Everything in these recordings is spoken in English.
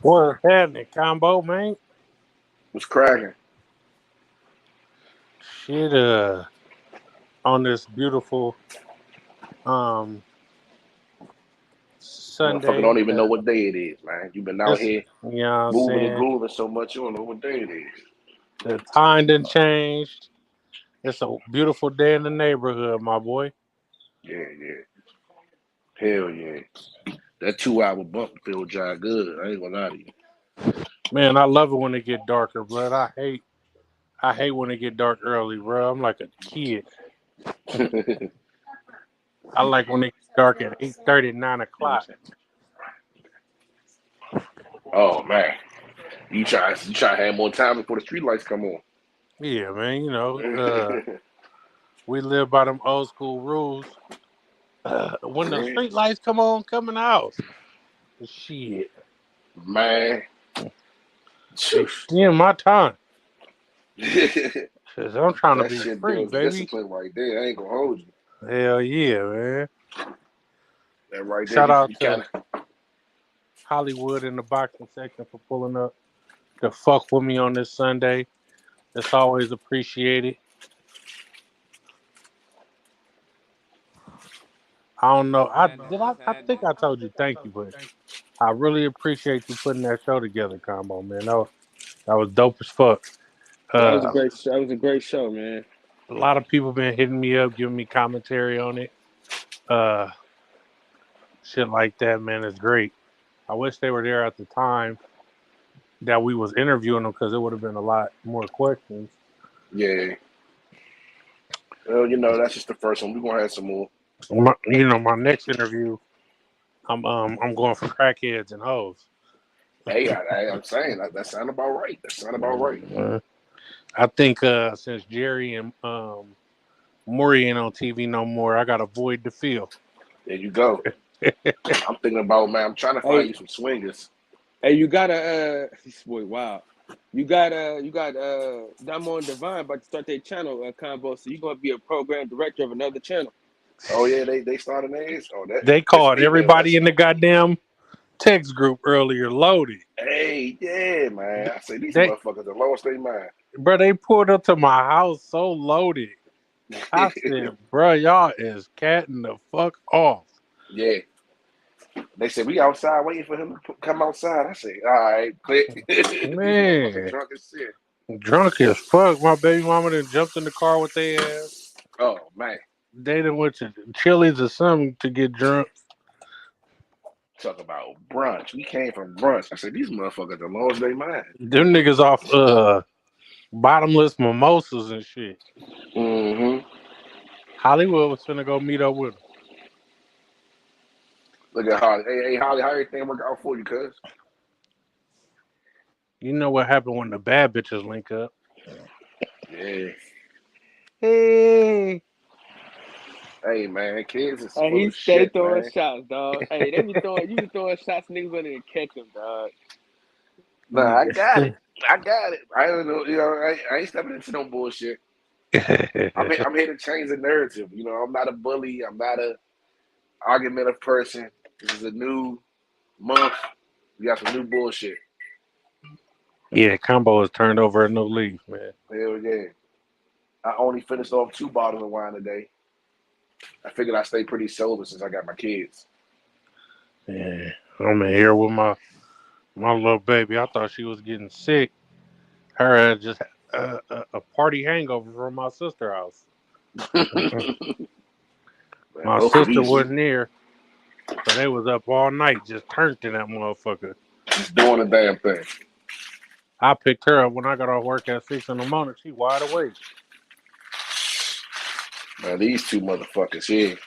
What's happening, combo, man? Was cracking. Shit, on this beautiful um Motherfucker Sunday, don't even know what day it is, man. You been out it's here you know what I'm moving and saying. grooving so much, you don't know what day it is. The time done changed. It's a beautiful day in the neighborhood, my boy. Yeah, yeah. Hell yeah. That 2 hour bump feel jive good. I ain't gonna lie to Man, I love it when it get darker, blood. I hate when it get dark early, bro. I'm like a kid. you. I like when it get dark at 8:30, 9 o'clock. Oh man. You try to have more time before the street lights come on. Yeah, man. We live by them old school rules. When the street lights come on, coming out. Shit. Man. Extend my time. Cause I'm trying to That be shit free, builds baby. discipline right there. I ain't gonna hold you. Hell yeah, man. That right there, Shout you out to kinda Hollywood in the boxing section for pulling up to fuck with me on this Sunday. It's always appreciated. I don't know. I think I told you thank you, but I really appreciate you putting that show together, combo, man. That was dope as fuck. That was a Uh, great. That was a great show, man. a lot of people been hitting me up, giving me commentary on it. Uh, Shit like that, man, is great. I wish they were there at the time that we was interviewing them because it would have been a lot more questions. yeah. Well, that's just the first one. We're gonna have some more. My next interview, I'm going for crackheads and hoes. Hey, I'm saying that sound about right. That sound about right. Uh, I think since Jerry and Maury ain't on TV no more, I got to void to fill. There you go. I'm thinking about, man. I'm trying to find Hey, you some swingers. hey, you gotta this boy, wow. You got Damo and Divine about to start their channel combo, so you're gonna be a program director of another channel. Oh yeah, they started theirs. Oh, They that's called hey man. everybody That's in the goddamn text group earlier loaded. hey yeah, man. I say these They, motherfuckers are lost their mind. bro, they pulled up to my house so loaded. I said, bro, y'all is catting the fuck off. Yeah, they said we outside waiting for him to come outside. I say, all right, click. These motherfuckers Man, drunk as shit. drunk as fuck. My baby mama done jumped in the car with their ass. Oh man, They done went to Chili's or something to get drunk. talk about brunch. We came from brunch. I said these motherfuckers are lost their mind. Them niggas off bottomless mimosas and shit. Mm-hmm. Hollywood was finna go meet up with them. Look at Holly. Hey, Holly, how everything work out for you, cuz? You know what happened when the bad bitches link up? Yeah. Hey. Hey man, kids is Hey, full he of stay shit, throwing man. shots, dog. Hey, you be throwing shots, niggas gonna even catch them, dog. Nah, I got it. I got it. I don't know. I ain't stepping into no bullshit. I'm here to change the narrative. I'm not a bully. I'm not a argumentative person. This is a new month. We got some new bullshit. Yeah, combo has turned over a new leaf, man. Hell yeah. I only finished off 2 bottles of wine today. I figured I stay pretty sober since I got my kids. Yeah, I'm in here with my little baby. I thought she was getting sick. Her just a party hangover from my sister's house. Man, My both of sister these wasn't here, so they was up all night just turned in that motherfucker. just doing the damn thing. I picked her up when I got off work at 6 in the morning. She wide awake. Man, these two motherfuckers here.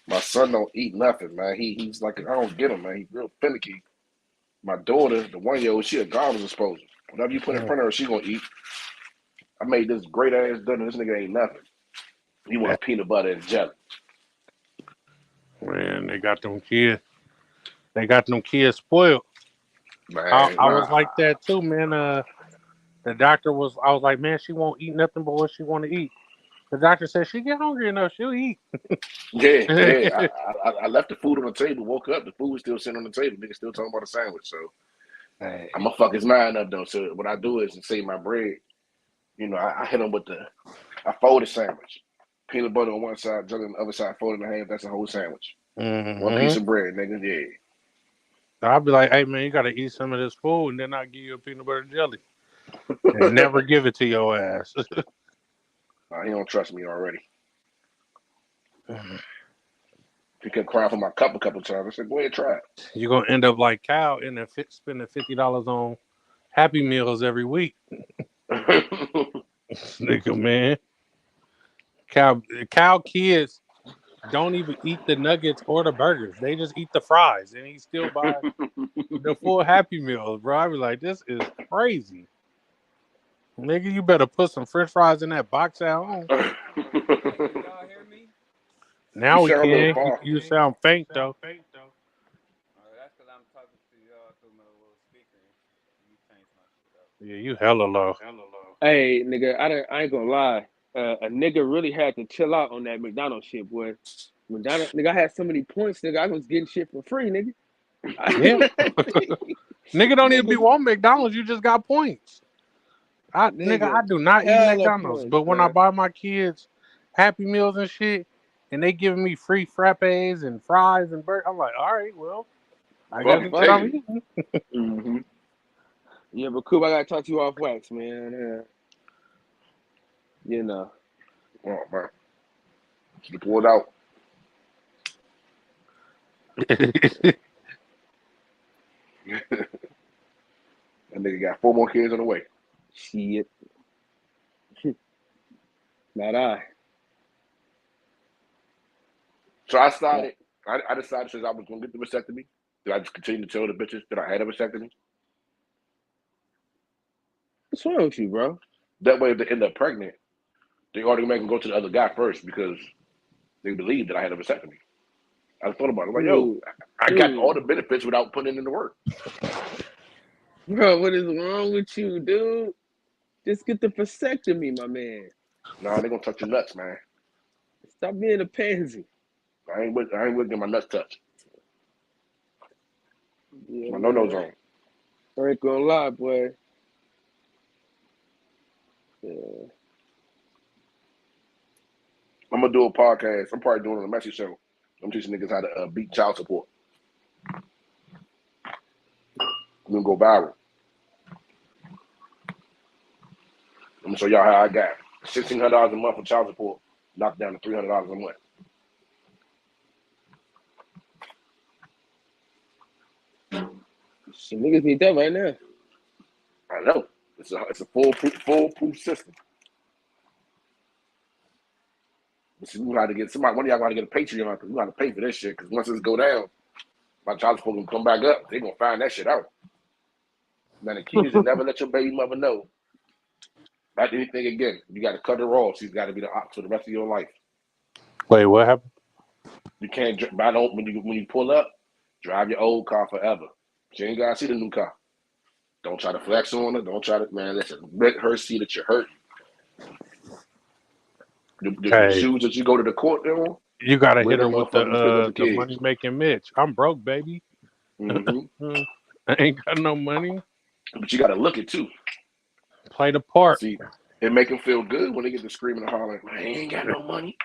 My son don't eat nothing, man. He's like I don't get him, man. He's real finicky. My daughter, the 1 year old, she a garbage disposal. Whatever you put in Mm. front of her, she gonna eat. I made this great ass dinner. This nigga ain't nothing. He want peanut butter and jelly. Man, they got them kids. They got them kids spoiled. I, Man, I was nah. like that too, man. The doctor was. I was like, man, she won't eat nothing but what she want to eat. The doctor said she get hungry enough, she'll eat. Yeah, yeah. I left the food on the table. Woke up, the food was still sitting on the table. Nigga still talking about a sandwich. So Hey. I'm gonna fuck his mind up though. So what I do is to save my bread. You know, I hit him with I fold a sandwich, peanut butter on one side, jelly on the other side, fold it in half. That's a whole sandwich. One piece of bread, nigga. Yeah. I'll be like, hey man, you gotta eat some of this food, and then I'll give you a peanut butter jelly, and never give it to your ass. He don't trust me already. He kept crying for my cup a couple times. I said, go ahead, try it. You're gonna end up like Cal, and then spending $50 on Happy Meals every week. Nigga, man. Cal kids don't even eat the nuggets or the burgers. They just eat the fries, and he still buy the full Happy Meals, bro. I be like, this is crazy. Nigga, you better put some French fries in that box at home. Y'all hear me? Now You we sound a little can. far. You sound faint though. That's because I'm talking to y'all through my little speaker. You change my shit up. Yeah, you hella low. Hey, nigga, I ain't gonna lie. A nigga really had to chill out on that McDonald's shit, boy. McDonald's, nigga, I had so many points, nigga. I was getting shit for free, nigga. Yeah. Nigga don't even be Niggas- wanting McDonald's. You just got points. Nigga, I do not eat hella McDonald's. points, But when bro. I buy my kids Happy Meals and shit, and they giving me free frappes and fries and burgers, I'm like, all right, well, I guess it's what I'm eating. Mm-hmm. Yeah, but Coop, I gotta talk to you off wax, man. You know. Oh man, you pulled out. That nigga got 4 more kids on the way. Shit. Not I. So I started. I decided since I was gonna get the vasectomy, that I just continue to tell the bitches that I had a vasectomy. What's wrong with you, bro? That way, if they end up pregnant, they automatically go to the other guy first because they believe that I had a vasectomy. I thought about it. I'm like, yo, I got all the benefits without putting in the work. Bro, what is wrong with you, dude? Just get the vasectomy, my man. Nah, they gonna touch your nuts, man. Stop being a pansy. I ain't with getting my nuts touched. Yeah, My no zone. I ain't gonna lie, boy. Yeah. I'm gonna do a podcast. I'm probably doing it on a message show. I'm teaching niggas how to beat child support. I'm gonna go viral. I'm gonna show y'all how I got $1,600 a month for child support, knocked down to $300 a month. Shit, niggas need that right now. I know. It's a foolproof system. But you know how to get somebody. One of y'all got to get a Patreon because we got to pay for this shit. Because once this go down, my child support gonna come back up. They gonna find that shit out. Now the kids, you never let your baby mother know about anything again. You got to cut her off. She's got to be the ox for the rest of your life. Wait, what happened? You can't. When you pull up, drive your old car forever. She ain't gotta see the new car. Don't try to flex on her. Don't try to, man. Listen, let her see that you're hurting. The shoes that you go to the court on, you gotta wear hit her them with motherfuckers to pick up the the kids. money making Mitch. I'm broke, baby. Mm-hmm. I ain't got no money. But you gotta look it too. Play the part. See, it make them feel good when they get to screaming and hollering. Man, he ain't got no money.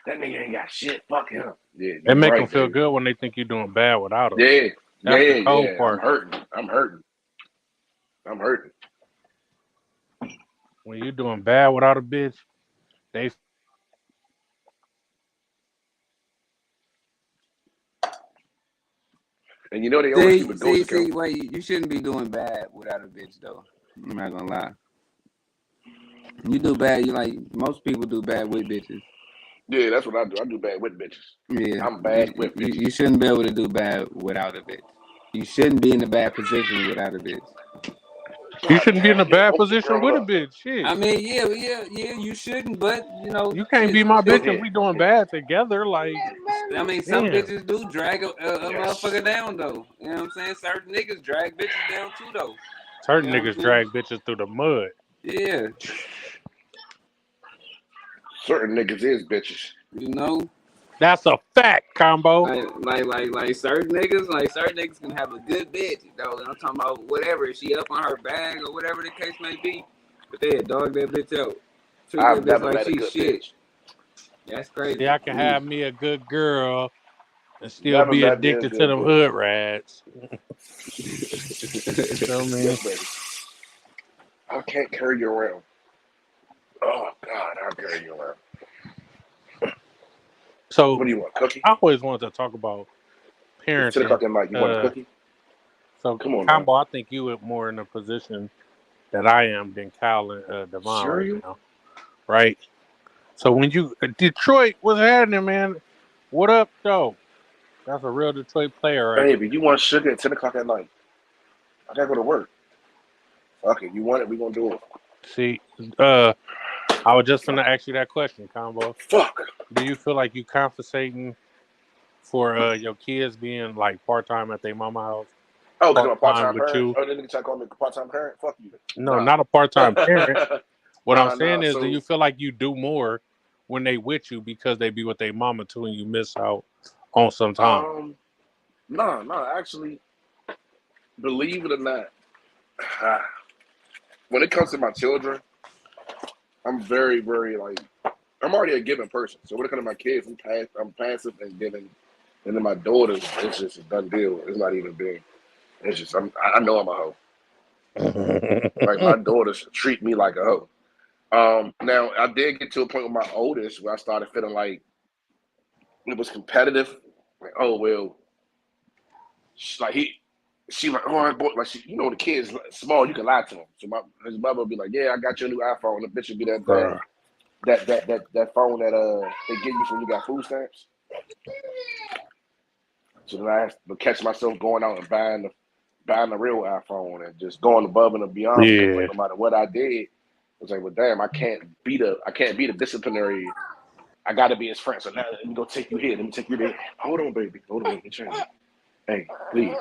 That nigga ain't got shit. Fuck him. Yeah, It make right, them feel baby. good when they think you're doing bad without them. Yeah, That's the cold part. I'm hurting. When you're doing bad without a bitch, they. And you know they always keep a ghost account. See, wait, you shouldn't be doing bad without a bitch, though. I'm not gonna lie. You do bad, most people do bad with bitches. Yeah, that's what I do. I do bad with bitches. Yeah. I'm bad with bitches. You shouldn't be able to do bad without a bitch. You shouldn't be in a bad position without a bitch. You shouldn't be in a bad position with a bitch. Shit. I mean, yeah, you shouldn't, but you can't be my bitch if we doing bad together. Like, I mean, some damn. bitches do drag a motherfucker down, though. You know what I'm saying? Certain niggas drag bitches down too, though. Certain niggas drag bitches through the mud. Yeah. Certain niggas is bitches. You know. That's a fact, Combo. Like certain niggas can have a good bitch, though. I'm talking about whatever. Is she up on her bag or whatever the case may be? But they dog that bitch out. Treat that I've bitch never like met a she good shit. bitch. That's crazy. See, I can have me a good girl and still Never be met me a addicted to good them bitch. hood rats. So, man. Yes, baby. I can't carry you around. Oh God, I'll carry you around. So What do you want, cookie? I always wanted to talk about It's 10 parenting. o'clock at night. You want a cookie? So Come on, Combo, I think you are more in a position that I am than Kyle and Devon right Cereal? now, right? So when you Detroit, what's happening, man? What up, though? That's a real Detroit player right Baby, you want sugar at 10 o'clock at night? I gotta go to work. Fuck it. You want it? We gonna do it. there. See, I was just gonna ask you that question, Combo. Fuck. Do you feel like you compensating for your kids being like part time at their mama house, Oh, because I'm a part time part-time with parent? you? Oh, then nigga try to call me a part-time parent? Fuck you. No, Nah. not a part time parent. What I'm saying Nah. is, So, do you feel like you do more when they with you because they be with their mama too, and you miss out on some time? Actually, believe it or not, when it comes to my children, I'm very, very like I'm already a giving person. So when it comes to my kids, I'm passive and giving. And then my daughters, it's just a done deal. It's not even big. It's just I know I'm a hoe. Like my daughters treat me like a hoe. Now I did get to a point with my oldest where I started feeling like it was competitive. Like, oh well, she like, oh boy, like the kids small, you can lie to them. So his mother would be like, yeah, I got your new iPhone. The bitch would be that Bruh. that phone that they give you when you got food stamps. So then I have to catch myself going out and buying the real iPhone and just going above and beyond because Yeah. like no matter what I did, it's like, well, damn, I can't be the disciplinary. I got to be his friend. So now let me go take you here. Let me take you there. Hold on, baby. Hold on. Let me change. Hey, please.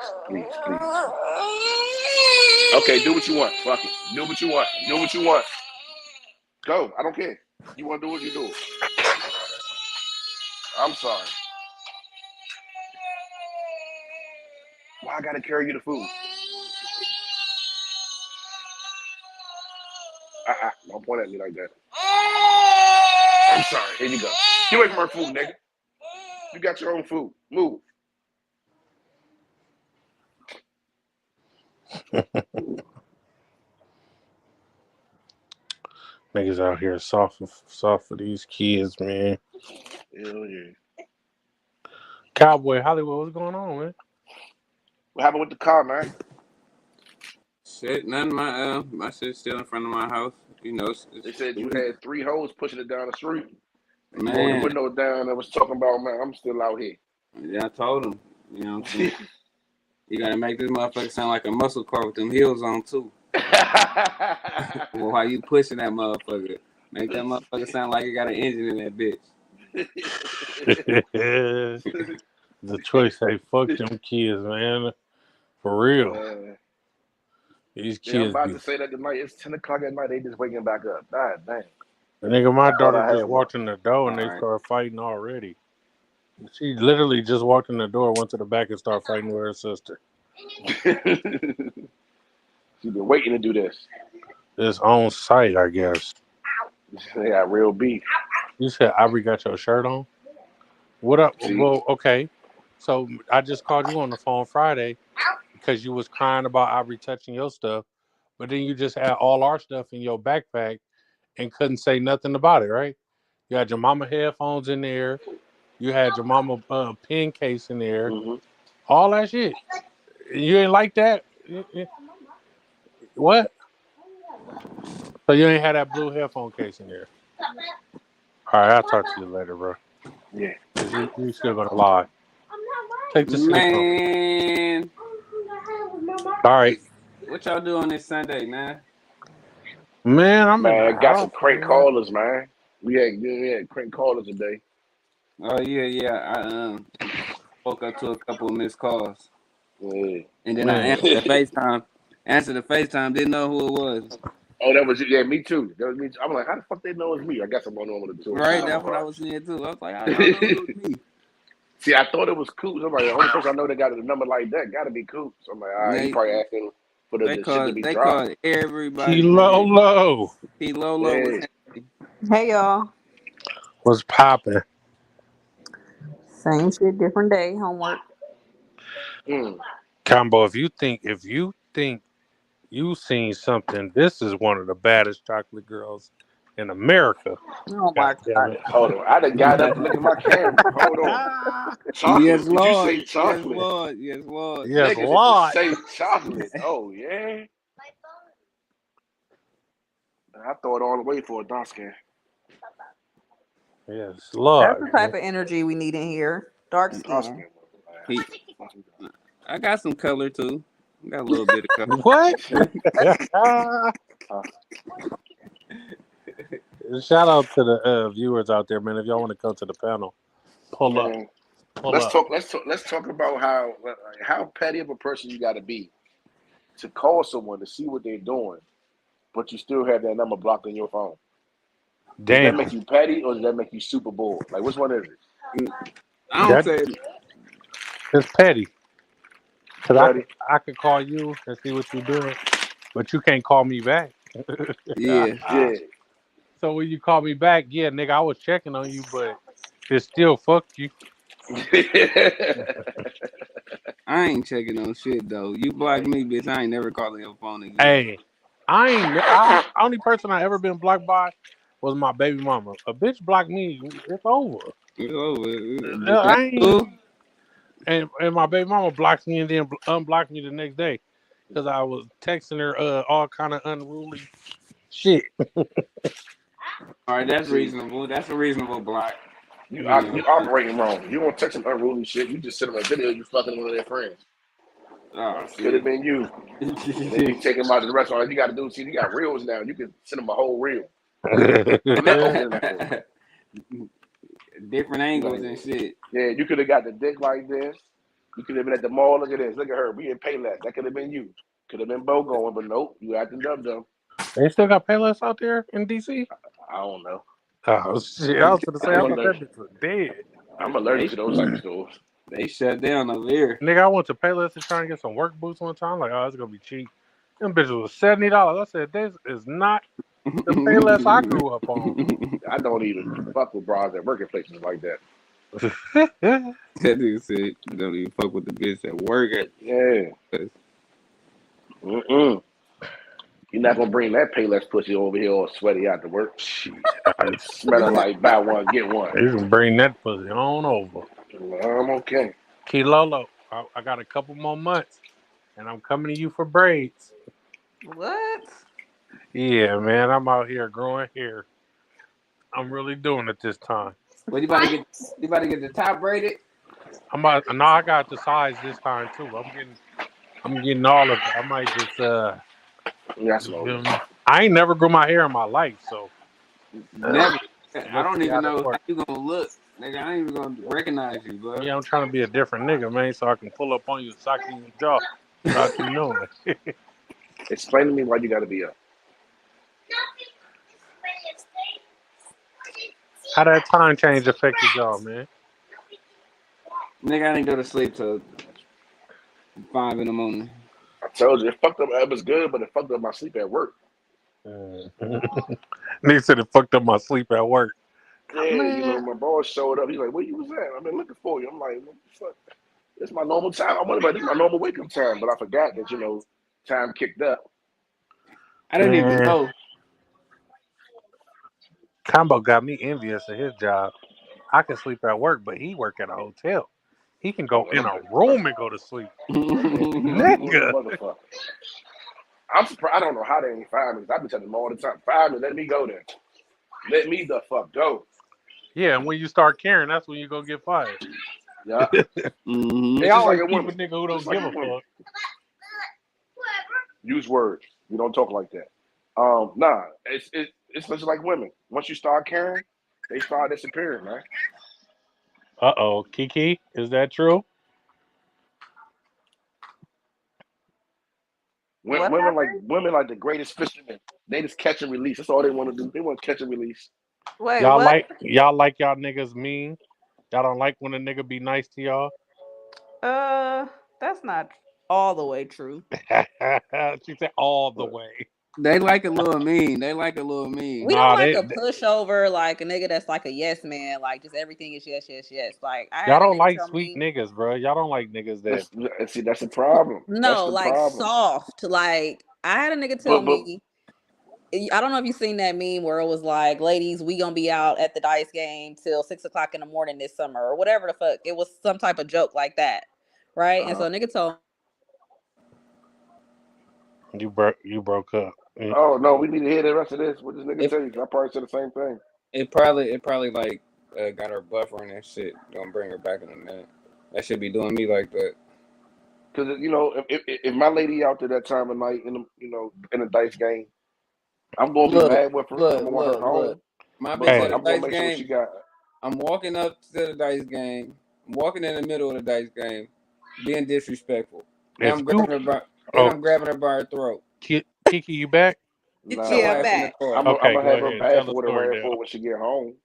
Okay, do what you want. Fuck it. Do what you want. Do what you want. Go. I don't care. You want to do what you do. I'm sorry. Why I got to carry you the food? Don't point at me like that. I'm sorry. Here you go. Get away from our food, nigga. You got your own food. Move. Niggas out here soft for these kids, man. Hell yeah. Cowboy Hollywood, what's going on, man? What happened with the car, man? Shit, nothing. My shit's still in front of my house. You know, They said you had 3 hoes pushing it down the street. And you rolled the man. window down and was talking about, man, I'm still out here. Yeah, I told him. You know what I'm saying? You gotta make this motherfucker sound like a muscle car with them heels on too. Well, while you pushing that motherfucker, make that motherfucker sound like it got an engine in that bitch. The choice say fuck them kids, man. For real. These Yeah, I'm kids about be. to say that tonight. It's 10 o'clock at night. They just waking back up. God dang. Nigga, my I thought daughter I just had one. walked in the door and they start fighting already. She literally just walked in the door, went to the back and started fighting with her sister. She's been waiting to do this. It's on site, I guess. They got real beef. You said Aubrey got your shirt on? What up? See? Well, okay. So I just called you on the phone Friday because you was crying about Aubrey touching your stuff, but then you just had all our stuff in your backpack and couldn't say nothing about it, right? You had your mama headphones in there. You had your mama pen case in there. Mm-hmm. All that shit. You ain't like that? What? So you ain't had that blue headphone case in there? All right, I'll talk to you later, bro. Yeah. You still gonna lie. Take this Man. All right. What y'all do on this Sunday, man? Man, I'm in the Man, got some house, crank man. callers, man. We had crank callers today. Oh yeah. I woke up to a couple of missed calls. Yeah. And then I answered the FaceTime. Didn't know who it was. Oh, that was you. Yeah, me too. That was me too. I'm like, how the fuck they know it's me? I guess I'm on one of the two. Right, that's what I was saying too. I was like, how y'all know it was me? See, I thought it was Coops. I'm like, the only person I know that got a number like that got to be Coops. I'm like, all right, he probably asking for the shit to be They dropped. called everybody. Lolo. Lolo was happy. Hey y'all. What's popping? Same shit, different day. Homework. Combo, if you think you seen something, this is one of the baddest chocolate girls in America. Oh God my damn god. it. Hold on. I done got up and looked at my camera. Hold on. Chocolate. Yes, Did you Lord. say chocolate? Yes, Lord. Yes, Lord. Yes, Nigga, did you Lord. say chocolate? Oh, yeah. I thought all the way for a dark skin. Yes, That's Lord. the type of energy we need in here. Dark Dark skin. skin. I got some color too. I got a little bit of color. What? Shout out to the viewers out there, man. If y'all want to come to the panel, pull up. Man, Pull let's up. talk. Let's talk about how petty of a person you got to be to call someone to see what they're doing, but you still have that number blocked in your phone. Does that Damn. make you petty or does that make you super bored? Like, which one is it? I don't say It's petty. Because Petty. I could call you and see what you're doing, but you can't call me back. yeah. Yeah. So when you call me back, yeah, nigga, I was checking on you, but it still fuck you. I ain't checking on shit though. You block me, bitch. I ain't never calling your phone again. Hey, only person I ever been blocked by was my baby mama. A bitch blocked me, it's over. It's over. But I that's ain't, cool. and my baby mama blocked me and then unblocked me the next day because I was texting her all kind of unruly shit. All right, that's reasonable. That's a reasonable block. You operating wrong. You don't text some unruly shit. You just send them a video you fucking one of their friends. Oh Could have shit. been you. And then you take them out to the restaurant. All you got to do, see, you got reels now. You can send them a whole reel. Different angles and shit. Yeah, you could have got the dick like this. You could have been at the mall. Look at this. Look at her. We in Payless. That could have been you. Could have been Bo going, but nope. You acting dumb. They still got Payless out there in DC? I don't know. Oh shit! I was gonna say I thought that bitch was dead. I'm allergic to those type of stores. They shut down over here. Nigga, I went to Payless to try and get some work boots one time. Like, oh, it's gonna be cheap. Them bitches was $70. I said, this is not the Payless I grew up on. I don't even fuck with bras at working places like that. That nigga said, don't even fuck with the bitch that work at. Yeah. You're not gonna bring that Payless pussy over here all sweaty out to work. Smelling like buy one get one. You can bring that pussy on over. I'm okay. Kilolo, I got a couple more months, and I'm coming to you for braids. What? Yeah, man, I'm out here growing hair. I'm really doing it this time. What you about to get? You about to get the top braided? No, I got the size this time too. I'm getting all of it. I might just That's low. I ain't never grew my hair in my life, so Never. I don't even know how you gonna look. Nigga, I ain't even gonna recognize you, bro. Yeah, I'm trying to be a different nigga, man, so I can pull up on you and sock you in your jaw without you knowing. Explain to me why you gotta be up. How that time change affected y'all, man? Nigga, I didn't go to sleep till 5 in the morning. I told you, it fucked up. It was good, but it fucked up my sleep at work. Nigga said it fucked up my sleep at work. Yeah, Man. you know, my boss showed up. He's like, "Where you was at? I've been looking for you." I'm like, "What the fuck? It's my normal time. I wonder about this my normal wake up time, but I forgot that time kicked up." I didn't even know. Combo got me envious of his job. I can sleep at work, but he work at a hotel. He can go in a room and go to sleep. Nigga. I'm surprised. I don't know how they ain't find me. I've been telling them all the time. Find me. Let me go there. Let me the fuck go. Yeah, and when you start caring, that's when you go get fired. Yeah. They always keep a nigga who don't give a fuck. Use words. We don't talk like that. Nah, it's just like women. Once you start caring, they start disappearing, man. Kiki, is that true? Women like the greatest fishermen. They just catch and release. That's all they want to do. They want to catch and release. Wait, Y'all what? like y'all niggas mean. Y'all don't like when a nigga be nice to y'all. That's not all the way true. She said all the way. They like a little mean. They like a little mean. We don't Nah, like a pushover, like a nigga that's like a yes man, like just everything is yes, yes, yes. Like I y'all had a don't nigga like tell sweet me, niggas, bro. Y'all don't like niggas that. That's the problem. That's no, the like problem. soft. Like I had a nigga tell But me, I don't know if you seen that meme where it was like, ladies, we gonna be out at the dice game till 6 o'clock in the morning this summer or whatever the fuck. It was some type of joke like that, right? And so a nigga told You broke up. oh no, we need to hear the rest of this. What this nigga If tell you? 'Cause I probably said the same thing. it probably like got her buffering and shit. Gonna bring her back in a minute. That should be doing me like that. Because if my lady out there that time of night in a dice game, I'm gonna be Look, mad with her. I'm look, gonna want her look, look. home. My But bitch Hey, at a I'm gonna dice make sure she game. got. I'm walking up to the dice game. I'm walking in the middle of the dice game, being disrespectful. Then if I'm you grabbing her by her throat. Kiki, you back? Get Nah, your yeah, ass in the back. car. I'm Okay, gonna go have her ahead. Tell bad the for the story, right for Dale. when she get home.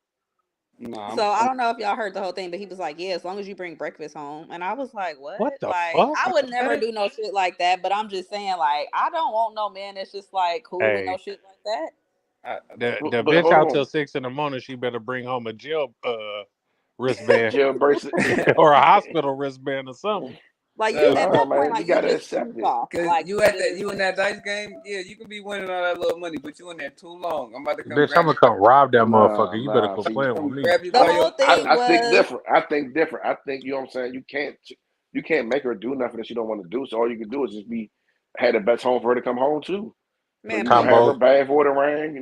Nah, So I don't know if y'all heard the whole thing, but he was like, "Yeah, as long as you bring breakfast home." And I was like, "What?" What the Like, fuck? I would never Okay. do no shit like that. But I'm just saying, like, I don't want no man that's just like cool with no Hey, shit like that. the But bitch hold out till on, 6 in the morning. She better bring home a jail wristband jail bracelet. or a hospital wristband or something. Like you at Nah, that point, man, you like you gotta just too accept it. soft. Cause Like you you at that just you in that dice game, yeah, you can be winning all that little money, but you in there too long. I'm about to come Bitch, I'm grab gonna you. come rob that Nah, motherfucker. You better nah. quit See, playing with Come me. grab you the by I, your whole thing I think was, different. I think you know what I'm saying. You can't make her do nothing that she don't want to do. So all you can do is just be had the best home for her to come home to. So man, have her Combo. please, bag for the ring.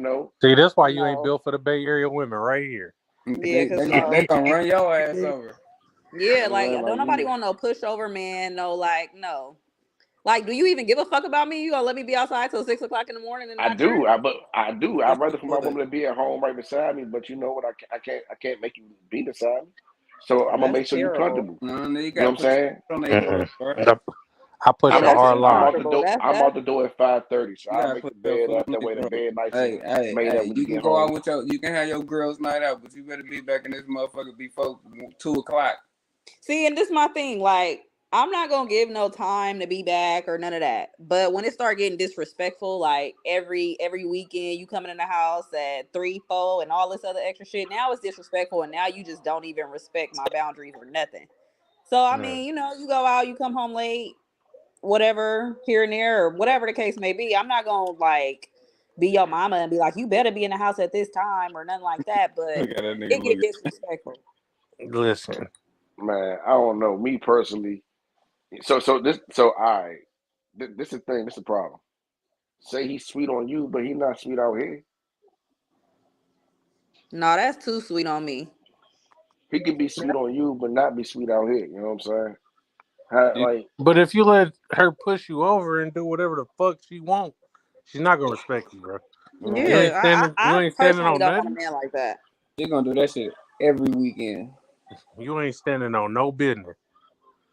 See, that's why you ain't no, built for the Bay Area women right here. yeah, They cause they gonna no, they gonna run your ass over. yeah, like Man, don't like nobody you, want no pushover man. No, like no. Like, do you even give a fuck about me? You gonna let me be outside till 6 o'clock in the morning and I not do. trip? But I do. Yes, I'd you rather for my would. woman to be at home right beside me. But you know what? I can't make you be beside me. So I'm gonna That's make sure you terrible. comfortable. No, you You know gotta what I'm put saying? your foot on their throat, Mm-mm. bro. I push I'm the out That's the R I'm line. out the uncomfortable. door. That's I'm that's out the door at 5:30. So You I gotta make put the your bed foot up on that their way. The throat. bed nice and Hey, made up when you you can get go home. out with you can have your girls' night out, but you better be back in this motherfucker before 2 o'clock. see, and this my thing. Like, I'm not gonna give no time to be back or none of that. But when it start getting disrespectful, like every weekend you coming in the house at 3, 4, and all this other extra shit, now it's disrespectful, and now you just don't even respect my boundaries or nothing. So I Mm. mean, you go out, you come home late, whatever, here and there, or whatever the case may be. I'm not gonna like be your mama and be like, you better be in the house at this time or nothing like that. But Look at that it nigga get looking. disrespectful. Listen, Man, I don't know. Me personally. So all right. This is the thing. This is the problem. Say he's sweet on you, but he not sweet out here. No, that's too sweet on me. He could be sweet on you, but not be sweet out here. You know what I'm saying? How, You, like but if you let her push you over and do whatever the fuck she want, she's not gonna respect you, bro. You man, ain't Yeah, standing. You I ain't standing personally on don't want a nothing. man like that. you gonna do that shit every weekend. You ain't standing on no business.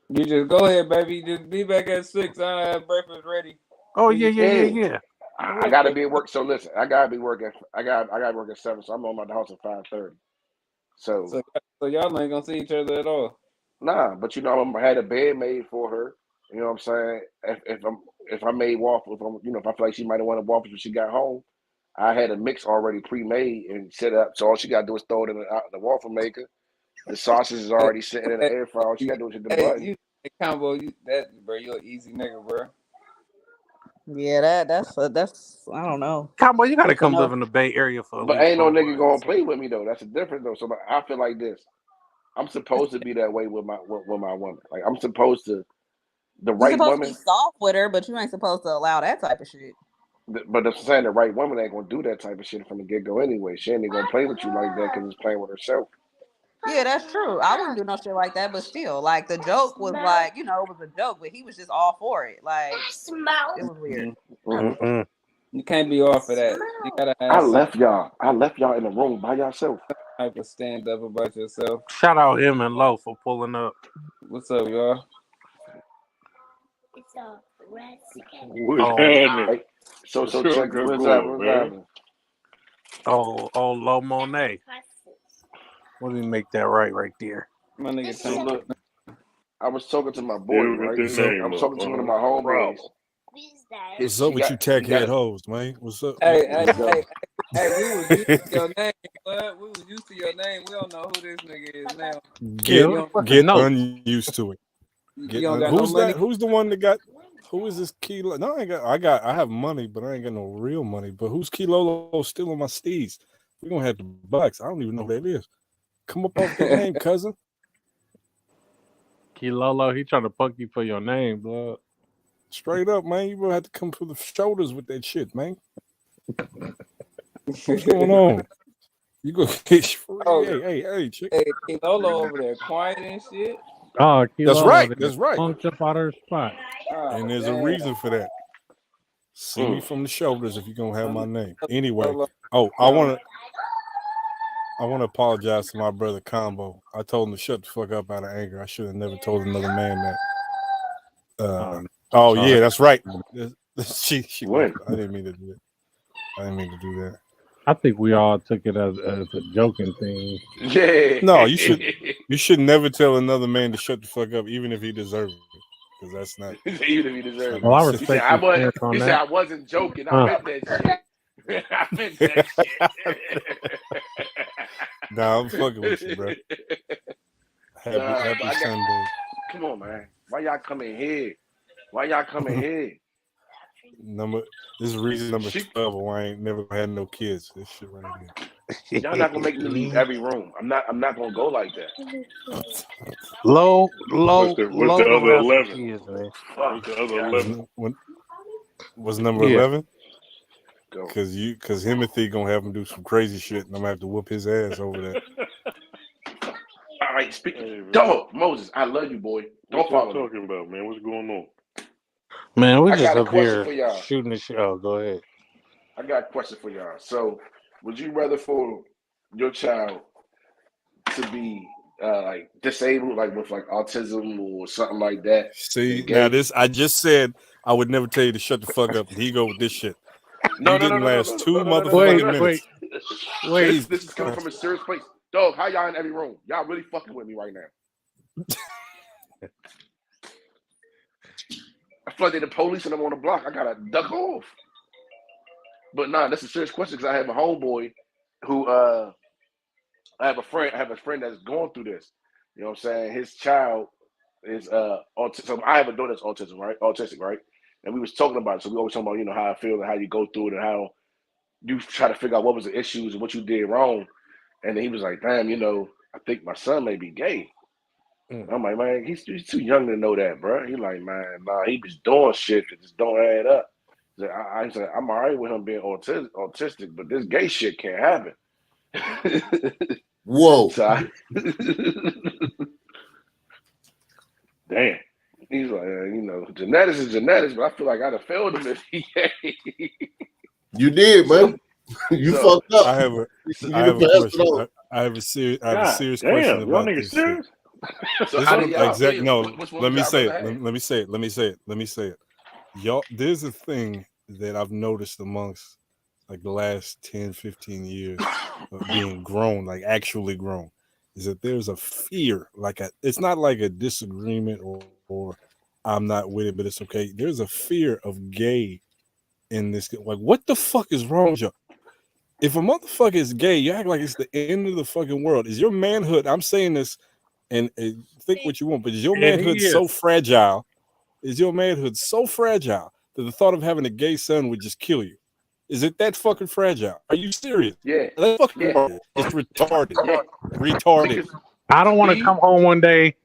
You just go ahead, baby. Just be back at 6. I have breakfast ready. Oh We yeah, can yeah, yeah, yeah. yeah. I gotta be at work. So listen, I gotta work at 7. So I'm on my house at 5:30. So so so y'all ain't gonna see each other at all. nah, but I had a bed made for her. You know what I'm saying? If I made waffles, if I feel like she might have wanted waffles when she got home, I had a mix already pre-made and set up. So all she gotta do is throw it in the waffle maker. The sausage is Hey, already sitting in the hey, air fryer. All she gotta do is hit the hey, button. you combo, bro. You an easy nigga, bro. Yeah, that's I don't know. Combo, you gotta That's a come live no. in the Bay Area for at But least ain't no 4 nigga gonna months. play with me though. That's the difference though. So like, I feel like this. I'm supposed to be that way with my woman. Like I'm supposed to the You're right supposed to be woman. soft with her, but you ain't supposed to allow that type of shit. But I'm saying the right woman ain't gonna do that type of shit from the get go anyway. She ain't gonna play with you like that because it's playing with herself. Yeah, that's true. I wouldn't do no shit like that, but still, like the joke was like, it was a joke, but he was just all for it. Like it was weird. Mm-hmm. Mm-mm. You can't be off of that. You gotta I have some left y'all. I left y'all in the room by yourself. type of stand up about yourself. Shout out him and Low for pulling up. What's up, y'all? What's Oh, happening? So Sure, check. good What's going, happening? What's man. happening? Oh, Lo Monet. Let me make that right there. My nigga So Tank. look, I was talking to my boy, Still got right? that What's up? name I was up. talking to one of No my homeboys. problem. What's up with you tech head hoes, man? What's up? Hey, Let's go. we was used to your name, bud. We was used to your name. We don't know who this nigga is now. Get Yeah, get no. unused to it. You don't got no Who's money. that? Who's the one that got? Who is this Kilo? No, I have money, but I ain't got no real money. But who's Kilo stealing my steeds? We're gonna have the bucks. I don't even know who that is. Come up off that name, cousin. Kilolo, he trying to punk you for your name, blood. Straight up, man. You gonna have to come for the shoulders with that shit, man. What's going on? You go get hey, chick. Hey, Lolo over there, quiet and shit. Oh, Kilolo, That's right. That's right. Punked up out of her spot. And there's a reason for that. See me from the shoulders if you're gonna have my name. Anyway, I wanna apologize to my brother Combo. I told him to shut the fuck up out of anger. I should have never told another man that. Yeah, that's right. She When? I didn't mean to do that. I think we all took it as a joking thing. Yeah. No, you should never tell another man to shut the fuck up, even if he deserves it. Because that's not. Even if he deserves it. Well, I He respect said, you. he said I wasn't joking. I meant that shit. I meant that shit. Nah, I'm fucking with you, bro. Happy Sunday. Come on, man. Why y'all coming here? This is reason number 12 why I ain't never had no kids. This shit right here. Y'all not gonna make me leave every room. I'm not gonna go like that. Low. What's the other 11? Kids, man. What's the other 11? Was number 11? Because Himothy gonna have him do some crazy shit, and I'm gonna have to whoop his ass over that. All right, dog, Moses, I love you, boy. Don't follow me. What you talking about, man? What's going on? Man, we I just got a up question here for y'all. shooting the shit. Oh, go ahead. I got a question for y'all. So, would you rather for your child to be like disabled, like with like autism or something like that? See, now this, I just said I would never tell you to shut the fuck up. And he go with this shit. No, you didn't last 2 motherfucking minutes. Wait. This is coming from a serious place. Dog, how y'all in every room? Y'all really fucking with me right now. I feel like they're the police and I'm on the block. I gotta duck off. But nah, that's a serious question because I have a homeboy who I have a friend that's going through this. You know what I'm saying? His child is autistic. So I have a daughter that's autistic, right? And we was talking about it. So we always talking about, you know, how I feel and how you go through it and how you try to figure out what was the issues and what you did wrong. And then he was like, damn, you know, I think my son may be gay. I'm like, man, he's too young to know that, bro. He like, man, nah, he was doing shit that just don't add up. I said, I'm all right with him being autistic, but this gay shit can't happen. Whoa. Damn. He's like, you know, genetics is genetics, but I feel like I'd have failed him if he gay. You did, man. You fucked up. I have a question. I have a serious question about this shit. So how do y'all feel? No, Which one let me y'all say rather it. have? Let me say it. Y'all, there's a thing that I've noticed amongst like the last 10, 15 years of being grown, like actually grown, is that there's a fear, it's not like a disagreement or I'm not with it, but it's okay. There's a fear of gay in this. Like, what the fuck is wrong with y'all? If a motherfucker is gay, you act like it's the end of the fucking world. Is your manhood, I'm saying this, and think what you want, but is your manhood so fragile? Is your manhood so fragile that the thought of having a gay son would just kill you? Is it that fucking fragile? Are you serious? Yeah. That's fucking retarded. It's retarded. Yeah. Retarded. I don't want to come home one day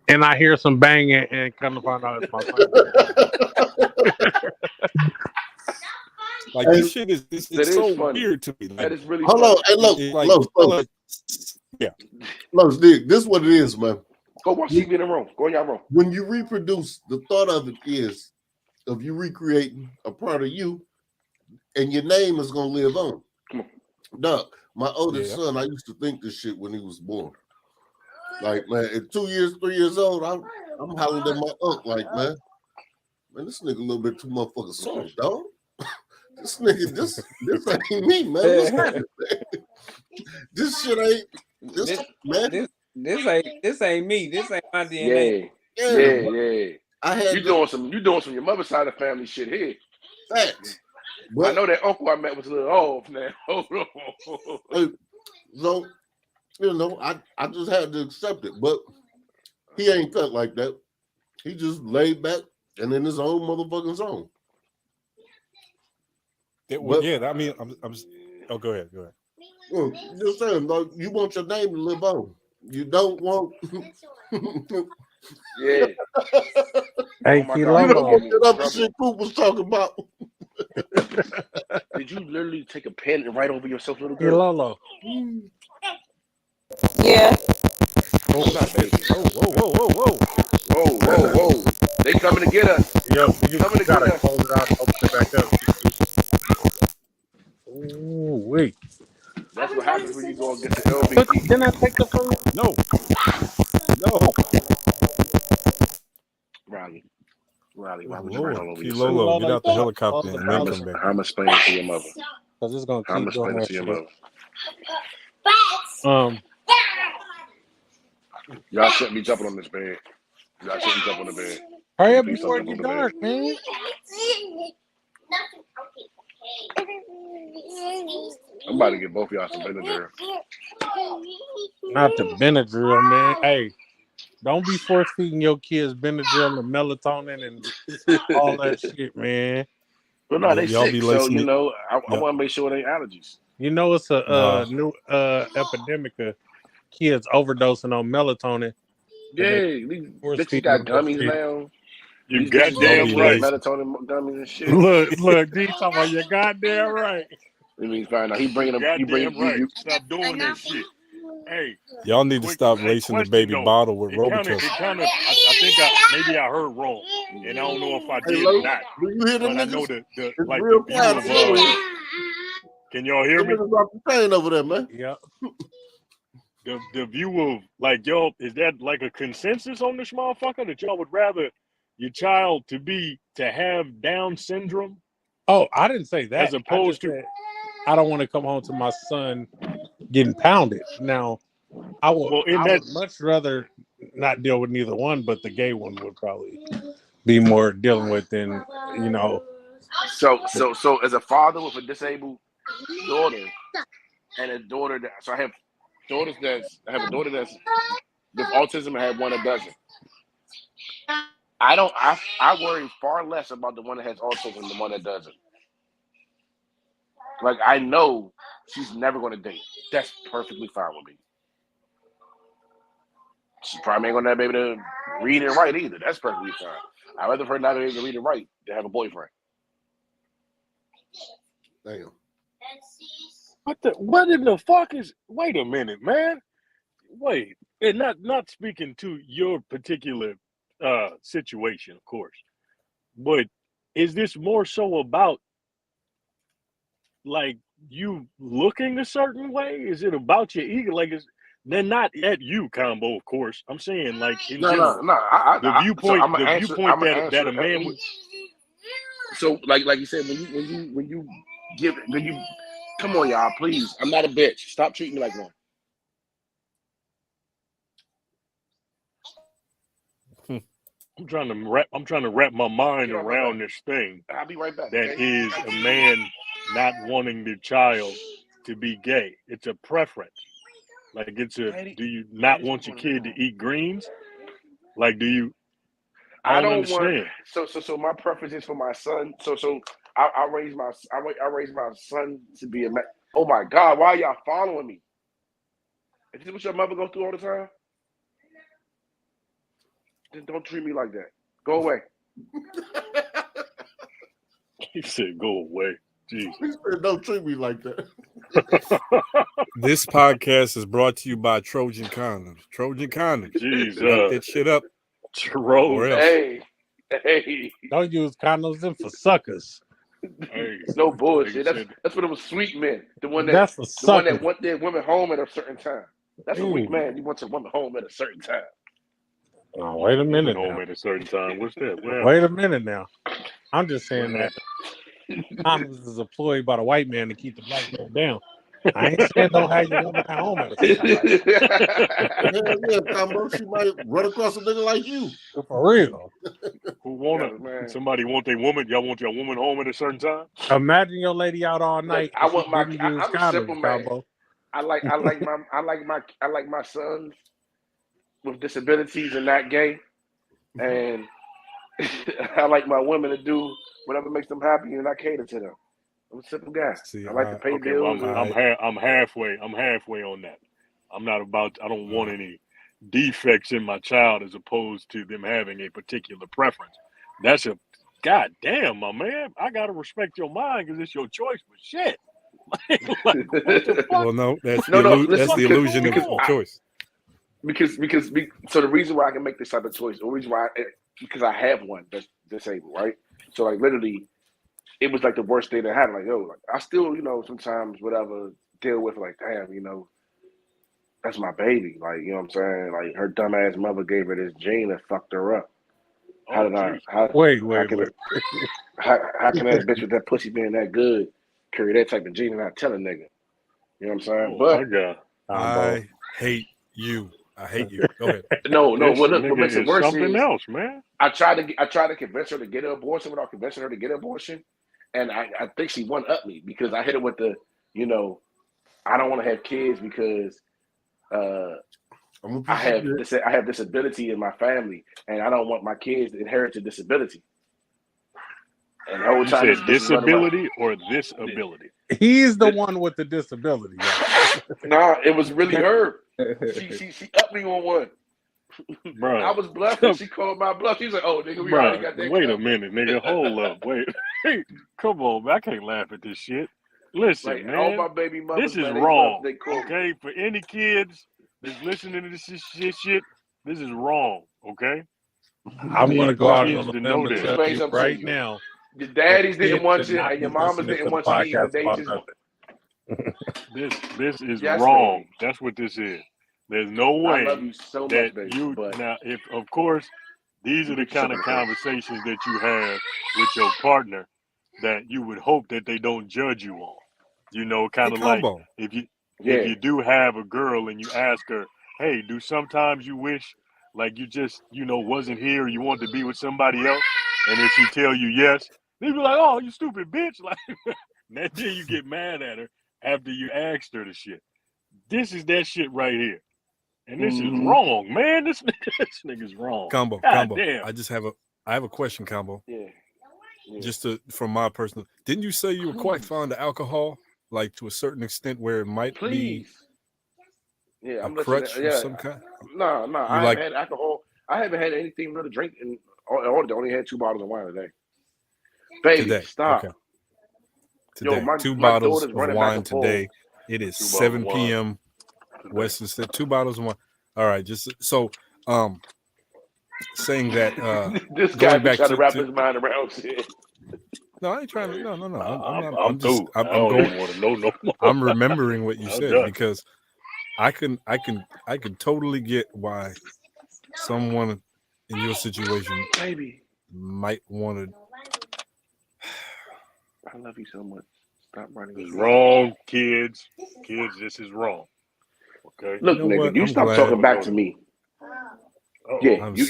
and I hear some banging and come to find out it's my son. Like, this shit is so weird to me. Like, that is really hold on. Hey, look. Yeah. Look, Dick, this is what it is, man. Go watch TV in the room. Go in your room. When you reproduce, the thought of it is of you recreating a part of you, and your name is gonna live on. Doug, my oldest son, I used to think this shit when he was born. Like, man, at 2 years, 3 years old, I'm hollering at my uncle, like, man, this nigga a little bit too motherfucking soft, dog. This nigga, this ain't me, man. What's happening? This shit ain't this man. This ain't me. This ain't my DNA. Yeah. I had you doing some your mother's side of the family shit here. facts. I know that uncle I met was a little off now. Hold on. So, you know, I just had to accept it. But he ain't cut like that. He just laid back and in his own motherfucking zone. Well, yeah, I mean, I'm oh, go ahead. Well, just saying, like, you want your name to live on. You don't want. Yeah. Hey, oh you don't want that other shit Coop was talking about. Did you literally take a pen and write over yourself, little girl? Lolo. Yeah. Oh, not baby. Whoa. Whoa. They coming to get us. Yo, you coming to gotta get us. close it out and open it back up. Ooh, wait. That's what happens when you go and get the LBT. Didn't I take the phone? No. Riley, why would you write all over yourself? Lolo, get out the helicopter and then come back. I'm explaining to your mother. Because it's going to I'm keep doing explaining that to your shit. mother. Y'all shouldn't be jumping on this bed. Y'all shouldn't jump on the bed. Hurry up before it gets dark, man. I'm about to get both of y'all some Benadryl. Not the Benadryl, man. Hey, don't be force feeding your kids Benadryl and melatonin and all that shit, man. Well, no, they sick, so you know, I want to make sure they allergies. You know, it's a new epidemic of kids overdosing on melatonin. Yeah, these bitches got gummies now. You goddamn right. Melatonin gummies and shit. Look, D talking about you goddamn right. I mean, fine. He bringing them. Goddamn right. Stop doing that shit. Hey, y'all need to stop lacing the baby bottle with Robitussin. I think maybe I heard wrong, and I don't know if I did or not. But I know the view of. Can y'all hear me? Over there, man. Yeah. The view of like y'all, is that like a consensus on this motherfucker that y'all would rather your child to have Down syndrome? Oh, I didn't say that. As opposed to, I don't want to come home to my son getting pounded. Now, I would much rather not deal with neither one, but the gay one would probably be more dealing with than, you know. So as a father with a disabled daughter and a daughter I have a daughter that's with autism. I have one that doesn't. I worry far less about the one that has autism than the one that doesn't. Like, I know she's never going to date. That's perfectly fine with me. She probably ain't going to be able to read and write either. That's perfectly fine. I'd rather for her not be able to read and write than have a boyfriend. Damn. What in the fuck is? Wait a minute, man. Wait, and not speaking to your particular situation, of course, but is this more so about like you looking a certain way? Is it about your ego? Like, they're not at you, Combo, of course. I'm saying like in general. No. The viewpoint that a man would. So like you said, when you come on, y'all, please. I'm not a bitch. Stop treating me like one. I'm trying to wrap my mind around this thing. I'll be right back. That is a man not wanting the child to be gay. It's a preference. Like do you not want your kid to eat greens? Like, do you? I don't understand. So my preference is for my son. So I raise my son to be a man. Oh my God, why are y'all following me? Is this what your mother goes through all the time? Then don't treat me like that. Go away. He said, "Go away." Jeez. Don't treat me like that. This podcast is brought to you by Trojan Condoms. Trojan Condoms. Jesus. Lock that shit up. Hey. Don't use condoms for suckers. Hey, no bullshit. That's for them sweet men. The one that want their women home at a certain time. That's a weak man. You want your woman home at a certain time. Oh, wait a minute. Home at a certain time. What's that? Wait a minute now. I'm just saying that condoms is employed by the white man to keep the black man down. I ain't saying don't have your woman at home at a certain time. Hell yeah, Combo. She might run across a nigga like you. For real. Who want it? Somebody want their woman? Y'all want your woman home at a certain time? Imagine your lady out all night. I want my. I'm a simple man. Combo. I like my sons with disabilities and not gay, and I like my women to do whatever makes them happy, and I cater to them. I'm a simple guy. See, I like to pay bills. Well, I'm halfway. I'm halfway on that. I'm not about. I don't want any defects in my child as opposed to them having a particular preference. That's a goddamn, my man. I gotta respect your mind because it's your choice. But shit. Like, what the fuck? Well, no, that's listen, the illusion of choice. Because so the reason why I can make this type of choice, the reason why because I have one that's disabled, right? So like literally, it was like the worst thing that happened. Like yo, like I still sometimes whatever deal with like damn that's my baby. Like you know what I'm saying? Like her dumbass mother gave her this gene that fucked her up. How did I? Wait. How can that bitch with that pussy being that good carry that type of gene and not tell a nigga? You know what I'm saying? My God. I hate you. I hate you. Go ahead. No. What makes it worse something is else, man. I tried to convince her to get an abortion without convincing her to get an abortion, and I think she one up me because I hit her with the I don't want to have kids because I have disability in my family, and I don't want my kids to inherit a disability. And the whole time you said disability or this ability? He's the one with the disability. Nah, it was really her. She upped me on one. Bro, I was bluffing. She called my bluff. She was like, "Oh, nigga, we already got that." Wait a minute, nigga. Hold up. Wait. Hey, come on, man. I can't laugh at this shit. Listen, like, man. All my baby mothers, this is man, wrong. they Okay, for any kids that's listening to this shit, this is wrong. Okay. I'm gonna go out on a limb and tell you right you. now. Your daddies didn't want you, and your mamas didn't want you either. They just this is wrong. Baby. That's what this is. There's no way I love you so that much, baby, but now, if of course, these are the kind of conversations that you have with your partner that you would hope that they don't judge you on. You know, kind of like if you do have a girl and you ask her, "Hey, do sometimes you wish like you just wasn't here, or you want to be with somebody else?" And if she tell you yes, they be like, "Oh, you stupid bitch!" Like, then you get mad at her after you asked her the shit. This is that shit right here. And this is wrong, man. This nigga's wrong. Combo. Damn. I have a question, Combo. Yeah. Just from my personal. Didn't you say you were quite fond of alcohol, like to a certain extent, where it might be a crutch of some kind? No. I haven't had alcohol. I haven't had anything real to drink, and I only had 2 bottles of wine today. Baby, today. stop. Okay. Today, Yo, 2 bottles of wine today. It is 7 p.m. Western State. 2 bottles of wine. All right, just so saying that this guy be trying to wrap his mind around shit. No, I ain't trying to. No. I'm just. I don't even want to know no more. I'm remembering what you said because I can totally get why someone in your situation might want to. I love you so much. Stop running. It's wrong, kids. Kids, this is wrong. Okay. Look, nigga, you stop talking back to me. Yeah, I'm you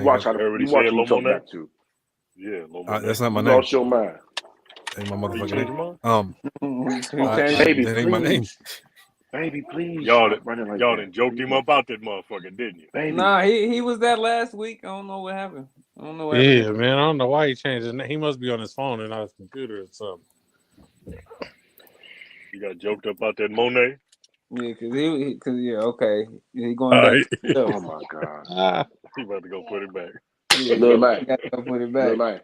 watch how you talk back to. Yeah, that's not my name. Lost your mind. Ain't my motherfucking name. Baby, that ain't my name. Baby, please. Y'all done joked him up out that motherfucker, didn't you? Baby. Nah, he was that last week. I don't know what happened. Yeah, man. I don't know why he changed his name. He must be on his phone and not his computer or something. You got joked up out that Monet? Yeah, okay. He going back. Oh my God. He about to go put it back. Yeah, Little man. Gotta go put it back. Little man.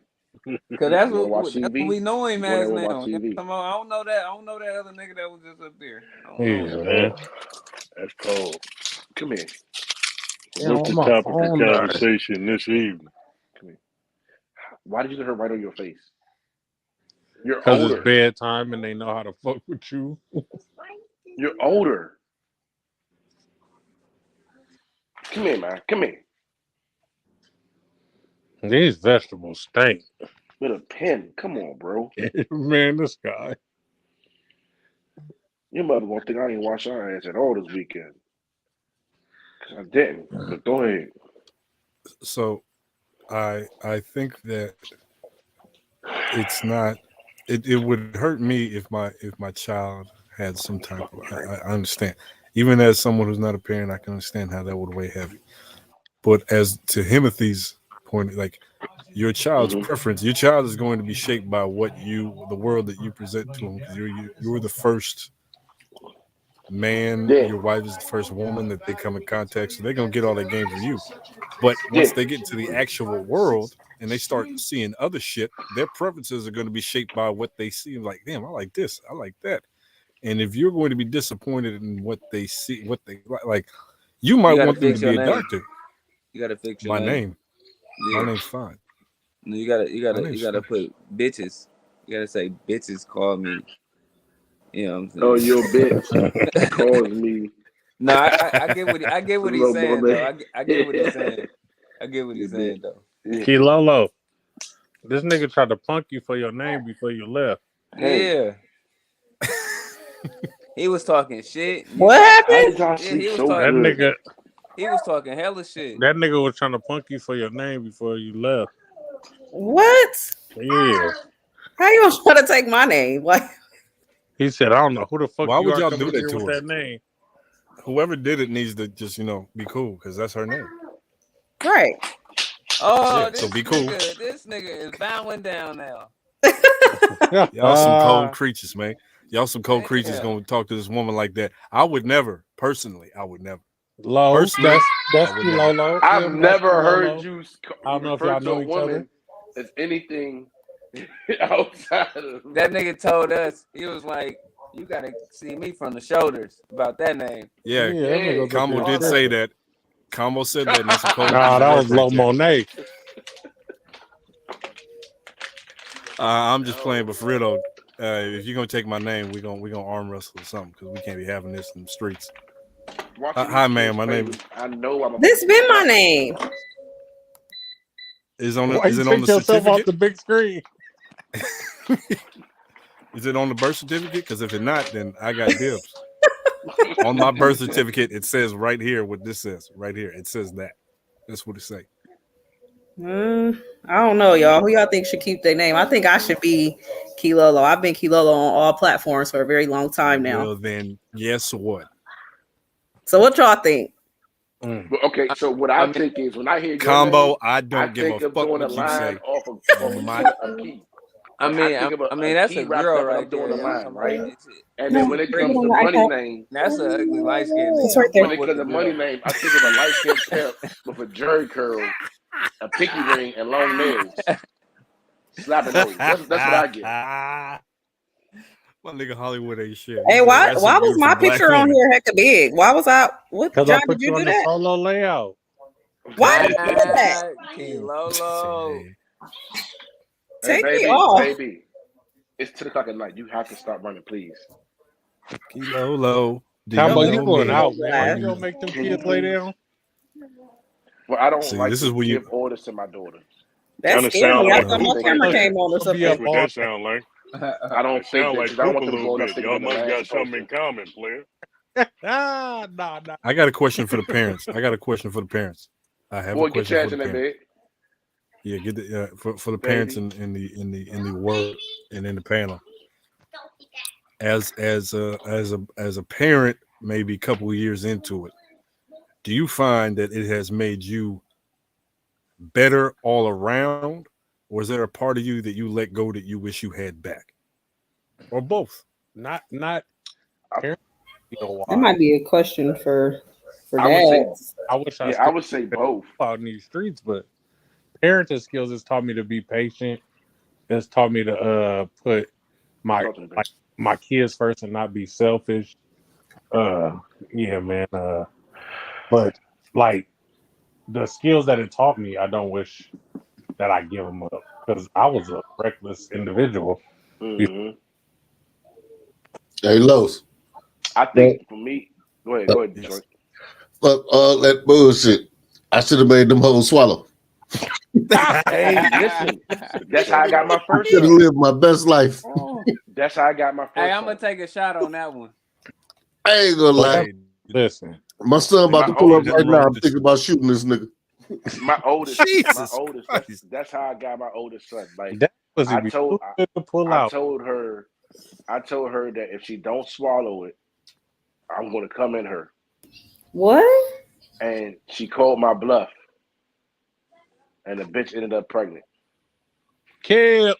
Cause that's what we know him as now. I don't know that other nigga that was just up there. Man. That's cold. Come here. What's the topic of conversation this evening? Come here. Why did you let her write on your face? You're older. Because it's bedtime and they know how to fuck with you. You're older. Come here, man. Come here. These vegetables stink. with a pen. Come on, bro. Man, this guy. Your mother won't think I ain't wash our ass at all this weekend. Cause I didn't. But go ahead. So I think that it's not. It would hurt me if my child had some type of. I understand. Even as someone who's not a parent, I can understand how that would weigh heavy. But as to Timothy's point, like your child's preference, your child is going to be shaped by the world that you present to them. Because you're the first man, your wife is the first woman that they come in contact, so they're gonna get all that game from you. But once they get into the actual world and they start seeing other shit, their preferences are going to be shaped by what they see. Like, damn, I like this, I like that. And if you're going to be disappointed in what they see, what they like, you might want them to be a doctor. You gotta fix your my name. My name's fine. No, you gotta put bitches. You gotta say bitches call me. You know what I'm saying? Oh, your bitch calls me. No, I get what he's saying though. I get what he's saying. I get what he's saying though. Kilolo, this nigga tried to punk you for your name before you left. Yeah. He was talking shit. What happened? He was talking hella shit. That nigga was trying to punk you for your name before you left. What? Yeah. How you gonna try to take my name? Like he said, I don't know who the fuck. Why you would are y'all coming do that here to with her? that name? Whoever did it needs to just be cool because that's her name. Right. Oh, so be cool. This nigga is bowing down now. Y'all some cold creatures, man. Y'all some cold creatures gonna talk to this woman like that. I would never, personally. I would never. Low, personally, that's Lolo. I've never heard you I don't know if refer y'all to know a each woman as anything outside of that nigga told us, he was like, you gotta see me from the shoulders about that name. Yeah. Combo did say that. Combo said that. That's a cold nah, that was Low Monet. I'm just playing, but for real though, if you're gonna take my name, we're gonna arm wrestle or something because we can't be having this in the streets. Hi, man. My name. I know I'm. This been my name. Is on. Why Is you it on take the yourself certificate? off the big screen? Is it on the birth certificate? Because if it's not, then I got dibs. On my birth certificate, it says right here what this says. Right here, it says that. That's what it say. I don't know, y'all. Who y'all think should keep their name? I think I should be Kilolo. I've been Kilolo on all platforms for a very long time now. Well, then, guess what? So what y'all think? Okay, so what I think is when I hear your Combo, name, I don't give a fuck doing a what you line say. off of a key. I mean, that's a girl right there. Doing a line, right? And No, then when it comes to money name, that's an ugly light skin. It's right there. when it comes to money name, I think of a light skinned pimp with a jerry curl, a pinky ring, and long nails. Slapping those. That's what I get. My nigga Hollywood ain't shit. Hey, why was my picture on here hecka big? Why was I? What Because John I put did you you on do the that? solo layout. Why did you do that? Kilolo. Take baby, me off. baby. It's 10 o'clock at night. You have to stop running, please. Kilolo. Combo, you going out, man? Why Live. you gonna make them kids lay down? Well, I don't See, like this to is where give orders to my daughter. That Kinda scared sound me. I like thought my Hooper. camera came on or Be something. up That's what all that sound like. I don't It think sound that like because I don't Cooper want a them little growing up bit. thinking Y'all that the must man got supposed something to. in common, player. nah. I got a question for the parents. I have Boy, a get question your for ass the in that parents. bed. Yeah, get the for the parents in the world and in the panel. As a parent, maybe a couple of years into it, do you find that it has made you better all around, or is there a part of you that you let go that you wish you had back, or both? Not. That might be a question for I would say, dads. I wish I. I would say both. Out in these streets, but parenting skills has taught me to be patient. It's taught me to put my kids first and not be selfish. Yeah, man. But like the skills that it taught me, I don't wish that I give them up because I was a reckless individual. Mm-hmm. Hey, Los. I think for me, go ahead, Detroit. Fuck all that bullshit. I should have made them hoes swallow. Hey, listen, that's how I got my I first could have son. lived my best life. That's how I got my first Hey, I'm son. gonna take a shot on that one. I ain't gonna lie. Hey, Listen, My son about My to pull up oldest, right now. I'm this- thinking about shooting this nigga. my oldest. Jesus Christ. That's how I got my oldest son. Like that was I be told, too good to pull I out. told her that if she don't swallow it, I'm gonna come in her. What? And she called my bluff, and the bitch ended up pregnant. Kid,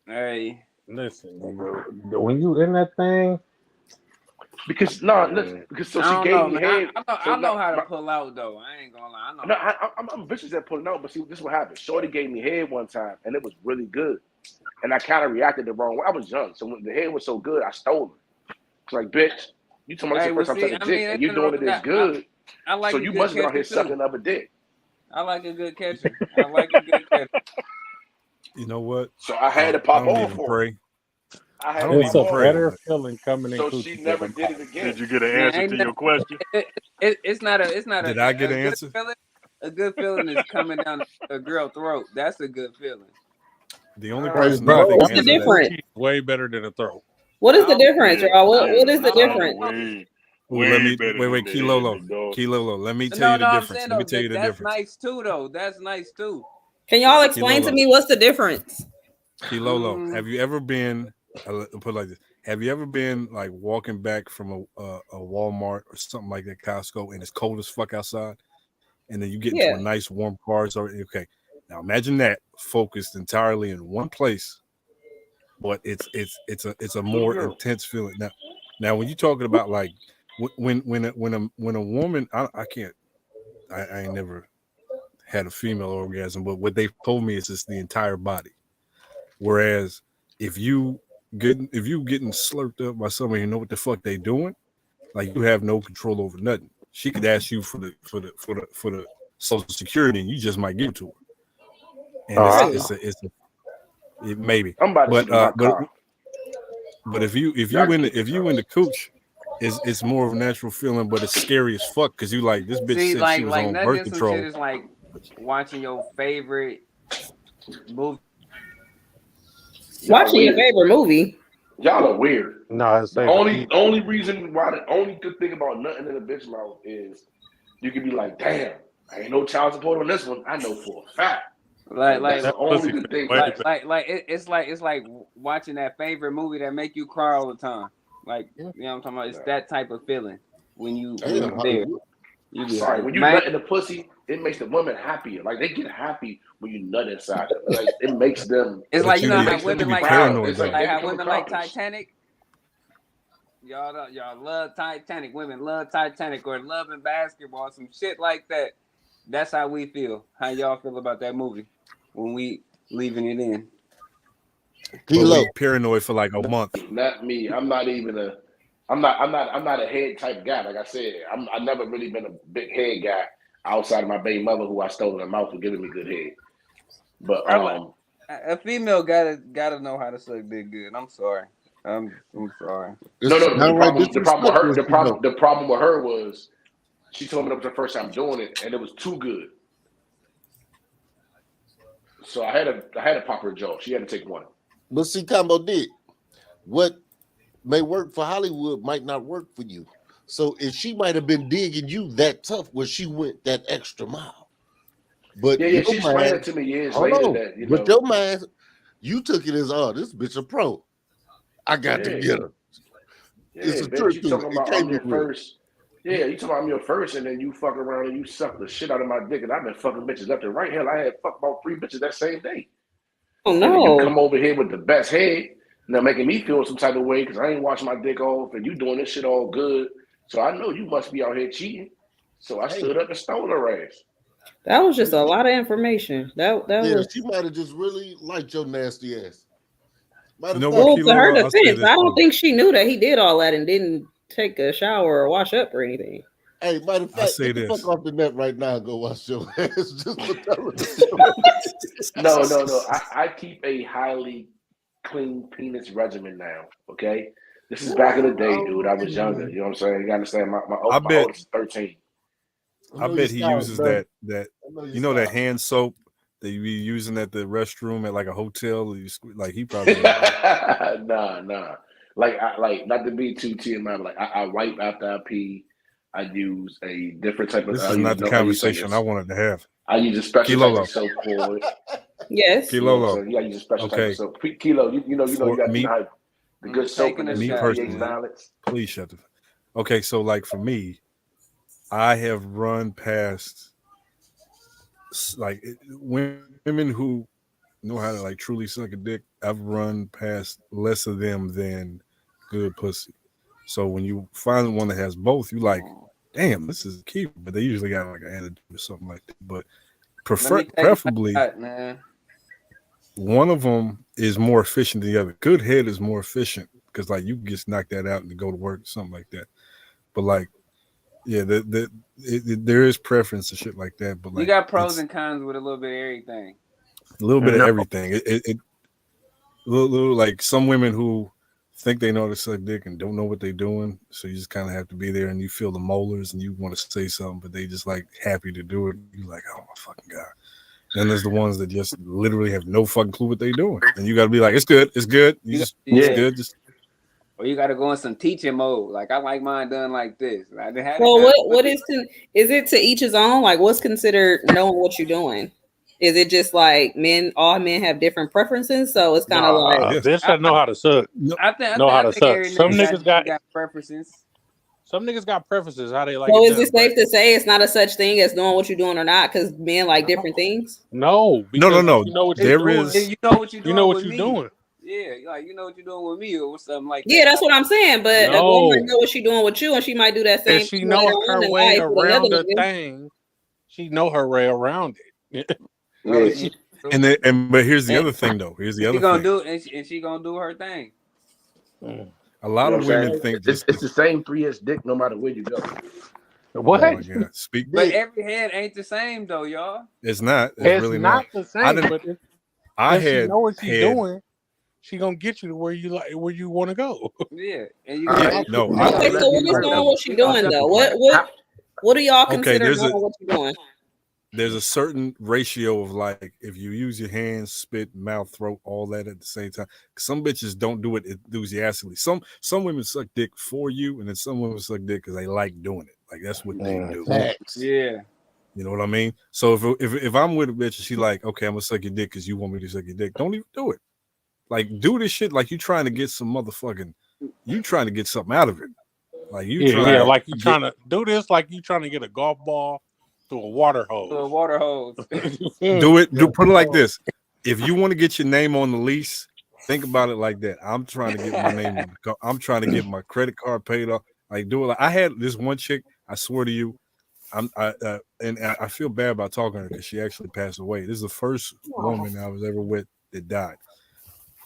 Hey, listen, nigga, when you in that thing, Because so I she don't gave know, me man. head. I know how to pull out though. I ain't gonna lie. I know. No, I'm vicious at pulling out, but see, this is what happened. Shorty gave me head one time, and it was really good. And I kind of reacted the wrong way. I was young, so when the head was so good, I stole it. It's like, bitch, you told me this Hey, the well, first time see, sucking I dick, mean, and ain't you nothing doing wrong it with as that. good. I like So a you good must have been out catcher here sucking too. another dick. I like a good catcher. I like a good catcher. You know what? So I had to I pop don't off even for her. pray. I I had don't to it's pop even a off pray for better on her. it. feeling coming in So coochie she than never a did mouth. it again. Did you get an Man, answer ain't to nothing. your question? It's not a. It's not Did I get a an good answer? feeling. A good feeling is coming down a girl throat. That's a good feeling. The only Praise person the I Bro, think Lord. What's the answered coming in that. difference? coochie is way better than a throat. What is I the don't, difference, Yeah, y'all? I, What yeah. is the I don't Nah, difference? know. Let way me better wait, than wait, the head, Kilolo. big dog. Kilolo, let me tell No, you the no, I'm difference. saying Let me though tell you the that's difference. nice too though. That's nice too. Can y'all Yeah. explain to Kilolo. me what's the difference? Kilolo, have you ever been put it like this? Have you ever been like walking back from a Walmart or something like that, Costco, and it's cold as fuck outside, and then you get into Yeah. a nice warm car? So okay, now imagine that focused entirely in one place, but it's a more intense feeling. Now when you're talking about like when a woman, I can't, I ain't never had a female orgasm, but what they've told me is it's the entire body. Whereas if you getting slurped up by somebody who know what the fuck they doing, like you have no control over nothing. She could ask you for the social security, and you just might give it to her. And Really? it maybe, I'm about to but sleep in my car. but if you Y'all in keep the, it if you up. in the cooch, it's more of a natural feeling, but it's scary as fuck because you like this bitch See, said she was like on nothing. birth Some shit control. is like watching your favorite movie. Y'all Watching your weird. favorite movie. Y'all are weird. No, it's The favorite. only reason why the only good thing about nothing in a bitch mouth is you can be like, damn, I ain't no child support on this one. I know for a fact. Like, Like that's like, the That only pussy good feel thing way for better. this. it's like watching that favorite movie that make you cry all the time. Like, you know what I'm talking about? It's that type of feeling when you Damn, there. Hollywood. You be Sorry, like, when you man, nut in the pussy, it makes the women happier. Like they get happy when you nut inside them. Like it makes them. it's But like you know It how makes them women be like proud. paranoid It's like though. they how become women like accomplished. Titanic. Y'all love Titanic. Women love Titanic or love in basketball, some shit like that. That's how we feel. How y'all feel about that movie when we leaving it in? But Kilo. we paranoid for like a month. Not me. I'm not even a. I'm not a head type guy. Like I said, I've never really been a big head guy outside of my baby mother, who I stole her mouth for giving me good head. But A female gotta know how to suck dick good. I'm sorry. I'm sorry. It's no. But downright disrespectful if you don't. the problem with her was she told me that was the first time doing it, and it was too good. So I had to pop her jaw. She had to take one. But see, Combo did. What may work for Hollywood might not work for you. So if she might have been digging you that tough where she went that extra mile. But Yeah. your She explained it mind, to me years hold later on. that But your mind, you took it as, oh, this bitch a pro. I got to get her. It's a bitch. trick You to it. talking It about can't I'm be your real. first. Yeah, you talking about I'm your first, and then you fuck around and you suck the shit out of my dick, and I've been fucking bitches left and right. Hell, I had fucked about 3 bitches that same day. Oh And then you no. come over here with the best head, now making me feel some type of way because I ain't washing my dick off, and you doing this shit all good. So I know you must be out here cheating. So I stood up and stole her ass. That was just a lot of information. That Yeah, was she might have just really liked your nasty ass. Matter You of know fact, what, well to her Kilolo? I'll say defense. this I don't too. think she knew that he did all that and didn't take a shower or wash up or anything. hey, matter of I'll fact, say get the fuck this. off the net right now and go wash your ass just for telling the story. No. I keep a highly clean penis regimen now. Okay, this is back in the day, dude. I was younger. You know what I'm saying? You gotta understand. My I bet oldest is 13. I I know you bet he sound uses dirty. that You know that hand soap that you be using at the restroom at like a hotel? Like he probably nah. Like not to be too TMI, but like I wipe after I pee. I use a different type of. This is not the conversation I wanted to have. I use a special type of soap for it. Yes. Kilolo. You gotta use a special type of soap. Kilo, you got the good soap and the pH balance. Please shut the. Okay, so like for me, I have run past like women who know how to like truly suck a dick. I've run past less of them than good pussy. So when you find one that has both, you like, damn, this is a keeper. But they usually got like an attitude or something like that. But preferably, one of them is more efficient than the other. Good head is more efficient because like you can just knock that out and go to work or something like that. But like, yeah, there is preference and shit like that. But like, you got pros and cons with a little bit of everything. A little bit of everything. Little like some women who think they know how to suck dick and don't know what they're doing. So you just kind of have to be there and you feel the molars and you want to say something, but they just like happy to do it. You're like, oh my fucking God. Then there's the ones that just literally have no fucking clue what they're doing. And you got to be like, it's good. It's good. It's good. Or you got to go in some teaching mode. Like, I like mine done like this. Well, what is it to each his own? Like, what's considered knowing what you're doing? Is it just like all men have different preferences? So it's kind of like bitch that know how to suck. Know how to suck. Some niggas got preferences. Some niggas got preferences. How they like. So is it safe to say it's not a such thing as knowing what you're doing or not? Because men like different things. No. No. You know what you're doing. You know what you're doing. You know what you're doing. Yeah, like you know what you're doing with me or something like that. Yeah, that's what I'm saying. But a woman know what she's doing with you, and she might do that same. And she know her way around the thing. She know her way around it. But here's the other thing, though. Here's the other thing. She gonna do her thing. A lot of women think it's the same 3-inch dick no matter where you go. What? Oh my God. Speak. But every head ain't the same though, y'all. It's not. It's really not the same. But if she know what she's doing, she gonna get you to where you want to go. Yeah. And so what is knowing what she's doing though? What do y'all consider knowing what you're doing? There's a certain ratio of like if you use your hands, spit, mouth, throat, all that at the same time. Some bitches don't do it enthusiastically. Some women suck dick for you, and then some women suck dick because they like doing it. Like that's what they do. Yeah. You know what I mean? So if I'm with a bitch and she like, okay, I'm gonna suck your dick because you want me to suck your dick, don't even do it. Like do this shit like you trying to get some motherfucking, you trying to get something out of it. Like you like you trying to do this like you trying to get a golf ball to a water hose. Put it like this. If you want to get your name on the lease, think about it like that. I'm trying to get my name. I'm trying to get my credit card paid off. Like do it. Like I had this one chick. I swear to you, and I feel bad about talking to her because she actually passed away. This is the first woman I was ever with that died.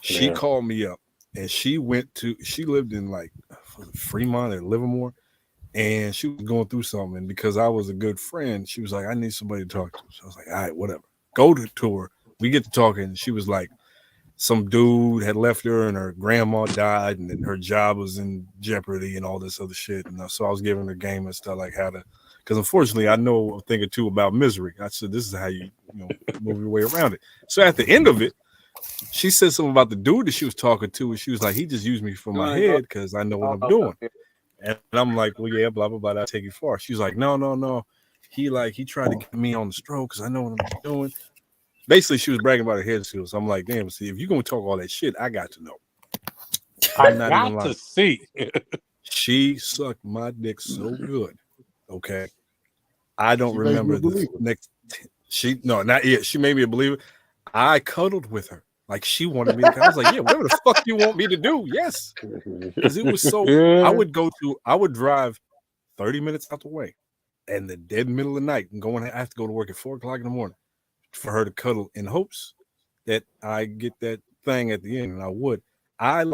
She called me up and she lived in like Fremont or Livermore. And she was going through something. And because I was a good friend, she was like, I need somebody to talk to. So I was like, all right, whatever. Go to her. We get to talking. She was like, some dude had left her and her grandma died and then her job was in jeopardy and all this other shit. And so I was giving her game and stuff like how to, because unfortunately I know a thing or two about misery. I said, this is how you move your way around it. So at the end of it, she said something about the dude that she was talking to. And she was like, he just used me for my head because I know what I'm doing. And I'm like, well, yeah, blah, blah, blah. I'll take you far. She's like, no. He tried to get me on the stroke because I know what I'm doing. Basically, she was bragging about her head skills. So I'm like, damn, see, if you're going to talk all that shit, I got to know. I got to see. She sucked my dick so good. Okay. I don't remember the next. Not yet. She made me a believer. I cuddled with her. Like she wanted me to. I was like, yeah, whatever the fuck you want me to do. Yes. Because it was so. I would drive 30 minutes out the way in the dead middle of the night and I have to go to work at 4:00 in the morning for her to cuddle in hopes that I get that thing at the end. And I would. I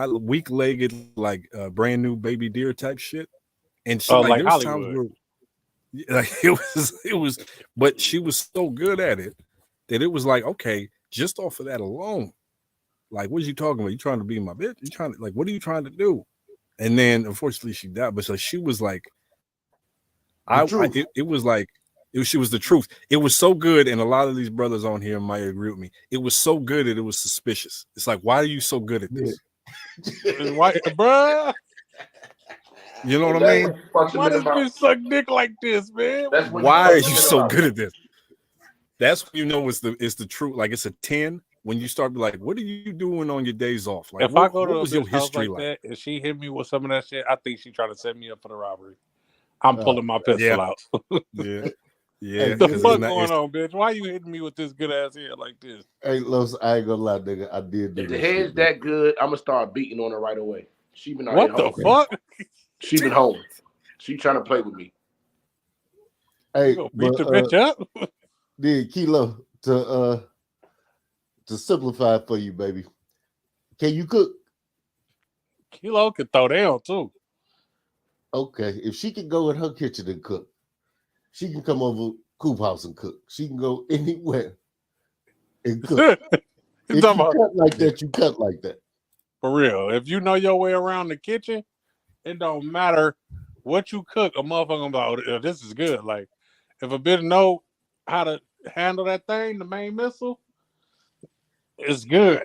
weak-legged, like brand new baby deer type shit. And she like there was Hollywood. times where it was, but she was so good at it that it was like, okay, just off of that alone, like, what are you talking about? You trying to be my bitch? You trying to, like, what are you trying to do? And then unfortunately she died. But so she was like, it She was the truth. It was so good, and a lot of these brothers on here might agree with me. It was so good that it was suspicious. It's like, why are you so good at this? Why, bruh? You know what I mean? Why does bitch suck dick like this, man? Why are you so good at this? That's when you know it's the truth. Like it's a 10 when you start be like, what are you doing on your days off? Like, if I go to what was your history like that and she hit me with some of that shit, I think she trying to set me up for the robbery. I'm pulling my pistol out. Yeah. The fuck going on, bitch? Why you hitting me with this good ass head like this? Hey, Los, I ain't gonna lie, nigga. I did do if the head's that good, I'm gonna start beating on her right away. She been what the fuck? She been home. She trying to play with me. Hey, beat the bitch up. Then Kilo, to simplify for you, baby. Can you cook? Kilo can throw down too. Okay, if she can go in her kitchen and cook, she can come over Coop House and cook. She can go anywhere and cook. If you cut like that, you cut like that. For real. If you know your way around the kitchen, it don't matter what you cook. A motherfucker about oh, this is good. Like if a bitch know how to handle that thing, the main missile, it's good.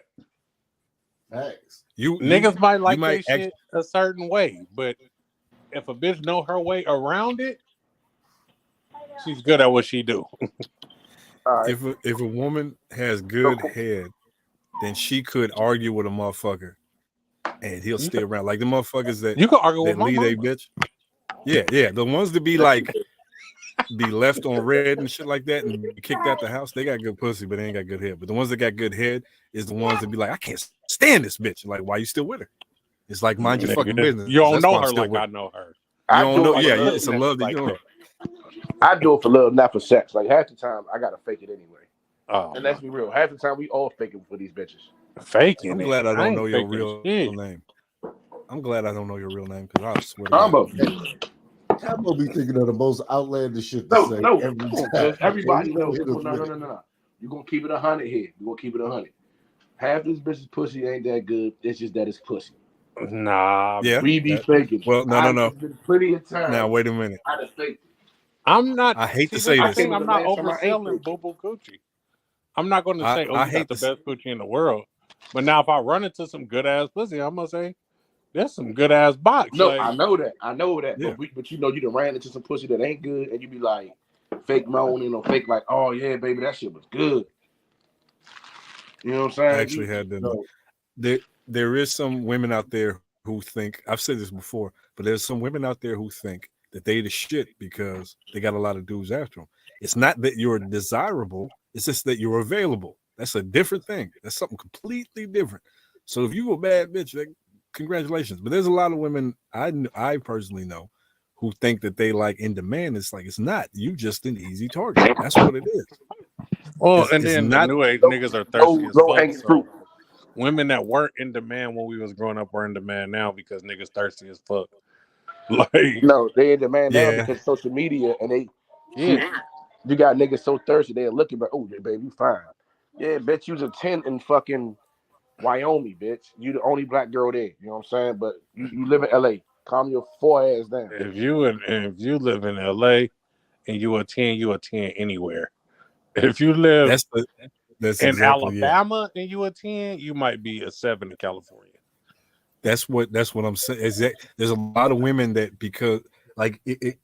Thanks. Niggas might like that shit a certain way, but if a bitch know her way around it, she's good at what she do. Right. If a woman has good head, then she could argue with a motherfucker, and he'll stay around. Like the motherfuckers that you can argue with that lead a bitch. Yeah, the ones that be like be left on red and shit like that, and be kicked out the house. They got good pussy, but they ain't got good head. But the ones that got good head is the ones that be like, I can't stand this bitch. Like, why you still with her? It's like mind your fucking business. You don't know her like I know her. You don't know. Yeah, it's a love that you know. I do it for love, not for sex. Like half the time, I gotta fake it anyway. Oh, and let's be real. Half the time, we all fake it for these bitches. Faking. I'm glad I don't know your real name. I'm glad I don't know your real name because I swear to Combo. Combo be thinking of the most outlandish shit to say. No, every time. everybody knows. No. You're gonna keep it 100 here. You're gonna keep it 100. Half these bitches' pussy ain't that good. It's just that it's pussy. Nah, yeah, we be faking. Well, no. Plenty of time. Now wait a minute. I just faked it. I'm not. I hate to say this. I'm not overselling boo boo coochie. I'm not going to say, oh, you got the best coochie in the world. But now, if I run into some good ass pussy, I'm gonna say, there's some good ass box. No, like, I know that. Yeah. But you know, you done ran into some pussy that ain't good, and you be like, fake moaning or fake like, oh yeah, baby, that shit was good. You know what I'm saying? I actually had them. There is some women out there who think, I've said this before, but there's some women out there who think that they the shit because they got a lot of dudes after them. It's not that you're desirable, it's just that you're available. That's a different thing. That's something completely different. So if you a bad bitch, like, congratulations. But there's a lot of women I personally know who think that they like in demand. It's like, it's not. You just an easy target. That's what it is. Well, and then the new age niggas are thirsty as fuck. So women that weren't in demand when we was growing up are in demand now because niggas thirsty as fuck. Like, no, they in demand now because social media and they you got niggas so thirsty they're looking like, oh yeah, baby, you fine. Yeah, bitch, you's a 10 in fucking Wyoming, bitch. You the only black girl there. You know what I'm saying? But you live in LA. Calm your 4 ass down. If you live in LA and you a 10, you a 10 anywhere. If you live that's in exactly, Alabama and you a 10, you might be a 7 in California. That's what I'm saying. Is that there's a lot of women that because like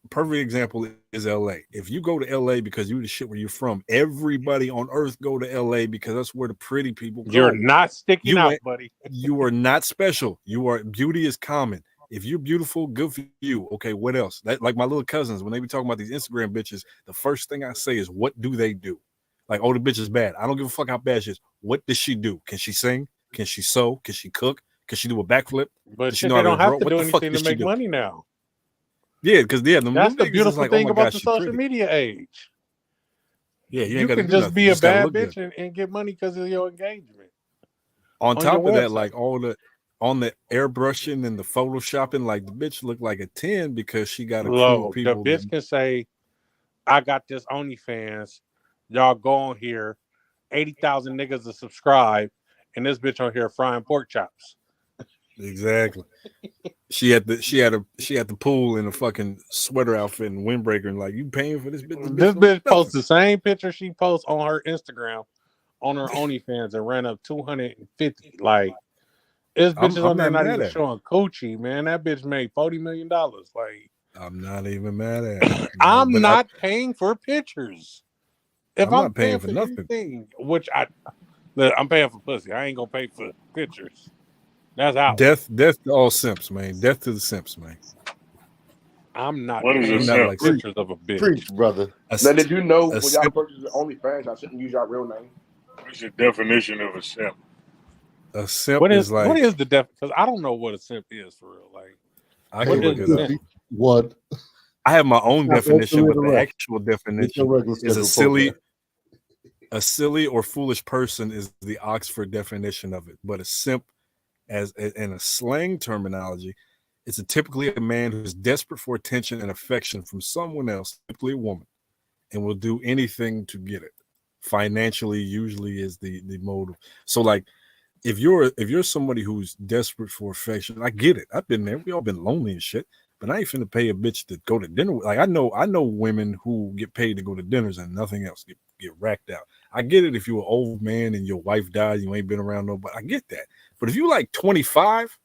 perfect example is LA. If you go to LA because you the shit where you're from, everybody on earth go to LA because that's where the pretty people go. You're not sticking out, buddy. You are not special. Beauty is common. If you're beautiful, good for you. Okay, what else? Like my little cousins, when they be talking about these Instagram bitches, the first thing I say is, what do they do? Like, oh, the bitch is bad. I don't give a fuck how bad she is. What does she do? Can she sing? Can she sew? Can she cook? Can she do a backflip? But shit, they don't have to do anything to make money now. Yeah, because that's the beautiful thing about the social media age. Yeah, you can just be a bad bitch and get money because of your engagement. On top of that, like on the airbrushing and the photoshopping, like the bitch looked like a 10 because she got a crew of people. The bitch can say, I got this OnlyFans. Y'all go on here. 80,000 niggas to subscribe, and this bitch on here frying pork chops. Exactly. She had the pool in a fucking sweater outfit and windbreaker and like, you paying for this bitch? This bitch posts the same picture she posts on her Instagram on her OnlyFans and ran up 250. Like, this bitch is I'm on there not not mad even at it. showing coochie, man. That bitch made $40 million. Like, I'm not even mad at it. I'm But not paying for pictures. If I'm I'm not paying paying for for nothing. anything, which I'm paying for pussy. I ain't gonna pay for pictures. That's out. Death to all simps, man. Death to the simps, man. I'm not What is a paying I'm not for simp? like pictures of a bitch. Preach, brother. Now, did you know a when y'all simp, purchase OnlyFans, y'all shouldn't use your real name? What's the definition of a simp? a simp What is is like, the def? Because I don't know what a simp is for real. Like, I what can is look a it up. simp? What? I have my own Not going definition, to but the redirect. actual It's your definition regular is schedule program. a silly or foolish person is the Oxford definition of it. But a simp, as in a slang terminology, it's typically a man who is desperate for attention and affection from someone else, typically a woman, and will do anything to get it. Financially, usually is the motive. So, like, if you're somebody who's desperate for affection, I get it. I've been there. We all been lonely and shit. But I ain't finna pay a bitch to go to dinner. Like, I know women who get paid to go to dinners and nothing else, get racked out. I get it if you're an old man and your wife died, you ain't been around nobody. I get that. But if you like 25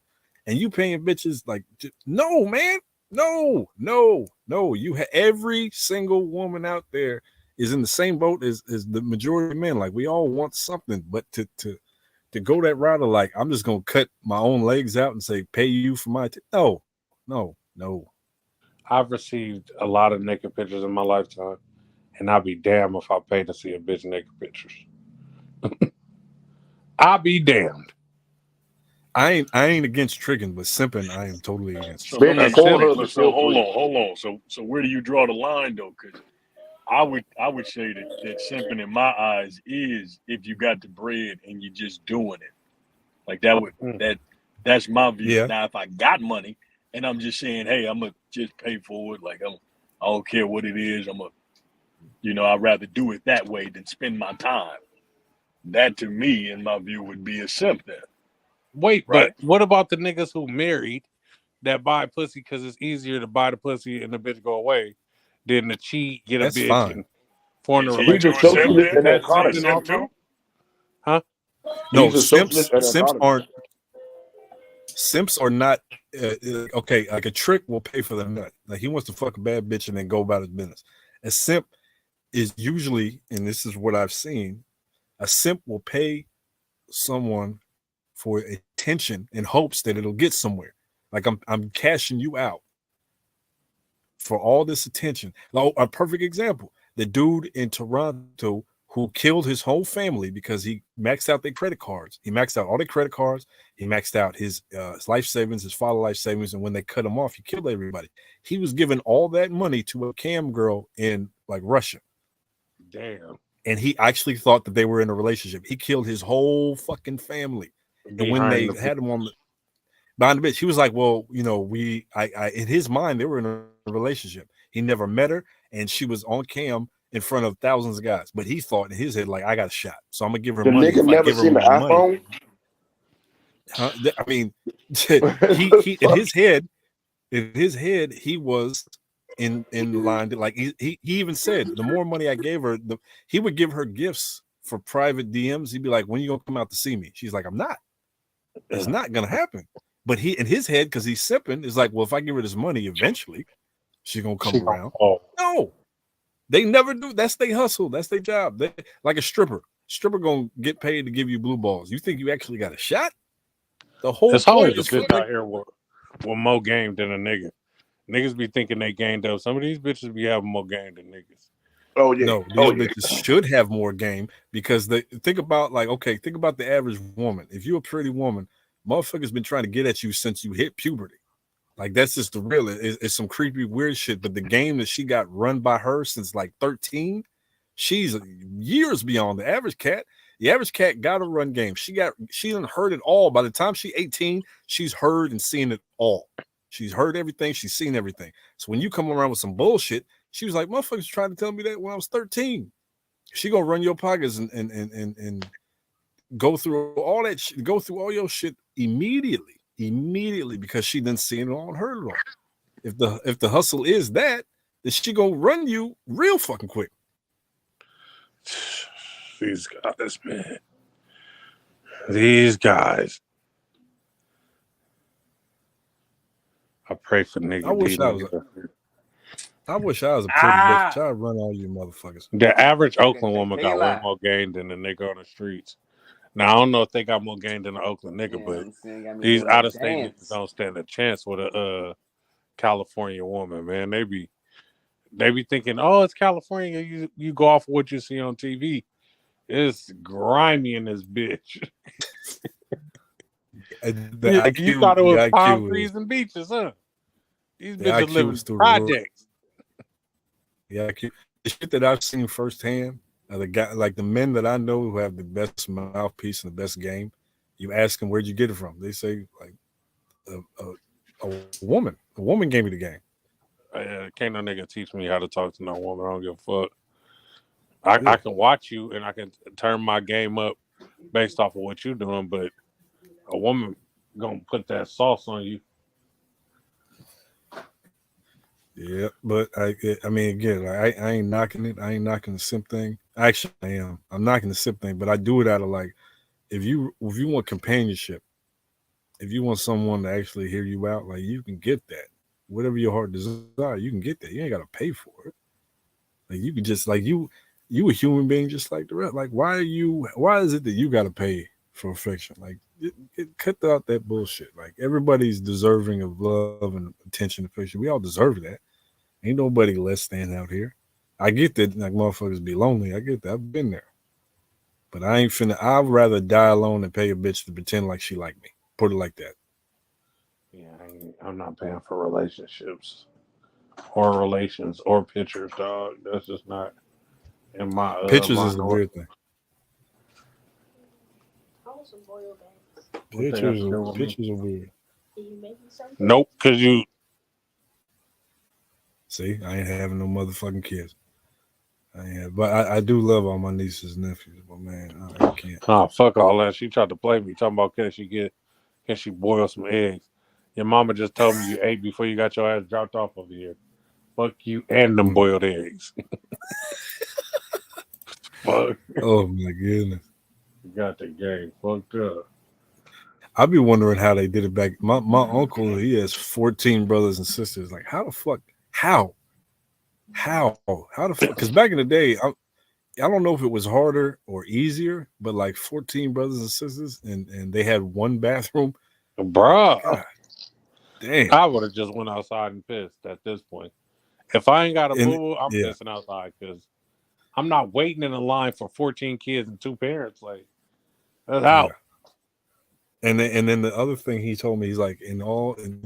and you paying bitches like, no, man, no. Every single woman out there is in the same boat as the majority of men. Like, we all want something, but to go that route of like, I'm just gonna cut my own legs out and say, pay you for my no. I've received a lot of naked pictures in my lifetime, and I'll be damned if I pay to see a bitch naked pictures. I'll be damned. I ain't against tricking, but simping I am totally against. So let me And so, Pornhub so, is so still hold free. on. So where do you draw the line though? Because I would say that simping in my eyes is if you got the bread and you're just doing it. Like that's my view. Yeah. Now if I got money and I'm just saying, hey, I'm gonna just pay for it, like I don't care what it is, I'd rather do it that way than spend my time. That to me, in my view, would be a simp then. Wait, Right? but what about the niggas who married that buy pussy because it's easier to buy the pussy and the bitch go away than to cheat, get a That's bitch, fine. and form a Is he He's a relationship a with simp her? socialist then? in Is the that Is he a economy. simping simp also? too? Huh? No, He's a socialist in the economy. simps are not okay. Like, a trick will pay for the nut. Like, he wants to fuck a bad bitch and then go about his business. A simp is usually, and this is what I've seen, a simp will pay someone for attention in hopes that it'll get somewhere. Like, I'm cashing you out for all this attention. Like, a perfect example: the dude in Toronto who killed his whole family because he maxed out their credit cards. He maxed out all their credit cards. He maxed out his life savings, his father's life savings, and when they cut him off, he killed everybody. He was giving all that money to a cam girl in like Russia. Damn. And he actually thought that they were in a relationship. He killed his whole fucking family. And when they had him on behind the bitch, he was like, well, in his mind, they were in a relationship. He never met her, and she was on cam in front of thousands of guys. But he thought in his head, like, I got a shot, so I'm gonna give her The money. nigga If I never give her seen the more money, iPhone. I mean, he in his head, he was in line to, like, he even said, the more money I gave her, he would give her gifts for private DMs. He'd be like, when you gonna come out to see me? She's like, I'm not. It's not gonna happen. But he, in his head, because he's sipping, is like, well, if I give her this money, eventually she's gonna come around. No, they never do. That's their hustle. That's their job. They, like a stripper. Stripper gonna get paid to give you blue balls. You think you actually got a shot? The whole There's point always a is bitch out here with more game than a nigga. Niggas be thinking they gained up. Some of these bitches be having more game than niggas. Oh yeah. No, these bitches should have more game because they think about the average woman. If you're a pretty woman, motherfuckers been trying to get at you since you hit puberty. Like, that's just the real. It's some creepy weird shit. But the game that she got run by her since like 13, she's years beyond the average cat. The average cat got a run game. She done heard it all. By the time she's 18, she's heard and seen it all. She's heard everything. She's seen everything. So when you come around with some bullshit, she was like, motherfuckers tried to tell me that when I was 13. She gonna run your pockets and go through all that shit, go through all your shit immediately. immediately because she done seen it on her law. If the hustle is that, then she gonna run you real fucking quick. These guys, man. These guys. I pray for nigga. I wish I was a pretty bitch. I'd run all you motherfuckers. The average Oakland woman got way more game than the nigga on the streets. Now I don't know if they got more game than the Oakland nigga, but these out of state niggas don't stand a chance with a California woman, man. They be thinking, oh, it's California. You go off what you see on TV. It's grimy in this bitch. You thought it was palm trees and beaches, huh? These bitches live in projects. Yeah, the shit that I've seen firsthand, the guy, like the men that I know who have the best mouthpiece and the best game, you ask them where'd you get it from? They say like a woman. A woman gave me the game. Can't no nigga teach me how to talk to no woman. I don't give a fuck. I can watch you and I can turn my game up based off of what you're doing, but a woman gonna put that sauce on you. Yeah, but I mean, again, like, I ain't knocking it. I ain't knocking the simp thing. Actually, I am. I'm knocking the simp thing, but I do it out of like, if you want companionship, if you want someone to actually hear you out, like you can get that. Whatever your heart desire, you can get that. You ain't gotta pay for it. Like you can just like you a human being just like the rest. Like why is it that you gotta pay for affection? Like cut out that bullshit. Like everybody's deserving of love and attention, affection. We all deserve that. Ain't nobody less than out here. I get that like motherfuckers be lonely. I get that. I've been there. But I ain't finna. I'd rather die alone than pay a bitch to pretend like she like me. Put it like that. Yeah, I'm not paying for relationships or relations or pictures, dog. That's just not in my pictures is the weird thing. Pictures are weird. Nope, because you see, I ain't having no motherfucking kids. But I do love all my nieces and nephews, but man, I can't. Oh, fuck all that. She tried to play me, talking about can she boil some eggs? Your mama just told me you ate before you got your ass dropped off over here. Fuck you and them boiled eggs. Fuck. Oh my goodness. You got the game fucked up. I be wondering how they did it back. My uncle, he has 14 brothers and sisters. Like, how the fuck? How the fuck? Because back in the day, I don't know if it was harder or easier, but like 14 brothers and sisters, and they had one bathroom. Bruh. God, damn. I would have just went outside and pissed at this point. If I ain't got a boo, I'm pissing outside because I'm not waiting in a line for 14 kids and 2 parents. Like, that's out. And then the other thing he told me, he's like, in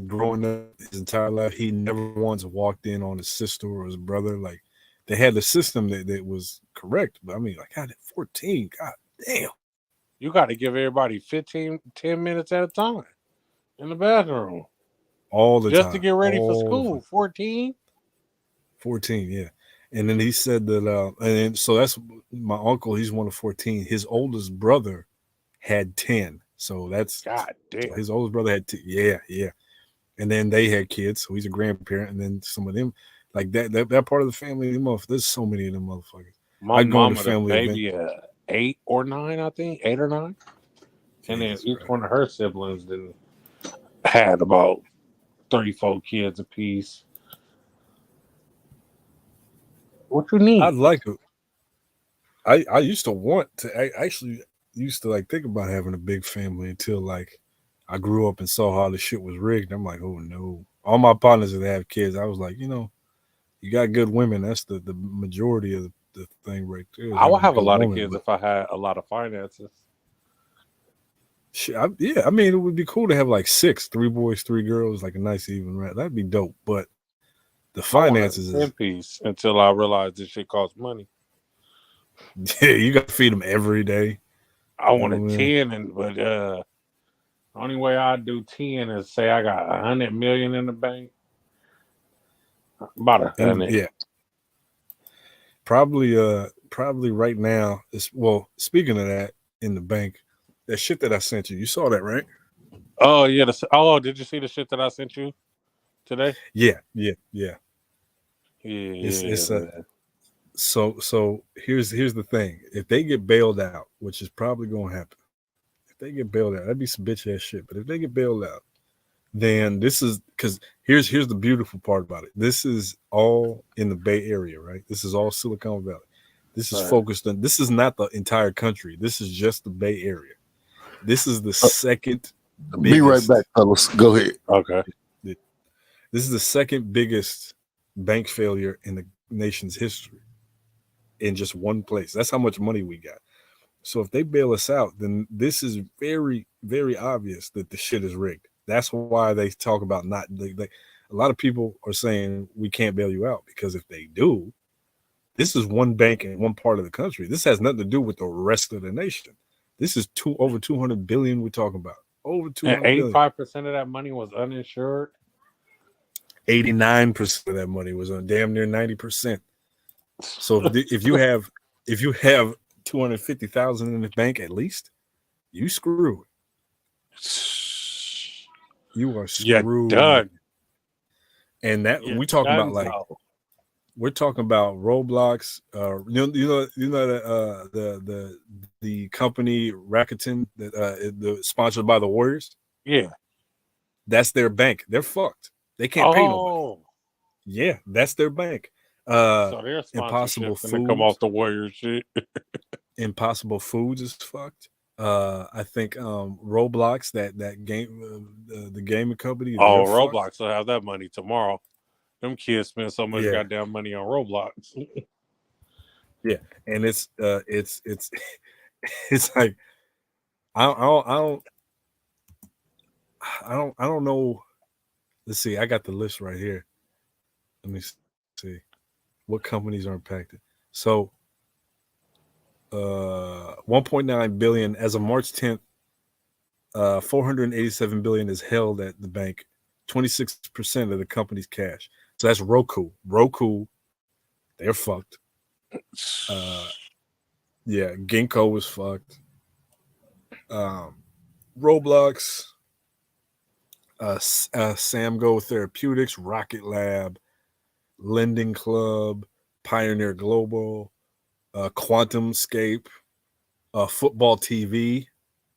growing up his entire life, he never once walked in on his sister or his brother. Like, they had the system that was correct. But I mean, like, God, 14, God damn. You got to give everybody 10 minutes at a time in the bathroom. All the time. Just to get ready for school. 14? 14, yeah. And then he said that, and so that's my uncle. He's one of 14. His oldest brother had 10. So that's God damn. His oldest brother had 10. Yeah. And then they had kids. So he's a grandparent. And then some of them, like that part of the family, there's so many of them motherfuckers. My mama, the baby, 8 or 9, I think. 8 or 9. And then each one of her siblings then had about 34 kids apiece. What you need? I'd like it. I used to want to. I actually used to like think about having a big family until like I grew up and saw how the shit was rigged. I'm like, oh no. All my partners that have kids, I was like, you got good women. That's the majority of the thing right there. I would have a lot of kids if I had a lot of finances. Shit, I mean, it would be cool to have like 6, 3 boys, 3 girls, like a nice even right. That'd be dope. But the finances is 10 piece until I realized this shit costs money. Yeah, you got to feed them every day. I wanted 10, but the only way I do 10 is say I got 100 million in the bank. About 100. Yeah. Probably right now. Speaking of that, in the bank, that shit that I sent you saw that, right? Oh yeah. Did you see the shit that I sent you today? Yeah. Yeah. It's Man. so here's the thing. If they get bailed out, which is probably gonna happen, if they get bailed out, that'd be some bitch ass shit. But if they get bailed out, then this is because here's the beautiful part about it. This is all in the Bay Area, right? This is all Silicon Valley. This is focused on. This is not the entire country. This is just the Bay Area. This is the second biggest. Be right back, fellas. Go ahead. Okay. This is the second biggest bank failure in the nation's history in just one place. That's how much money we got. So if they bail us out, then this is very, very obvious that the shit is rigged. That's why they talk about not. A lot of people are saying we can't bail you out because if they do, this is one bank in one part of the country. This has nothing to do with the rest of the nation. This is over 200 billion we're talking about. Over 200 billion. 85% of that money was uninsured. 89% of that money was on damn near 90%. So if you have 250,000 in the bank at least, you screwed. You are screwed. Done. And that we're talking about like we're talking about Roblox. The company Rakuten that sponsored by the Warriors. Yeah, that's their bank. They're fucked. They can't pay nobody. Yeah, that's their bank. So their Impossible Foods come off the Warriors shit. Impossible Foods is fucked. I think Roblox, that game, the gaming company. Roblox will have that money tomorrow. Them kids spend so much goddamn money on Roblox. Yeah, and it's it's like I don't know. Let's see. I got the list right here. Let me see what companies are impacted. So 1.9 billion as of March 10th. 487 billion is held at the bank. 26% of the company's cash. So that's Roku. They're fucked. Ginkgo was fucked. Roblox, Samgo Therapeutics, Rocket Lab, Lending Club, Pioneer Global, QuantumScape, Football TV.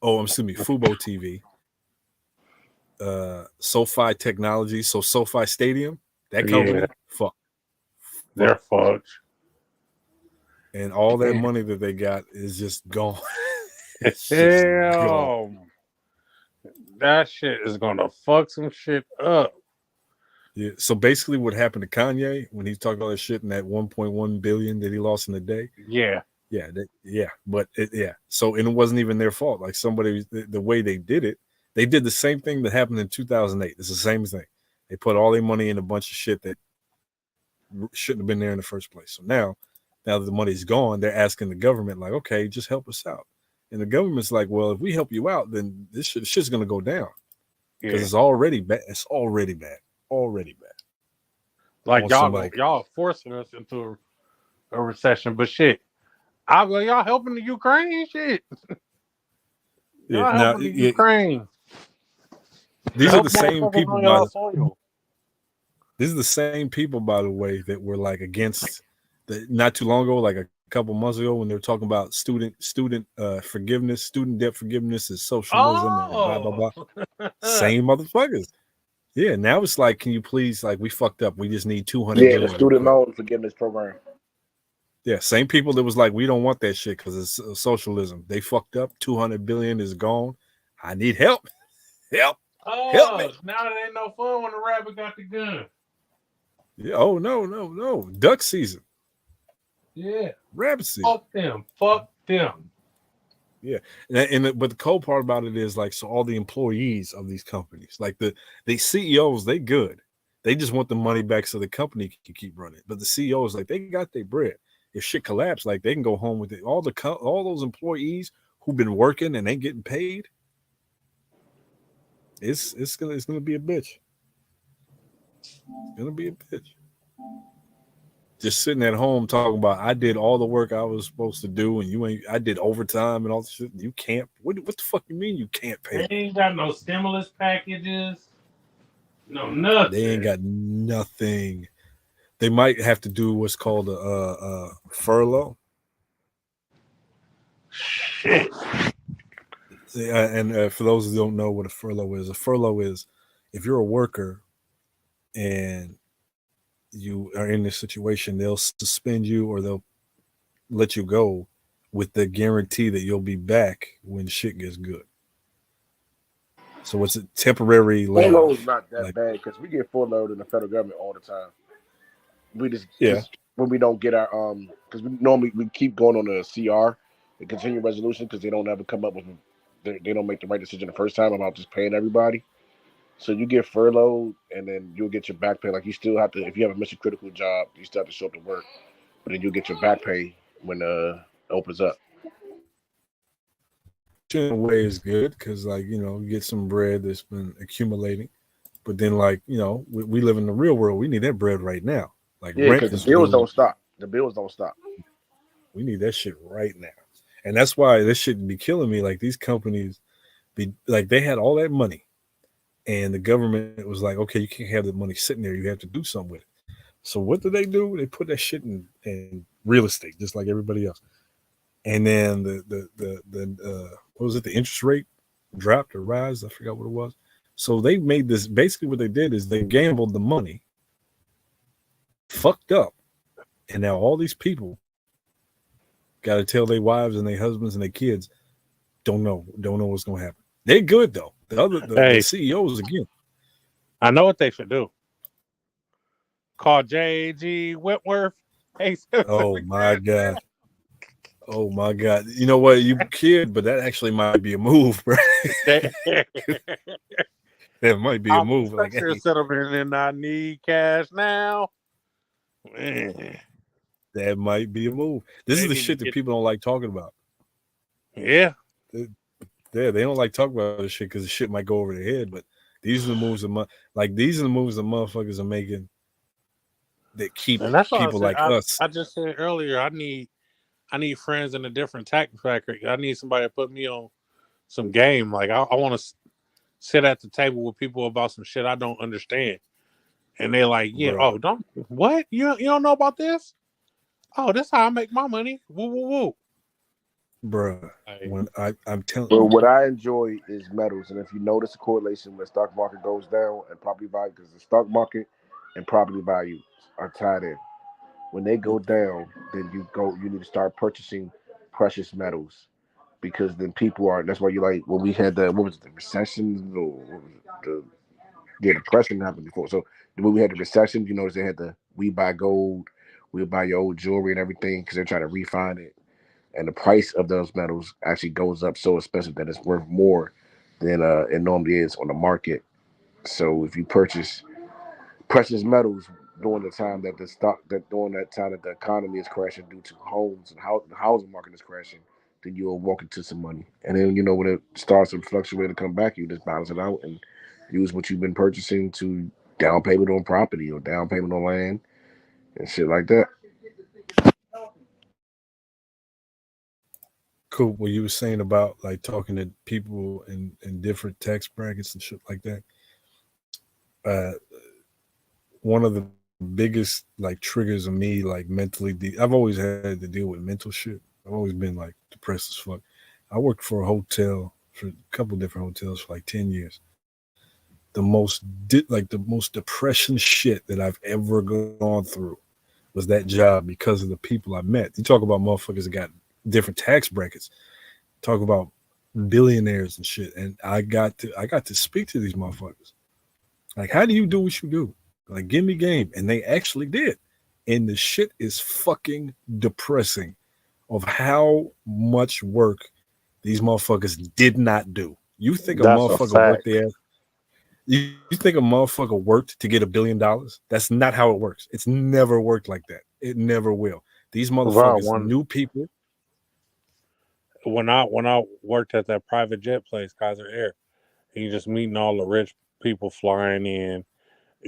Fubo TV. SoFi Technology. So SoFi Stadium, that company, fuck. They're fucked. And all that money that they got is just gone. Damn. That shit is gonna fuck some shit up. Yeah. So basically, what happened to Kanye when he talked all that shit in that 1.1 billion that he lost in a day? Yeah. So and it wasn't even their fault. Like somebody, the way they did the same thing that happened in 2008. It's the same thing. They put all their money in a bunch of shit that shouldn't have been there in the first place. So now that the money's gone, they're asking the government, like, okay, just help us out. And the government's like, well, if we help you out, then this shit's gonna go down because it's already bad. It's already bad. Like y'all forcing us into a recession, but shit, I'm like, y'all helping the Ukraine shit. Y'all helping the Ukraine. These are the same people. These are the same people, by the way, that were like against not too long ago, like a couple months ago, when they were talking about student forgiveness, student debt forgiveness is socialism and blah blah blah. Same motherfuckers. Yeah, now it's like, can you please, like, we fucked up. We just need 200 million. The student loan forgiveness program. Yeah, same people that was like, we don't want that shit because it's socialism. They fucked up. 200 billion is gone. I need help. Help me. Now it ain't no fun when the rabbit got the gun. Yeah. Oh no. Duck season. Yeah. Rabbit season. Fuck them. Yeah. But the cool part about it is, like, so all the employees of these companies, like the CEOs, they good. They just want the money back so the company can keep running. But the CEOs, like, they got their bread. If shit collapse, like, they can go home with it. All those employees who've been working and ain't getting paid, it's gonna be a bitch. It's gonna be a bitch. just sitting at home talking about I did all the work I was supposed to do, and you ain't. I did overtime and all this shit. You can't. What the fuck you mean you can't pay? They ain't got no stimulus packages. No They ain't nothing. got nothing. They might have to do what's called a furlough. Shit. See, and for those who don't know what a furlough is if you're a worker and you are in this situation, they'll suspend you or they'll let you go with the guarantee that you'll be back when shit gets good. So it's a temporary Furlough layoff. is not that Like, bad because we get furloughed in the federal government all the time. We just yeah, when we don't get our because we normally we keep going on the CR, the continuing resolution, because they don't ever come up with they don't make the right decision the first time about just paying everybody. So you get furloughed and then you'll get your back pay. Like you still have to if you have a mission critical job, you still have to show up to work, but then you'll get your back pay when it opens up. in a way is good because like you get some bread that's been accumulating, but then like we live in the real world. We need that bread right now. Like Yeah, rent because the is bills due. don't stop. The bills don't stop. We need that shit right now, and that's why this shit be killing me. Like these companies be like they had all that money, and the government was like, okay, you can't have the money sitting there. You have to do something with it. So what do? They put that shit in real estate, just like everybody else. And then the what was it? The interest rate dropped or rise? I forgot what it was. So they made this. Basically, what they did is they gambled the money, fucked up, and now all these people got to tell their wives and their husbands and their kids don't know what's gonna happen. They're good though. The Hey, CEOs again. I know what they should do. Call J.G. Whitworth. Hey, Oh my god. Oh my god. You know what? You kid, but that actually might be a move, bro. That might be a I'm move. Like, structure hey, settlement and I need cash now. Man, that might be a move. This they is the need to shit that get. people don't like talking about. Yeah, They don't like talking about this shit because the shit might go over their head. But these are the moves these are the moves that motherfuckers are making that keep and that's why I people said like us, I just said earlier. I need friends in a different tax bracket. I need somebody to put me on some game. Like I want to sit at the table with people about some shit I don't understand, and they're like, "Yeah, bro. oh, don't what you don't know about this? Oh, this how I make my money. Woo woo woo." Bro, Like, when I'm telling Well, what I enjoy is metals, and if you notice a correlation when the stock market goes down and property value, because the stock market and property value are tied in. When they go down, then you need to start purchasing precious metals because then people are. That's why you like when we had the what was it, the recession or what was it, the depression happened before. So when we had the recession, you notice they had the we buy gold, we buy your old jewelry and everything because they're trying to refine it, and the price of those metals actually goes up so expensive that it's worth more than it normally is on the market. So if you purchase precious metals during the time that during that time that the economy is crashing due to homes and the housing market is crashing, then you'll walk into some money. And then when it starts to fluctuate and come back, you just balance it out and use what you've been purchasing to down payment on property or down payment on land and shit like that. cool what you were saying about like talking to people in different tax brackets and shit like that. Uh, one of the biggest like triggers of me like mentally I've always had to deal with mental shit. I've always been like depressed as fuck. I worked for a hotel for a couple different hotels for like 10 years. The most depression shit that I've ever gone through was that job because of the people I met. You talk about motherfuckers that got different tax brackets, talk about billionaires and shit, and I got to speak to these motherfuckers. Like, how do you do what you do? Like, give me game. And they actually did. And the shit is fucking depressing of how much work these motherfuckers did not do. You think a that's a motherfucker worked fact, their ass? You think a motherfucker worked to get $1 billion? That's not how it works. It's never worked like that. It never will. These bro. motherfuckers knew people. When I worked at that private jet place, Kaiser Air, and you just meeting all the rich people flying in,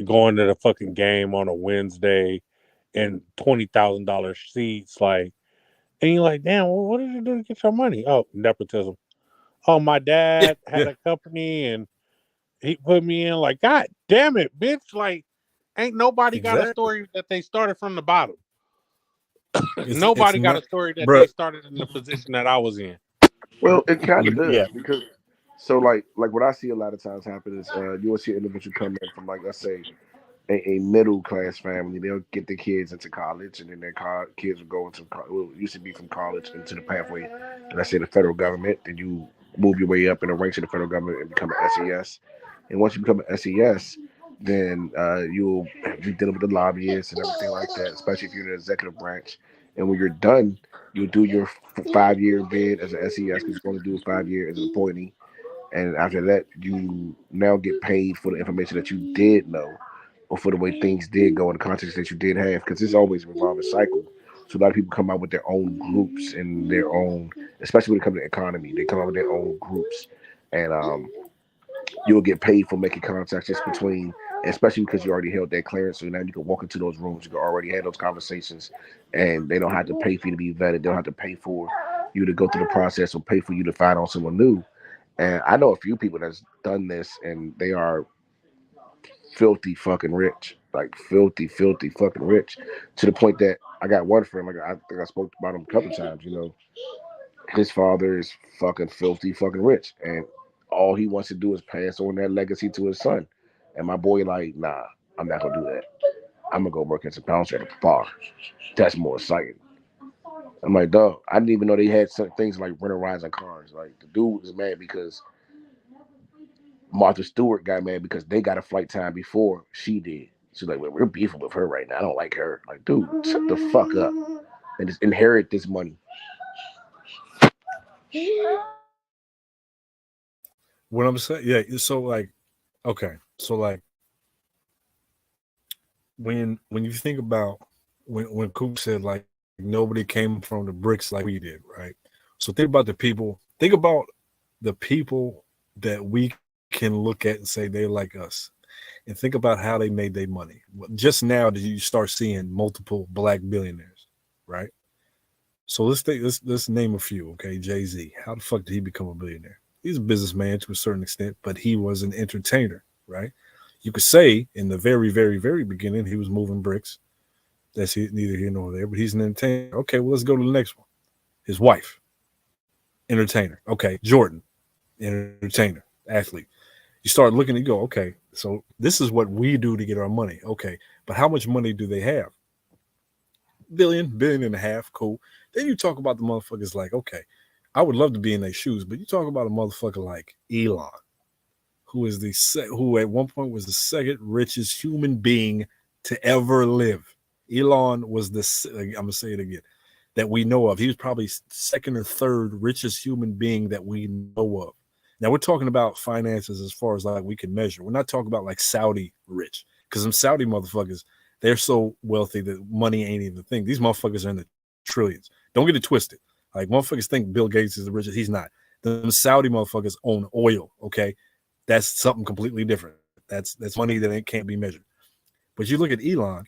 going to the fucking game on a Wednesday, and $20,000 seats. Like, and you're like, damn, well, what did you do to get your money? Oh, nepotism. Oh, my dad had a company and he put me in. Like, God damn it, bitch! Like, ain't nobody got a story that they started from the bottom. Nobody got a story that they started in the position that I was in. Well, it kind of does because so like what I see a lot of times happen is you will see an individual come in from like let's say a middle class family. They'll get their kids into college, and then their kids will go into well, it used to be from college into the pathway. And I say the federal government. Then you move your way up in the ranks of the federal government and become an SES. And once you become an SES, then you'll be dealing with the lobbyists and everything like that, especially if you're in the executive branch. And when you're done, you'll do your 5-year bid as an SES because you're going to do a 5 year as an appointee. And after that, you now get paid for the information that you did know or for the way things did go in the context that you did have, because it's always a revolving cycle. So a lot of people come out with their own groups and their own, especially when it comes to the economy, they come out with their own groups. And you'll get paid for making contacts just between, especially because you already held that clearance. So now you can walk into those rooms, you can already have those conversations, and they don't have to pay for you to be vetted. They don't have to pay for you to go through the process or pay for you to find on someone new. And I know a few people that's done this, and they are filthy fucking rich, like filthy fucking rich, to the point that I got one friend, like I think I spoke about him a couple times. You know, his father is fucking filthy fucking rich, and all he wants to do is pass on that legacy to his son. And my boy, like, nah, I'm not gonna do that. I'm gonna go work as a bouncer at a bar. That's more exciting. I'm like, dog, I didn't even know they had some things like rental rides and cars. Like, the dude was mad because Martha Stewart got mad because they got a flight time before she did. She's like, well, we're beefing with her right now. I don't like her. Like, dude, shut the fuck up and just inherit this money. What I'm saying, yeah. So like, okay, so like, when you think about when Coop said like nobody came from the bricks like we did, right? So think about the people. Think about the people that we can look at and say they're like us, and think about how they made their money. Just now did you start seeing multiple black billionaires, right? So let's name a few. Okay, Jay-Z. How the fuck did he become a billionaire? He's a businessman to a certain extent, but he was an entertainer, right? You could say in the very, very, very beginning he was moving bricks. That's neither here nor there, but he's an entertainer. Okay, well, let's go to the next one. His wife, entertainer. Okay, Jordan, entertainer, athlete. You start looking and you go, okay, so this is what we do to get our money. Okay, but how much money do they have? Billion and a half, cool. Then you talk about the motherfuckers like, okay, I would love to be in their shoes, but you talk about a motherfucker like Elon, who is who at one point was the second richest human being to ever live. Elon was I'm gonna say it again, that we know of. He was probably second or third richest human being that we know of. Now we're talking about finances as far as like we can measure. We're not talking about like Saudi rich, because them Saudi motherfuckers, they're so wealthy that money ain't even a thing. These motherfuckers are in the trillions. Don't get it twisted. Like motherfuckers think Bill Gates is the richest. He's not. The Saudi motherfuckers own oil. Okay, that's something completely different. That's money that can't be measured. But you look at Elon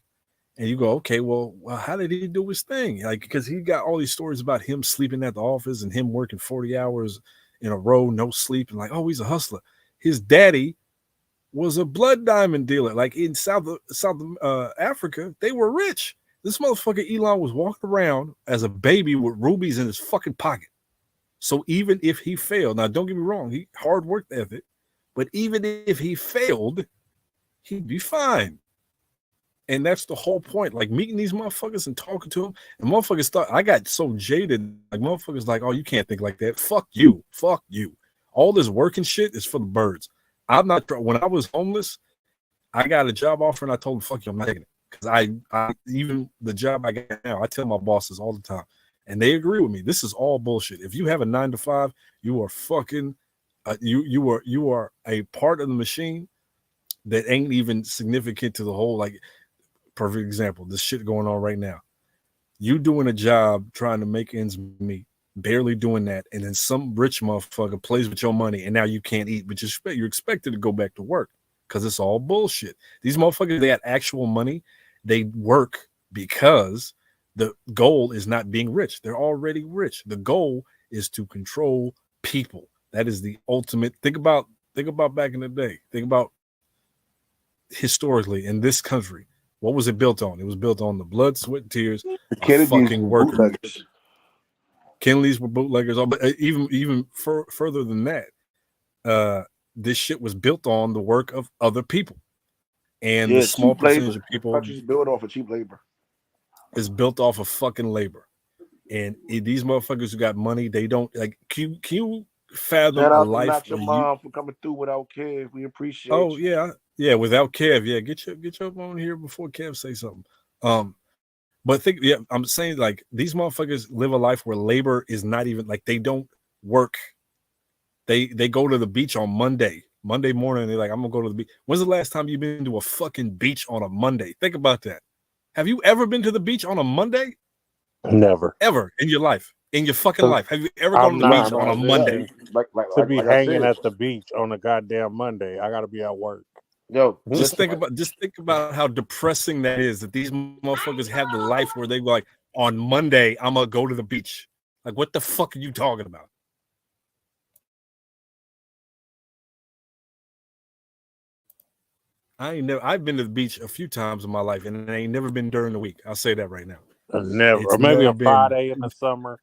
and you go, okay, well, how did he do his thing? Like, because he got all these stories about him sleeping at the office and him working 40 hours in a row, no sleep, and like, oh, he's a hustler. His daddy was a blood diamond dealer. Like in South Africa, they were rich. This motherfucker Elon was walking around as a baby with rubies in his fucking pocket. So even if he failed, now don't get me wrong, he hard work ethic, but even if he failed, he'd be fine. And that's the whole point. Like meeting these motherfuckers and talking to them, and motherfuckers thought I got so jaded. Like motherfuckers like, oh, you can't think like that. Fuck you. Fuck you. All this working shit is for the birds. I'm not. When I was homeless, I got a job offer and I told them, fuck you, I'm not taking it. Because I even the job I got now, I tell my bosses all the time, and they agree with me. This is all bullshit. If you have a 9 to 5, you are fucking. You are a part of the machine that ain't even significant to the whole. Like, perfect example, this shit going on right now. You doing a job trying to make ends meet, barely doing that, and then some rich motherfucker plays with your money, and now you can't eat, but you're expected to go back to work because it's all bullshit. These motherfuckers, they got actual money. They work because the goal is not being rich. They're already rich. The goal is to control people. That is the ultimate. Think about back in the day. Think about historically in this country. What was it built on? It was built on the blood, sweat, and tears The of Kennedys fucking were workers. bootleggers. Kennedys were bootleggers. But even further than that, this shit was built on the work of other people. And the small percentage of people, countries built off of cheap labor, is built off of fucking labor. And these motherfuckers who got money, they don't like. Can you fathom a life? Not your mom for coming through without Kev. We appreciate. Oh yeah, without Kev, yeah. Get your on here before Kev say something. But I'm saying like these motherfuckers live a life where labor is not even like they don't work. They go to the beach on Monday morning. They're like, I'm gonna go to the beach. When's the last time you've been to a fucking beach on a Monday? Think about that. Have you ever been to the beach on a Monday? Never. Ever in your life. In your fucking life. Have you ever gone to the beach on a Monday? To be hanging at the beach on a goddamn Monday. I gotta be at work. Yo, just think about how depressing that is, that these motherfuckers have the life where they like on Monday, I'm gonna go to the beach. Like, what the fuck are you talking about? I've been to the beach a few times in my life, and I ain't never been during the week. I'll say that right now. Never. Or maybe a Friday in the summer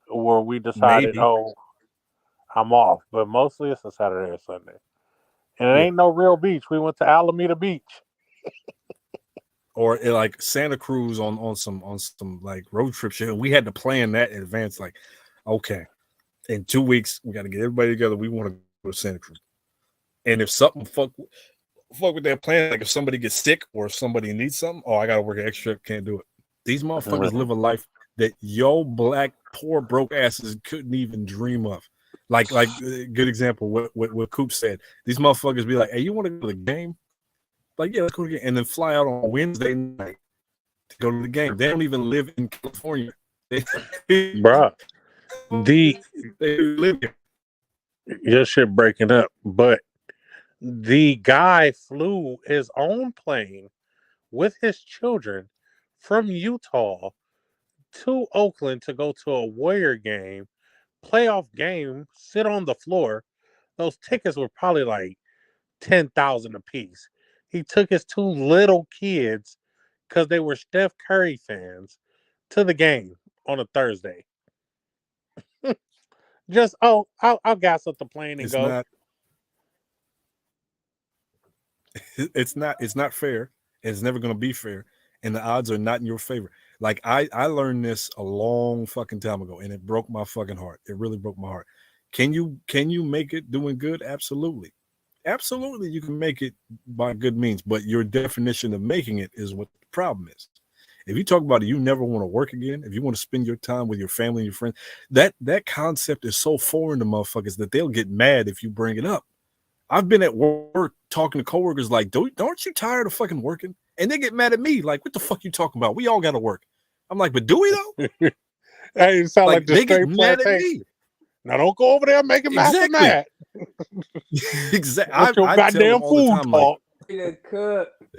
where we decided, I'm off. But mostly it's a Saturday or Sunday. And it ain't no real beach. We went to Alameda Beach. Or like Santa Cruz on some like road trip shit. And we had to plan that in advance. Like, okay, in 2 weeks, we got to get everybody together. We want to go to Santa Cruz. And if something fuck with that plan, like if somebody gets sick or if somebody needs something, I got to work extra, can't do it. These motherfuckers live a life that yo black, poor, broke asses couldn't even dream of. Like good example, what Coop said. These motherfuckers be like, hey, you want to go to the game? Like, yeah, let's go to the game. And then fly out on Wednesday night to go to the game. They don't even live in California. Bruh. They live here. Your shit breaking up. But the guy flew his own plane with his children from Utah to Oakland to go to a Warrior game, playoff game, sit on the floor. Those tickets were probably like $10,000 a piece. He took his two little kids because they were Steph Curry fans to the game on a Thursday. Just I'll gas up the plane and go. It's not fair. It's never going to be fair, and the odds are not in your favor. Like I learned this a long fucking time ago, and it broke my fucking heart. It really broke my heart. Can you make it doing good? Absolutely. Absolutely, you can make it by good means, but your definition of making it is what the problem is. If you talk about it, you never want to work again. If you want to spend your time with your family and your friends, that concept is so foreign to motherfuckers that they'll get mad if you bring it up. I've been at work talking to coworkers like, aren't you tired of fucking working? And they get mad at me like, what the fuck you talking about? We all got to work. I'm like, but do we though? Hey, it sounds like the they get straight mad at me. Now don't go over there making massive mad. Exactly. What's your goddamn food talk?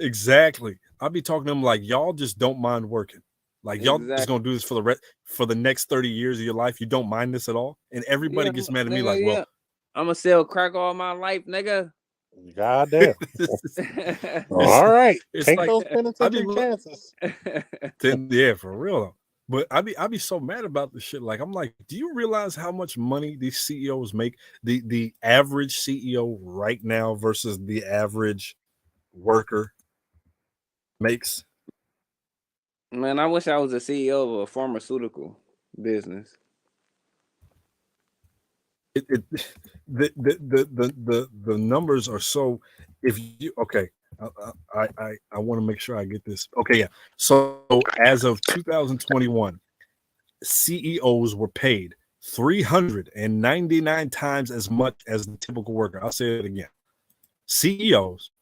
Exactly. I'll be talking to them like, y'all just don't mind working. Like y'all just gonna do this for the next 30 years of your life. You don't mind this at all, and everybody gets mad at me like, well, I'm gonna sell crack all my life, nigga. Goddamn. All right. It's Take like, those penitentiary chances. Yeah, for real though. But I be so mad about this shit. Like, I'm like, do you realize how much money these CEOs make? The average CEO right now versus the average worker makes. Man, I wish I was a CEO of a pharmaceutical business. The numbers are so. If you I want to make sure I get this. Okay, yeah. So as of 2021, CEOs were paid 399 times as much as the typical worker. I'll say it again. CEOs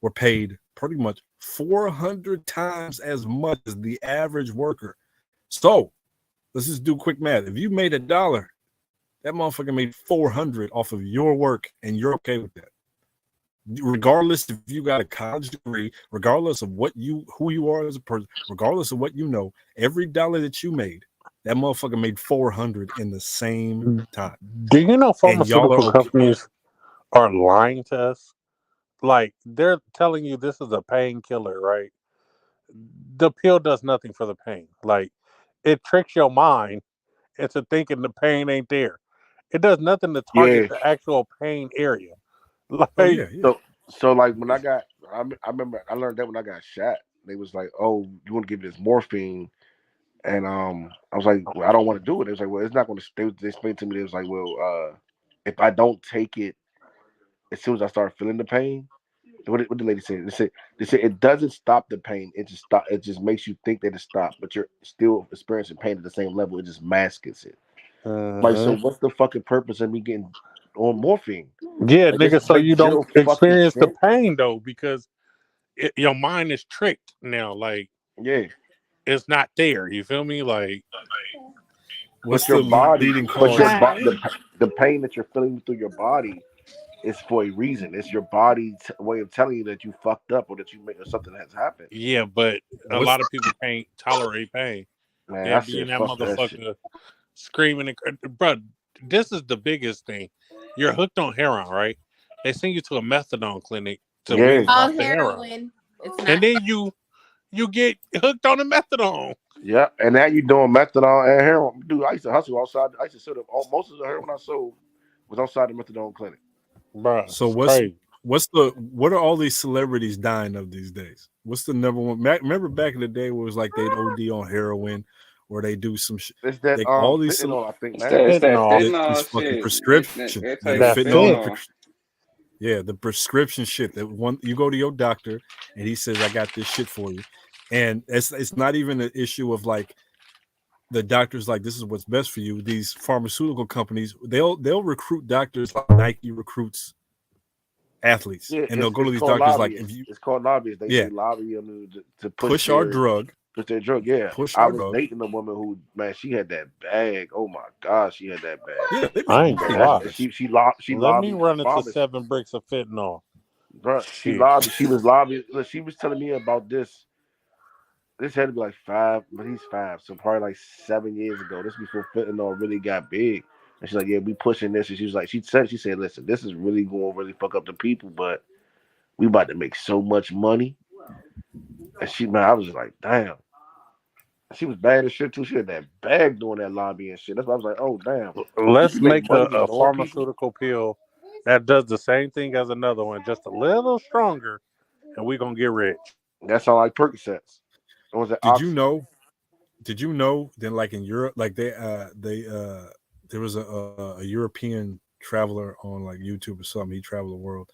were paid pretty much 400 times as much as the average worker. So let's just do quick math. If you made $1, that motherfucker made 400 off of your work, and you're okay with that. regardless if you got a college degree, regardless of who you are as a person, regardless of what you know, every dollar that you made, that motherfucker made 400 in the same time. Do you know And y'all are pharmaceutical companies are lying to us? Like, they're telling you this is a painkiller, right? The pill does nothing for the pain. Like, it tricks your mind into thinking the pain ain't there. It does nothing to target Yeah. the actual pain area. Oh Like, yeah, yeah. So like when I remember I learned that when I got shot. They was like, "Oh, you want to give me this morphine?" And I was like, "Well, I don't want to do it." They was like, "Well, it's not going to." They explained to me. They was like, "Well, if I don't take it as soon as I start feeling the pain." What the lady said? They said it doesn't stop the pain. It just stop. It just makes you think that it stopped, but you're still experiencing pain at the same level. It just masks it. Like, so what's the fucking purpose of me getting on morphine? yeah, Like, this nigga, so you makes don't zero fucking experience the sense. pain though, because your mind is tricked now. Like, Yeah, it's not there. You feel me? Like, What's but your the body, leading but cause? your Right. the pain that you're feeling through your body is for a reason. It's your body's way of telling you that you fucked up or that you made or something has happened. yeah, but a What's lot of people can't tolerate pain. Man, They'll I be in said that fuck that shit. motherfucker screaming and bro. This is the biggest thing. You're hooked on heroin, right? They send you to a methadone clinic to wean Yeah, you off the heroin, It's not. and then you get hooked on the methadone. yeah. And now you doing methadone and heroin, dude. I used to hustle outside. I used to sell most of the heroin I sold was outside the methadone clinic. Bro, so it's crazy. what are all these celebrities dying of these days? What's the number one? Remember back in the day where it was like they'd OD on heroin or they do some shit. It's that Like all these fentanyl, I think, It's man. that Fentanyl. these fentanyl fucking shit. prescription, They tell the you it's That fentanyl, fit. fentanyl. the prescription shit. That one you go to your doctor and he says, "I got this shit for you," and it's not even an issue of like the doctor's like, "This is what's best for you." These pharmaceutical companies, they'll recruit doctors like Nike recruits athletes, Yeah, and they'll go to it's these called doctors like, lobbying. "If you It's called lobbying. They yeah lobby them to push our drug, push their drug. Yeah, push I our was drug, dating a woman who, man, she had that bag. Oh my god, she had that bag. yeah, they I make ain't gonna bag lie. And drugs." she Let me lobbied run into pharmacy. 7 bricks of fentanyl. Bruh, she Shit. lobbied. She was lobbying. Look, she was telling me about this. This had to be like 5, but he's 5, so probably like 7 years ago. This before fentanyl really got big. And she's like, "Yeah, we pushing this." And she was like, she said, "Listen, this is really going to really fuck up the people, but we about to make so much money." And man, I was just like, "Damn." She was bad as shit too. She had that bag doing that lobby and shit. That's why I was like, "Oh damn, you Let's can make make a, money to a ignore people." pharmaceutical pill that does the same thing as another one, just a little stronger, and we're gonna get rich. That sound like Percocets. Or was it Did you Oxy? know? Did you know that like in Europe, like there was a European traveler on like YouTube or something. He traveled the world,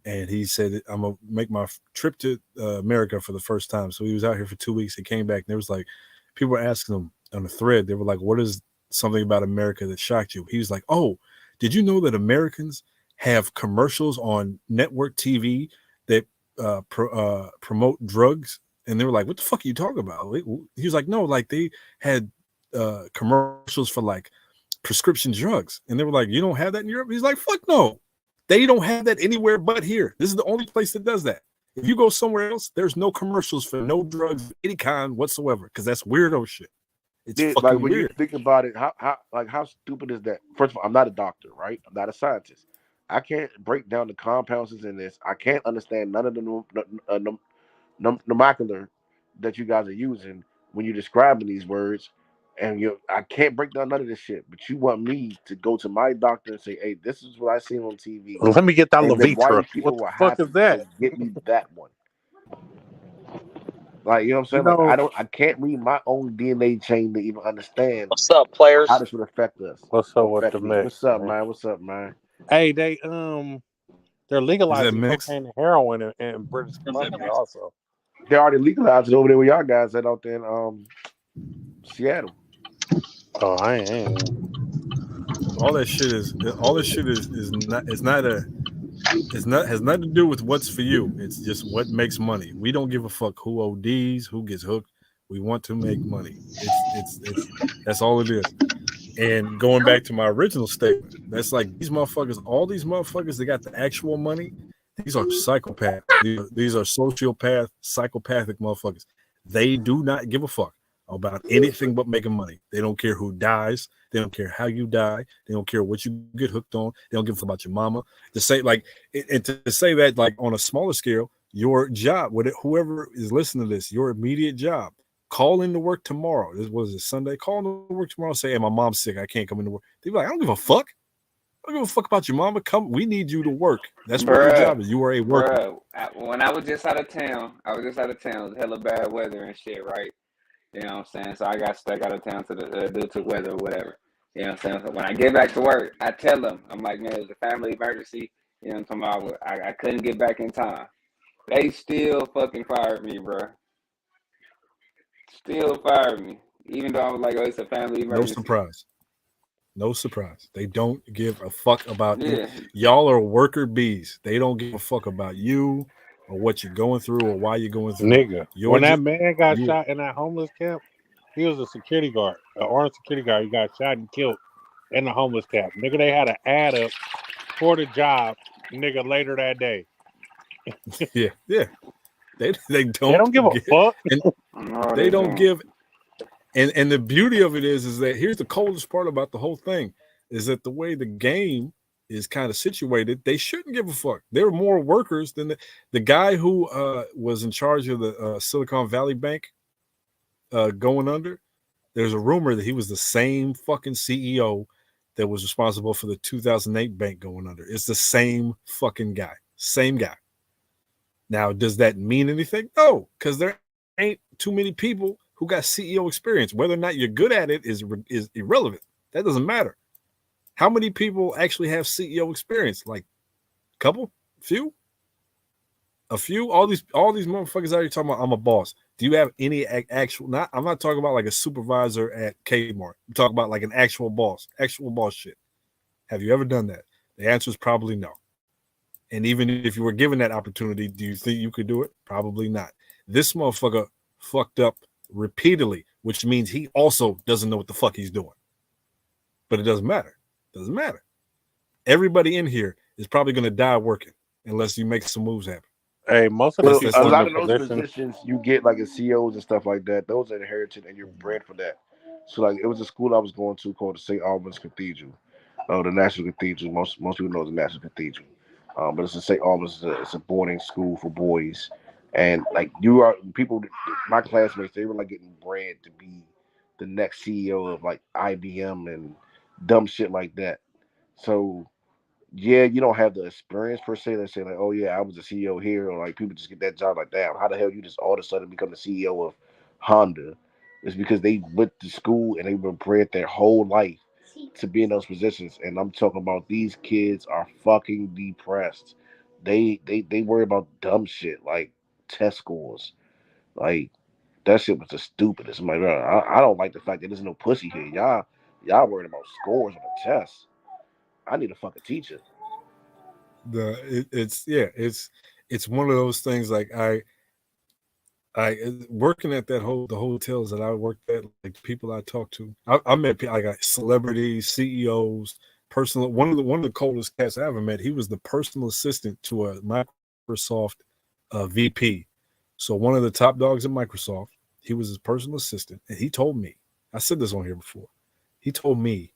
and he said, "I'm gonna make my trip to America for the first time." So he was out here for 2 weeks. He came back, and there was like people were asking him on the thread. They were like, "What is something about America that shocked you?" He was like, "Oh, did you know that Americans have commercials on network TV that promote drugs?" And they were like, "What the fuck are you talking about?" He was like, "No, like they had commercials for like prescription drugs." And they were like, "You don't have that in Europe?" He's like, "Fuck no. They don't have that anywhere but here. This is the only place that does that. If you go somewhere else, there's no commercials for no drugs of any kind whatsoever, because that's weirdo shit. It's Yeah, like fucking when you weird." think about it, how stupid is that? First of all, I'm not a doctor, right? I'm not a scientist. I can't break down the compounds in this. I can't understand none of the nomenclature that you guys are using when you're describing these words. And I can't break down none of this shit. But you want me to go to my doctor and say, "Hey, this is what I seen on TV," Let me get that and then Levitra. white What people the were fuck is happy that? to get me that one. Like, you know what I'm You saying? Like, know I can't read my own DNA chain to even understand What's up, how players? this would affect us what's up or with affect the me. mix, What's up, man? man? What's up, man? Hey, they're Is that legalizing mixed? cocaine and heroin in British Columbia also. They already legalized it over there with y'all guys at out there in Seattle. Oh, I ain't. All this shit is not it's not has nothing to do with what's for you. It's just what makes money. We don't give a fuck who ODs, who gets hooked. We want to make money. It's that's all it is. And going back to my original statement, that's like these motherfuckers, all these motherfuckers that got the actual money, These are psychopaths. These are sociopath, psychopathic motherfuckers. They do not give a fuck about anything but making money. They don't care who dies. They don't care how you die. They don't care what you get hooked on. They don't give a fuck about your mama. To say like, and to say that like on a smaller scale, your job, whoever is listening to this, your immediate job, call into work tomorrow. This was a Sunday. Call into work tomorrow. Say, hey, my mom's sick. I can't come into work. They be like, I don't give a fuck. I don't give a fuck about your mama. Come, we need you to work. That's what your job is. You are a worker. When I was just out of town, it was hella bad weather and shit, right? You know what I'm saying? So I got stuck out of town due to weather or whatever. You know what I'm saying? So when I get back to work, I tell them, I'm like, man, it was a family emergency. You know what I'm talking about? I couldn't get back in time. They still fucking fired me, bro. Still fired me. Even though I was like, oh, it's a family emergency. No surprise. They don't give a fuck about you. Y'all are worker bees. They don't give a fuck about you or what you're going through or why you're going through. Nigga, when that man got shot in that homeless camp, he was a security guard, an armed security guard. He got shot and killed in the homeless camp. Nigga, they had an ad up for the job, nigga, later that day. Yeah. They don't give a fuck. They don't give. And the beauty of it is that here's the coldest part about the whole thing is that the way the game is kind of situated, they shouldn't give a fuck. There are more workers than the guy who was in charge of the Silicon Valley Bank going under. There's a rumor that he was the same fucking CEO that was responsible for the 2008 bank going under. It's the same fucking guy. Same guy. Now, does that mean anything? No, because there ain't too many people who got CEO experience. Whether or not you're good at it is irrelevant. That doesn't matter. How many people actually have CEO experience? Like a couple? Few? A few? All these motherfuckers out here talking about I'm a boss. Do you have any actual, I'm not talking about like a supervisor at Kmart. I'm talking about like an actual boss shit. Have you ever done that? The answer is probably no. And even if you were given that opportunity, do you think you could do it? Probably not. This motherfucker fucked up repeatedly, which means he also doesn't know what the fuck he's doing. But it doesn't matter. Doesn't matter. Everybody in here is probably going to die working unless you make some moves happen. Hey, most of a lot of those positions you get like as CEOs and stuff like that, those are inherited and you're bred for that. So like it was a school I was going to called the St. Albans Cathedral. The National Cathedral. Most people know the National Cathedral. But it's a St. Albans, it's a boarding school for boys. And like my classmates, they were like getting bred to be the next CEO of like IBM and dumb shit like that. So yeah, you don't have the experience per se. They say like, oh yeah, I was a CEO here, or like people just get that job like, damn, how the hell you just all of a sudden become the CEO of Honda? It's because they went to school and they were bred their whole life to be in those positions. And I'm talking about these kids are fucking depressed. They worry about dumb shit like test scores. Like that shit was the stupidest. I'm like, bro, I don't like the fact that there's no pussy here. Y'all worried about scores on a test. I need a fucking teacher. It's one of those things. Like I working at the hotels that I worked at, like people I talked to, I met people, I got celebrities, CEOs, personal. One of the coldest cats I ever met. He was the personal assistant to a Microsoft VP. So one of the top dogs at Microsoft. He was his personal assistant, and he told me. I said this on here before. He told me.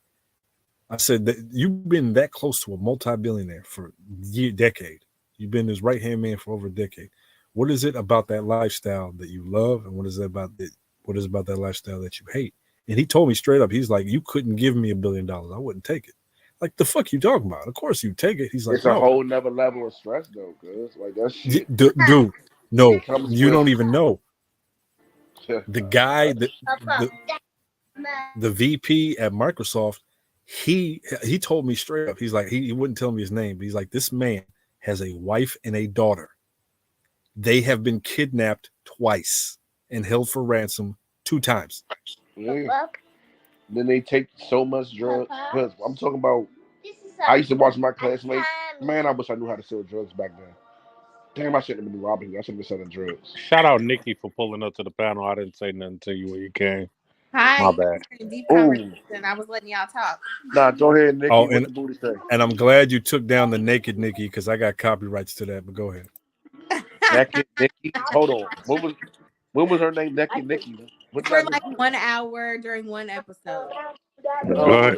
I said that you've been that close to a multi-billionaire for a decade. You've been his right-hand man for over a decade. What is it about that lifestyle that you love, and what is it about that lifestyle that you hate? And he told me straight up, he's like, you couldn't give me $1 billion. I wouldn't take it. Like, the fuck you talking about? Of course you take it. He's like, it's a whole nother level of stress though, cuz like that shit. Dude, no, you don't even know. The guy that the VP at Microsoft, he told me straight up, he's like, he wouldn't tell me his name, but he's like, this man has a wife and a daughter. They have been kidnapped twice and held for ransom 2 times. Yeah. Then they take so much drugs. Because I'm talking about, I used to watch my classmates. Man, I wish I knew how to sell drugs back then. Damn, I shouldn't have been robbing you. I should have been selling drugs. Shout out Nikki for pulling up to the panel. I didn't say nothing to you when you came. Hi. My bad. In deep Ooh. conversation. I was letting y'all talk. Nah, go ahead, Nikki. Oh, What the booty say? And I'm glad you took down the naked Nikki because I got copyrights to that. But go ahead. Naked Nikki. Hold on. What was her name? Naked Nikki. What did For I like miss? 1 hour during one episode. Oh,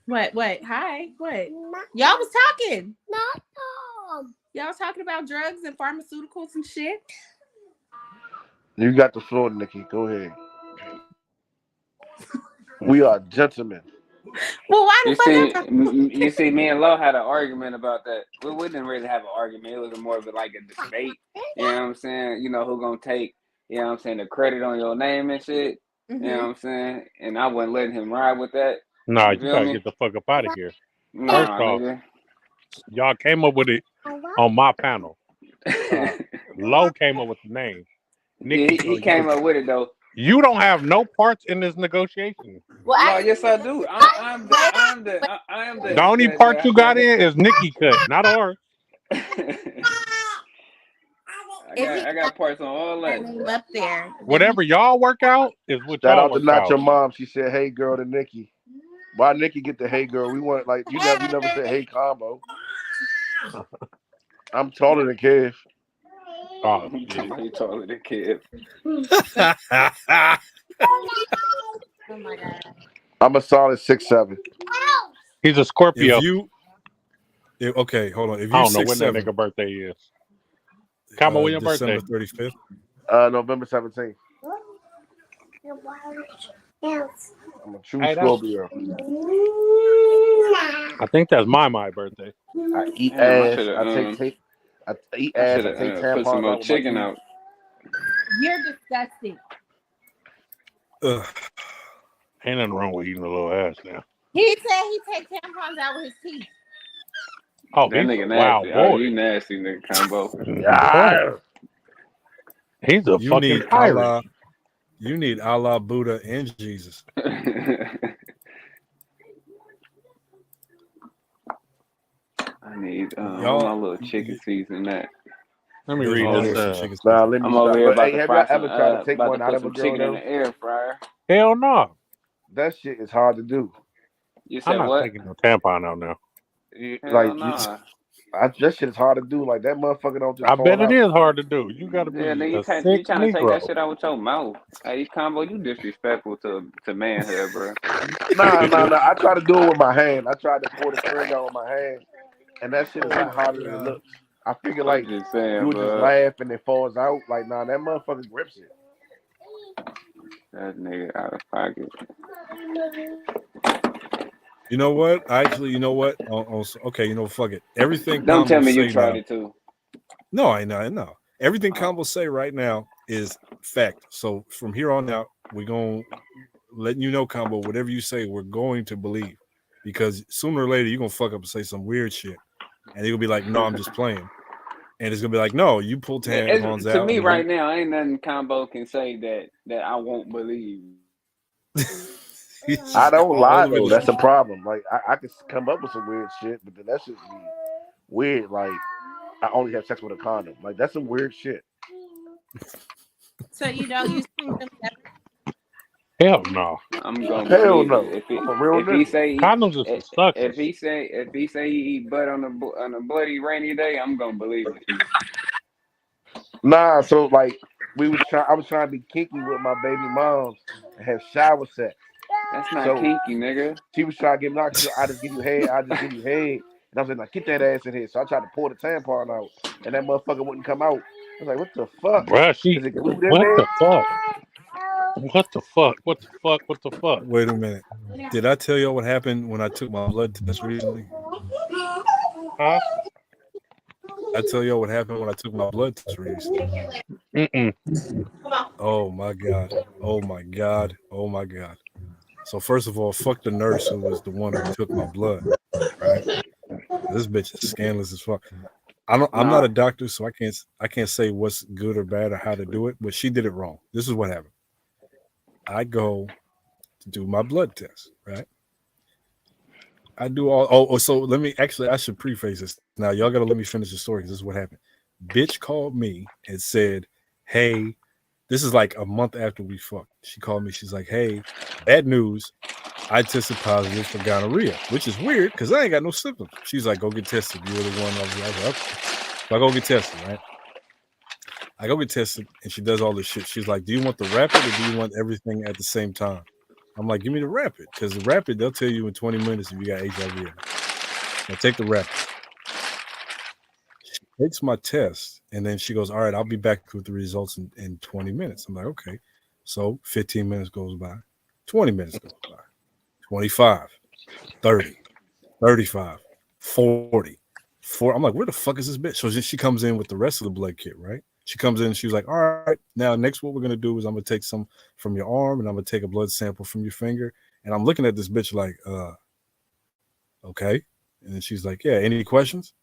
What? What? Hi. What? Y'all was talking. Y'all was talking about drugs and pharmaceuticals and shit. You got the floor, Nikki. Go ahead. We are gentlemen. Well, why the You fuck see, y'all talking? you see, me and Lo had an argument about that. We didn't really have an argument. It was more of like a debate. You know what I'm saying? You know who gonna take, you know what I'm saying, the credit on your name and shit. You know what I'm saying? And I wasn't letting him ride with that. Nah, You you feel gotta me? get the fuck up out of here. Nah, First off, nigga. y'all came up with it on my panel. Low came up with the name. Nikki, Yeah, he came up with it though. You don't have no parts in this negotiation. Well, No, yes I do. I am the The only part you got in is Nikki cut, not ours. I got parts on all that. name up there. Whatever y'all work out is what Shout y'all out to work Not out. Your Mom. She said, "Hey girl" to Nikki. Why Nikki get the "Hey girl"? We want like you never said "Hey combo." I'm taller than Kev. Oh, shit. You taller than Kev. Oh my god. I'm a solid 6'7". He's a Scorpio. Okay, hold on. If I you don't know when that 6'7", nigga birthday is. Combo, when your December birthday? 35th. November 17th. I'm a true Hey, Scorpio. I think that's my birthday. I eat Damn, I ass. should I have take I eat I ass. should I take have put some tampons more out with my chicken teeth. out. You're disgusting. Ain't nothing wrong with eating a little ass now. He said he takes tampons out with his teeth. Oh, That he's nigga a nasty. wild Oh, boy. you nasty, nigga combo. Yeah. He's a You fucking need pirate. Allah. You need Allah, Buddha, and Jesus. I need Y'all, my little chicken season that. Let me there's read no this. need for chicken Nah, season. let me I'm over stop. here But about hey, to have fry y'all some ever tried to take about to one out put of a some girl chicken in though? the air fryer. Hell no. That shit is hard to do. You I'm said not what? taking no tampon out now. Hell nah. That shit is hard to do. Like that motherfucker don't just I fall bet it out. is hard to do. You got to Yeah, be nigga, a you sick trying to take that Negro. shit out with your mouth. Hey, combo, you disrespectful to manhood, bro. Nah. I try to do it with my hand. I tried to pull the string out with my hand, and that shit is not harder than it looks. I figure I'm like just you saying, would just bro. laugh and it falls out. Like nah, that motherfucker grips it. That nigga out of pocket. You know what? Actually, you know what? Okay, fuck it. Everything Don't tell combos me you say tried now. it too. No, I know, I know. Everything combos say right now is fact. So from here on out, we're going to letting you know, combo, whatever you say, we're going to believe. Because sooner or later, you're going to fuck up and say some weird shit. And you're going to be like, no, I'm just playing. And it's going to be like, no, you pull tampons To out. me, right now, ain't nothing combo can say that I won't believe. I don't lie all though. That's the problem. Like I could come up with some weird shit, but then that shit be weird. Like I only have sex with a condom. Like that's some weird shit. So you don't use condoms ever? Hell no. I'm gonna Hell believe no. it. I'm a real If he nigga. say Condoms are for suckers. if he say he eat butt on a bloody rainy day, I'm gonna believe it. Nah, so like I was trying to be kinky with my baby moms and have shower sex. That's not So kinky, nigga. she was trying to get me out. I just give you head. I just give you head. And I was like, get that ass in here. So I tried to pour the tampon out, and that motherfucker wouldn't come out. I was like, what the fuck? Bruh, Is it glued in what there? the fuck? What the fuck? What the fuck? What the fuck? Wait a minute. Did I tell y'all what happened when I took my blood test recently? Huh? I tell y'all what happened when I took my blood test recently. Mm-mm. Oh my god. Oh my god. Oh my god. So first of all, fuck the nurse who was the one who took my blood. Right? This bitch is scandalous as fuck. I'm not a doctor, so I can't say what's good or bad or how to do it, but she did it wrong. This is what happened. I go to do my blood test, right? I do all so let me I should preface this. Now y'all gotta let me finish the story. This is what happened. Bitch called me and said, hey, This is like a month after we fucked. She called me. She's like, "Hey, bad news. I tested positive for gonorrhea, which is weird because I ain't got no symptoms." She's like, "Go get tested. You're the one over here." I was like, "Okay." So I go get tested, right? I go get tested, and she does all this shit. She's like, "Do you want the rapid or do you want everything at the same time?" I'm like, "Give me the rapid, because the rapid they'll tell you in 20 minutes if you got HIV or not." So I take the rapid. She takes my test, and then she goes, "All right, I'll be back with the results in 20 minutes." I'm like, "Okay." So 15 minutes goes by, 20 minutes goes by, 25, 30, 35, 40, 4. I'm like, "Where the fuck is this bitch?" So she comes in with the rest of the blood kit, right? She comes in and she was like, "All right, now next what we're going to do is I'm going to take some from your arm and I'm going to take a blood sample from your finger." And I'm looking at this bitch like, okay. And then she's like, "Yeah, any questions?"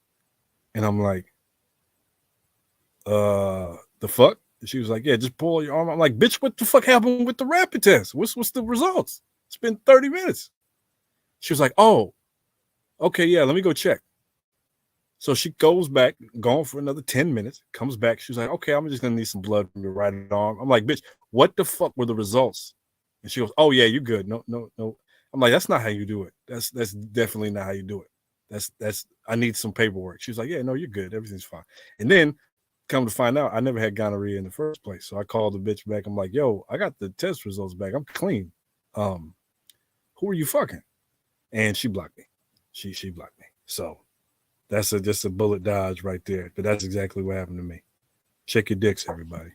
And I'm like, the fuck? And she was like, "Yeah, just pull your arm." I'm like, "Bitch, what the fuck happened with the rapid test? What's the results? It's been 30 minutes. She was like, "Oh, okay, yeah, let me go check." So she goes back, gone for another 10 minutes, comes back. She's like, "Okay, I'm just gonna need some blood from your right arm." I'm like, "Bitch, what the fuck were the results?" And she goes, "Oh yeah, you good. No, no, no." I'm like, "That's not how you do it. That's definitely not how you do it. That's I need some paperwork." She was like, "Yeah, no, you're good. Everything's fine." And then come to find out, I never had gonorrhea in the first place. So I called the bitch back. I'm like, "Yo, I got the test results back. I'm clean. Who are you fucking?" And she blocked me. She blocked me. So that's just a bullet dodge right there. But that's exactly what happened to me. Check your dicks, everybody.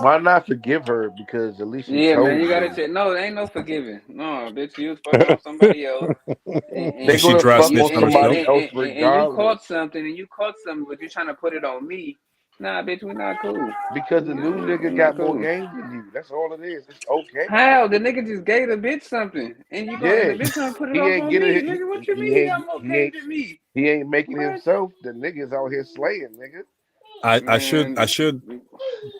Why not forgive her? Because at least she Yeah, man, told you gotta you. check. No, there ain't no forgiving. No, bitch, you was fucking on somebody else, They're And she gonna dry fuck you on snitched on herself. somebody else and you regardless. caught something, but you trying to put it on me. Nah, bitch, we not cool. Because the new We nigga not got more cool. game than you. That's all it is. It's okay. How the nigga just gave the bitch something, and Yeah, the bitch gonna put it he off ain't on getting me, it. nigga? What you mean he got more He game ain't than me? he ain't making What? himself. The niggas out here slaying, nigga. I Man, should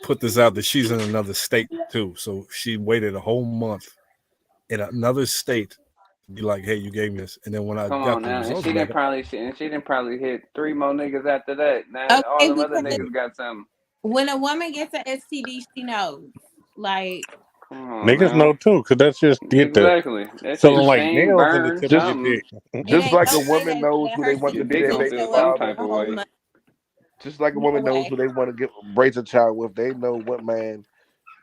put this out that she's in another state too. So she waited a whole month in another state to be like, "Hey, you gave me this." And then when I come got on the now, results back, and she didn't probably hit 3 more niggas after that. Now all Okay, them other because niggas got something. when a woman gets an STD, she knows. Like, Come on Niggas now. know too, cause that's just get the Exactly. That shit feeling Just like sting, nails in the burn, tip of just your something. dick. it just ain't like no a way woman that, knows that who her they want Your to be symptoms dick their gonna didn't baby feel show up some for father. type a of whole way. month. Just like a No woman knows way. who they want to get raise a child with. They know what man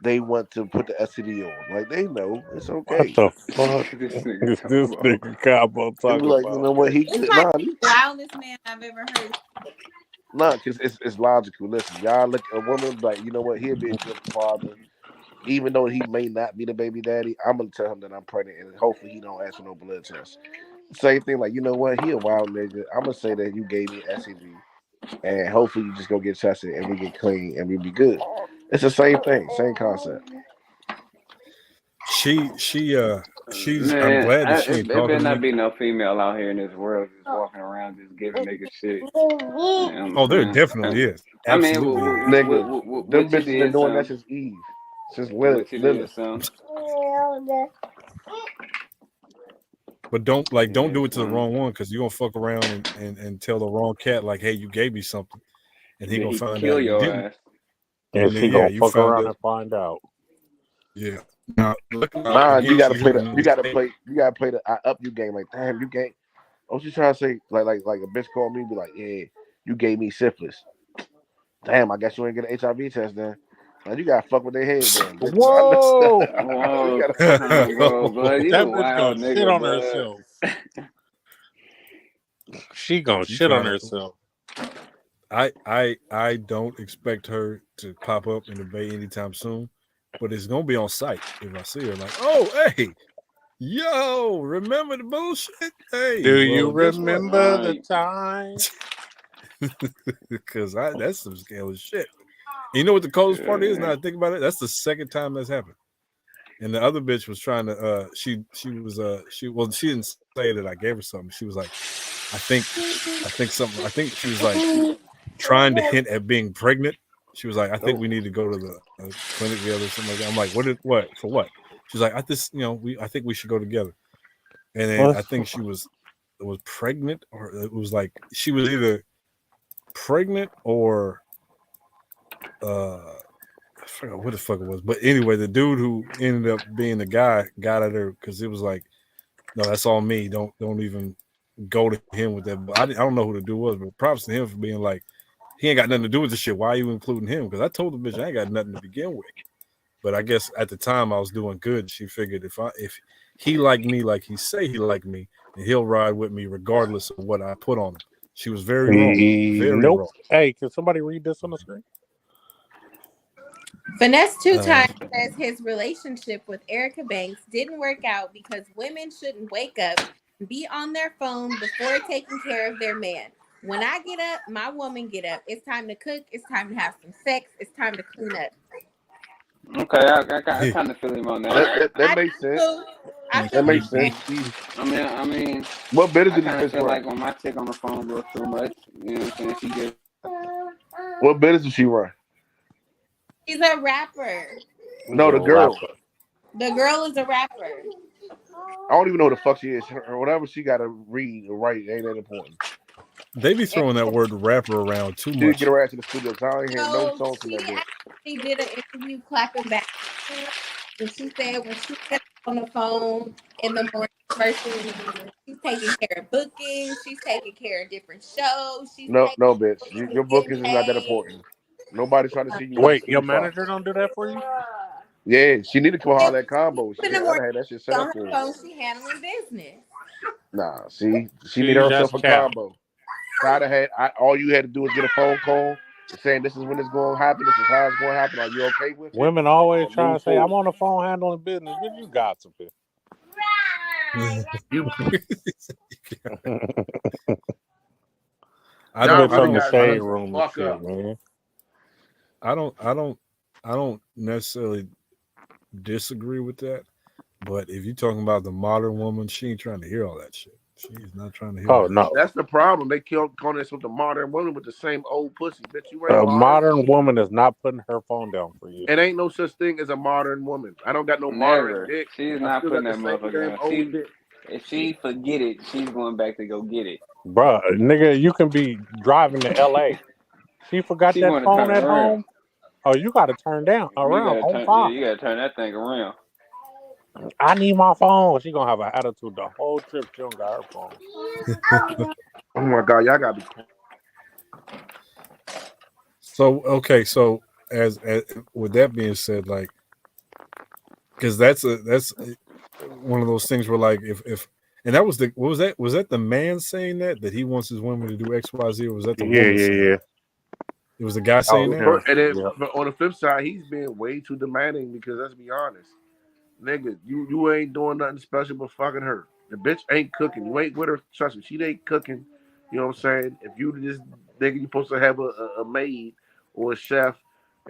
they want to put the STD on. Like they know it's What okay. the fuck This nigga is talking this about. nigga Cabo They be talking like, you about, know what, man? he This good. might be the wildest man I've ever heard. Nah, because it's logical. Listen, y'all look a woman be like, you know what, he'll be a good father. Even though he may not be the baby daddy, I'm gonna tell him that I'm pregnant, and hopefully he don't ask for no blood test. Same thing, like you know what, he a wild nigga. I'm gonna say that you gave me STD, and hopefully you just go get tested and we get clean and we be good. It's the same thing, same concept. she's I'm Man, glad that she it ain't better talking to not me. be no female out here in this world just walking around just giving niggas shit. Oh, there Man. definitely is. I mean, Absolutely is. Nigga, them which it bitches been is doing that some, since Eve, since which it Lilith. is some. But don't Yeah, do it to the son. wrong one, because you're gonna fuck around and tell the wrong cat like, "Hey, you gave me something," and he Then gonna he find kill out you your didn't. ass. And And then she yeah, gonna you fuck found around out. and find out. Yeah. Now luckily Nah, you again, gotta she's play in the you another gotta state. play you gotta play the I up you game. Like damn, you gave. Oh, she's trying to say like a bitch called me, be like, yeah, you gave me syphilis. Damn, I guess you ain't get an HIV test then. Now you gotta fuck with their head then, bitch. I know. Whoa! You Whoa, gotta fuck with their head. bro, you a That bitch wild gonna shit nigga, on bud. herself. She gonna She shit on trying to. herself. I don't expect her to pop up in the Bay anytime soon, but it's gonna be on site if I see her. Like, oh hey, yo, remember the bullshit? Hey, Do you well, guess what? remember the Right. time? Because that's some scale of shit. And you know what the coldest part is? Now Yeah. I think about it, that's the second time that's happened. And the other bitch was trying to she didn't say that I gave her something. She was like, I think she was like trying to hint at being pregnant. She was like, I think Oh, we need to go to the clinic together or something like that. I'm like, what for what? She's like, I think we should go together. And then I What? think she was pregnant, or it was like she was either pregnant or forgot what the fuck it was. But anyway, the dude who ended up being the guy got at her because it was like, no, that's all me. Don't even go to him with that. But I don't know who the dude was, but props to him for being like, he ain't got nothing to do with this shit. Why are you including him? Because I told the bitch I ain't got nothing to begin with. But I guess at the time I was doing good. She figured if he liked me like he say he liked me, and he'll ride with me regardless of what I put on him. She was very wrong. Very nope. wrong. Hey, can somebody read this on the screen? Finesse 2 Times says his relationship with Erica Banks didn't work out because women shouldn't wake up and be on their phone before taking care of their man. When I get up, my woman get up. It's time to cook. It's time to have some sex. It's time to clean up. Okay, I kind of feel him on that. That makes sense. That makes sense. I mean, what better I did kind he of feel run? like when my chick on the phone goes too much, you know what I'm saying? She just What better did she run? She's a rapper. No, the girl. The girl is a rapper. I don't even know who the fuck she is. Or whatever she got to read or write ain't that important. They be throwing that word rapper around too much. She didn't get her ass in the studio. I ain't hear no songs from that bitch. She did an interview clapping back. And she said when she gets on the phone in the morning, first thing she's taking care of bookings. She's taking care of different shows. No, bitch. Your bookings is not that important. Nobody's trying to see you. Wait, your manager don't do that for you? Yeah, she need to come on that combo. She had that shit set up on for her her. phone, she handling business. Nah, see, she need herself a combo. I'd have had all you had to do is get a phone call saying this is when it's going to happen. This is how it's going to happen. Are you okay with it? Women always try to say, I'm on the phone handling business. But you got to be. I don't necessarily disagree with that, but if you're talking about the modern woman, she ain't trying to hear all that shit. She's not trying to hear. Oh no, that's the problem. They killed this with the modern woman with the same old pussy. Bitch, you ain't a modern woman is not putting her phone down for you. It ain't no such thing as a modern woman. I don't got no modern dick. She's not putting that motherfucker down. If she forget it, she's going back to go get it. Bruh, nigga, you can be driving to LA. She forgot that phone at home. Oh, you got to turn down around on 5. You got to turn that thing around. I need my phone. She gonna have an attitude the whole trip. She don't got her phone. Oh my god, y'all gotta be cool. So okay, so as with that being said, like, because that's one of those things where like if and that was was that the man saying that he wants his woman to do XYZ, or was that the woman saying that? It was the guy saying that. But on the flip side, he's being way too demanding because let's be honest, nigga, you ain't doing nothing special but fucking her. The bitch ain't cooking. You ain't with her. Trust me, she ain't cooking. You know what I'm saying? If you this nigga, you supposed to have a maid or a chef,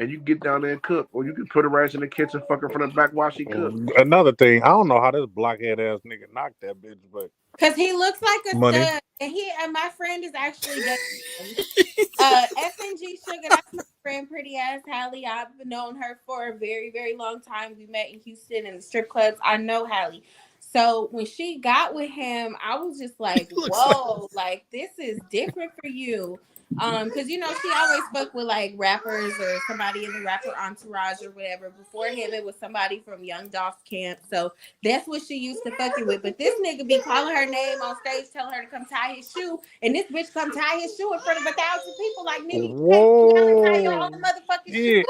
and you get down there and cook, or you can put her ass in the kitchen, fuck her from the back while she cooks. Another thing, I don't know how this blockhead ass nigga knocked that bitch, but because he looks like a stud, and my friend is actually FNG Sugar. That's my friend, pretty ass Hallie. I've known her for a very, very long time. We met in Houston in the strip clubs. I know Hallie. So when she got with him, I was just like, whoa, like this is different for you. Because you know, she always fuck with like rappers or somebody in the rapper entourage or whatever. Before him, it was somebody from Young Dolph's camp. So that's what she used to fucking with. But this nigga be calling her name on stage, telling her to come tie his shoe, and this bitch come tie his shoe in front of 1,000 people. Like, nigga, you can't come down and tie your own motherfucking shoe.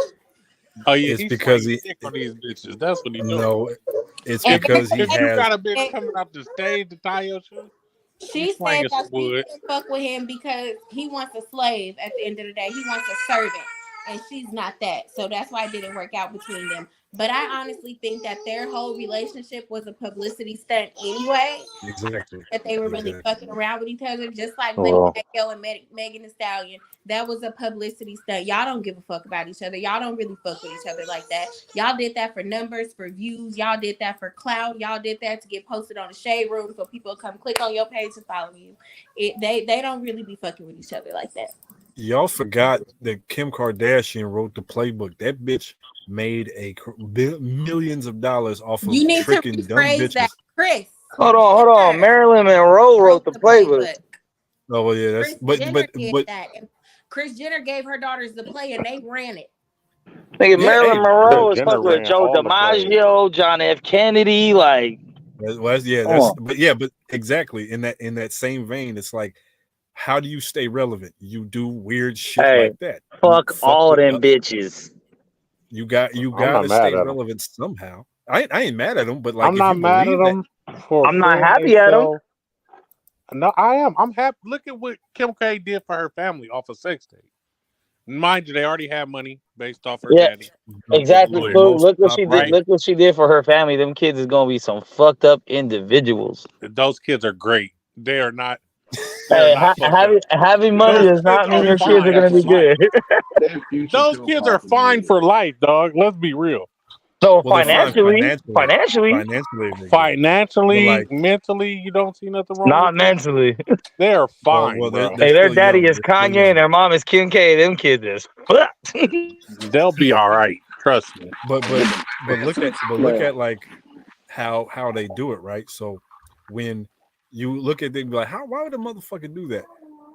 Oh yeah, it's because he dick on these bitches. That's what he doing. No, it's because he if has. You got a bitch coming off the stage to tie your shoe. She said that she didn't fuck with him because he wants a slave at the end of the day. He wants a servant, and she's not that. So that's why it didn't work out between them. But I honestly think that their whole relationship was a publicity stunt anyway. Exactly. That they were really fucking around with each other, just like Lenny Pacquiao and Megan Thee Stallion. That was a publicity stunt. Y'all don't give a fuck about each other. Y'all don't really fuck with each other like that. Y'all did that for numbers, for views. Y'all did that for clout. Y'all did that to get posted on the Shade Room so people come click on your page and follow you. They don't really be fucking with each other like that. Y'all forgot that Kim Kardashian wrote the playbook. That bitch made millions of dollars off of tricking dumb bitches. That, Chris. Hold on. Marilyn Monroe wrote the playbook. Oh well, yeah, that's but that. And Kris Jenner gave her daughters the play, and they ran it. Nigga, Yeah, Marilyn hey, Monroe but is Jenner fucking with ran Joe all the plays. DiMaggio, John F. Kennedy. Like, but exactly in that same vein, it's like, how do you stay relevant? You do weird shit hey, like that. fuck all them bitches. You I'm not gotta mad stay at them. relevant somehow. I ain't mad at them, but like, I'm if not you mad at believe that, them for I'm not feeling happy at them. themselves. No, I am. I'm happy. Look at what Kim K did for her family off of sex tape. Mind you, they already have money based off her Yeah, daddy. exactly. the Fool. most Look what she did. Right? Look what she did for her family. Them kids is gonna be some fucked up individuals. Those kids are great. They are not. Hey, Fucked up. having money Those does not kids mean are your kids fine are gonna for be life. good. Those kids are fine for life, dog. Let's be real. So well, they're fine financially, Financially, like, mentally, you don't see nothing wrong not with them. mentally. They are fine, well, bro. Hey, their daddy is They're still Kanye young. and their mom is Kim K. Them kids is fucked. They'll be all right. Trust me. But look at like how they do it, right? So when you look at them, like, why would a motherfucker do that?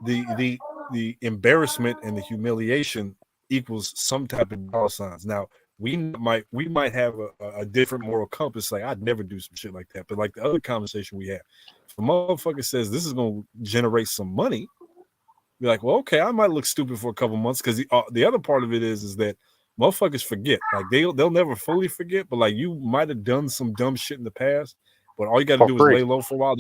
The embarrassment and the humiliation equals some type of dollar signs. Now we might have a different moral compass. Like, I'd never do some shit like that. But like the other conversation we had, if a motherfucker says this is gonna generate some money, you're like, well, okay, I might look stupid for a couple months, because the other part of it is that motherfuckers forget. Like, they'll never fully forget, but like, you might have done some dumb shit in the past, but all you got to do is lay low for a while.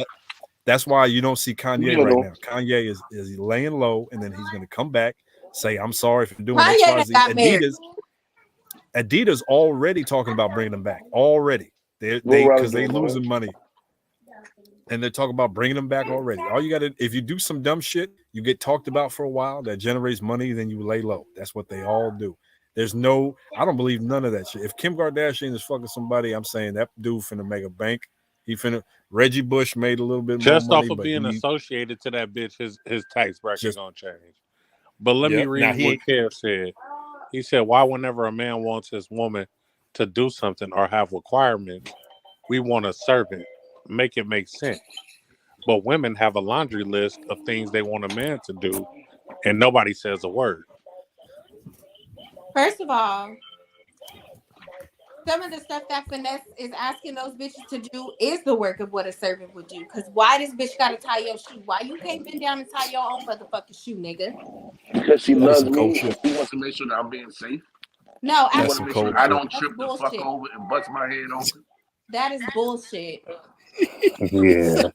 That's why you don't see Kanye right now. Kanye is laying low, and then he's going to come back, say, I'm sorry for doing X, Y, Z. Adidas already talking about bringing them back already. Because they losing money. And they're talking about bringing them back already. All you got to, if you do some dumb shit, you get talked about for a while, that generates money, then you lay low. That's what they all do. I don't believe none of that shit. If Kim Kardashian is fucking somebody, I'm saying that dude finna make a bank. Reggie Bush made a little bit more money. Just off of being associated to that bitch, his tax bracket gonna change. But let me read what Kev said. He said, why whenever a man wants his woman to do something or have requirements, we want a servant. Make it make sense. But women have a laundry list of things they want a man to do, and nobody says a word. First of all, some of the stuff that Finesse is asking those bitches to do is the work of what a servant would do. Because why this bitch got to tie your shoe? Why you can't bend down and tie your own motherfucking shoe, nigga? Because she loves me. She wants to make sure that I'm being safe. No, I want to make sure I don't trip the fuck over and bust my head open. That is bullshit. Yeah.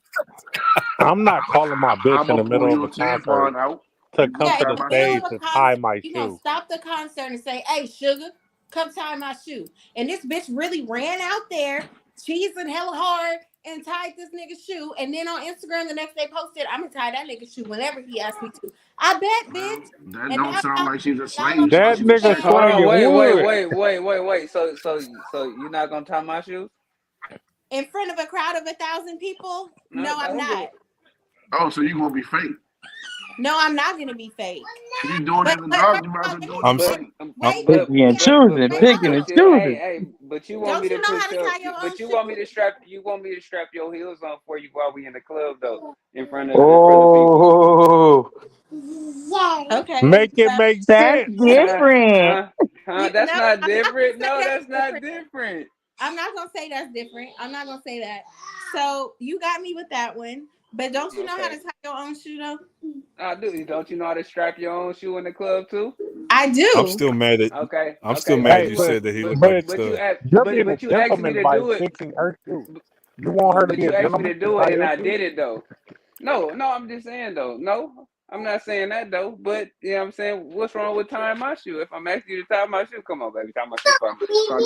I'm not calling my bitch in the middle of a concert to come to the stage and tie my shoe. Stop the concert and say, hey, sugar, come tie my shoe. And this bitch really ran out there, cheesing hella hard, and tied this nigga's shoe. And then on Instagram the next day posted, I'm going to tie that nigga's shoe whenever he asks me to. I bet, bitch. That don't sound like she's a slave. That nigga slanging wood. Wait. So you're not going to tie my shoes? In front of a crowd of 1,000 people? No, I'm not. Oh, so you gonna be fake? No, I'm not gonna be fake. If you doing it in the dark, you might as well do it. I'm picking and choosing. Hey, but you want me to put you want me to strap your heels on for you while we in the club though, in front of people. Okay. Make it make sense. That's different. That's not different. No, that's not different. I'm not gonna say that's different. I'm not gonna say that. So you got me with that one. But don't you know how to tie your own shoe though? I do. Don't you know how to strap your own shoe in the club too? I do. I'm still mad at I'm still mad you said that he looked like a But you asked me to do it. Fixing her shoe. You want her to be you a asked me to do it and I shoe? did it though. No, I'm just saying though. No, I'm not saying that though. But you know what I'm saying? What's wrong with tying my shoe? If I'm asking you to tie my shoe, come on, baby, tie my shoe for me.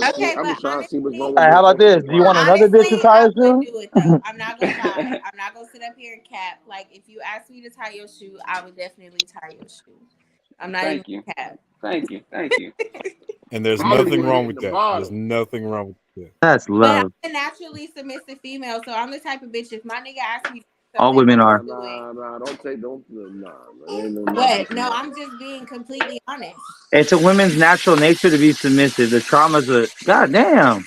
Okay, I'm trying to see what's wrong with Hey, how about this? Do you want another bitch to tie a shoe? Do it though. I'm not gonna lie. I'm not gonna sit up here and cap. Like if you asked me to tie your shoe, I would definitely tie your shoe. I'm not even cap. Thank you. And there's nothing wrong with that. There's nothing wrong with that. That's love. But I'm a naturally submissive female, so I'm the type of bitch. If my nigga asks me, all women are. Nah, But no, I'm just being completely honest. It's a woman's natural nature to be submissive. The trauma's goddamn.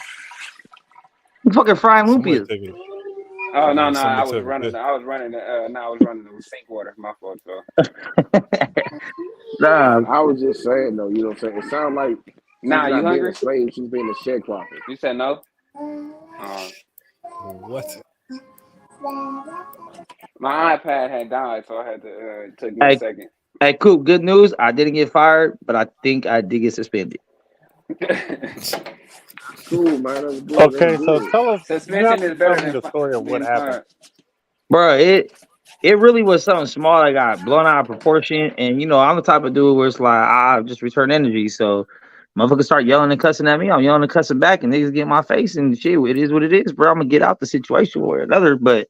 You fucking frying lumpias. Oh no! I was running the sink water. My fault, so. I was just saying though, you know what I'm saying? It sounds like She was Nah, you not being a hungry? slave. She was being a sharecropper. You said no. What? My iPad had died, so I had to took me a Hey, second. hey, Coop. Good news. I didn't get fired, but I think I did get suspended. Cool, man. That's good. That's Okay, so good. tell us. You have Suspension to is tell better me than the story of what being happened. fired. Bro, it really was something small that got blown out of proportion. And you know, I'm the type of dude where it's like I just return energy. So motherfuckers start yelling and cussing at me. I'm yelling and cussing back, and niggas get in my face and shit. It is what it is, bro. I'm gonna get out the situation or another. But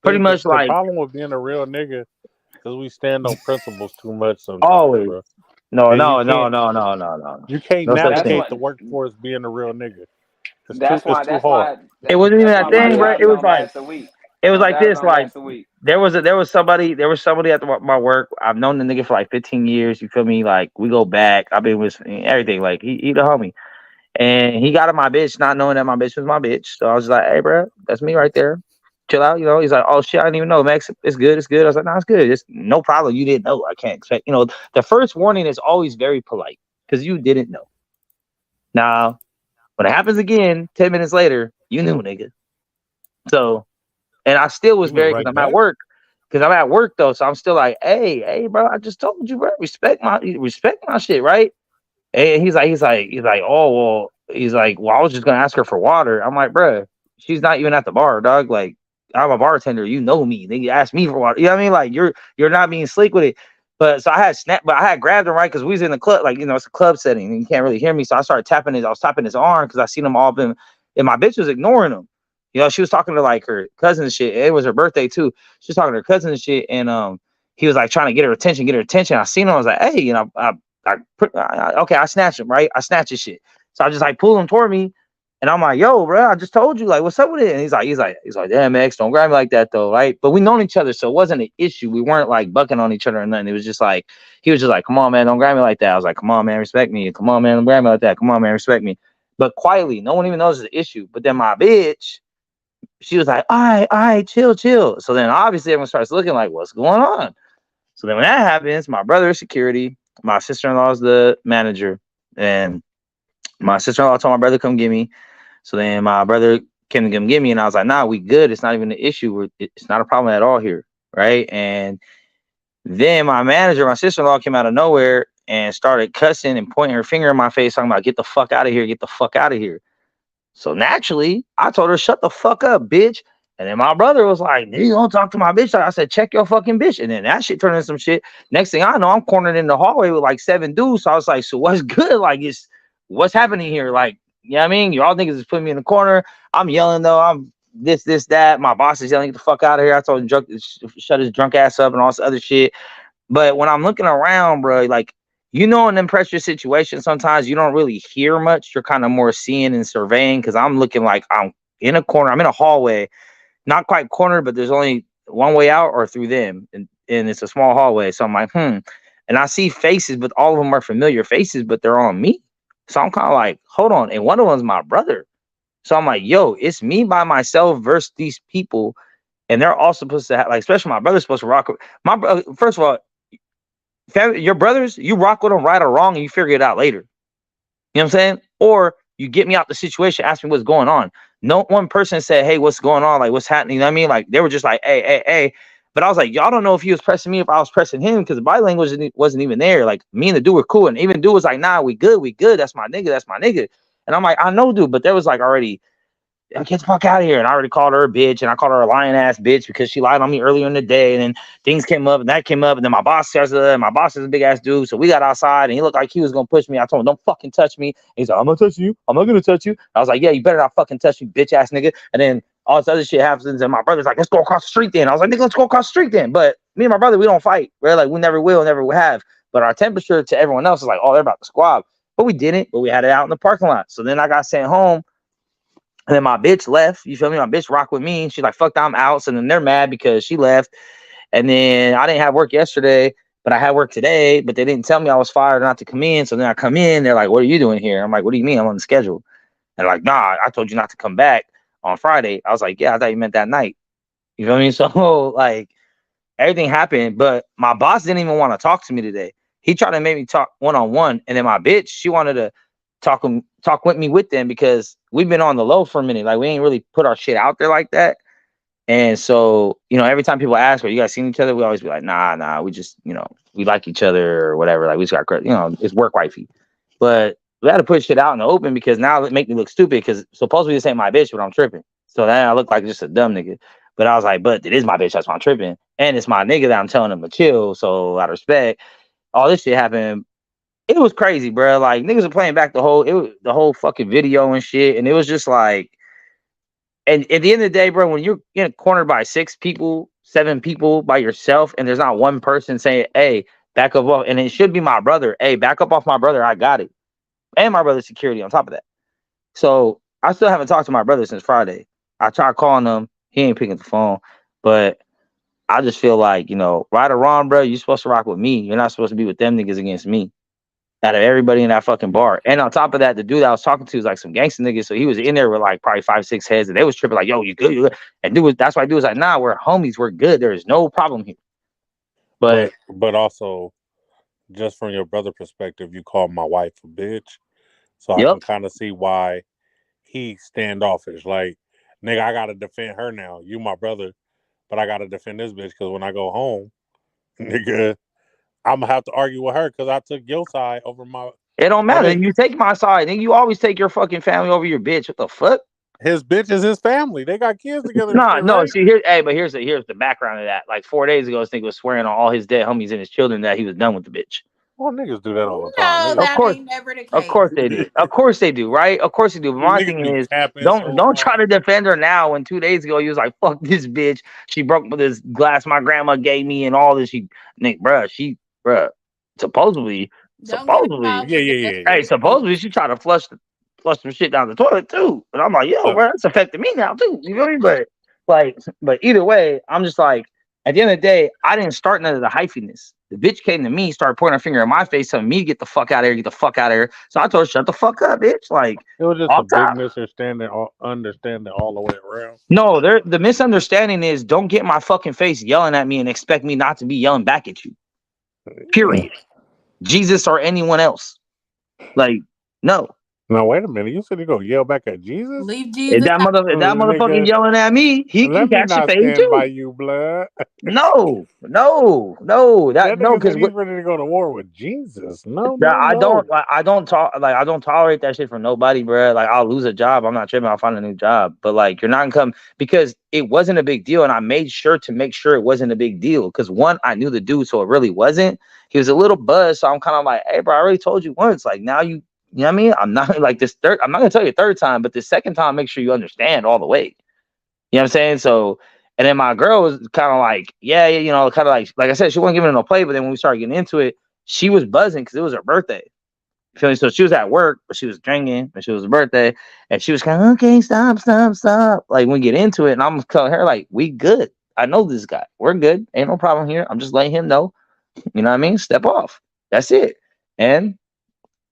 pretty See, much the like problem with being a real nigga because we stand on principles too much sometimes, always. bro. No, And no, no, no, no, no, no. you can't No such That's thing. navigate what. the workforce being a real nigga. That's It's why. too That's hard. why. It wasn't even That's that why my thing, bro. jobs don't last a week. It was My like jobs this. don't Like last a week. there was somebody at my work. I've known the nigga for like 15 years. You feel me? Like we go back. I've been with everything. Like he the homie. And he got on my bitch, not knowing that my bitch was my bitch. So I was like, hey, bro, that's me right there. Chill out. You know, he's like, oh, shit, I didn't even know, Max. It's good. It's good. I was like, no, it's good. It's no problem. You didn't know. I can't expect, you know, the first warning is always very polite because you didn't know. Now, when it happens again, 10 minutes later, you knew, nigga. So, and I still was You went very, because right I'm at back. work. Because I'm at work though, so I'm still like, hey, bro, I just told you, bro, respect my shit, right? And oh well, well, I was just gonna ask her for water. I'm like, bruh, she's not even at the bar, dog. Like, I'm a bartender, you know me. They ask me for water. You know what I mean? Like, you're not being slick with it. But so I had grabbed him right because we was in the club, like you know, it's a club setting and you can't really hear me. So I started I was tapping his arm because I seen him all been, and my bitch was ignoring him. You know, she was talking to like her cousin and shit. It was her birthday too. She was talking to her cousin and shit, and he was like trying to get her attention, I seen him. I was like, hey, you know, okay, I snatched him, right? I snatched his shit. So I just like pull him toward me, and I'm like, yo, bro, I just told you, like, what's up with it? And he's like, damn, X, don't grab me like that though, right? But we known each other, so it wasn't an issue. We weren't like bucking on each other or nothing. It was just like he was just like, come on, man, don't grab me like that. I was like, come on, man, respect me. Come on, man, don't grab me like that. Come on, man, respect me. But quietly, no one even knows it's an issue. But then my bitch, she was like, all right, chill, chill. So then obviously everyone starts looking like, what's going on? So then when that happens, my brother is security, my sister-in-law is the manager, and my sister-in-law told my brother come get me. So then my brother came to come get me, and I was like, nah, we good. It's not even an issue. It's not a problem at all here, right? And then my manager, my sister-in-law came out of nowhere and started cussing and pointing her finger in my face, talking about, get the fuck out of here, get the fuck out of here. So naturally, I told her, shut the fuck up, bitch. And then my brother was like, you don't talk to my bitch. I said, check your fucking bitch. And then that shit turned into some shit. Next thing I know, I'm cornered in the hallway with like 7 dudes. So I was like, so what's good? Like, what's happening here? Like, you know what I mean? Y'all niggas is putting me in the corner. I'm yelling though. I'm this, that. My boss is yelling, get the fuck out of here. I told him shut his drunk ass up and all this other shit. But when I'm looking around, bro, like, you know, in them pressure situations, sometimes you don't really hear much. You're kind of more seeing and surveying because I'm looking like I'm in a corner. I'm in a hallway, not quite cornered, but there's only one way out or through them. And it's a small hallway. So I'm like, And I see faces, but all of them are familiar faces, but they're on me. So I'm kind of like, hold on. And one of them's my brother. So I'm like, yo, it's me by myself versus these people. And they're all supposed to have, like, especially my brother's supposed to rock. My brother, first of all, your brothers, you rock with them right or wrong, and you figure it out later. You know what I'm saying? Or you get me out the situation, ask me what's going on. No one person said, hey, what's going on? Like, what's happening? You know what I mean? Like, they were just like, hey. But I was like, y'all don't know if he was pressing me, if I was pressing him, because the body language wasn't even there. Like, me and the dude were cool. And even the dude was like, nah, we good. That's my nigga. And I'm like, I know, dude. But there was like already, get the fuck out of here. And I already called her a bitch, and I called her a lying ass bitch because she lied on me earlier in the day. And then things came up, and that came up, and then my boss says, my boss is a big ass dude. So we got outside, and he looked like he was gonna push me. I told him, don't fucking touch me. He's like, I'm gonna touch you. I'm not gonna touch you. I was like, yeah, you better not fucking touch me, bitch ass nigga. And then all this other shit happens, and my brother's like, let's go across the street then. I was like, nigga, let's go across the street then. But me and my brother, we don't fight. We're like, we never will, never have. But our temperature to everyone else is like, oh, they're about to squab. But we didn't. But we had it out in the parking lot. So then I got sent home. And then my bitch left. You feel me? My bitch rocked with me. She's like, fuck, I'm out. So then they're mad because she left. And then I didn't have work yesterday, but I had work today. But they didn't tell me I was fired not to come in. So then I come in. They're like, what are you doing here? I'm like, what do you mean? I'm on the schedule. And they're like, nah, I told you not to come back on Friday. I was like, yeah, I thought you meant that night. You feel me? So like everything happened. But my boss didn't even want to talk to me today. He tried to make me talk one-on-one. And then my bitch, she wanted to talk with me with them because we've been on the low for a minute. Like we ain't really put our shit out there like that. And so, every time people ask, "Are you guys seen each other?" We always be like, "Nah, we just, we like each other or whatever." Like we just got, it's work wifey. But we had to put shit out in the open because now it make me look stupid because supposedly this ain't my bitch, but I'm tripping. So then I look like just a dumb nigga. But I was like, but it is my bitch, that's why I'm tripping. And it's my nigga that I'm telling him to chill. So out of respect, all this shit happened. It was crazy, bro. Like niggas are playing back the whole fucking video and shit. And it was just like, and at the end of the day, bro, when you're cornered by 6 people, 7 people by yourself, and there's not one person saying, "Hey, back up off," and it should be my brother, "Hey, back up off my brother, I got it." And my brother's security on top of that. So I still haven't talked to my brother since Friday. I tried calling him, he ain't picking the phone. But I just feel like, right or wrong, bro, you're supposed to rock with me. You're not supposed to be with them niggas against me. Out of everybody in that fucking bar. And on top of that, the dude I was talking to was like some gangster niggas. So he was in there with like probably 5, 6 heads, and they was tripping like, "Yo, you good? You good?" And that's why dude was like, "Nah, we're homies, we're good. There is no problem here." But also, just from your brother perspective, you call my wife a bitch, so I yep. can kind of see why he standoffish. Like, nigga, I gotta defend her now. You my brother, but I gotta defend this bitch because when I go home, nigga, I'm gonna have to argue with her because I took your side over my. It don't matter. Baby. You take my side, then you always take your fucking family over your bitch. What the fuck? His bitch is his family. They got kids together. No. Right? See, here's the background of that. Like 4 days ago, this nigga was swearing on all his dead homies and his children that he was done with the bitch. Well, niggas do that all the No, time. that ain't never the case. Of course they do. Of course they do, right? Of course they do. But my thing is, don't try to defend her now. When 2 days ago, he was like, "Fuck this bitch. She broke this glass my grandma gave me and all this." Bruh, supposedly, yeah. Hey, supposedly she tried to flush some shit down the toilet too. And I'm like, yo, bro, it's affecting me now too. You feel me? But either way, I'm just like, at the end of the day, I didn't start none of the hyphiness. The bitch came to me, started pointing her finger at my face, telling me to get the fuck out of here, get the fuck out of here. So I told her, shut the fuck up, bitch. Like, it was just a big misunderstanding, understanding all the way around. No, the misunderstanding is don't get my fucking face yelling at me and expect me not to be yelling back at you. Period. Jesus or anyone else. Like, no. Now wait a minute. You said you go yell back at Jesus? Leave Jesus. If that motherfucker yelling at me, he can catch a fade too. By you, blood. No. That nigga because he's ready to go to war with Jesus. No. I don't tolerate that shit from nobody, bro. Like I'll lose a job. I'm not tripping. I'll find a new job. But like you're not gonna come because it wasn't a big deal, and I made sure to make sure it wasn't a big deal. Because one, I knew the dude, so it really wasn't. He was a little buzzed, so I'm kind of like, hey, bro, I already told you once. Like now you know what I mean? I'm not like this third. I'm not gonna tell you a third time, but the second time, make sure you understand all the way. You know what I'm saying? So. And then my girl was kind of like, yeah, kind of like I said, she wasn't giving it no play. But then when we started getting into it, she was buzzing because it was her birthday. You feel me? So she was at work, but she was drinking, and she was her birthday, and she was kind of okay, stop. Like when we get into it, and I'm telling her like, we good. I know this guy. We're good. Ain't no problem here. I'm just letting him know. You know what I mean? Step off. That's it. And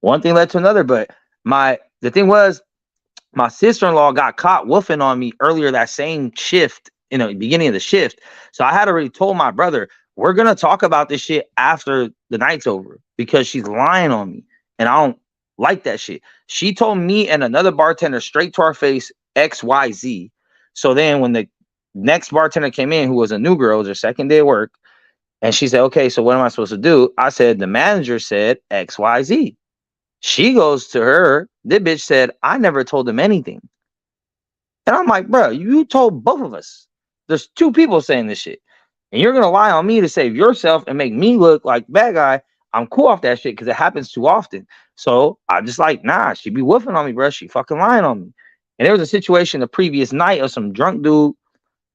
one thing led to another. But the thing was, my sister-in-law got caught woofing on me earlier that same shift. Beginning of the shift. So I had already told my brother, we're going to talk about this shit after the night's over because she's lying on me. And I don't like that shit. She told me and another bartender straight to our face, XYZ. So then when the next bartender came in, who was a new girl, it was her second day of work. And she said, okay, so what am I supposed to do? I said, the manager said XYZ. She goes to her. The bitch said, I never told him anything. And I'm like, bro, you told both of us. There's 2 people saying this shit. And you're going to lie on me to save yourself and make me look like bad guy. I'm cool off that shit because it happens too often. So I'm just like, nah, she be woofing on me, bro. She fucking lying on me. And there was a situation the previous night of some drunk dude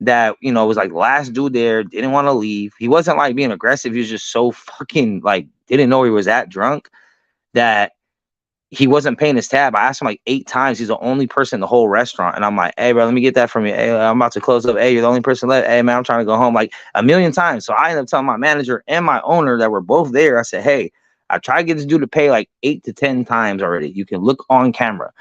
that, was like the last dude there, didn't want to leave. He wasn't like being aggressive. He was just so fucking like, didn't know he was that drunk that he wasn't paying his tab. I asked him like 8 times. He's the only person in the whole restaurant. And I'm like, hey, bro, let me get that from you. Hey, I'm about to close up. Hey, you're the only person left. Hey, man, I'm trying to go home like a million times. So I ended up telling my manager and my owner that were both there. I said, hey, I tried to get this dude to pay like 8 to 10 times already. You can look on camera.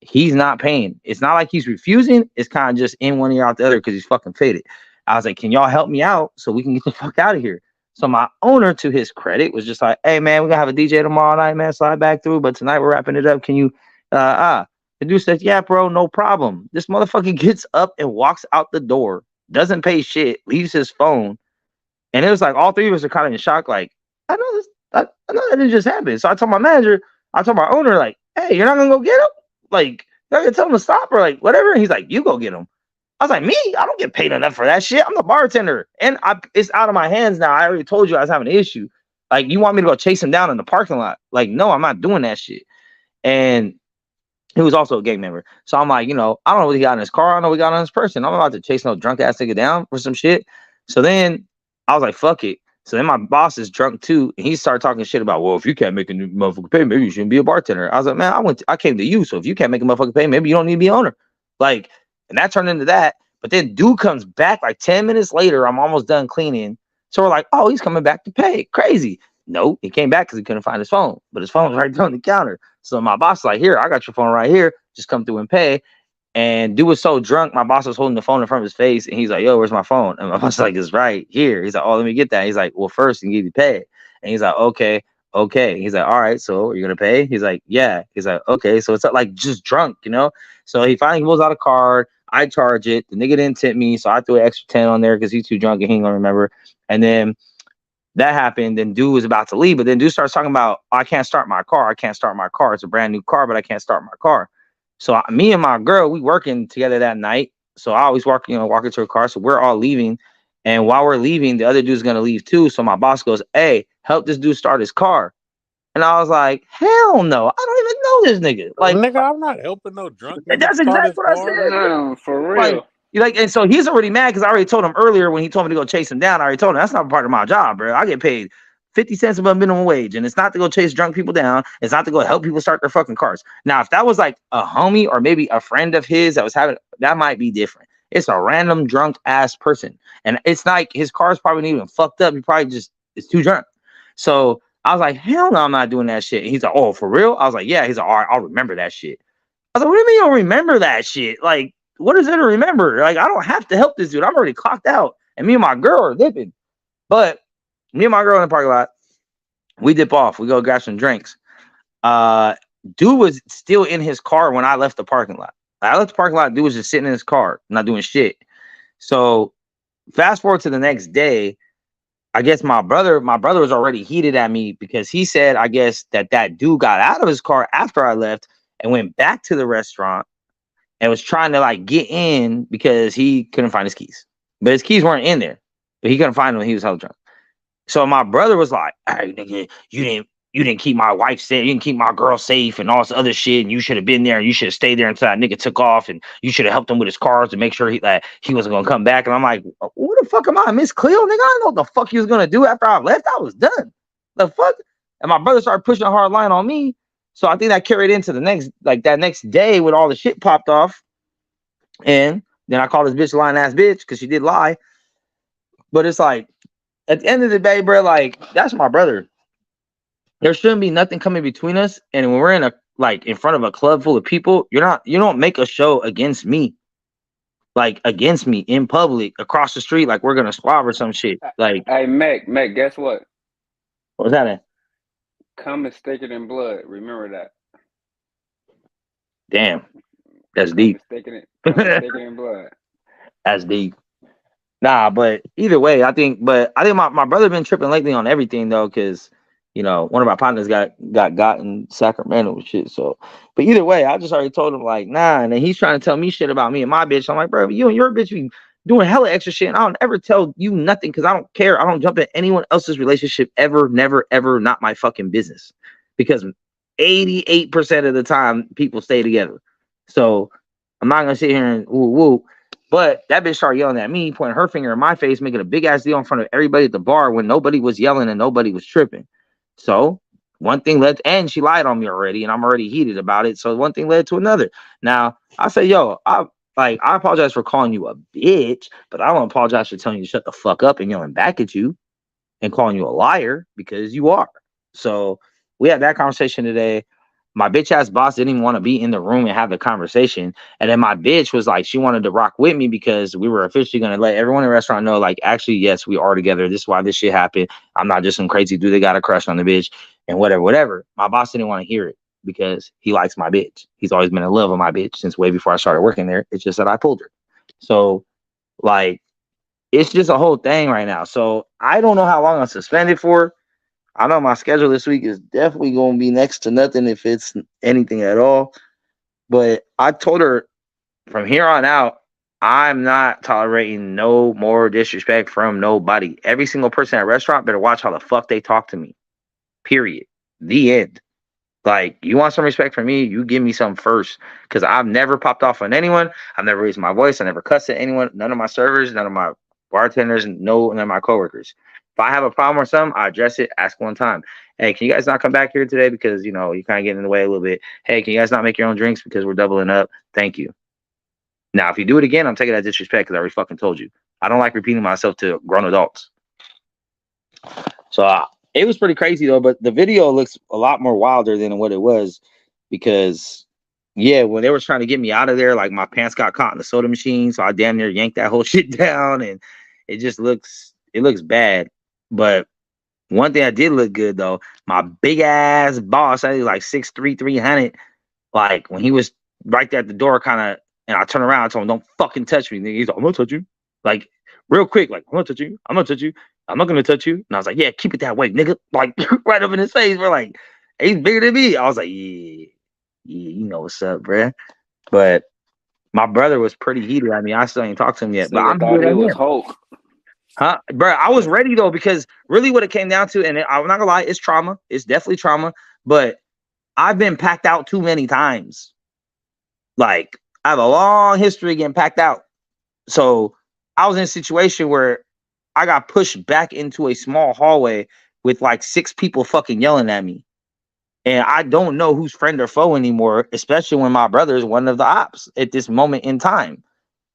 He's not paying. It's not like he's refusing. It's kind of just in one ear out the other because he's fucking faded. I was like, can y'all help me out so we can get the fuck out of here? So my owner, to his credit, was just like, "Hey man, we're gonna have a DJ tomorrow night, man. Slide back through, but tonight we're wrapping it up. Can you The dude says, "Yeah, bro, no problem." This motherfucker gets up and walks out the door, doesn't pay shit, leaves his phone. And it was like all three of us are kind of in shock, like, I know this, I know that didn't just happen. So I told my manager, I told my owner, like, "Hey, you're not gonna go get him? Like, you're gonna tell him to stop or like whatever." And he's like, "You go get him." I was like, "Me? I don't get paid enough for that shit. I'm the bartender. And it's out of my hands now. I already told you I was having an issue. Like, you want me to go chase him down in the parking lot? Like, no, I'm not doing that shit." And he was also a gang member. So I'm like, I don't know what he got in his car. I don't know what he got on his person. I'm about to chase no drunk ass nigga down for some shit. So then I was like, fuck it. So then my boss is drunk too. And he started talking shit about, well, if you can't make a motherfucker pay, maybe you shouldn't be a bartender. I was like, man, I came to you. So if you can't make a motherfucker pay, maybe you don't need to be owner. Like, and that turned into that. But then dude comes back like 10 minutes later. I'm almost done cleaning. So we're like, oh, he's coming back to pay. Crazy. No, he came back because he couldn't find his phone, but his phone was right there on the counter. So my boss was like, "Here, I got your phone right here. Just come through and pay." And dude was so drunk, my boss was holding the phone in front of his face, and he's like, "Yo, where's my phone?" And my boss was like, "It's right here." He's like, "Oh, let me get that." He's like, "Well, first, you need to pay." And he's like, "Okay." He's like, "All right, so are you gonna pay?" He's like, "Yeah." He's like, "Okay." So it's like just drunk, So he finally pulls out a card. I charge it. The nigga didn't tip me, so I threw an extra 10 on there because he's too drunk and he ain't gonna remember. And then that happened. Then dude was about to leave, but then dude starts talking about, "I can't start my car. I can't start my car. It's a brand new car, but I can't start my car." So me and my girl, we working together that night. So I always walk into her car. So we're all leaving. And while we're leaving, the other dude's gonna leave too. So my boss goes, "Hey, help this dude start his car." And I was like, "Hell no, I don't even know this nigga." Like, nigga, I'm not helping no drunk nigga that's start his exactly what I car. said. No, for Like, real. and so he's already mad because I already told him earlier when he told me to go chase him down. I already told him that's not part of my job, bro. I get paid 50 cents above minimum wage, and it's not to go chase drunk people down. It's not to go help people start their fucking cars. Now, if that was like a homie or maybe a friend of his that was having, that might be different. It's a random drunk ass person, and it's like his car's probably not even fucked up. He probably just is too drunk. So I was like, "Hell no, I'm not doing that shit." And he's like, "Oh, for real?" I was like, "Yeah." He's like, "All right, I'll remember that shit." I was like, "What do you mean you don't remember that shit? Like, what is there to remember? Like, I don't have to help this dude. I'm already clocked out. And me and my girl are dipping." But me and my girl in the parking lot, we dip off. We go grab some drinks. Dude was still in his car when I left the parking lot. I left the parking lot. Dude was just sitting in his car, not doing shit. So fast forward to the next day. I guess my brother was already heated at me because he said, I guess, that dude got out of his car after I left and went back to the restaurant and was trying to like get in because he couldn't find his keys. But his keys weren't in there. But he couldn't find them when he was hella drunk. So my brother was like, "Hey, nigga, you didn't keep my wife safe, you didn't keep my girl safe and all this other shit, and you should have been there and you should have stayed there until that nigga took off, and you should have helped him with his cars to make sure he wasn't gonna come back." And I'm like, "What the fuck am I, Miss Cleo, nigga? I didn't know what the fuck he was gonna do after I left. I was done. The fuck?" And my brother started pushing a hard line on me. So I think that carried into the next day when all the shit popped off. And then I called this bitch lying ass bitch because she did lie. But it's like, at the end of the day, bro, like, that's my brother. There shouldn't be nothing coming between us. And when we're in front of a club full of people, you don't make a show against me. Like, against me in public across the street, like we're gonna squab or some shit. Like, Hey, Mac, guess what? what was that in? Cum is thicker than blood. Remember that. Damn, that's Cum deep. is thicker than blood. That's deep. Nah, but either way, I think my brother been tripping lately on everything though, because one of my partners got in Sacramento and shit. So, but either way, I just already told him like, nah, and then he's trying to tell me shit about me and my bitch. I'm like, bro, you and your bitch be doing hella extra shit, and I don't ever tell you nothing because I don't care. I don't jump in anyone else's relationship ever, never, ever. Not my fucking business. Because 88% of the time people stay together. So I'm not gonna sit here and woo woo. But that bitch started yelling at me, pointing her finger in my face, making a big ass deal in front of everybody at the bar when nobody was yelling and nobody was tripping. So one thing led, and she lied on me already, and I'm already heated about it. So one thing led to another. Now I say, yo, I apologize for calling you a bitch, but I don't apologize for telling you to shut the fuck up and yelling back at you and calling you a liar because you are. So we had that conversation today. My bitch ass boss didn't even want to be in the room and have the conversation. And then my bitch was like, she wanted to rock with me because we were officially going to let everyone in the restaurant know, like, actually, yes, we are together. This is why this shit happened. I'm not just some crazy dude that got a crush on the bitch and whatever. My boss didn't want to hear it because he likes my bitch. He's always been in love with my bitch since way before I started working there. It's just that I pulled her. So, like, it's just a whole thing right now. So I don't know how long I'm suspended for. I know my schedule this week is definitely going to be next to nothing if it's anything at all. But I told her from here on out, I'm not tolerating no more disrespect from nobody. Every single person at a restaurant better watch how the fuck they talk to me. Period. The end. Like, you want some respect from me, you give me some first. Because I've never popped off on anyone. I've never raised my voice. I never cussed at anyone. None of my servers, none of my bartenders, none of my coworkers. If I have a problem or something, I address it, ask one time. Hey, can you guys not come back here today because, you know, you kind of getting in the way a little bit. Hey, can you guys not make your own drinks because we're doubling up? Thank you. Now, if you do it again, I'm taking that disrespect because I already fucking told you. I don't like repeating myself to grown adults. So it was pretty crazy though, but the video looks a lot more wilder than what it was because, yeah, when they were trying to get me out of there, like my pants got caught in the soda machine, so I damn near yanked that whole shit down, and it looks bad. But one thing that did look good though, my big ass boss, I was like 6'3", 300, like when he was right there at the door, kind of, and I turned around, I told him, "Don't fucking touch me." Nigga. He's like, "I'm gonna touch you," like real quick, like, "I'm gonna touch you. I'm gonna touch you. I'm not gonna touch you." And I was like, "Yeah, keep it that way, nigga." Like right up in his face. We're like, he's bigger than me. I was like, yeah, you know what's up, bruh. But my brother was pretty heated. I mean, I still ain't talked to him yet, but I'm thought heated he at was him. Hulk. Huh, bro? I was ready though because really, what it came down to, and I'm not gonna lie, it's trauma. It's definitely trauma. But I've been packed out too many times. Like, I have a long history getting packed out. So I was in a situation where I got pushed back into a small hallway with like 6 people fucking yelling at me. And I don't know who's friend or foe anymore, especially when my brother is one of the ops at this moment in time.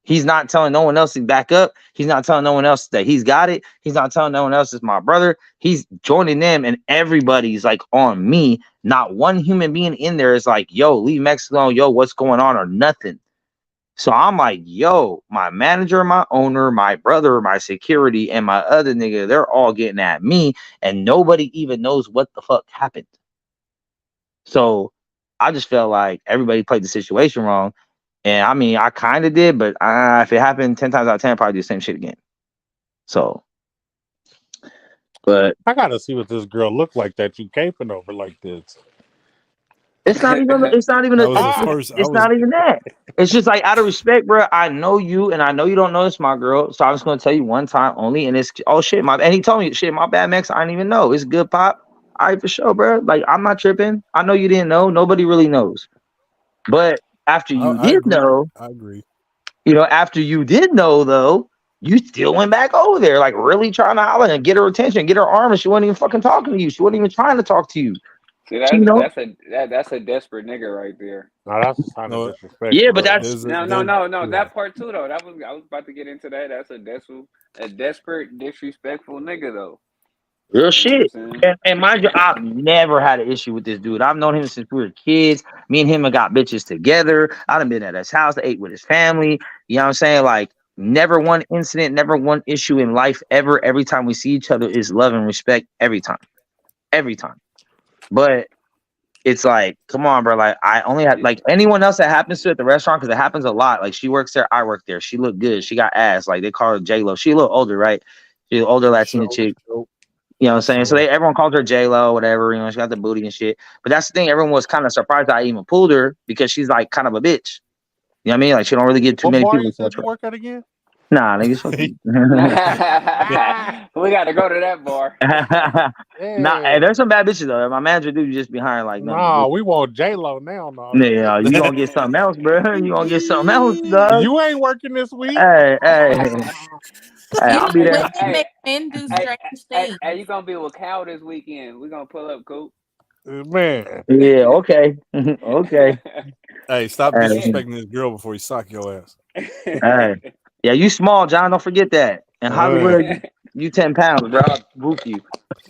He's not telling no one else to back up. He's not telling no one else that he's got it. He's not telling no one else it's my brother. He's joining them, and everybody's like on me. Not one human being in there is like, "Yo, leave Mexico alone. Yo, what's going on?" or nothing. So I'm like, "Yo, my manager, my owner, my brother, my security, and my other nigga, they're all getting at me, and nobody even knows what the fuck happened." So I just felt like everybody played the situation wrong. And I mean, I kind of did, but if it happened 10 times out of 10, I'd probably do the same shit again. So, but I gotta see what this girl looked like that you caping over like this. it's not even That was the first. it's not even that. It's just like, out of respect, bro. I know you, and I know you don't know this, my girl. So I'm just gonna tell you one time only. And it's, oh shit, and he told me, shit, my bad, Max. I didn't even know. It's good, pop. All right, for sure, bro. Like, I'm not tripping. I know you didn't know. Nobody really knows. But after you I did agree. know, I agree. after you did know though, you still went back over there, like really trying to holler and get her attention, get her arm, and she wasn't even fucking talking to you. She wasn't even trying to talk to you. See, She, that's a desperate nigga right there. Now that's a sign of No, disrespect. yeah, for but real. that's No, yeah. that part too though. I was about to get into that. That's a desperate, disrespectful nigga though. real You know what I'm shit. saying? And mind you, I've never had an issue with this dude. I've known him since we were kids. Me and him have got bitches together. I done been at his house, ate with his family. You know what I'm saying? Like, never one incident, never one issue in life ever. Every time we see each other is love and respect every time. Every time. But it's like, come on, bro. Like, I only had, like, anyone else that happens to at the restaurant, because it happens a lot. Like, she works there, I work there. She looked good. She got ass. Like, they call her J-Lo. She a little older, right? She's an older Latina chick. You know what I'm saying? So everyone called her J-Lo, whatever. You know, she got the booty and shit. But that's the thing. Everyone was kind of surprised I even pulled her because she's like kind of a bitch. You know what I mean? Like, she don't really get too What many bar people. you said you work at again? Nah, niggas, fuck you. We got to go to that bar. Nah, hey, there's some bad bitches though. My manager dude just behind like nothing. Nah, we want J-Lo now. No. Yeah, you gonna get something else, bro. You gonna get something else, dog. You ain't working this week. Hey, You I'll know, be there. women make men do strange things. Hey, you gonna be with Cal this weekend? We gonna pull up, Coop. Man. Yeah, okay. Okay. Hey, stop Hey. disrespecting this girl before you sock your ass. Hey. Yeah, you small, John. Don't forget that. In Hollywood, you 10 pounds, bro. I'll boot you.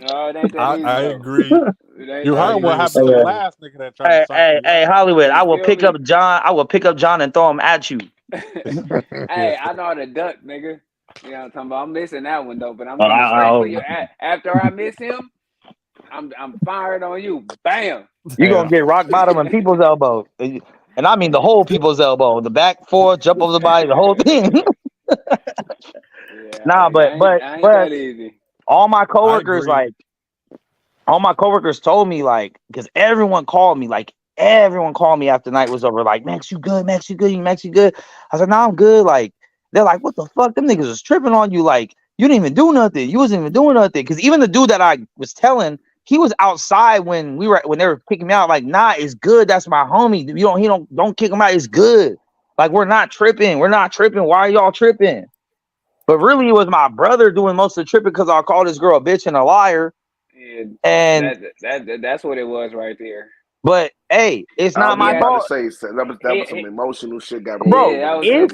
Oh, it ain't that easy I though. agree. You heard what happened to the last nigga that tried to Hey, suck hey, you. hey, Hollywood! I will feel pick me? up John. I will pick up John and throw him at you. Hey, I know how to duck, nigga. You know what I'm talking about? I'm missing that one though, but I'm coming straight for you. After I miss him, I'm fired on you. Bam. You gonna get rock bottom and people's elbow, and I mean the whole people's elbow, the back four, jump over the body, the whole thing. Yeah, Nah, I ain't that easy. all my coworkers told me like, because everyone called me after the night was over, like, Max, you good? Max, you good? Max, you good? I was like, nah, I'm good. Like, they're like, what the fuck? Them niggas was tripping on you. Like, you didn't even do nothing. You wasn't even doing nothing. Because even the dude that I was telling, he was outside when they were kicking me out. Like, nah, it's good. That's my homie. Don't kick him out. It's good. Like, we're not tripping. Why are y'all tripping? But really, it was my brother doing most of the tripping because I called this girl a bitch and a liar. Yeah, And that's what it was right there. but hey, it's not my about to fault. say that was some emotional shit got Bro, it's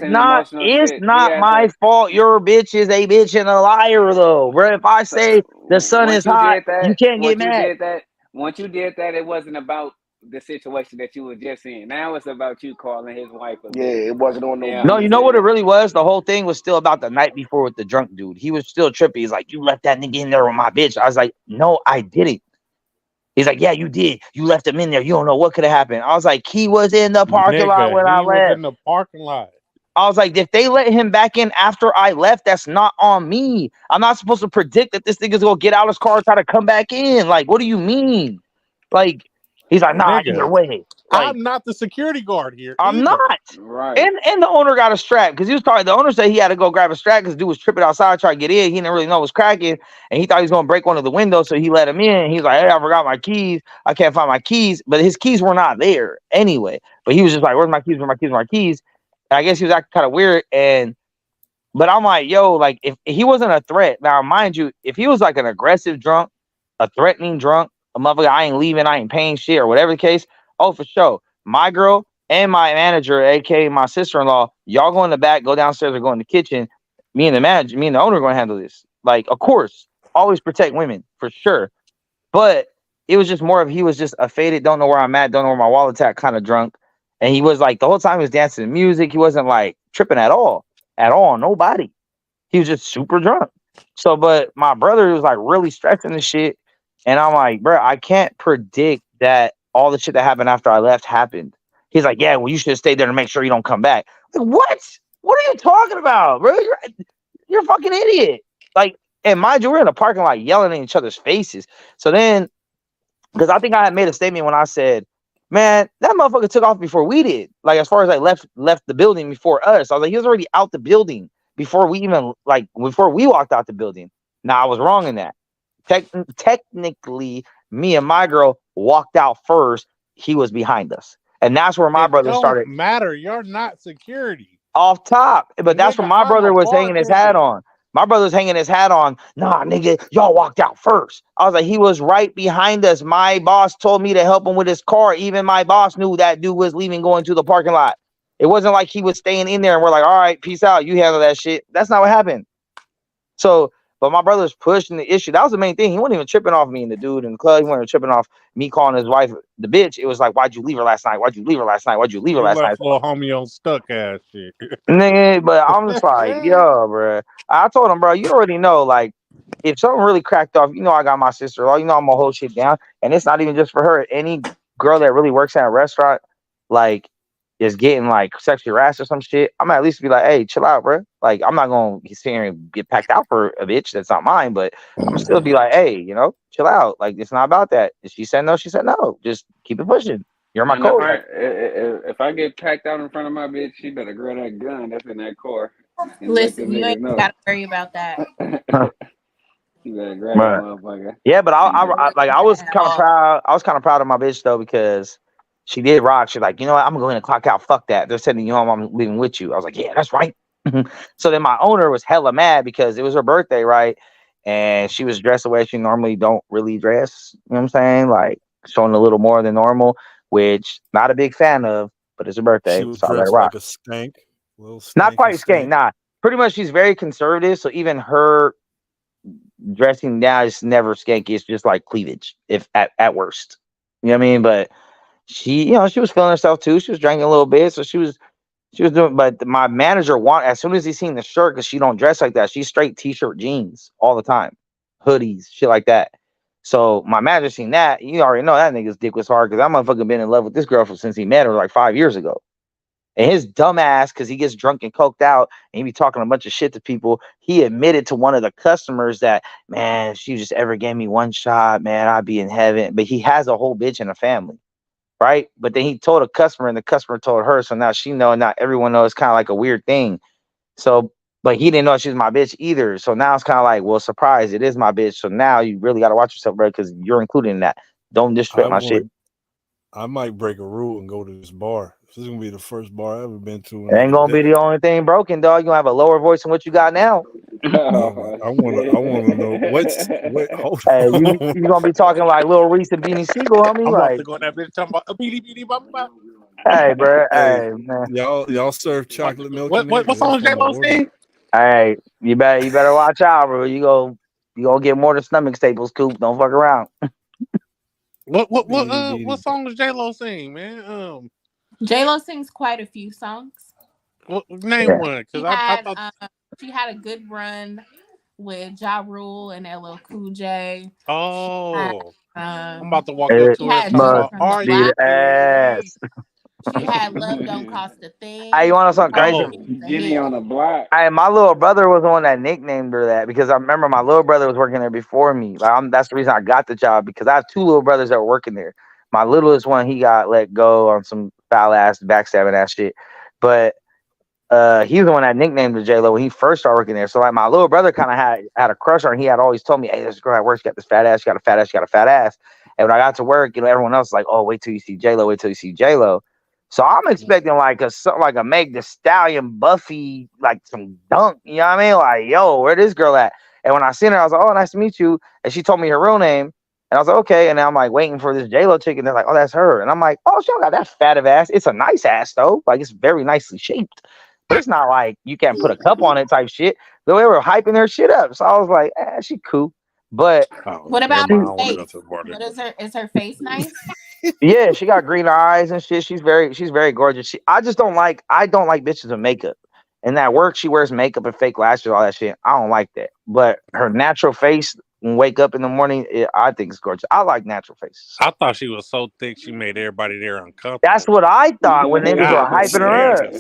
not my fault. Your bitch is a bitch and a liar, though, bro. If I say the sun is hot, you can't get mad. Once you did that, it wasn't about the situation that you were just in. Now it's about you calling his wife a bitch. it wasn't on no. Yeah, No, you know what it really was? The whole thing was still about the night before with the drunk dude. He was still trippy. He's like, you left that nigga in there with my bitch. I was like, no, I didn't. He's like, yeah, you did. You left him in there. You don't know what could have happened. I was like, he was in the parking lot when I left. He was in the parking lot. I was like, if they let him back in after I left, that's not on me. I'm not supposed to predict that this nigga's gonna get out of his car and try to come back in. Like, what do you mean? Like, he's like, nah, either way. Like, I'm not the security guard here. I'm not. Right. And the owner got a strap because the owner said he had to go grab a strap because dude was tripping outside trying to get in. He didn't really know it was cracking, and he thought he was gonna break one of the windows, so he let him in. He's like, hey, I forgot my keys. I can't find my keys, but his keys were not there anyway. But he was just like, where's my keys? Where's my keys? Where's my keys? And I guess he was acting kind of weird. But I'm like, yo, like if he wasn't a threat, now mind you, if he was like an aggressive drunk, a threatening drunk, a motherfucker, I ain't leaving, I ain't paying shit, or whatever the case, oh, for sure. My girl and my manager, aka my sister-in-law, y'all go in the back, go downstairs, or go in the kitchen. Me and the owner are gonna handle this. Like, of course, always protect women for sure. But it was just more of he was just a faded, don't know where I'm at, don't know where my wallet's at, kind of drunk. And he was like the whole time he was dancing to music, he wasn't like tripping at all, nobody. He was just super drunk. So, but my brother was like really stressing the shit, and I'm like, bro, I can't predict that all the shit that happened after I left happened. He's like, yeah, well, you should have stayed there to make sure you don't come back. Like, what? What are you talking about, bro? You're a fucking idiot. Like, and mind you, we're in the parking lot yelling in each other's faces. So then, because I think I had made a statement when I said, man, that motherfucker took off before we did. Like, as far as like left the building before us. I was like, he was already out the building before we walked out the building. Now I was wrong in that. Technically, me and my girl walked out first. He was behind us, and that's where my brother started. Matter, you're not security. Off top, but that's where my brother was hanging his hat on. My brother was hanging his hat on. Nah, nigga, y'all walked out first. I was like, he was right behind us. My boss told me to help him with his car. Even my boss knew that dude was leaving, going to the parking lot. It wasn't like he was staying in there and we're like, all right, peace out. You handle that shit. That's not what happened. So, but my brother's pushing the issue. That was the main thing. He wasn't even tripping off me and the dude in the club. He wasn't even tripping off me calling his wife the bitch. It was like, why'd you leave her last night? Why'd you leave her last night? Why'd you leave her last night? Little homie on stuck ass shit. Nigga, but I'm just like, yo, bro. I told him, bro, you already know, like, if something really cracked off, you know I got my sister-in-law, you know I'm gonna hold shit down. And it's not even just for her. Any girl that really works at a restaurant, like, is getting like sexually harassed or some shit, I'm gonna at least be like, hey, chill out, bro. Like, I'm not gonna sit here and get packed out for a bitch that's not mine, but I'm gonna still be like, hey, you know, chill out. Like, it's not about that. If she said no, she said no. Just keep it pushing. You're my code. If I get packed out in front of my bitch, she better grab that gun that's in that car. Listen, you ain't gotta worry about that. You better grab that motherfucker. Yeah, but I was kind of proud. I was kind of proud of my bitch though, because she did rock. She's like, you know what? I'm going to clock out. Fuck that. They're sending you home. I'm leaving with you. I was like, yeah, that's right. So then my owner was hella mad because it was her birthday, right? And she was dressed the way she normally don't really dress. You know what I'm saying? Like showing a little more than normal, which not a big fan of, but it's her birthday. She was so dressed like a skank. Not quite skank. Nah, pretty much she's very conservative. So even her dressing down is never skanky. It's just like cleavage, if at worst. You know what I mean? But she, she was feeling herself too. She was drinking a little bit, so she was doing. But my manager as soon as he seen the shirt, because she don't dress like that. She's straight t-shirt jeans all the time, hoodies, shit like that. So my manager seen that. You already know that nigga's dick was hard because that motherfucker been in love with this girl since he met her like 5 years ago. And his dumb ass, because he gets drunk and coked out and he be talking a bunch of shit to people, he admitted to one of the customers that, man, if she just ever gave me one shot, man, I'd be in heaven. But he has a whole bitch and a family, right? But then he told a customer and the customer told her. So now she know, not everyone knows, it's kind of like a weird thing. So, but he didn't know she was my bitch either. So now it's kind of like, well, surprise, it is my bitch. So now you really got to watch yourself, bro, because you're included in that. Don't disrespect my shit. I might break a rule and go to this bar. This is gonna be the first bar I've ever been to. It ain't gonna be the only thing broken, dog. You gonna have a lower voice than what you got now. I wanna know what. Hold Hey, on. you gonna be talking like Lil Reese and Beanie Siegel, homie? I'm about Like, to go in that bitch talking about a beady beady bop. hey, bro, Hey, hey, man, y'all serve chocolate milk in there? What 'Cause song that's what I'm J-Lo ordering. sing? hey, you better watch out, bro. You gonna get more than stomach staples, Coop. Don't fuck around. What song does J-Lo sing, man? J-Lo sings quite a few songs. Name one, because I thought she had a good run with Ja Rule and LL Cool J. Oh, I'm about to walk up to her and It talk must about, are be you the free? ass. She had Love Don't Cost a Thing. Hey, you want to know something crazy? Jenny on the block. Hey, my little brother was the one that nicknamed her that because I remember my little brother was working there before me. Like, that's the reason I got the job because I have two little brothers that were working there. My littlest one, he got let go on some foul ass, backstabbing ass shit. But he was the one that nicknamed the J-Lo when he first started working there. So like my little brother kind of had a crush on her. He had always told me, hey, this girl at work's got this fat ass, she got a fat ass, she got a fat ass. And when I got to work, everyone else was like, oh, wait till you see J-Lo, wait till you see J-Lo. So I'm expecting like a Meg the Stallion, Buffy, like some dunk. You know what I mean? Like, yo, where this girl at? And when I seen her, I was like, oh, nice to meet you. And she told me her real name. And I was like, okay. And now I'm like waiting for this J-Lo chick. And they're like, oh, that's her. And I'm like, oh, she don't got that fat of ass. It's a nice ass though. Like it's very nicely shaped. But it's not like you can't put a cup on it type shit. The way we were hyping her shit up. So I was like, she cool. But what about her face? What is her face nice? yeah, she got green eyes and shit. She's very gorgeous. I don't like bitches with makeup. And that work, she wears makeup and fake lashes, all that shit. I don't like that. But her natural face, when wake up in the morning, I think it's gorgeous. I like natural faces. I thought she was so thick she made everybody there uncomfortable. That's what I thought when niggas were hyping her up.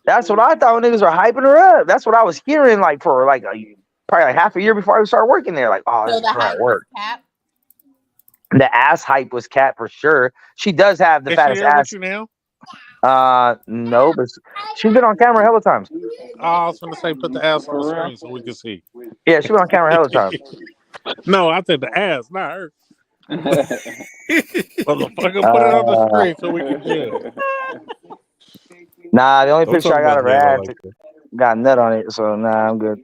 That's what I thought when niggas were hyping her up. That's what I was hearing like for like probably like half a year before I started working there. Like, oh, So this the girl at hype work. was cap. The ass hype was cat for sure. She does have the Is fattest she there ass. with you now? No, but she's been on camera hella times. I was gonna say put the ass on the screen so we can see. Yeah, she's been on camera hella times. No, I said the ass, not her. Motherfucker, put it on the screen so we can judge. Nah, the only Don't picture talk I got about of her J-Lo ass like that. got nut on it, so nah, I'm good.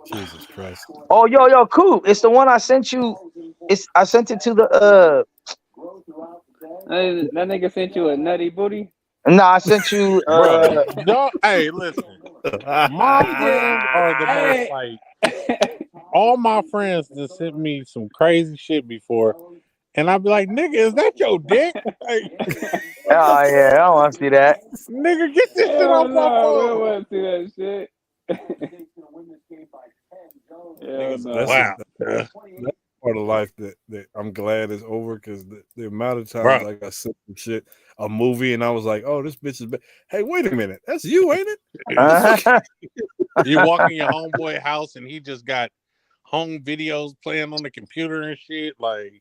Jesus Christ. Oh, yo, cool. It's the one I sent you. I sent it to the That nigga sent you a nutty booty. No, I sent you. Bro, hey, listen. My friends are the most like. All my friends just sent me some crazy shit before, and I'd be like, "Nigga, is that your dick?" Like, oh yeah, I don't want to see that. Nigga, get this shit off my phone. We don't want to see that shit. Wow. That's part of life that I'm glad is over because the amount of times I got sent some shit, a movie, and I was like, oh, this bitch is bad. Hey, wait a minute. That's you, ain't it? You walk in your homeboy house and he just got home videos playing on the computer and shit. Like,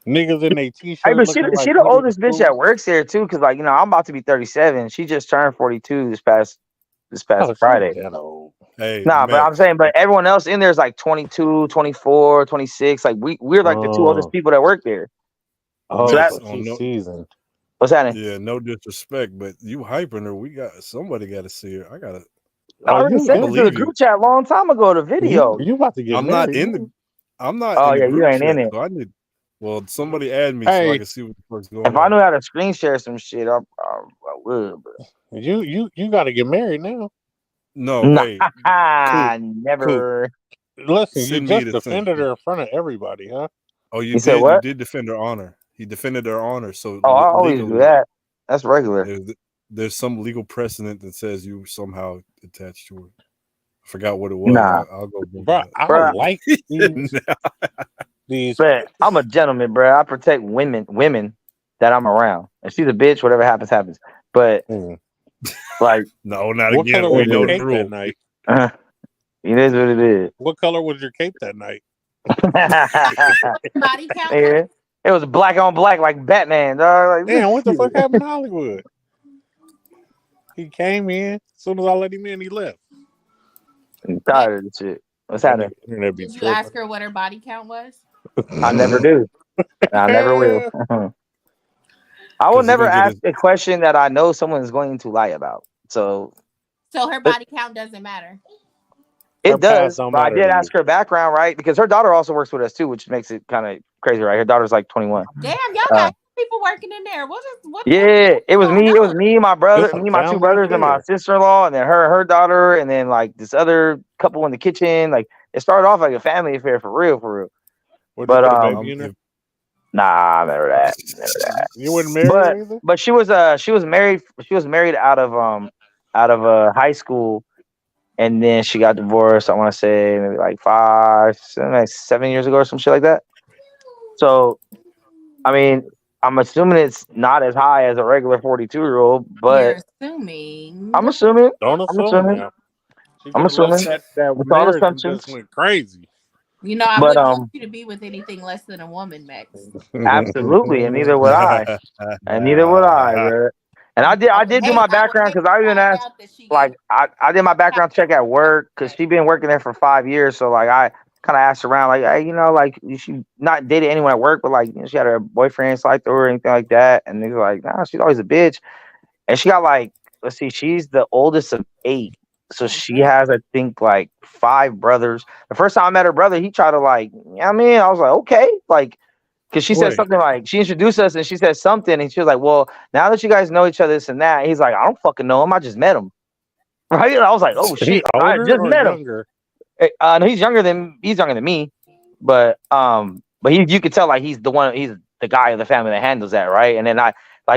niggas in their t-shirts. Hey, but she the oldest bitch that works there too, because like I'm about to be 37. She just turned 42 this past Friday. Hey, nah, but I'm saying, but everyone else in there is like 22, 24, 26. Like we're like the two oldest people that work there. Oh, so that's season. What's happening? Yeah, no disrespect, but you hyping her. Somebody got to see her. I gotta. I already sent it to the group chat a long time ago. The video. You about to get I'm married. not in the. I'm not. Oh in yeah, the you group ain't chat, in it. So I need. Well, somebody add me so I can see what the fuck's going on. If I knew how to screen share some shit, I would. But you got to get married now. No, hey, never. Listen, you Send me just the thing. defended her in front of everybody, huh? Oh, You said You what? did defend her honor. He defended her honor. So Oh, I always do legally, that. That's regular. there's some legal precedent that says you somehow attached to her. I forgot what it was. Nah, I'll go look Bro, it I bruh. like these. But I'm a gentleman, bro. I protect women that I'm around. If she's a bitch, whatever happens, happens. But like, No, not What again. color We was your know the cape that rule. night? it is what it is. What color was your cape that night? Body count. Yeah. It was black on black like Batman, dog. Like, Damn, what the fuck happened in Hollywood? He came in. As soon as I let him in, he left. I'm tired of this shit. What's That happening? nigga internet be Did you tripping. ask her what her body count was? I never do. I never will. I will 'Cause he never gonna get ask a question that I know someone is going to lie about. So her body count doesn't matter. Her it does. past don't But I matter did to ask you. her background, right? Because her daughter also works with us too, which makes it kind of crazy, right? Her daughter's like 21. Damn, y'all got people working in there. What Yeah, it was going me. It was on? me, my brother, There's some me, my two talent over brothers, and my there. sister-in-law, and then her daughter, and then like this other couple in the kitchen. Like it started off like a family affair for real, for real. Would you But put a baby in her? nah, never that, never that. You wouldn't marry her either? But she was married out of high school, and then she got divorced. I want to say maybe like 7 years ago or some shit like that. So I mean, I'm assuming it's not as high as a regular 42-year-old, but You're assuming. I'm assuming. Don't I'm assume assuming. now. She I'm just left assuming. that It's all marriage and just assumptions. went crazy. You know, I But wouldn't want you to be with anything less than a woman, Max. absolutely, and neither would I. And neither would I, bro. And I did do my background because I even asked, like, I did my background check at work because she been working there for 5 years. So like I kind of asked around, like, hey, like she not dated anyone at work, but like she had her boyfriend slide through or anything like that. And they were like, nah, she's always a bitch. And she got like, let's see, she's the oldest of 8. So she has, I think, like 5 brothers. The first time I met her brother, he tried to like, I was like, okay, like. Because she said something like, she introduced us and she said something and she was like, well, now that you guys know each other, this and that. He's like, I don't fucking know him. I just met him. Right? And I was like, oh He shit, I older just or met him. younger? No, he's younger than me. But you could tell like he's the guy of the family that handles that, right? And then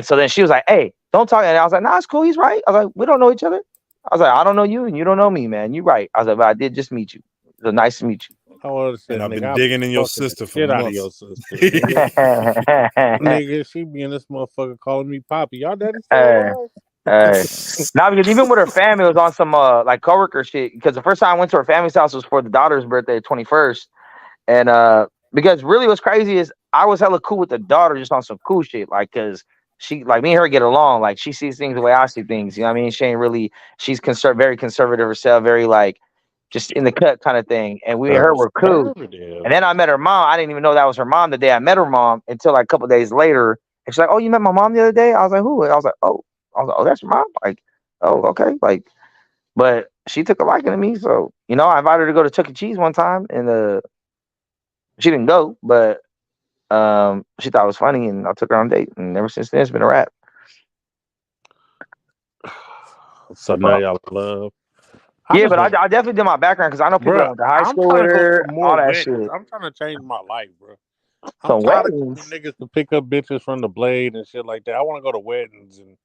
so then she was like, hey, don't talk. And I was like, nah, it's cool, he's right. I was like, we don't know each other. I was like, I don't know you and you don't know me, man. You're right. I was like, but I did just meet you. It was nice to meet you. I would have said, And I've nigga, been I'll digging in your fucking the sister for shit out of your months. sister. Nigga, she be in this motherfucker calling me Poppy. Y'all daddy still alive? Now because even with her family, it was on some like coworker shit. Because the first time I went to her family's house was for the daughter's birthday, 21st, and because really what's crazy is I was hella cool with the daughter, just on some cool shit, like because she like me and her get along, like she sees things the way I see things. You know what I mean? She's very conservative herself, very like just in the cut kind of thing. And we and her were cool. And then I met her mom. I didn't even know that was her mom the day I met her mom until like a couple days later. And she's like, "Oh, you met my mom the other day?" I was like, "Who?" And I was like, "Oh." I was like, "Oh, that's your mom." Like, "Oh, okay." Like, but she took a liking to me, so I invited her to go to Chuck E. Cheese one time, and she didn't go, but she thought it was funny, and I took her on a date, and ever since then it's been a wrap. So now y'all in love. Yeah, but I definitely did my background because I know people that went to high school with her, all that shit. I'm trying to change my life, bro. I'm Some tired of weddings. niggas to pick up bitches from the Blade and shit like that. I want to go to weddings and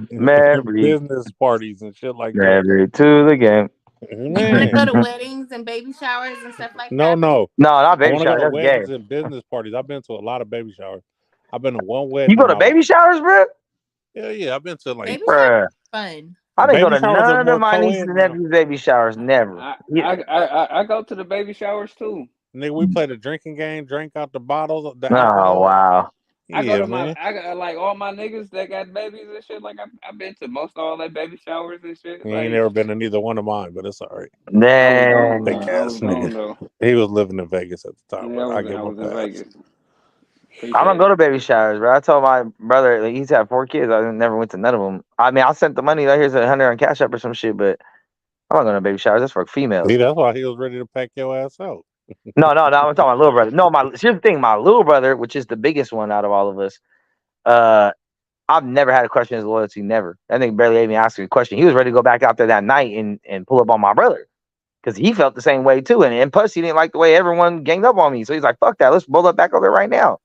business parties and shit like that. Married to the game. You want to go to weddings and baby showers and stuff like that? No, not baby showers. I want to go to that's weddings gay. and business parties. I've been to a lot of baby showers. I've been to one wedding. You go to baby showers, bro? Yeah. I've been to like baby showers. Fun. I didn't go to none of my nieces and nephews' baby showers. Never. I go to the baby showers too. Nigga, we played a drinking game, drank out the bottles. Oh wow! Yeah, I go to man. I got like all my niggas that got babies and shit. Like I've been to most all that baby showers and shit. He ain't never been to neither one of mine, but it's all right. Damn. Fake ass nigga. He was living in Vegas at the time. Yeah, I give him in Vegas. I don't go to baby showers, bro. I told my brother like, he's had 4 kids. I never went to none of them. I mean, I sent the money. Here's $100 on Cash App or some shit, but I'm not going to baby showers. That's for females. See, that's why he was ready to pack your ass out. No. I'm talking about my little brother. No, here's the thing. My little brother, which is the biggest one out of all of us, I've never had a question his loyalty. Never. That nigga barely even asked me a question. He was ready to go back out there that night and pull up on my brother. because he felt the same way too. And plus, he didn't like the way everyone ganged up on me. So he's like, fuck that. Let's roll up back over there right now.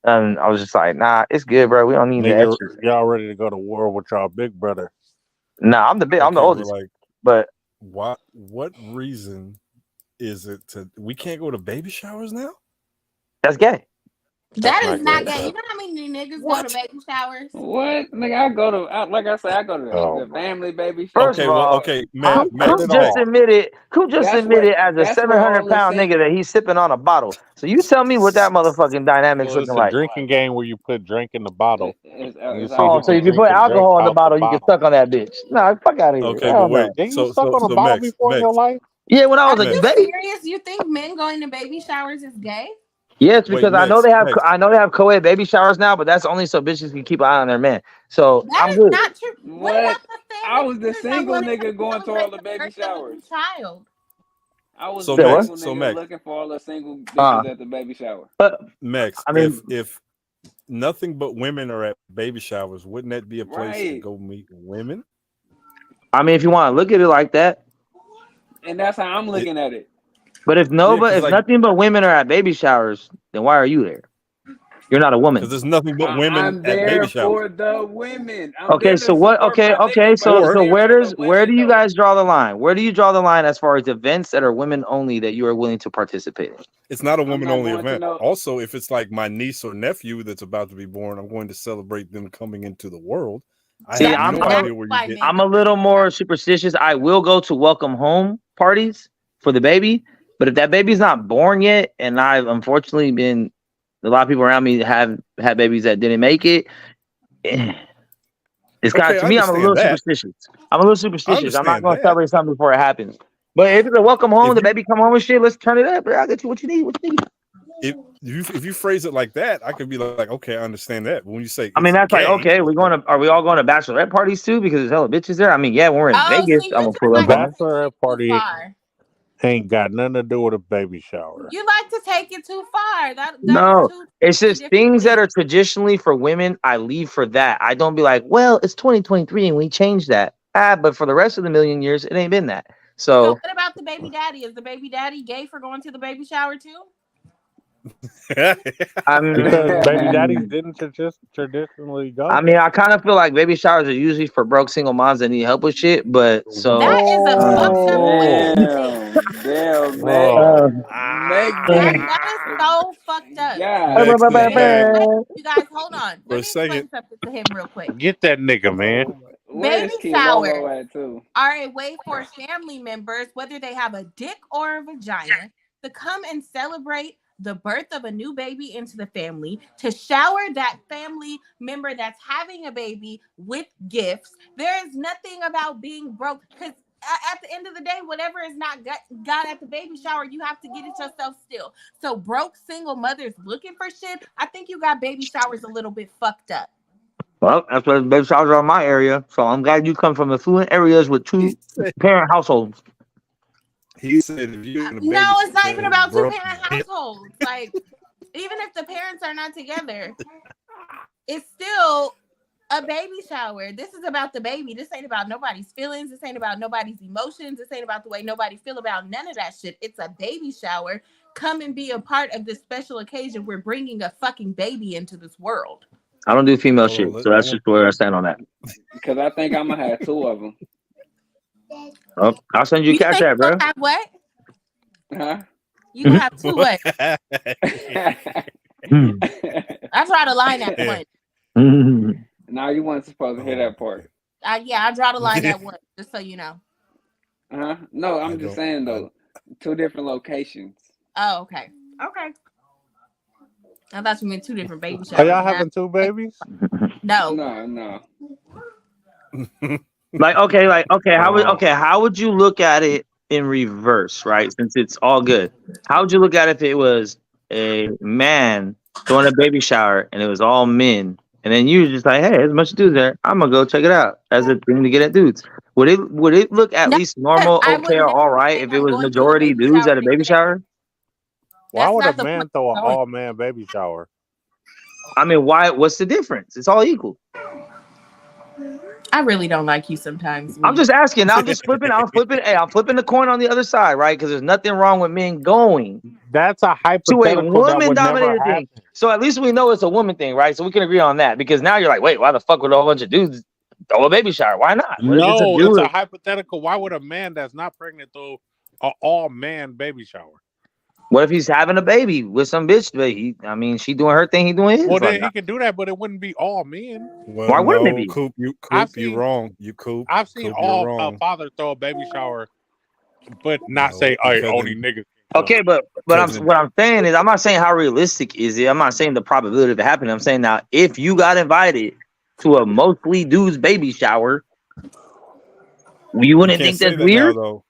And I was just like, nah, it's good, bro. We don't need the Nigga, extra. y'all ready to go to war with y'all big brother? Nah, I'm the Okay, oldest. like, But what reason is it to we can't go to baby showers now? that's gay. That That's is not not gay, gay. bro. You know how many niggas What? go to baby showers? What? Nigga, I go to like I said, I go to Oh the my. family baby First shower. of all, Okay, Half Coop not Max, at just all. admitted as a That's where all 700-pound nigga that he's sipping on a bottle. So you tell me what that motherfucking dynamic's Well, it's looking a like. drinking game where you put drink in the bottle and you it's see who Oh, so can if you alcohol. drink put the drink alcohol in the out the bottle, you can bottle. suck on that bitch. No, fuck out of here. Okay, but Hell wait. no. Didn't you suck on a So bottle Max, before in your life? Yeah, when I Are was a you Max, baby. serious? You think men going to baby showers is gay? Yes, wait, because I know Max. they have co-ed baby showers now, but that's only so bitches can keep an eye on their man. So That I'm is good. not true. What What? about the I family was the members that single want to nigga going to all celebrate the the baby birth of a showers. new child? I was So the Say what? single nigga looking for all the single Uh, bitches at the baby shower. but Max, I mean, if nothing but women are at baby showers, wouldn't that be a place to Right. go meet women? if you want to look at it like that, And that's how I'm It, looking at it. but if because like, nothing but women are at baby showers, then why are you there? You're not a because woman. there's nothing but women I'm at baby there showers. for the women. I'm Okay, there to so what? support Okay, my okay. nigga, but I'm Or So there for the where women do you though. guys draw the line? Where do you draw the line as far as events that are women only that you are willing to participate in? it's not a I'm woman not only going to event. know. Also, if it's like my niece or nephew that's about to be born, I'm going to celebrate them coming into the world. I See, have That's no exactly idea where you why get. men I'm a go to little baby more showers. superstitious. I will go to welcome home parties for the baby, but if that baby's not born yet, and I've unfortunately been a lot of people around me have had babies that didn't make it. It's kind of, Okay, to I me, I'm a understand little that. superstitious. I'm a little I superstitious. I'm not understand going to that. celebrate something before it happens. But if it's a welcome home, If the you baby come home and shit, let's turn it up. I'll get you what you need. What you need. if you phrase it like that, I could be like, okay, I understand that. But when you say I mean, it's that's like, gay, okay, are we all going to bachelorette parties too? Because there's hella bitches there. I mean, yeah, when we're in Oh, Vegas, see, I'm you gonna just pull up like to on it. take Bachelorette it too party far. ain't got nothing to do with a baby shower. You like to take it too far. That is No, two it's totally just different things that things. are traditionally for women. I leave for that. I don't be like, well, it's 2023 and we changed that. But for the rest of the million years, it ain't been that. So So, what about the baby daddy? Is the baby daddy gay for going to the baby shower too? Because baby daddies I'm. didn't traditionally I go. mean, I kind of feel like baby showers are usually for broke single moms that need help with shit. But so, That is a fucked up way Whoa. to think. Damn, Meg. Whoa. uh, Meg That is so fucked up. God Max, Okay, let me Max, explain. damn. You guys, hold on. for Let a me explain second, something to him real quick. Get that nigga, man. Where Baby is Key Lolo showers at too? are a way for family members, whether they have a dick or a vagina, to come and celebrate the birth of a new baby into the family, to shower that family member that's having a baby with gifts. There is nothing about being broke because at the end of the day, whatever is not got at the baby shower, you have to get it yourself still. So broke single mothers looking for shit, I think you got baby showers a little bit fucked up. well, that's what baby showers are in my area. So I'm glad you come from affluent areas with he two said, parent households. he said if you're in a No, baby it's not even about two broke, parent households. Like, even if the parents are not together, it's still a baby shower. This is about the baby. This ain't about nobody's feelings. This ain't about nobody's emotions. This ain't about the way nobody feel about none of that shit. It's a baby shower. Come and be a part of this special occasion. We're bringing a fucking baby into this world. I don't do female hold on, shit, so that's just where I stand on that. Because I think I'm gonna have two of them. Oh, I'll send you a You cash think app, you gonna bro. have what? Huh? You gonna have two what? I I draw the line at one. Now you weren't supposed to hear that part. Yeah, I draw the line at one, just so you know. Huh? No, I I'm just don't. saying though, two different locations. Oh, okay. Okay. I thought you meant two different baby Are showers. y'all Now, having two babies? no. No. like Oh. how would you look at it in reverse, right? Since it's all good, how would you look at it if it was a man throwing a baby shower and it was all men, and then you were just like, hey, there's a bunch of dudes there, I'm gonna go check it out as a thing to get at dudes? Would it look at No, least because normal, I okay, would or never all right say if it I'm was going to a majority baby dudes shower at a to baby get at. shower? Why That's would a not the point man throw of an going. all man baby shower? I mean, why? What's the difference? It's all equal. I really don't like you sometimes. I'm just asking. I'm just flipping. I'm flipping. Hey, I'm flipping the coin on the other side, right? Because there's nothing wrong with men going That's a to a hypothetical that would never woman-dominated thing. happen. So at least we know it's a woman thing, right? So we can agree on that. Because now you're like, wait, why the fuck would a whole bunch of dudes throw a baby shower? Why not? What if it's a No, it's a dude? hypothetical. Why would a man that's not pregnant throw an all-man baby shower? What if he's having a baby with some bitch? I mean, she doing her thing, he doing his. Well, Like, then he can do that, but it wouldn't be all men. Well, why wouldn't it no, be? Coop, you seen- wrong. You Coop. I've seen Coop, you're all wrong. father throw a baby shower, but not No, say, "Hey, because only in- niggas." can Okay, come." but Because what I'm saying is, I'm not saying how realistic is it. I'm not saying the probability of it happening. I'm saying now, if you got invited to a mostly dudes baby shower, you you wouldn't can't think say that's that now, weird. though.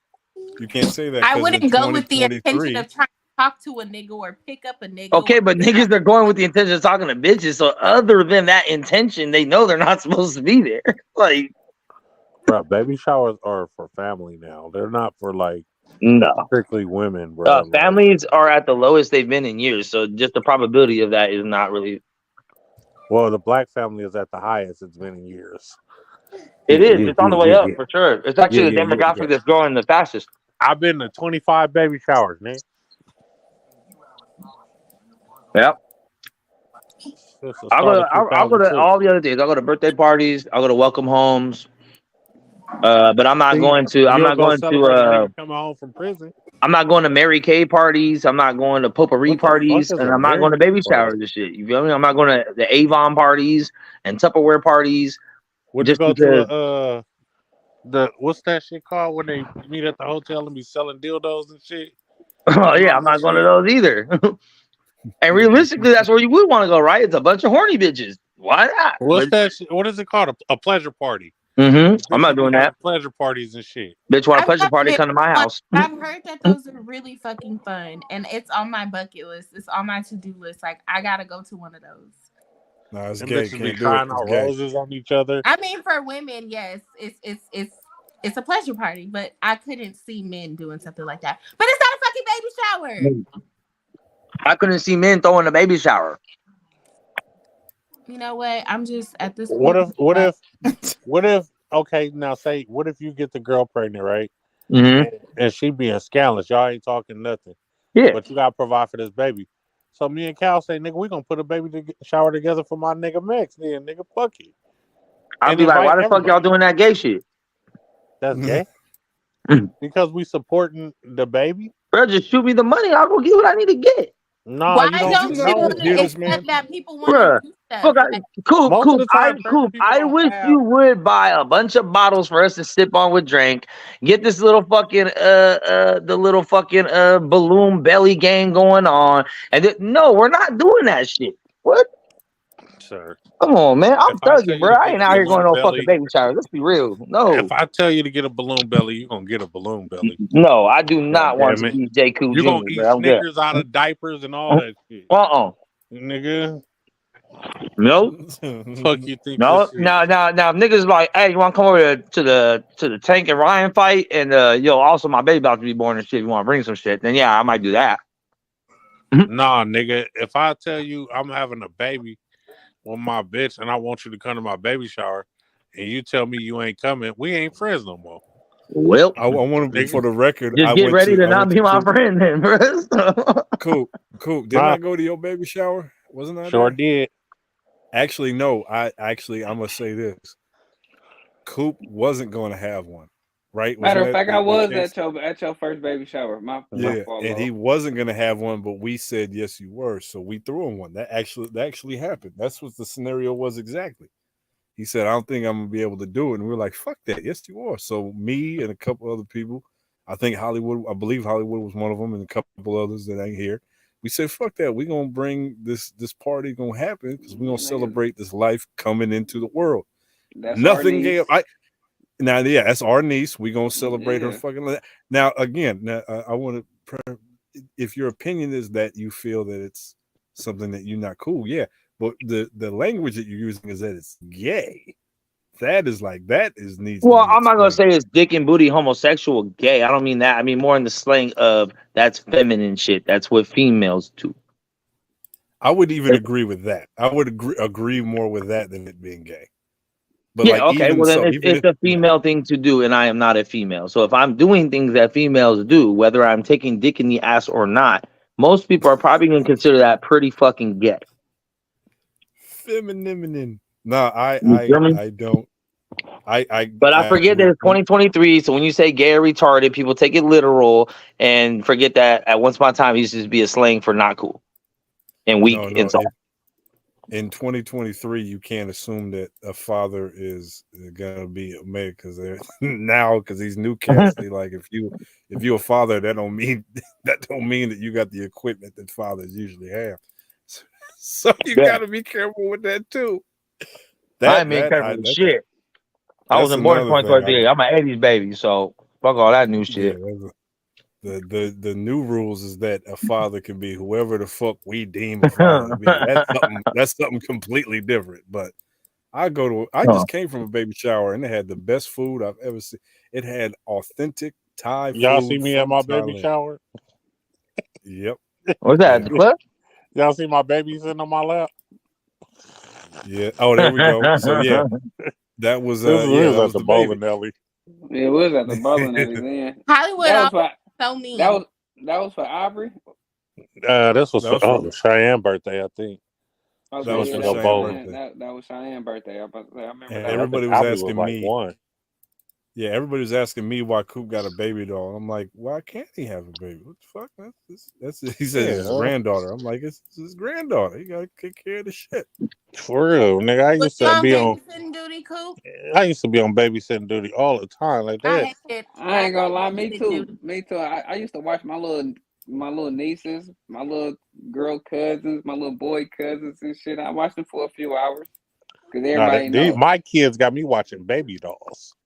You can't say that I because in wouldn't go with the intention 2023, of trying to talk to a nigga or pick up a nigga. Okay, or but niggas are going with the intention of talking to bitches. So other than that intention, they know they're not supposed to be there. Like, Bro, baby showers are for family now. They're not for like no. strictly women, bro. Families are at the lowest they've been in years. So just the probability of that is not really. Well, the black family is at the highest it's been in years. It is. It's on the way up for sure. It's actually the demographic that's growing the fastest. I've been to 25 baby showers, man. Yep. I'll go to all the other days. I'll go to birthday parties. I'll go to welcome homes. But I'm not going to. I'm not going to. Coming home from prison. I'm not going to Mary Kay parties. I'm not going to potpourri parties, and I'm not going to baby showers and shit. You feel me? I'm not going to the Avon parties and Tupperware parties. Would you go to the what's that shit called when they meet at the hotel and be selling dildos and shit? Oh yeah, I'm not going to those either. And realistically, that's where you would want to go, right? It's a bunch of horny bitches. Why not? What's that shit? What is it called? A pleasure party. I'm not doing that. Pleasure parties and shit. Bitch, want a pleasure party? Come to my house. I've heard that those are really fucking fun, and it's on my bucket list. It's on my to-do list. Like, I gotta go to one of those. No, it's Them gay. bitches Can't be do trying it. out It's gay. roses on each other. I mean, for women, yes, it's a pleasure party, but I couldn't see men doing something like that. But it's not a fucking baby shower. I couldn't see men throwing a baby shower. You know what? I'm just at this point. What if? Okay, now say, what if you get the girl pregnant, right? And she being scandalous, y'all ain't talking nothing. Yeah. But you gotta provide for this baby. So me and Cal say, nigga, we gonna put a baby shower together for my nigga Max. Then nigga, fuck it. I'll be like, why the fuck y'all doing that gay shit? That's gay. Because we supporting the baby. Bro, just shoot me the money. I'll go get what I need to get. No, why you don't accept that people want to do stuff? Coop, I wish you would buy a bunch of bottles for us to sip on with drink. Get this little fucking the little fucking balloon belly game going on. And no, we're not doing that shit. What? Sir. Come on, man. I'm thugging, bro. I ain't out here going to no fucking baby shower. Let's be real. No. If I tell you to get a balloon belly, you're gonna get a balloon belly. No, I do not want to be J. Cool You're Jr., gonna eat bro. Snickers out of diapers and all that shit. Nigga. No. Fuck you think? No. Now, niggas like, hey, you want to come over to the Tank and Ryan fight? And also my baby about to be born and shit. You want to bring some shit? Then yeah, I might do that. Nah, nigga. If I tell you I'm having a baby with my bitch and I want you to come to my baby shower, and you tell me you ain't coming, we ain't friends no more. Well, I want to be for the record. Just get ready to not be my friend then, bro. Cool. Didn't I go to your baby shower? Wasn't I? Sure did. Actually, no. I must say this. Coop wasn't going to have one, right? Matter of fact, I was at your first baby shower. My fault, and he wasn't going to have one, but we said yes, you were. So we threw him one. That actually happened. That's what the scenario was exactly. He said, "I don't think I'm gonna be able to do it," and we were like, "Fuck that! Yes, you are." So me and a couple other people, I believe Hollywood was one of them, and a couple others that ain't here. We said, "Fuck that! We're gonna bring this party gonna happen because we're gonna celebrate this life coming into the world." That's nothing gay. That's our niece. We're gonna celebrate her fucking. Now again, I want to. If your opinion is that you feel that it's something that you're not cool, yeah. But the language that you're using is that it's gay. That is needs. Well, I'm not gonna say it's dick and booty homosexual gay. I don't mean that. I mean more in the slang of that's feminine shit. That's what females do. I would even agree with that. I would agree more with that than it being gay. But Yeah, like okay. even Well, then so, even it's if a female thing to do, and I am not a female. So if I'm doing things that females do, whether I'm taking dick in the ass or not, most people are probably going to consider that pretty fucking gay. feminine. No, You feel me? I don't. But I I forget that would. it's 2023, so when you say gay or retarded, people take it literal and forget that at once upon a time it used to be a slang for not cool and weak No. insult. In 2023, you can't assume that a father is gonna be a male because they're now because these new cats they like if you're a father that don't mean that you got the equipment that fathers usually have. So you Yeah, got to be careful with that too. I ain't being careful with shit. I That's wasn't born in another thing. 2023. I'm an 80s baby, so fuck all that new Yeah, shit. the new rules is that a father can be whoever the fuck we deem a father to be. That's something completely different. But I just came from a baby shower and it had the best food I've ever seen. It had authentic Thai Y'all food see me at from my baby Thailand. shower? Yep. What's that? At the club? Y'all see my baby sitting on my lap? Yeah. Oh, there we go. So yeah, that was This was that at was the the baby. bowling alley. It was at the bowling alley then. Hollywood That was always for so mean. that was for Aubrey. This was That was for Cheyenne birthday, I think. Okay, That was yeah, for that was Cheyenne's bowling. birthday. That was Cheyenne's birthday. I remember And that. I everybody think was Aubrey was asking like me. one. Yeah, everybody was asking me why Coop got a baby doll. I'm like, why can't he have a baby? What the fuck? That's he says it's his granddaughter. I'm like, it's his granddaughter. You gotta take care of the shit. For real, nigga. I Was used you to on be on. babysitting duty, Coop? I used to be on babysitting duty all the time. Like I that. hated. I ain't gonna lie, babysitting duty. Me too. I used to watch my little nieces, my little girl cousins, my little boy cousins and shit. I watched them for a few hours because everybody know. My kids got me watching baby dolls.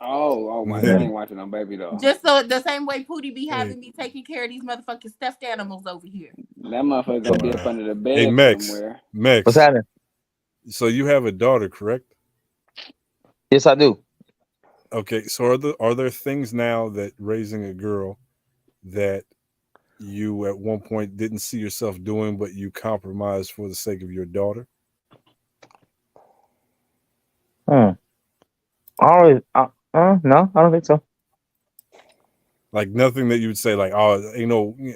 Oh my! I ain't watching no baby doll. Just so the same way Pootie be Hey. having me taking care of these motherfucking stuffed animals over here. That motherfucker gonna be up under the Hey bed Max, somewhere. What's happening? So you have a daughter, correct? Yes, I do. Okay. So are there things now that raising a girl that you at one point didn't see yourself doing, but you compromised for the sake of your daughter? No, I don't think so. Like nothing that you would say, like, oh,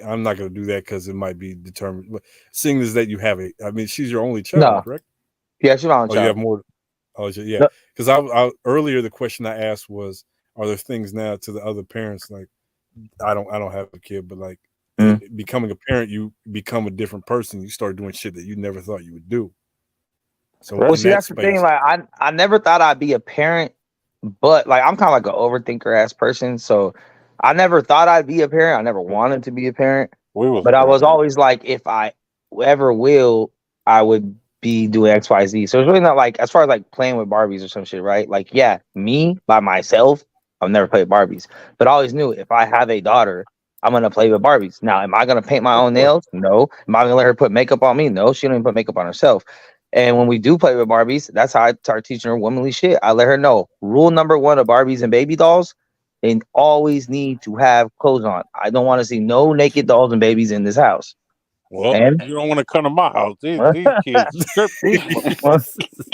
I'm not going to do that because it might be determined. But seeing as that you have she's your only child, No. correct? Yeah, she's my own Oh, child. you have more. Oh, yeah. No. Because I earlier the question I asked was, are there things now to the other parents like I don't have a kid, but like becoming a parent, you become a different person. You start doing shit that you never thought you would do. So Well, see, that's the thing. Like, I never thought I'd be a parent, but like I'm kind of like an overthinker ass person. So I never thought I'd be a parent. I never wanted to be a parent. But I was always like, if I ever will, I would be doing XYZ. So it's really not like as far as like playing with Barbies or some shit, right? Like, yeah, me by myself, I've never played Barbies. But I always knew if I have a daughter, I'm gonna play with Barbies. Now, am I gonna paint my own nails? No. Am I gonna let her put makeup on me? No, she don't even put makeup on herself. And when we do play with Barbies, that's how I start teaching her womanly shit. I let her know rule number one of Barbies and baby dolls: they always need to have clothes on. I don't want to see no naked dolls and babies in this house. Well, and you don't want to come to my house. These kids strip these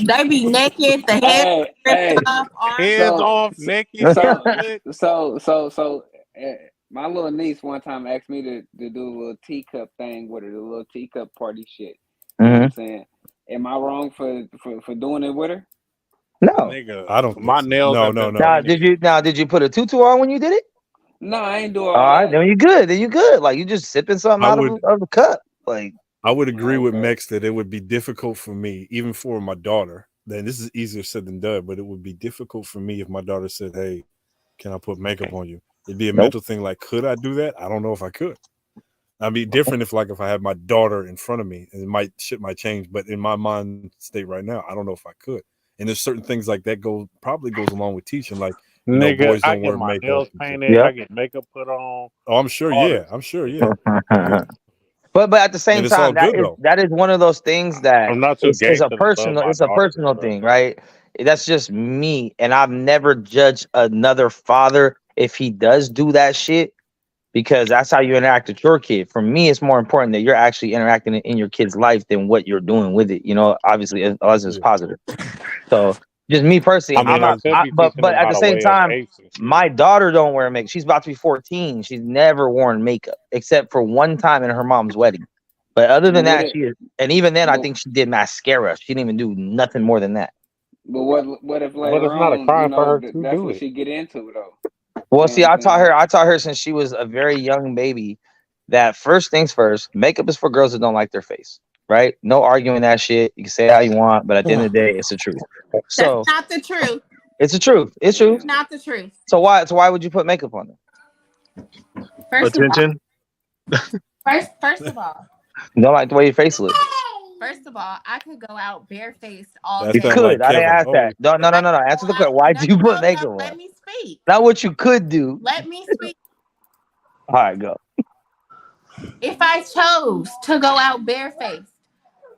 They be naked, the head ripped off, hands off, naked. So, my little niece one time asked me to do a little teacup thing with her, the little teacup party shit. You know what I'm saying? Am I wrong for doing it with her? No, nigga, I don't. My nails. No. Now, did you put a tutu on when you did it? No, I ain't doing all right. Then you good. Then you good. Like you just sipping something out of the cup. Like I would agree with Max that it would be difficult for me, even for my daughter. Then this is easier said than done, but it would be difficult for me if my daughter said, "Hey, can I put makeup on you?" It'd be a mental thing. Like, could I do that? I don't know if I could. I'd be different if I had my daughter in front of me, and shit might change. But in my mind state right now, I don't know if I could. And there's certain things like that probably goes along with teaching, like Nigga, boys I don't get wear my makeup. nails painted. I get makeup put on. Oh, I'm sure. Yeah, I'm sure. Yeah. But at the same And it's all time, good, that is one of those things that I'm not too it's a gangster to love personal. my It's a daughter, personal but- thing, right? That's just me, and I've never judged another father if he does do that shit, because that's how you interact with your kid. For me, it's more important that you're actually interacting in your kid's life than what you're doing with it. You know, obviously, unless it's positive. So Just me personally, I I'm mean, I not. could be But teaching them at how the to same weigh a time, face and shit. my daughter don't wear makeup. She's about to be 14. She's never worn makeup except for one time in her mom's wedding. But other than that, she is. And even then, I think she did mascara. She didn't even do nothing more than that. But what if But it's later not a on, crime for her to that's do what it. she get into though? Well, You know see, what I'm saying? I taught her since she was a very young baby that first things first, makeup is for girls that don't like their face, right? No arguing that shit. You can say how you want, but at the end of the day, it's the truth. So That's not the truth. it's the truth. It's true. Not the truth. So why would you put makeup on it? Attention. First of all, You don't like the way your face looks. First of all, I could go out barefaced all That's You day. that could. like I didn't Kevin. ask that. No. Answer the question. Why do you put makeup on? Let me speak. Not what you could do. Let me speak. All right, go. If I chose to go out barefaced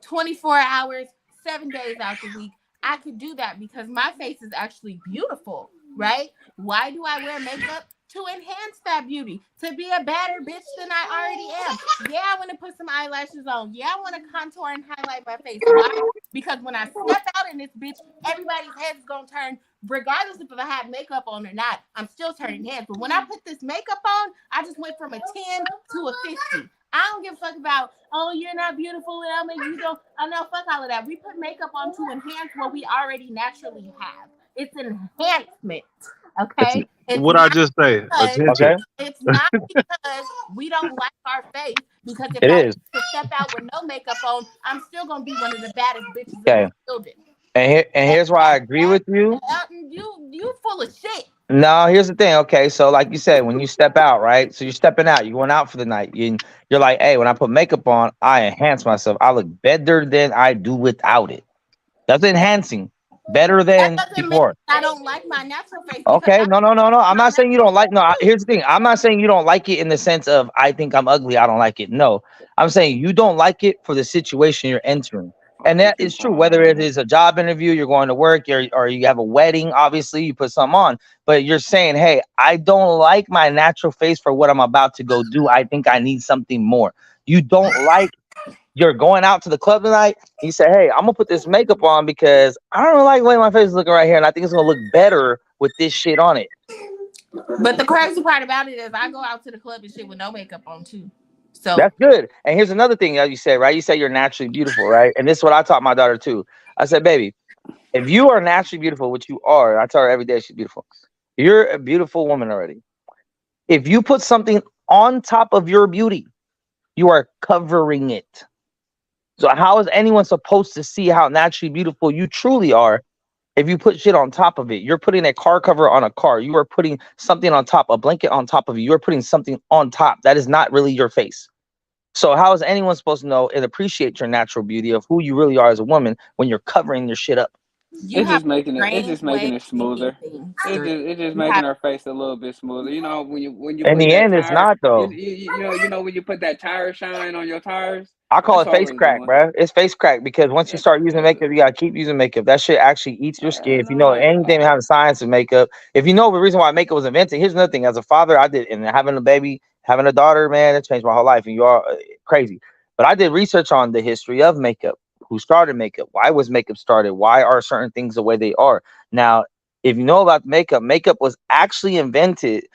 24 hours, 7 days out the week, I could do that because my face is actually beautiful, right? Why do I wear makeup? To enhance that beauty, to be a better bitch than I already am. Yeah, I want to put some eyelashes on. Yeah, I want to contour and highlight my face. Why? Because when I step out in this bitch, everybody's head's gonna turn, regardless if I have makeup on or not. I'm still turning heads. But when I put this makeup on, I just went from a 10 to a 50. I don't give a fuck about, oh, you're not beautiful and I'm you don't. I know, fuck all of that. We put makeup on to enhance what we already naturally have. It's an enhancement. Okay. What I just say? Attention. It's not because we don't like our face. Because if It I is. to step out with no makeup on, I'm still gonna be one of the baddest bitches in Okay. the building. And here's why I agree with you. You full of shit. No, here's the thing. Okay, so like you said, when you step out, right? So you're stepping out, you're going out for the night. You're like, hey, when I put makeup on, I enhance myself. I look better than I do without it. That's enhancing. Better than before. I don't like my natural face. Okay, no. I'm not saying you don't like. No, here's the thing. I'm not saying you don't like it in the sense of I think I'm ugly. I don't like it. No, I'm saying you don't like it for the situation you're entering, and that is true. Whether it is a job interview, you're going to work, or you have a wedding. Obviously, you put something on, but you're saying, hey, I don't like my natural face for what I'm about to go do. I think I need something more. You don't like. You're going out to the club tonight. You say, hey, I'm gonna put this makeup on because I don't like the way my face is looking right here, and I think it's gonna look better with this shit on it. But the crazy part about it is I go out to the club and shit with no makeup on too. So that's good. And here's another thing that you say, right? You say you're naturally beautiful, right? And this is what I taught my daughter too. I said, baby, if you are naturally beautiful, which you are, I tell her every day she's beautiful. You're a beautiful woman already. If you put something on top of your beauty, you are covering it. So how is anyone supposed to see how naturally beautiful you truly are if you put shit on top of it? You're putting a car cover on a car. You are putting something on top, a blanket on top of you. You're putting something on top. That is not really your face. So how is anyone supposed to know and appreciate your natural beauty of who you really are as a woman when you're covering your shit up? It's just making it smoother. It's just making her face a little bit smoother. You know, when you in put the that end, tire, it's not though. You know when you put that tire shine on your tires. I call it face crack, bro. It's face crack because once you start using makeup, you gotta keep using makeup. That shit actually eats your skin. If you know anything behind the science of makeup, if you know the reason why makeup was invented, here's another thing. As a father, I did, and having a baby, having a daughter, man, it changed my whole life. And you are crazy. But I did research on the history of makeup. Who started makeup? Why was makeup started? Why are certain things the way they are? Now, if you know about makeup, makeup was actually invented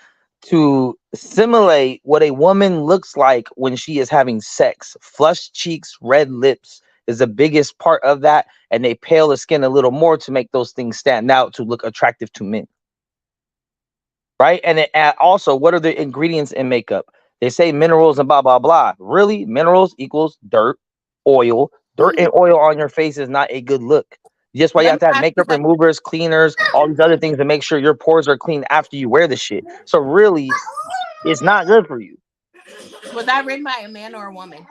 to simulate what a woman looks like when she is having sex. Flushed cheeks, red lips is the biggest part of that, and they pale the skin a little more to make those things stand out to look attractive to men. Right? And also, what are the ingredients in makeup? They say minerals and blah, blah, blah. Really? Minerals equals dirt, oil. Dirt and oil on your face is not a good look. Just why you have to have makeup removers, cleaners, all these other things to make sure your pores are clean after you wear the shit. So really, it's not good for you. Was that written by a man or a woman?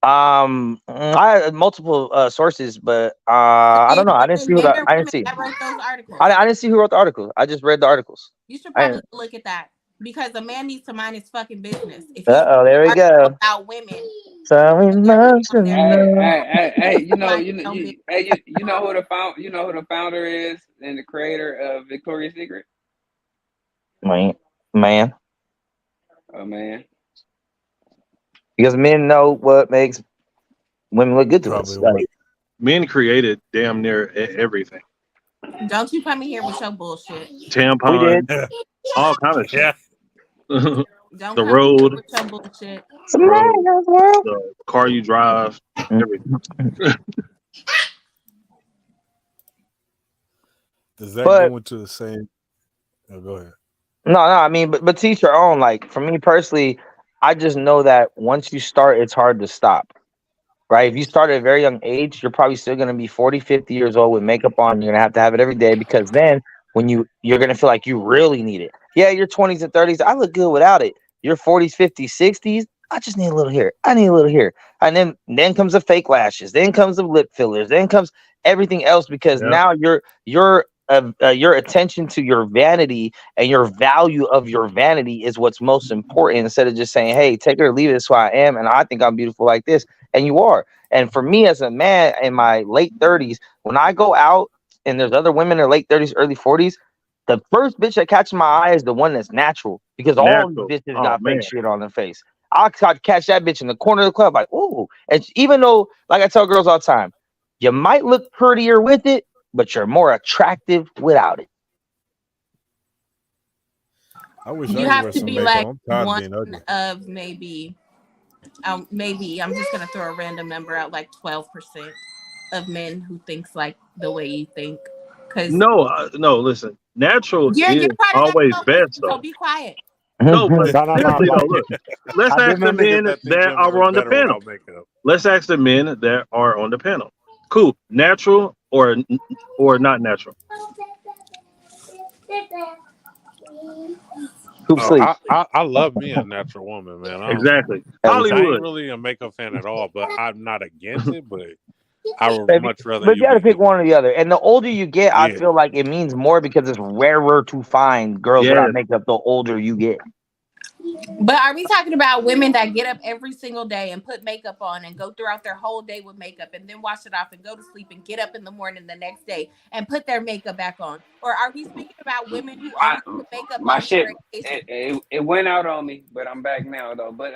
I had multiple sources, but I don't know. I didn't see who I didn't see. I didn't see who wrote the article. I just read the articles. You should probably look at that because a man needs to mind his fucking business. There we go. About women. So emotional. Hey, you know who the founder is and the creator of Victoria's Secret? Man. Oh man. Because men know what makes women look good to us. Like, men created damn near everything. Don't you come in here with your bullshit. We did. Tampon, all kind of shit. Yeah. Don't The come in here road, with your bullshit. road, World. the car you drive, everything. Does that But go into the same? Oh, go ahead. no, I mean, but teach your own. Like for me personally, I just know that once you start, it's hard to stop. Right? If you start at a very young age, you're probably still going to be 40, 50 years old with makeup on. You're going to have it every day because then when you're going to feel like you really need it. Yeah, your 20s and 30s, I look good without it. Your 40s, 50s, 60s, I just need a little here. I need a little here. And then comes the fake lashes. Then comes the lip fillers. Then comes everything else because Yeah. now your attention to your vanity and your value of your vanity is what's most important instead of just saying, hey, take it or leave it. That's who I am. And I think I'm beautiful like this. And you are. And for me as a man in my late 30s, when I go out and there's other women in their late 30s, early 40s, the first bitch that catches my eye is the one that's natural because all these Natural. bitches Oh got man. fake shit on their face. I'll catch that bitch in the corner of the club like, ooh. And even though, like I tell girls all the time, you might look prettier with it, but you're more attractive without it. I wish I You could have wear to some be makeup. like I'm tired of one being ugly. of maybe I'm just gonna throw a random number out, like 12% of men who thinks like the way you think. Cause No. Listen, natural you're is part of that always 12%, best so though. be quiet. No, but No. seriously though, look. Let's I do ask know the niggas men that think that women are look on the better panel. without makeup. Let's ask the men that are on the panel. Cool, natural or not natural? Poop Oh, sleep. I love me a natural woman, man. Exactly. Every I time. ain't Hollywood. really a makeup fan at all, but I'm not against it. But I would But much rather if you you had to pick be. one or the other, and the older you get, I Yeah. feel like it means more because it's rarer to find girls Yes. without makeup the older you get. But are we talking about women that get up every single day and put makeup on and go throughout their whole day with makeup and then wash it off and go to sleep and get up in the morning the next day and put their makeup back on? Or are we speaking about women who only put makeup My on shit, for occasion? it went out on me, but I'm back now though. But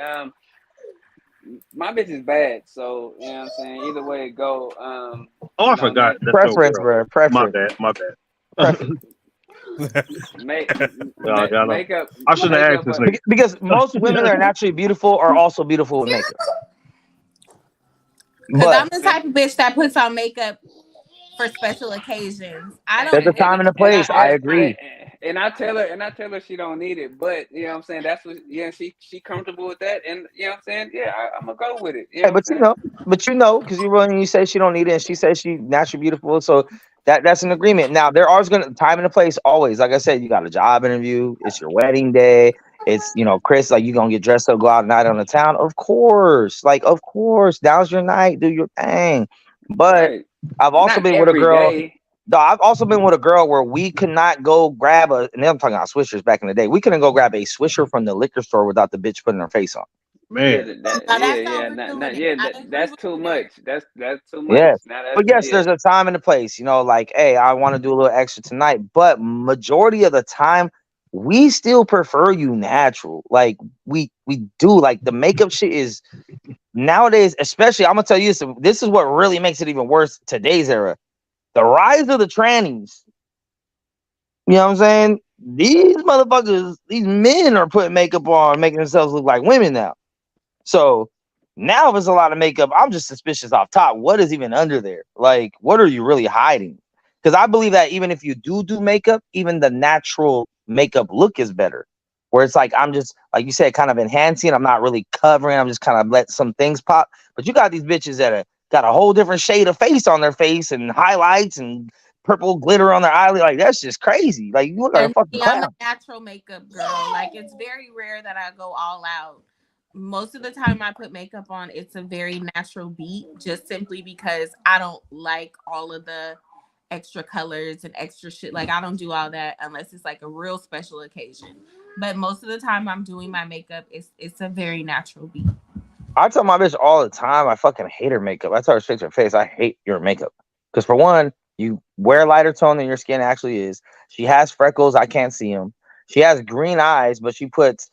my bitch is bad, so you know what I'm saying. Either way it go, Oh, I forgot. That's your Preference, girl. bro. My Preference. bad. Preference. Makeup, I shouldn't have asked this nigga. Because most women that are naturally beautiful are also beautiful with makeup. Because But I'm the type of bitch that puts on makeup for special occasions. I don't. there's a time and a place. I agree. And I tell her she don't need it, but you know what I'm saying. That's what she comfortable with that, and you know what I'm saying. Yeah, I'm gonna go with it. You know Hey, what I'm saying. but because you say she don't need it, and she says she naturally beautiful, so that's an agreement. Now there are gonna time and a place always. Like I said, you got a job interview. It's your wedding day. It's Chris, like you gonna get dressed up, go out night on the town. Of course, now's your night. Do your thing. But Right. I've also Not been with a every girl. day. No, I've also been with a girl where we could not go grab and I'm talking about swishers back in the day. We couldn't go grab a swisher from the liquor store without the bitch putting her face on. Man. That's too much. That's too much. Yes. Now But yes, there's a time and a place, like, hey, I want to do a little extra tonight. But majority of the time, we still prefer you natural. Like we do. Like the makeup shit is nowadays, especially I'm gonna tell you this is what really makes it even worse today's era. The rise of the trannies. You know what I'm saying? These motherfuckers, these men are putting makeup on, making themselves look like women now. So now if it's a lot of makeup, I'm just suspicious off top. What is even under there? Like, what are you really hiding? Because I believe that even if you do makeup, even the natural makeup look is better. Where it's like, I'm just, like you said, kind of enhancing. I'm not really covering. I'm just kind of let some things pop. But you got these bitches that got a whole different shade of face on their face and highlights and purple glitter on their eyelid. Like, that's just crazy. Like, you look like a fucking I'm clown. a natural makeup girl. Like it's very rare that I go all out. Most of the time I put makeup on, it's a very natural beat, just simply because I don't like all of the extra colors and extra shit. Like I don't do all that unless it's like a real special occasion. But most of the time I'm doing my makeup, it's a very natural beat. I tell my bitch all the time, I fucking hate her makeup. I tell her straight to her face, I hate your makeup. Because for one, you wear lighter tone than your skin actually is. She has freckles, I can't see them. She has green eyes, but she puts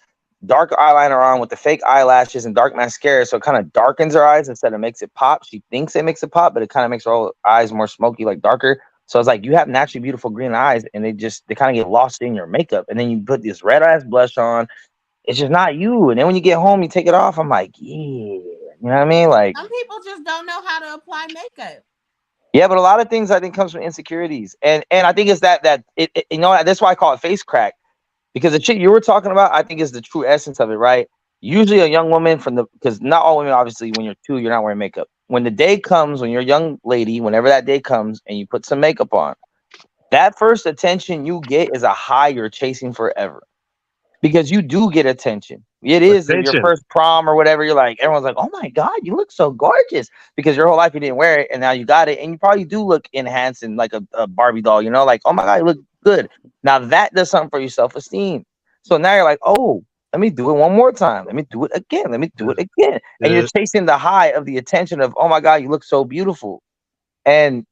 dark eyeliner on with the fake eyelashes and dark mascara, so it kind of darkens her eyes instead of makes it pop. She thinks it makes it pop, but it kind of makes her eyes more smoky, like darker. So it's like you have naturally beautiful green eyes, and they kind of get lost in your makeup, and then you put this red ass blush on. It's just not you. And then when you get home, you take it off. I'm like, yeah, you know what I mean? Like, Some people just don't know how to apply makeup. yeah, but a lot of things I think comes from insecurities, and I think it's that you know, that's why I call it face crack, because the shit you were talking about, I think is the true essence of it, right? Usually a young woman because not all women, obviously, when you're 2, you're not wearing makeup. When the day comes, when you're a young lady, whenever that day comes, and you put some makeup on, that first attention you get is a high you're chasing forever. Because you do get attention. It is your Attention. first prom or whatever. You're like, everyone's like, oh my God, you look so gorgeous. Because your whole life you didn't wear it, and now you got it. And you probably do look enhanced and like a Barbie doll, you know, like, oh my God, you look good. Now that does something for your self-esteem. So now you're like, oh, let me do it one more time. Let me do it again. Let me do it again. And you're chasing the high of the attention of, oh my God, you look so beautiful. And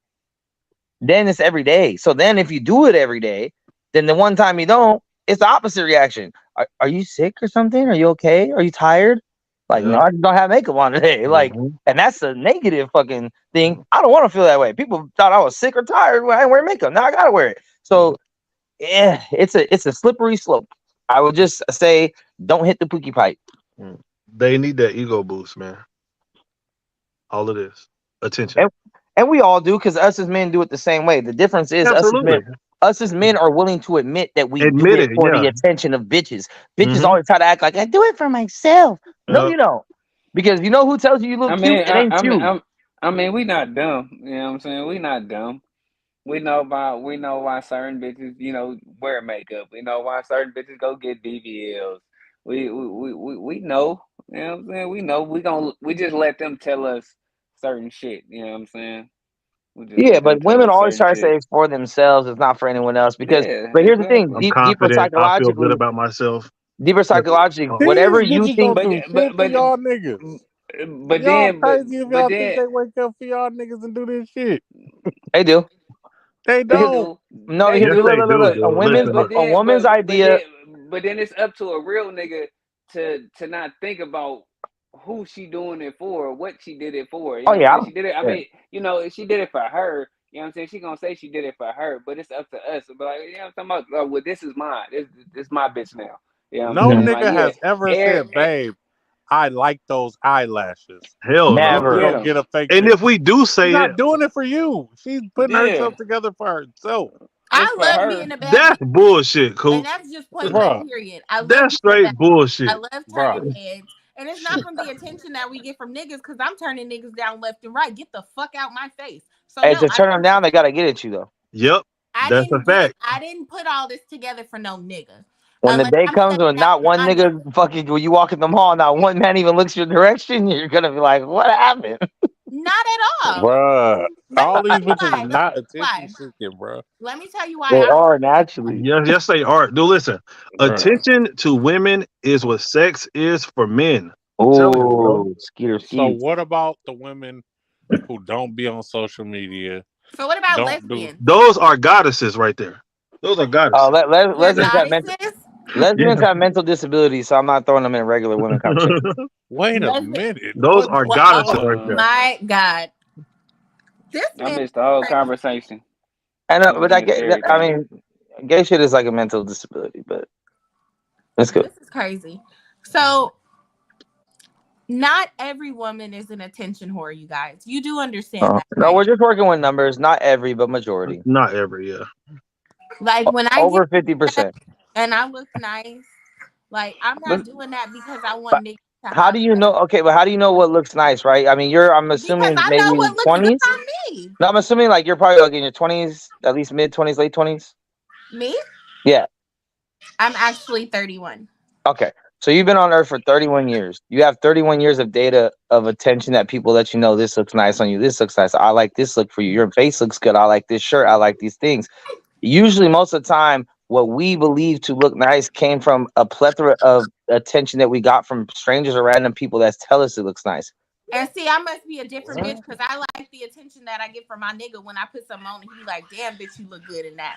then it's every day. So then if you do it every day, then the one time you don't, it's the opposite reaction. Are you sick or something? Are you okay? Are you tired? Like, no, I just don't have makeup on today. Like, and that's a negative fucking thing. I don't want to feel that way. People thought I was sick or tired when I didn't wear makeup. Now I gotta wear it. So yeah, it's a slippery slope. I would just say don't hit the pookie pipe. They need that ego boost, man. All of this attention. And we all do, because us as men do it the same way. The difference is us as men are willing to admit that we do it for the attention of bitches. Bitches always try to act like I do it for myself. No, you don't. Because you know who tells you look cute? It ain't you. I mean, we not dumb. You know what I'm saying? We not dumb. We know why certain bitches, you know, wear makeup. We know why certain bitches go get BBLs. We know. You know what I'm saying? We know. We just let them tell us certain shit. You know what I'm saying? Yeah, but women always try to say it's for themselves. It's not for anyone else. Because, but here's the thing: I'm confident. I feel good about myself. Deeper psychologically, whatever you think. For y'all niggas. But y'all then, crazy if y'all think they wake up for y'all niggas and do this shit. They do. They don't. No, look. A woman's idea. But then it's up to a real nigga to not think about who she doing it for, what she did it for. You know what I'm saying? She did it. I mean, you know, she did it for her. You know what I'm saying? She gonna say she did it for her, but it's up to us. But like, you know what I'm talking about? Well, this is mine. This is my bitch now. You know what I'm saying? Nigga has ever said, babe, I like those eyelashes. Hell never. Go get a fake. And if we do say she's not doing it for you. She's putting herself together for herself. I love being a bad That's bullshit, Cool. And that's just point blank, period. I love that's straight bullshit. I love turning heads. And it's not from the attention that we get from niggas, because I'm turning niggas down left and right. Get the fuck out my face. So to turn them down, they gotta get at you though. Yep. That's a fact. I didn't put all this together for no nigga. When the day comes when not one nigga fucking, when you walk in the mall, not one man even looks your direction, you're gonna be like, what happened? Not at all. Bruh. All these bitches are not attention seeking, bro. Let me tell you why. They are naturally. Yes, they are. Dude, listen. Attention to women is what sex is for men. Oh, Skeeter. So what about the women who don't be on social media? So what about lesbians? Those are goddesses right there. Those are goddesses. Lesbians have mental disabilities, so I'm not throwing them in regular women conversation. Wait a minute. Those are goddesses right there. My God. I missed the whole conversation. I know, but I mean, gay shit is like a mental disability, but that's good. This is crazy. So not every woman is an attention whore, you guys. You do understand that, right? No, we're just working with numbers. Not every, but majority. Not every, yeah. Like when I over 50%, and I look nice, like I'm not doing that because I want niggas. How do you know? Okay, but how do you know what looks nice, right? I mean, I'm assuming because I maybe know what looks 20s. Good on me. No, I'm assuming like you're probably like in your 20s, at least mid 20s, late 20s. Me? Yeah. I'm actually 31. Okay. So you've been on Earth for 31 years. You have 31 years of data of attention that people let you know this looks nice on you. This looks nice. I like this look for you. Your face looks good. I like this shirt. I like these things. Usually, most of the time, what we believe to look nice came from a plethora of attention that we got from strangers or random people that tell us it looks nice. And see, I must be a different bitch because I like the attention that I get from my nigga when I put something on and he like, damn, bitch, you look good in that.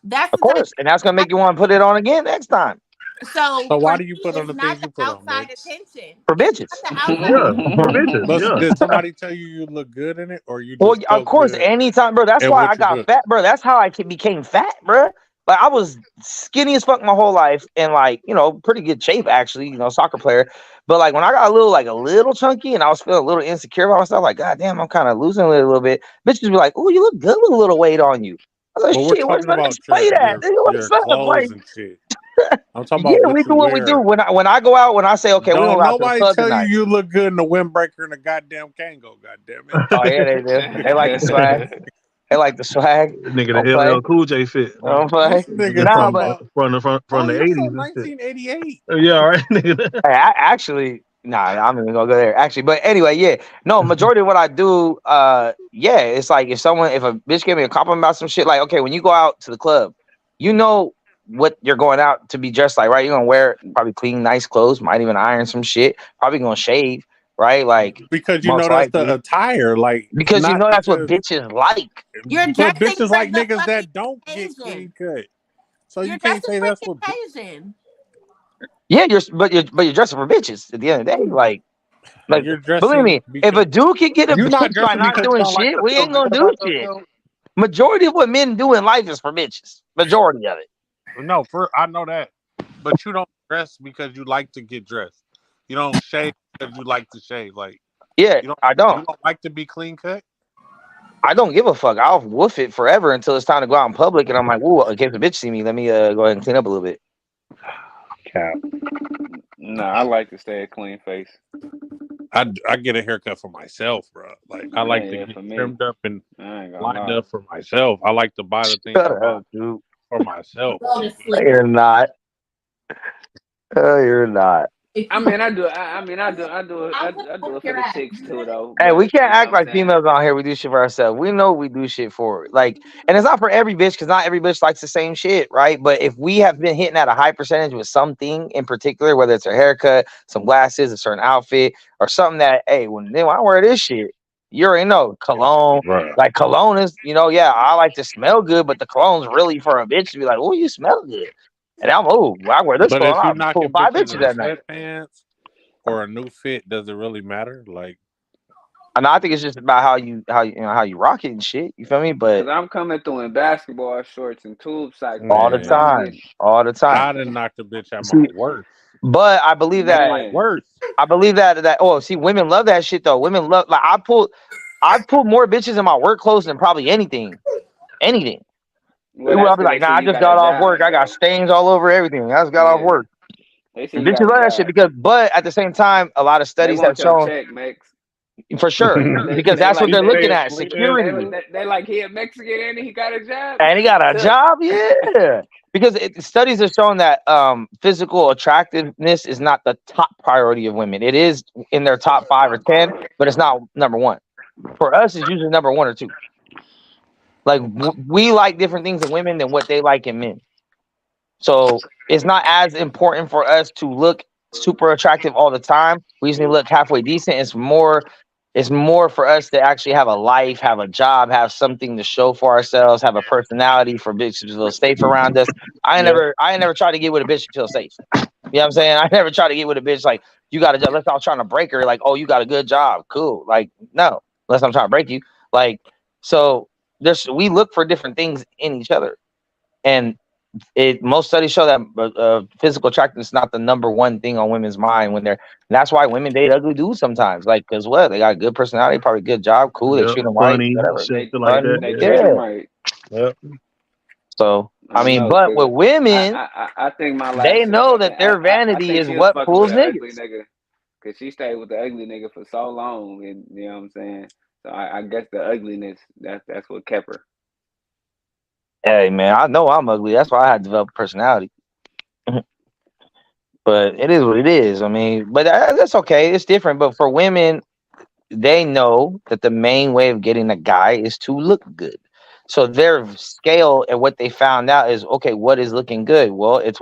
That's of course, and that's gonna make you want to put it on again next time. So why for do you me, put on it's the not things the you put on, outside Mix? attention. For bitches. It's not the outside Yeah, for attention. bitches. But Yeah. did somebody tell you look good in it, or you Well, just of felt course, good anytime, bro. That's in why I what you got do? fat, bro. That's how I became fat, bro. Like I was skinny as fuck my whole life, and like pretty good shape actually. Soccer player. But like when I got a little chunky, and I was feeling a little insecure about myself, like God damn, I'm kind of losing it a little bit. Bitches be like, "Oh, you look good with a little weight on you." I was like, But we're "Shit, where's talking the about next play at? Nigga, your what's up?" clothes Like, and shit. I'm talking yeah, about we what you do what we do. wear. When I go out, when I say, okay, we gonna Don't go out to the nobody club tell tonight. you look good in the windbreaker and the goddamn Kango. Goddamn it! Oh yeah, they do. They like the swag. They like the swag. Nigga, Don't the play. LL Cool J fit. Don't play. This nigga Nah, talking but about. From Oh, the you're 80s from and shit. 1988. Yeah, all right, nigga. hey, actually, nah, I'm not even gonna go there. Actually, but anyway, yeah, no, majority of what I do, yeah, it's like if a bitch gave me a compliment about some shit, like okay, when you go out to the club, you know what you're going out to be dressed like, right? You're gonna wear probably clean, nice clothes, might even iron some shit, probably gonna shave, right? Like Because most that's the likely, attire, like because not that's what because. bitches like. You're But dressing bitches for like the niggas fucking that don't get occasion. clean cut. So You're you can't dressing say for that's the what. occasion. Yeah, you're dressing for bitches at the end of the day, like You're believe dressing me, if because a dude can get a you're not bitch by dressing not because you doing don't like shit, to we feel ain't gonna good do about shit. yourself. Majority of what men do in life is for bitches. Majority of it. No, I know that, but you don't dress because you like to get dressed. You don't shave because you like to shave. Like Yeah, you don't I you don't. don't like to be clean cut. I don't give a fuck. I'll woof it forever until it's time to go out in public, and I'm like, "Ooh, in case the bitch see me, let me go ahead and clean up a little bit." Cap. No, I like to stay a clean face. I get a haircut for myself, bro. Like I like to Yeah, get for me, trimmed up and I ain't gonna lined lie. up for myself. I like to buy the things I Shut buy up, dude. for myself. Go to No, sleep. you're not. Oh, you're not. I mean, I do. I I'm gonna do whoop it for your the ass. chicks too, though. Hey, we But can't you know act what I'm like saying? females out here. We do shit for ourselves. We know we do shit for and it's not for every bitch because not every bitch likes the same shit, right? But if we have been hitting at a high percentage with something in particular, whether it's a haircut, some glasses, a certain outfit, or something that, hey, when I wear this shit, you already know cologne. Right. Like cologne is, yeah, I like to smell good, but the cologne's really for a bitch to be like, oh, you smell good. And I wear this But cologne. if you I'll pull knocking 5 bitches bitches in that night. sweatpants or a new fit, does it really matter? Like And I think it's just about how you rock it and shit. You feel me? But Cause I'm coming through in basketball shorts and tube socks, all the baby, trying to man, get. time, all the time. I done knocked a bitch at my See, worst. but I believe At that my Man, worst. oh, see, women love that shit though. Women love like I've pulled more bitches in my work clothes than probably anything. Anything. well, that's I'll be because they like, nah, see I you just got a got off work. job, I got though. stains all over everything. I just got off Yeah, work. they see And you got bitches a love that shit job. but at the same time, a lot of They studies have want your shown check, Max. for sure because They that's what like He they're looking said at, bleeding. security. they like he a Mexican and he got a job. And he got a Tough. job, yeah. Because studies have shown that physical attractiveness is not the top priority of women. It is in their top 5 or 10, but it's not number one. For us, it's usually number 1 or 2. Like we like different things in women than what they like in men. So it's not as important for us to look super attractive all the time. We just need to look halfway decent. It's more for us to actually have a life, have a job, have something to show for ourselves, have a personality for bitches to feel safe around us. I ain't Yeah. never tried to get with a bitch to feel safe. You know what I'm saying? I never tried to get with a bitch like you got a job. Unless I was trying to break her, like, oh, you got a good job. Cool. Like, no, unless I'm trying to break you. Like, so we look for different things in each other. And most studies show that physical attractiveness is not the number one thing on women's mind when they're. And that's why women date ugly dudes sometimes. Like, cause what? They got a good personality, probably good job, cool. They Yep, treat them right, funny, whatever. shit like Funny, that. They treat yeah. them right. Yep. So I I don't mean, know, but with cause women, I think my they last chick, know that their I vanity think is she was what fucking with pulls an ugly niggas. nigga, cause she stayed with the ugly nigga for so long, and you know what I'm saying. So I guess the ugliness that's what kept her. Hey man, I know I'm ugly. That's why I had developed personality. But it is what it is. I mean, but that's okay. It's different. But for women, they know that the main way of getting a guy is to look good. So their scale and what they found out is okay, what is looking good? Well, it's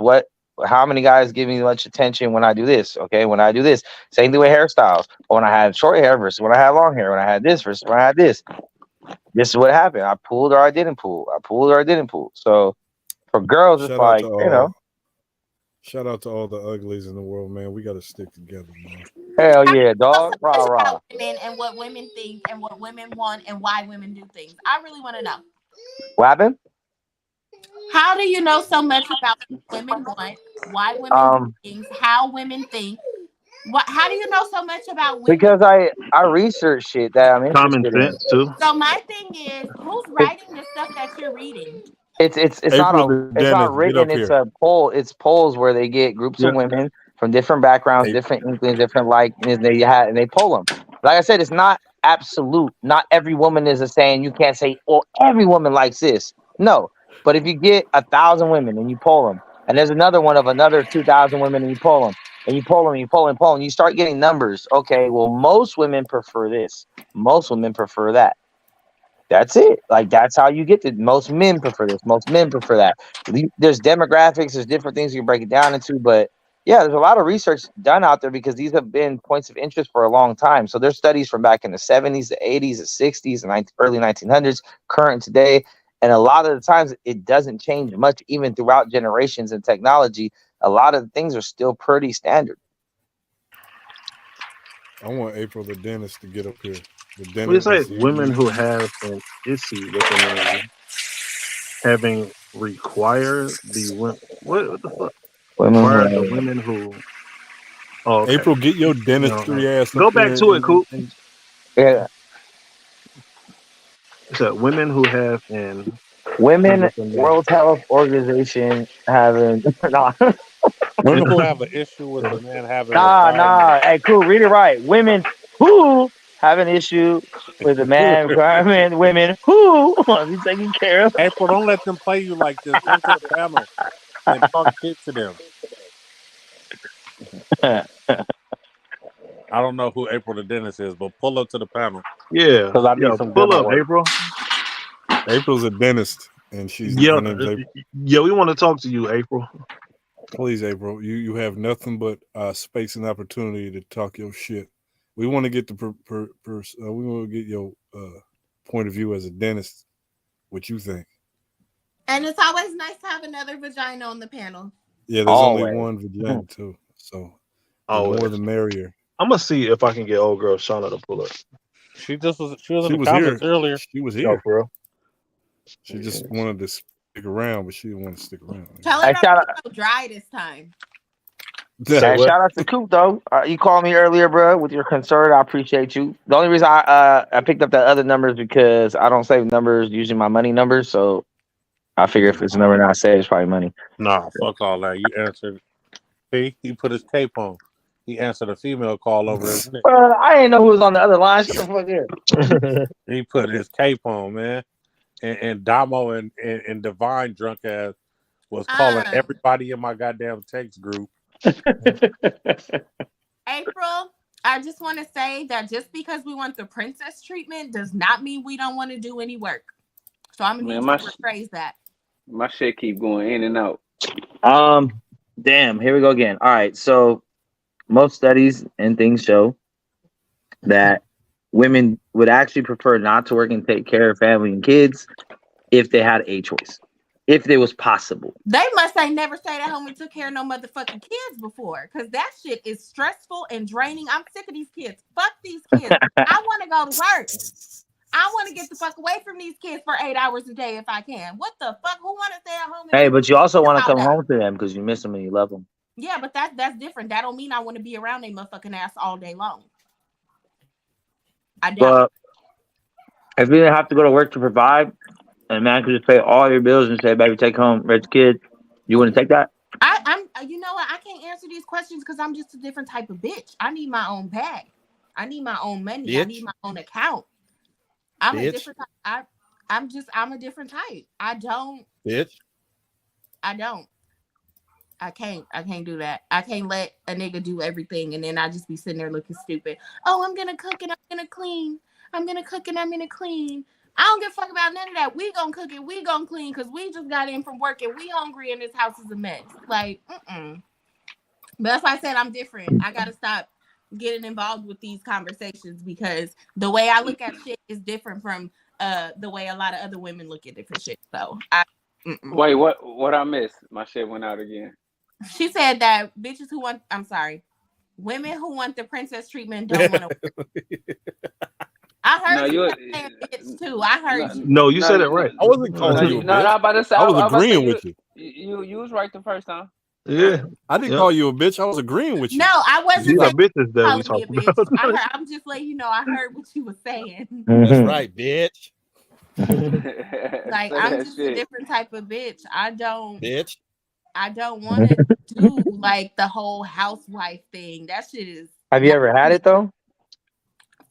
how many guys give me much attention when I do this? Okay, when I do this. Same thing with hairstyles. When I had short hair versus when I had long hair, when I had this versus when I had this. This is what happened. I pulled or I didn't pull. I pulled or I didn't pull. So for girls, it's Shout out like, to Shout out to all the uglies in the world, man. We got to stick together, man. Hell yeah, So dog. Rah much rah. about women and what women think and what women want and why women do things. I really want to know. What happened? How do you know so much about what women want, why women do things, how women think? How do you know so much about women? Because I research shit that I'm Common interested in. sense too. So my thing is, who's It, writing the stuff that you're reading? April the it's not dentist, get written. up It's here. a poll. It's polls where they get groups of Yeah. women from different backgrounds, April. different inklings, different likeness. And they poll them. Like I said, it's not absolute. Not every woman is a saying. You can't say, "Oh, every woman likes this." No, but if you get 1,000 women and you poll them, and there's another one of another 2,000 women and you poll them, and you poll them, you poll and poll, and you start getting numbers. Okay, well, most women prefer this. Most women prefer that. That's it. Like that's how you get to most men prefer this. Most men prefer that. There's demographics. There's different things you can break it down into, but yeah, there's a lot of research done out there because these have been points of interest for a long time. So there's studies from back in the 70s, the 80s, the 60s, and early 1900s, current today, and a lot of the times it doesn't change much even throughout generations and technology. A lot of the things are still pretty standard. I want April the dentist to get up here. The What do you say? dentist. Women who have an issue with a man having required the what the fuck? Women Required the who women who. Oh, okay. April, get your No. dentistry ass up Go back here to it, Coop. yeah, It's that women who have an issue women with a man. World Health Organization having nah. Women who have an issue with a man having Nah. requirements. Hey, cool. Read it right. Women who have an issue with a man requirement. Women who want to be taken care of. April, don't let them play you like this. Come to the panel and talk shit to them. I don't know who April the dentist is, but pull up to the panel. Yeah. Because I need some Pull dental up, work. April. April's a dentist, and Yeah. her name's April. Yeah, we want to talk to you, April. Please, April, you have nothing but space and opportunity to talk your shit. We want to get the we want to get your point of view as a dentist. What you think? And it's always nice to have another vagina on the panel. Yeah, there's only one vagina too, so the Always. more the merrier. I'm gonna see if I can get old girl Shauna to pull up. She in the comments earlier. She was No, here. for real. She just wanted to stick around, but she didn't want to stick around. Tell her not to be so dry this time. Hey, shout out to Coop though. You called me earlier, bro, with your concern. I appreciate you. The only reason I picked up that other number is because I don't save numbers using my money numbers, so I figure if it's a number not saved, it's probably money. Nah, fuck all that. You answered. See, he put his cape on. He answered a female call over his neck. I didn't know who was on the other line. Shut the fuck up. He put his cape on, man. And Damo and Divine drunk ass was calling everybody in my goddamn text group. April, I just want to say that just because we want the princess treatment does not mean we don't want to do any work. So I'm gonna need you to rephrase that. My shit keep going in and out. Damn, here we go again. All right, so most studies and things show that women would actually prefer not to work and take care of family and kids if they had a choice, if it was possible. They must ain't never stayed at home and took care of no motherfucking kids before, because that shit is stressful and draining. I'm sick of these kids. Fuck these kids. I want to go to work. I want to get the fuck away from these kids for 8 hours a day if I can. What the fuck? Who want to stay at home? Hey, but you also want to come home to them because you miss them and you love them. Yeah, but that's different. That don't mean I want to be around their motherfucking ass all day long. I doubt. But if you didn't have to go to work to provide, and man could just pay all your bills and say, "Baby, take home, rich kid," you wouldn't take that? I'm. You know what? I can't answer these questions because I'm just a different type of bitch. I need my own bag. I need my own money. Bitch. I need my own account. I'm a different type. I'm a different type. I don't. I can't do that. I can't let a nigga do everything and then I just be sitting there looking stupid. Oh, I'm gonna cook and I'm gonna clean. I'm gonna cook and I'm gonna clean. I don't give a fuck about none of that. We gonna cook and we gonna clean because we just got in from work and we hungry and this house is a mess. Like, But that's why I said I'm different. I gotta stop getting involved with these conversations because the way I look at shit is different from the way a lot of other women look at different shit. So Wait, what I missed? My shit went out again. She said that bitches who want, I'm sorry, women who want the princess treatment don't want to. I heard you saying bitch too. I heard you. No, you said it right. I wasn't calling you a bitch. I'm about to say. I was I was about to say agreeing with you. You was right the first time. Yeah, I didn't call you a bitch. I was agreeing with you. No, I wasn't These are saying bitches that we calling me a talking bitch. about. I'm just letting you know. I heard what you were saying. That's right, bitch. Like I'm just a different type of bitch. I don't want to do like the whole housewife thing. That shit is. Have you ever had it though?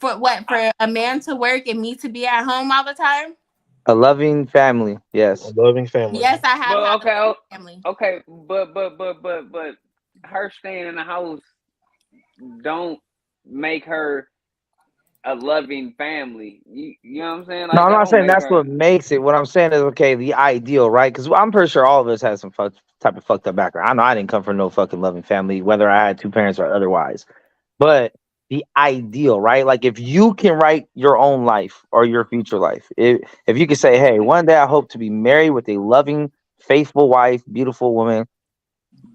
For what? For a man to work and me to be at home all the time? A loving family, yes. A loving family. Yes, I have. Well, okay, family. Okay, but her staying in the house don't make her a loving family. You know what I'm saying? Like, No, I'm not saying that's her... what makes it. What I'm saying is, okay, the ideal, right? Because I'm pretty sure all of us had some type of fucked up background. I know I didn't come from no fucking loving family, whether I had two parents or otherwise. But the ideal, right? Like if you can write your own life or your future life, if you could say, hey, one day I hope to be married with a loving, faithful wife, beautiful woman,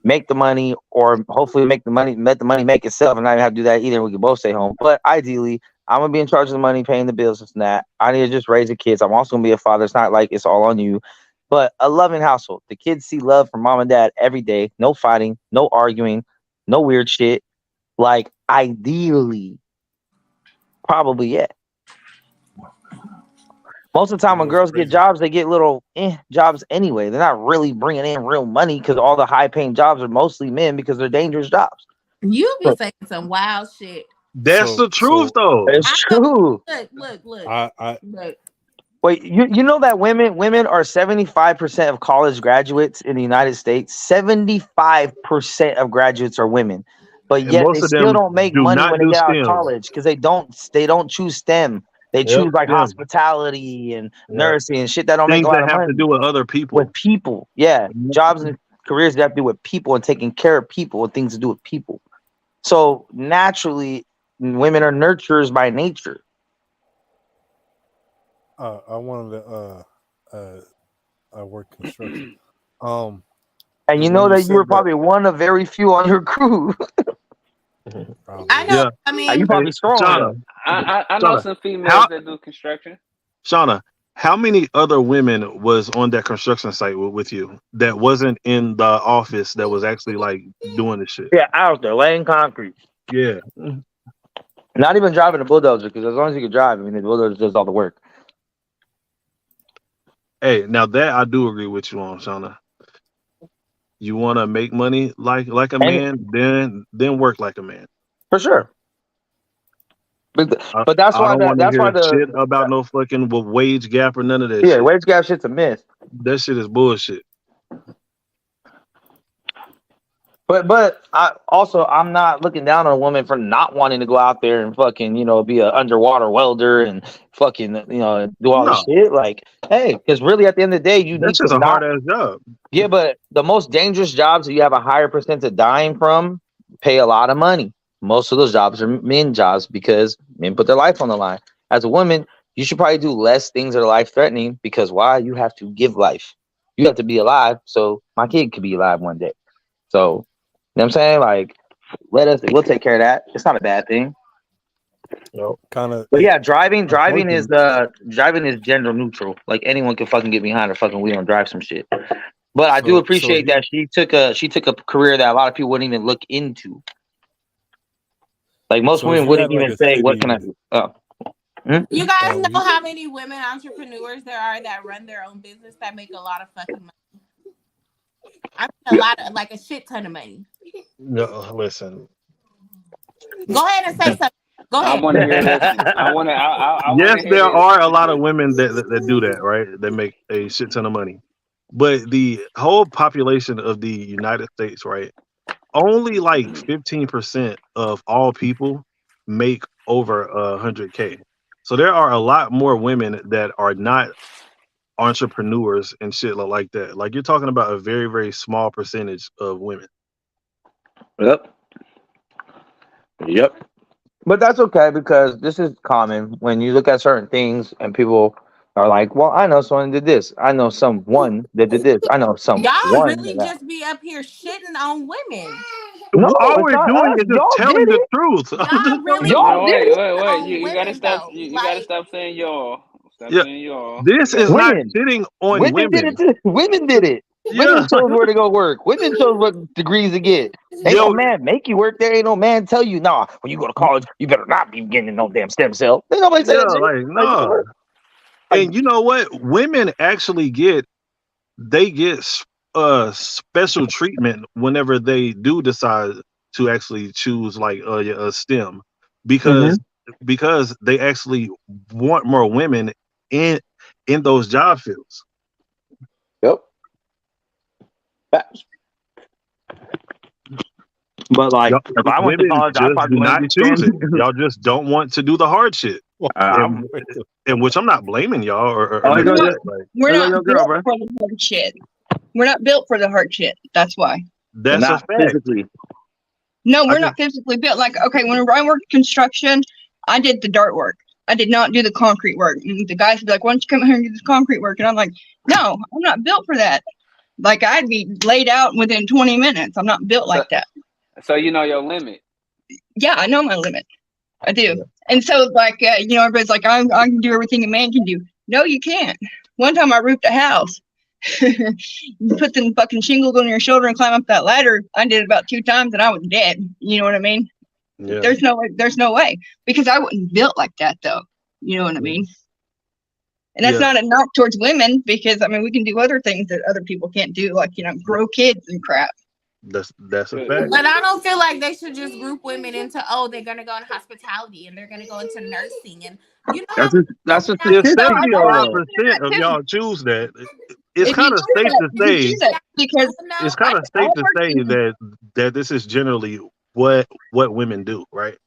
make the money, or hopefully make the money, let the money make itself, and not even have to do that either. We can both stay home. But ideally, I'm gonna be in charge of the money, paying the bills, and that. I need to just raise the kids. I'm also gonna be a father. It's not like it's all on you, but a loving household. The kids see love from mom and dad every day. No fighting, no arguing, no weird shit. Like ideally, probably yeah. Most of the time, when girls get jobs, they get little jobs anyway. They're not really bringing in real money because all the high-paying jobs are mostly men because they're dangerous jobs. You be saying some wild shit. That's the truth, though. It's true. Look. Look. Wait, you know that women are 75% of college graduates in the United States. 75% of graduates are women, but And yet most they of still them don't make do money not when they do get out of STEM. college because they don't choose STEM. They choose like hospitality and nursing and shit that don't make Things a lot that of have money. to do with other people. With people, yeah, jobs and careers that have to do with people and taking care of people and things to do with people. So naturally, women are nurturers by nature. I wanted to I work construction. And you know that you were probably one of very few on your crew. I know. Yeah. I mean, you probably strong. Shauna, I know some females that do construction. Shauna, how many other women was on that construction site with you that wasn't in the office that was actually like doing this shit? Yeah, out there laying concrete. Yeah. Not even driving a bulldozer, because as long as you can drive, I mean, the bulldozer does all the work. Hey, now that I do agree with you on, Shauna. You want to make money like a man, then work like a man. For sure. But that's I why don't want to hear the shit about no fucking wage gap or none of that yeah, shit. wage gap shit's a myth. That shit is bullshit. But I'm not looking down on a woman for not wanting to go out there and fucking, be an underwater welder and fucking, do all this shit. Like, hey, because really at the end of the day, That's just a hard ass job. Yeah, but the most dangerous jobs that you have a higher percent of dying from pay a lot of money. Most of those jobs are men jobs because men put their life on the line. As a woman, you should probably do less things that are life threatening because why? You have to give life. You have to be alive so my kid could be alive one day. So, you know what I'm saying? Like, we'll take care of that. It's not a bad thing. No, kind of. But yeah, driving is gender neutral. Like anyone can fucking get behind a fucking wheel and drive some shit. But I do appreciate that she took a career that a lot of people wouldn't even look into. Like most women wouldn't even say, "What can I do?" Oh. You guys know how many women entrepreneurs there are that run their own business that make a lot of fucking money. I mean, a shit ton of money. No, listen. Go ahead and say something. Go ahead. I want to hear this. Yes, there are a lot of women that do that, right? That make a shit ton of money. But the whole population of the United States, right? Only like 15% of all people make over 100K. So there are a lot more women that are not entrepreneurs and shit like that. Like you're talking about a very, very small percentage of women. Yep. But that's okay because this is common when you look at certain things and people Are like, well, I know someone did this. I know someone that did this. I know Y'all someone really that. just be up here shitting on women. No, All it's we're not doing us. is just Y'all did telling the it. truth. I'm Y'all just telling really the Y'all truth. No, did wait, it. wait, wait. on You gotta women stop. though. You gotta Like stop saying y'all. Stop Yeah, saying y'all. this is not Women. shitting on Women did women. it too. Women did it. Women Yeah, chose where to go work. Women chose what degrees to get. Ain't no yo, man make you work there. Ain't no man tell you, nah, when you go to college, you better not be getting no damn stem cell. Ain't nobody say yeah, that shit. like Like, no. like And you know what? Women actually get special treatment whenever they do decide to actually choose like a STEM mm-hmm. because they actually want more women in those job fields. Yep. Facts. But like, Y'all, if I went to women college, I just probably do wouldn't not do choose it. STEM. Y'all just don't want to do the hard shit. And in which I'm not blaming y'all or Oh, none here of goes We're not, your, that. Like we're here goes not your girl, built bro. for the hard shit. We're not built for the hard shit. That's why. You're that's a not fact. physically. No, I we're just not physically built. Like, okay, when I worked construction, I did the dirt work. I did not do the concrete work. And the guys would be like, why don't you come here and do this concrete work? And I'm like, no, I'm not built for that. Like, I'd be laid out within 20 minutes. I'm not built So, like that. so you know your limit. Yeah, I know my limit. I do. yeah. And so, like, everybody's like, I can do everything a man can do. No, you can't. One time I roofed a house. You put them fucking shingles on your shoulder and climb up that ladder. I did it about 2 times and I was dead. You know what I mean? Yeah. There's no way. There's no way because I wasn't built like that, though. You know what I mean? And that's Yeah. not a knock towards women because I mean we can do other things that other people can't do, like grow kids and crap. That's a Good. fact. but I don't feel like they should just group women into they're gonna go in hospitality and they're gonna go into nursing and you know how That's a If many No, I statistic, know 75% that of too. y'all choose that, it's If you kind of choose safe that, to you say choose that because no, it's kind of I safe to worked say in that this is generally what women do, right?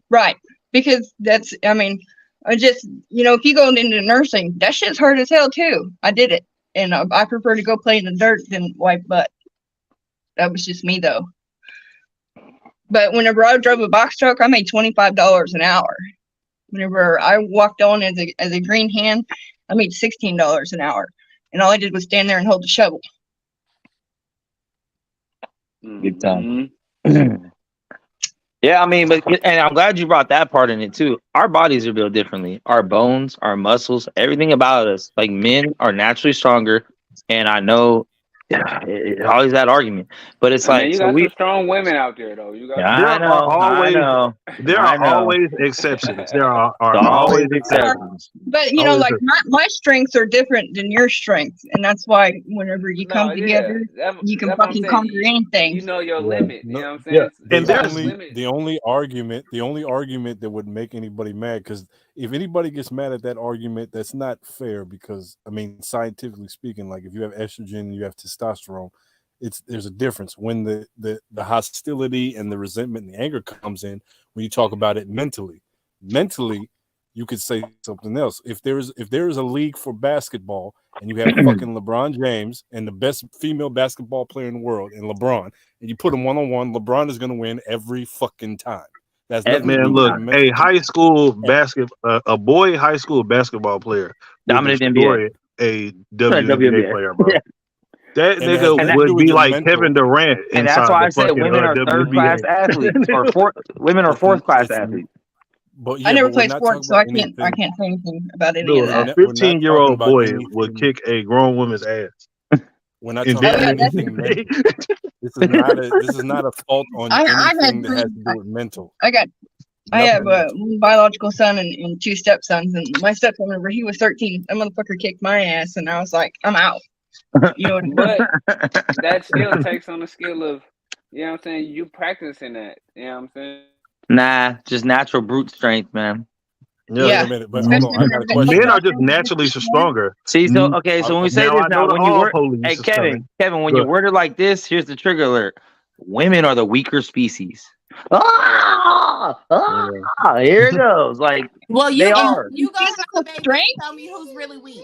right because that's I mean I just if you go into nursing, that shit's hard as hell too. I did it, and I prefer to go play in the dirt than wipe butt. That was just me though. But whenever I drove a box truck, I made $25 an hour. Whenever I walked on as a green hand, I made $16 an hour, and all I did was stand there and hold the shovel. good time. Mm-hmm. Yeah, I mean, and I'm glad you brought that part in it too. Our bodies are built differently. Our bones, our muscles, everything about us. Like men are naturally stronger, and I know it's always that argument, but it's I mean, like you so got some we. strong women out there though. You got Yeah, some There I strong are know, women. I always know, there are I know. always exceptions. There are It's always always exceptions. exceptions. But Always like my strengths are different than your strengths, and that's why whenever you No, come yeah, together, you can that's what I'm fucking saying. conquer anything. You know your yeah. limit. You No, know what I'm Yeah. saying? And the there's Sometimes only women. the only argument that would make anybody mad, because if anybody gets mad at that argument, that's not fair. Because I mean, scientifically speaking, like if you have estrogen, you have testosterone, there's a difference when the hostility and the resentment and the anger comes in when you talk about it mentally. Mentally, you could say something else. If there is a league for basketball and you have fucking LeBron James and the best female basketball player in the world and LeBron, and you put them 1-on-1, LeBron is going to win every fucking time. That's nothing to Every Man, do with look, your time. a mental. high school And a boy high school basketball player would Dominant NBA. destroy a WNBA WNBA. player, bro. Yeah. That and it has nigga And nothing to that, do would with be your like Kevin mental. Durant and that's inside why the I said fucking women are third class WNBA. athletes or women are It's fourth class it's athletes. but I yeah, never but we're played not talking sports, so about I anything. can't say anything about any of Dude, a that. We're not talking 15-year-old about boy would anything. kick a grown woman's ass We're not in talking Oh about yeah, that's anything WNBA. mental. This is not a fault on I've anything had that has 3. to do with mental. I have Nothing a mental. biological son and 2 stepsons, and my stepson, whenever he was 13, that motherfucker kicked my ass, and I was like, I'm out. You know what I mean? But that still takes on the skill of, you know what I'm saying, you practicing that. You know what I'm saying? Nah, just natural brute strength, man. Yeah. Wait Yeah, a minute, but hold on. especially I Mhm. got a whenever they take question Men that are though. just thing to naturally the man. stronger. See, so Mm, okay, so when we say Now this I know now, the when you all word, police hey is coming. Kevin, when you Good. word it like this, here's the trigger alert. Women are the weaker species. Ah, Yeah. here it goes. Like well they In are. you go have a physical baby and strength, tell me who's really weak.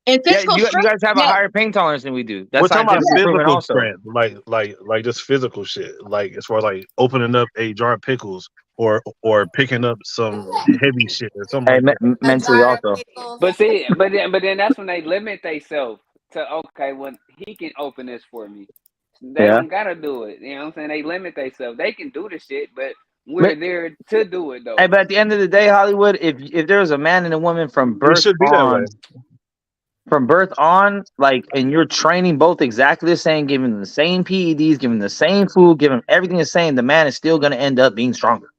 in Yeah, physical you strength, guys have a yes, higher pain tolerance than we do. We're That's talking about scientifically yes. proven physical also. strength, like just physical shit. Like as far as like opening up a jar of pickles or picking up some heavy shit or something Hey, like that. A mentally jar of also. pickles. But see, but then that's when they limit themselves to okay, well he can open this for me. They Yeah. don't gotta do it. You know what I'm saying? They limit themselves. They can do the shit, but we're But, there to do it hey, though. but at the end of the day, Hollywood, if there was a man and a woman It should be that way. from birth on, like, and you're training both exactly the same, giving them the same PEDs, giving them the same food, giving them everything the same, the man is still going to end up being stronger.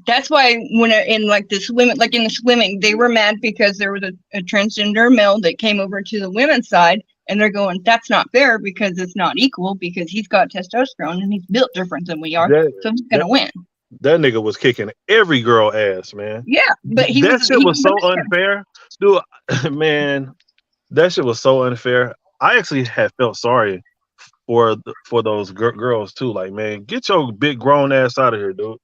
That's why when in like the swimming, like in the swimming, they were mad because there was a transgender male that came over to the women's side, and they're going, "That's not fair because it's not equal because he's got testosterone and he's built different than we are, That so he's that gonna win." that nigga was kicking every girl ass, man. Yeah, but he That was shit was the so man. unfair, dude. Man, that shit was so unfair. I actually had felt sorry for those girls too. Like, man, get your big grown ass out of here, dude.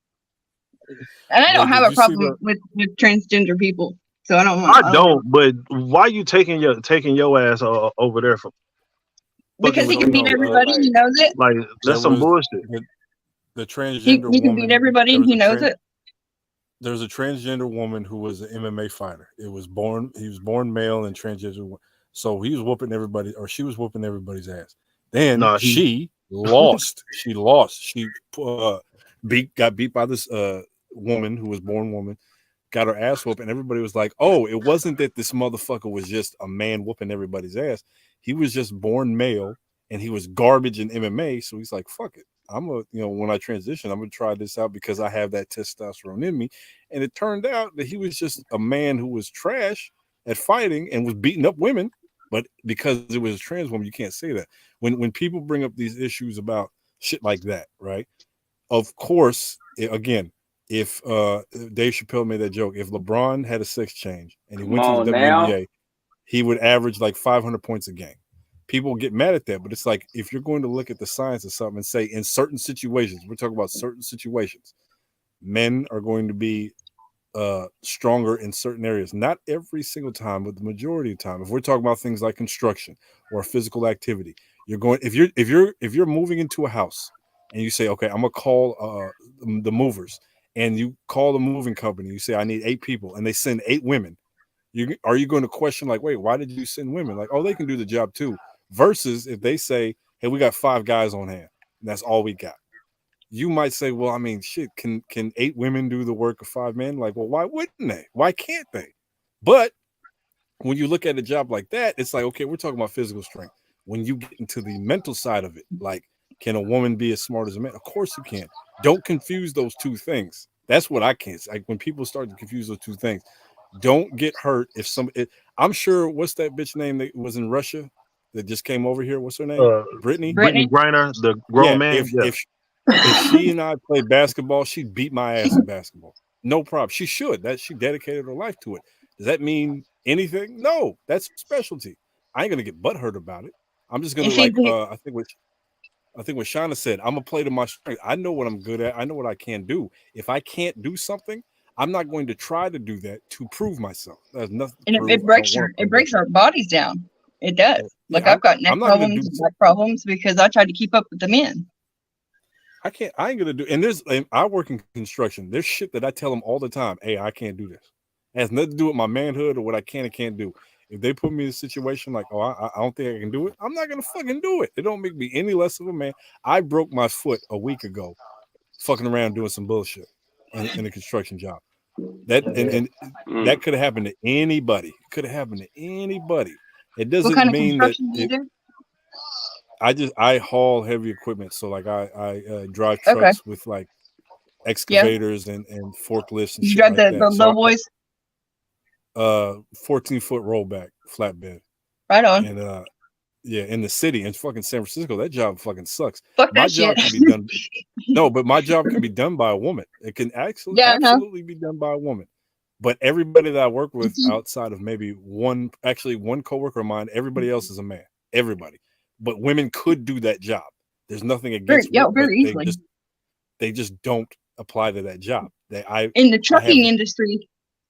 And I Wait, don't have did a you see problem the? with transgender people, so I don't want. I don't, but why you taking your ass over there for fucking Because he with So can these beat no, niggas? everybody. He knows it. Like, there that's some was bullshit. the He transgender can beat woman. everybody, There and was he a knows it. there was a transgender woman who was an MMA fighter. He was born male and transgender. So he was whooping everybody, or she was whooping everybody's ass. Then No, he she lost. She lost. She got beat by this woman who was born woman. Got her ass whooped, and everybody was like, "Oh, it wasn't that this motherfucker was just a man whooping everybody's ass. He was just born male, and he was garbage in MMA. So he's like, fuck it. When I transition, I'm gonna try this out because I have that testosterone in me." And it turned out that he was just a man who was trash at fighting and was beating up women. But because it was a trans woman, you can't say that. When people bring up these issues about shit like that, right? Of course, again, if Dave Chappelle made that joke, if LeBron had a sex change and he Come went to the on now. WNBA, he would average like 500 points a game. People get mad at that, but it's like if you're going to look at the science of something and say in certain situations, we're talking about certain situations, men are going to be stronger in certain areas. Not every single time, but the majority of the time. If we're talking about things like construction or physical activity, if you're moving into a house and you say, okay, I'm gonna call the movers, and you call the moving company, you say I need 8 people, and they send 8 women. Are you going to question like, wait, why did you send women? Like, oh, they can do the job too. Versus if they say, hey, we got 5 guys on hand, and that's all we got. You might say, well, I mean, shit, can 8 women do the work of 5 men? Like, well, why wouldn't they? Why can't they? But when you look at a job like that, it's like, okay, we're talking about physical strength. When you get into the mental side of it, like, can a woman be as smart as a man? Of course you can. Don't confuse those two things. That's what I can't. Like when people start to confuse those two things, don't get hurt if somebody. I'm sure. What's that bitch name that was in Russia that just came over here? What's her name? Brittany. Brittany Griner, the grown Yeah. man. If she and I played basketball, she'd beat my ass in basketball. No problem. She should. That she dedicated her life to it. Does that mean anything? No. That's specialty. I ain't gonna get butthurt about it. I'm just gonna like. I think what Shauna said. I'm gonna play to my strength. I know what I'm good at. I know what I can do. If I can't do something, I'm not going to try to do that to prove myself. There's nothing to And prove. it breaks our bodies down. It does. Like Yeah, I've got neck I'm not gonna problems, do. back problems because I tried to keep up with the men. I ain't gonna do. And I work in construction. There's shit that I tell them all the time. Hey, I can't do this. It has nothing to do with my manhood or what I can and can't do. If they put me in a situation like, oh, I don't think I can do it, I'm not gonna fucking do it. It don't make me any less of a man. I broke my foot a week ago, fucking around doing some bullshit in a construction job. That and that could have happened to anybody. It could have happened to anybody. It doesn't What kind of mean that construction do you do? I haul heavy equipment. So like I drive Okay. trucks with like excavators and forklifts and You shit drive like the that. low boys? 14-foot rollback flatbed. Right on. And yeah, in the city in fucking San Francisco, that job fucking sucks. Fuck My that job shit. can be done. No, but my job can be done by a woman. It can absolutely be done by a woman. But everybody that I work with outside of maybe one coworker of mine, everybody else is a man. Everybody. But women could do that job. There's nothing against women, very easily. They just don't apply to that job. In the trucking industry,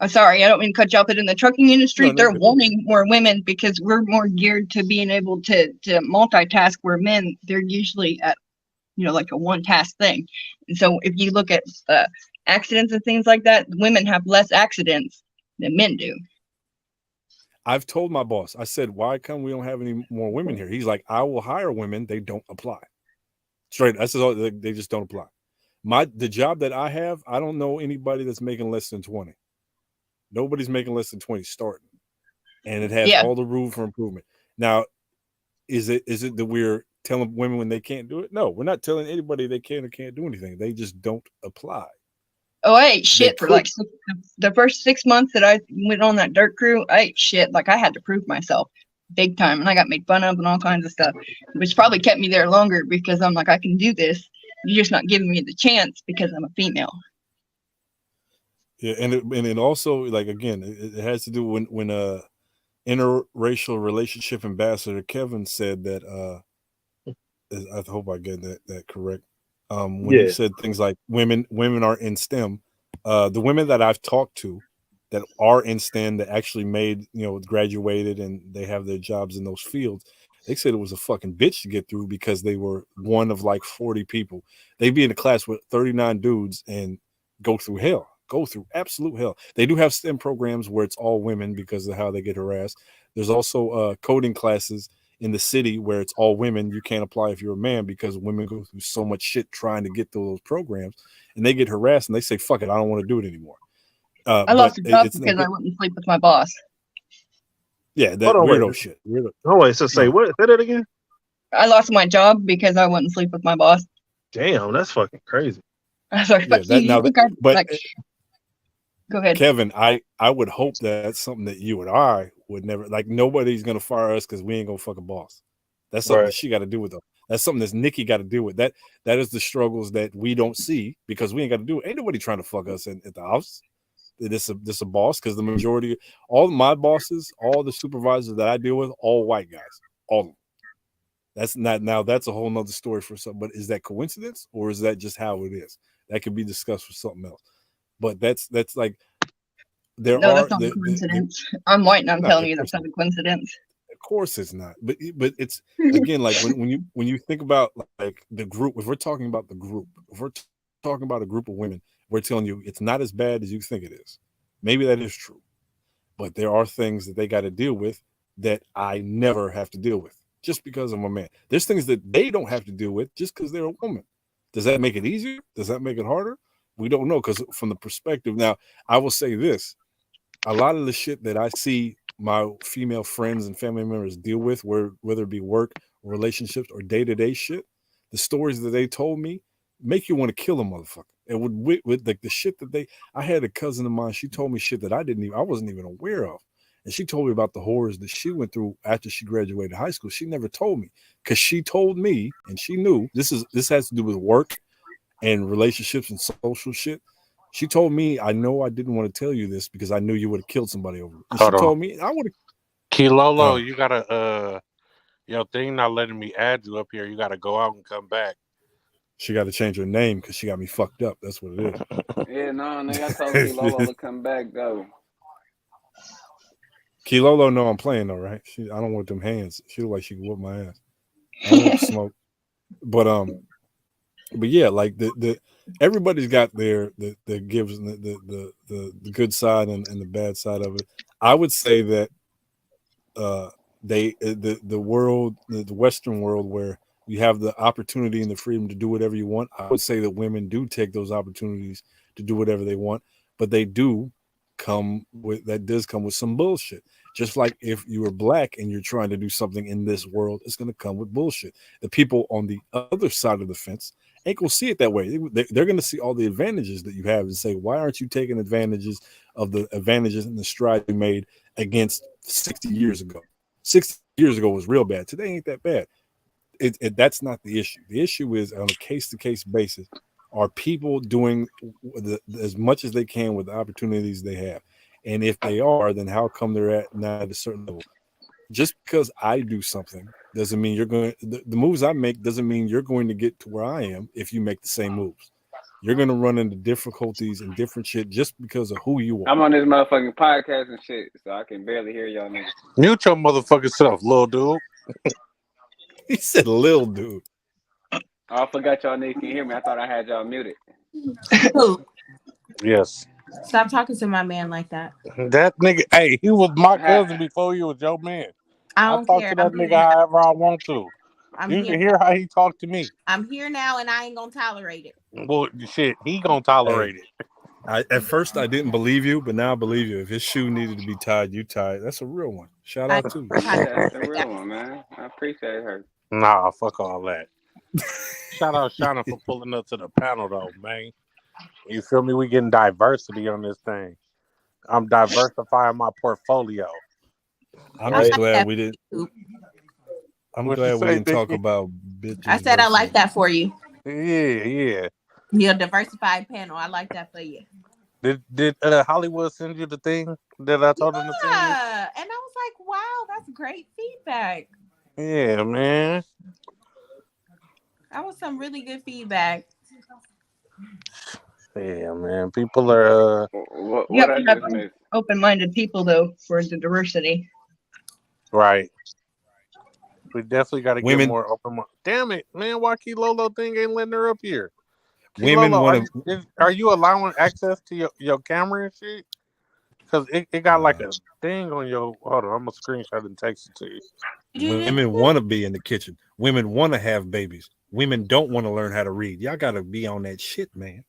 sorry, I don't mean to cut you off, but in the trucking industry, they're wanting more women because we're more geared to being able to multitask, where men, they're usually at, like a one task thing. And so if you look at accidents and things like that, women have less accidents than men do. I've told my boss, I said, why come we don't have any more women here? He's like, I will hire women. They don't apply. Straight. That's all. They just don't apply. The job that I have, I don't know anybody that's making less than 20. Nobody's making less than 20 starting. And it has all the room for improvement. Now, is it that we're telling women when they can't do it? No, we're not telling anybody they can or can't do anything. They just don't apply. Oh, I ate shit for like the first 6 months that I went on that dirt crew. I ate shit. Like I had to prove myself big time, and I got made fun of and all kinds of stuff, which probably kept me there longer because I'm like, I can do this. You're just not giving me the chance because I'm a female. Yeah, and it also, like, again, it has to do when interracial relationship ambassador Kevin said that I hope I get that correct. When he said things like women are in STEM, the women that I've talked to that are in STEM that actually made, graduated and they have their jobs in those fields, they said it was a fucking bitch to get through because they were one of like 40 people. They'd be in a class with 39 dudes and go through absolute hell. They do have STEM programs where it's all women because of how they get harassed. There's also coding classes in the city where it's all women. You can't apply if you're a man because women go through so much shit trying to get through those programs, and they get harassed and they say, fuck it, I don't want to do it anymore. I lost a job because I wouldn't sleep with my boss. Yeah, that weirdo shit. Oh, wait, so say what? Say that again? I lost my job because I wouldn't sleep with my boss. Damn, that's fucking crazy. I was like, fuck go ahead. Kevin, I would hope that's something that you and I would never, like, nobody's gonna fire us because we ain't gonna fuck a boss. That's something that she got to do with them. That's something that Nikki got to deal with. That is the struggles that we don't see because we ain't got to do it. Ain't nobody trying to fuck us at the house. This a boss, because the majority, all my bosses, all the supervisors that I deal with, all white guys, all of them. That's not, now that's a whole nother story for something. But is that coincidence or is that just how it is? That could be discussed for something else. But that's like that's not a coincidence. I'm white and I'm telling you that's not a coincidence. Of course it's not. But it's again, like when you think about like the group, if we're talking about the group, if we're talking about a group of women, we're telling you it's not as bad as you think it is. Maybe that is true. But there are things that they got to deal with that I never have to deal with just because I'm a man. There's things that they don't have to deal with just because they're a woman. Does that make it easier? Does that make it harder? We don't know, because from the perspective, now I will say this, a lot of the shit that I see my female friends and family members deal with, whether it be work or relationships or day-to-day shit, the stories that they told me make you want to kill a motherfucker. And with like the shit that I had a cousin of mine, she told me shit that I wasn't even aware of. And she told me about the horrors that she went through after she graduated high school. She never told me, because she told me, and she knew this has to do with work and relationships and social shit. She told me, I know I didn't want to tell you this because I knew you would have killed somebody over it. And she told me I would have. Kilolo, you gotta your thing not letting me add you up here. You gotta go out and come back. She got to change her name because she got me fucked up. That's what it is. Yeah, no, nigga, I told Kilolo to come back though. Kilolo know I'm playing though, right? I don't want them hands. She look like she can whoop my ass. I don't want to smoke. But yeah, like the everybody's got their the gives the good side and the bad side of it. I would say that the world, the Western world, where you have the opportunity and the freedom to do whatever you want, I would say that women do take those opportunities to do whatever they want, but they do come with some bullshit. Just like if you were black and you're trying to do something in this world, it's going to come with bullshit. The people on the other side of the fence ain't going to see it that way. They're going to see all the advantages that you have and say, why aren't you taking advantages of the advantages and the stride you made against 60 years ago? 60 years ago was real bad. Today ain't that bad. That's not the issue. The issue is on a case-to-case basis, are people doing as much as they can with the opportunities they have? And if they are, then how come they're not at a certain level? Just because I do something doesn't mean you're going. The moves I make doesn't mean you're going to get to where I am if you make the same moves. You're going to run into difficulties and different shit just because of who you are. I'm on this motherfucking podcast and shit, so I can barely hear y'all niggas. Mute your motherfucking self, little dude. He said, "Little dude." Oh, I forgot y'all niggas can hear me. I thought I had y'all muted. Yes. Stop talking to my man like that. That nigga, hey, he was my cousin before he was your man. I I don't talk care. to that nigga however I want to. I'm You here. can hear how he talk to me. I'm here now, and I ain't gonna tolerate it. Well, shit, he gonna tolerate it. At first I didn't believe you, but now I believe you. If his shoe needed to be tied, you tied. That's a real one. Shout out to you. Yeah, that's a real one, man. I appreciate her. Nah, fuck all that. Shout out Shauna for pulling up to the panel though, man. You feel me? We getting diversity on this thing. I'm diversifying my portfolio. I'm just glad we didn't. I'm What glad you we say, didn't talk Dickie? about bitches. I said I like that for you. Yeah. You're a diversified panel. I like that for you. Did Hollywood send you the thing that I told him to send you? Yeah, and I was like, wow, that's great feedback. Yeah, man. That was some really good feedback. Yeah, man. People are. You have to have open-minded people though for the diversity. Right. We definitely got to get Women- more open. Damn it, man! Why Lolo thing ain't letting her up here? Women Lolo, want are you allowing access to your camera and shit? Because it got like a thing on your. Hold on, I'm gonna screenshot and text it to you. Women want to be in the kitchen. Women want to have babies. Women don't want to learn how to read. Y'all got to be on that shit, man.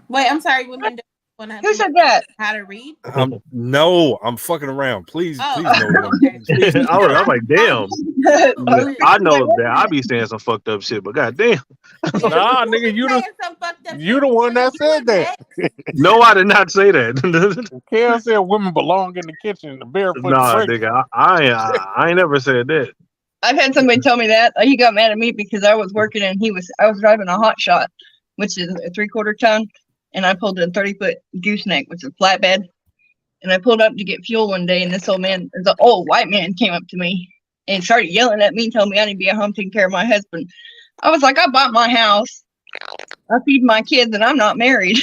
Wait, I'm sorry. Women don't want to. Who said that? How to read? No, I'm fucking around. Please know what I'm I was like, damn. I know that I be saying some fucked up shit, but goddamn. Nah, nigga, you the one that said that. No, I did not say that. Kel said women belong in the kitchen. The barefoot. Nah, nigga, I ain't never said that. I've had somebody tell me that. He got mad at me because I was working and I was driving a hot shot, which is a 3/4 ton, and I pulled a 30-foot gooseneck, which is a flatbed. And I pulled up to get fuel one day, and this old white man came up to me and started yelling at me, telling me I need to be at home taking care of my husband. I was like, I bought my house, I feed my kids, and I'm not married.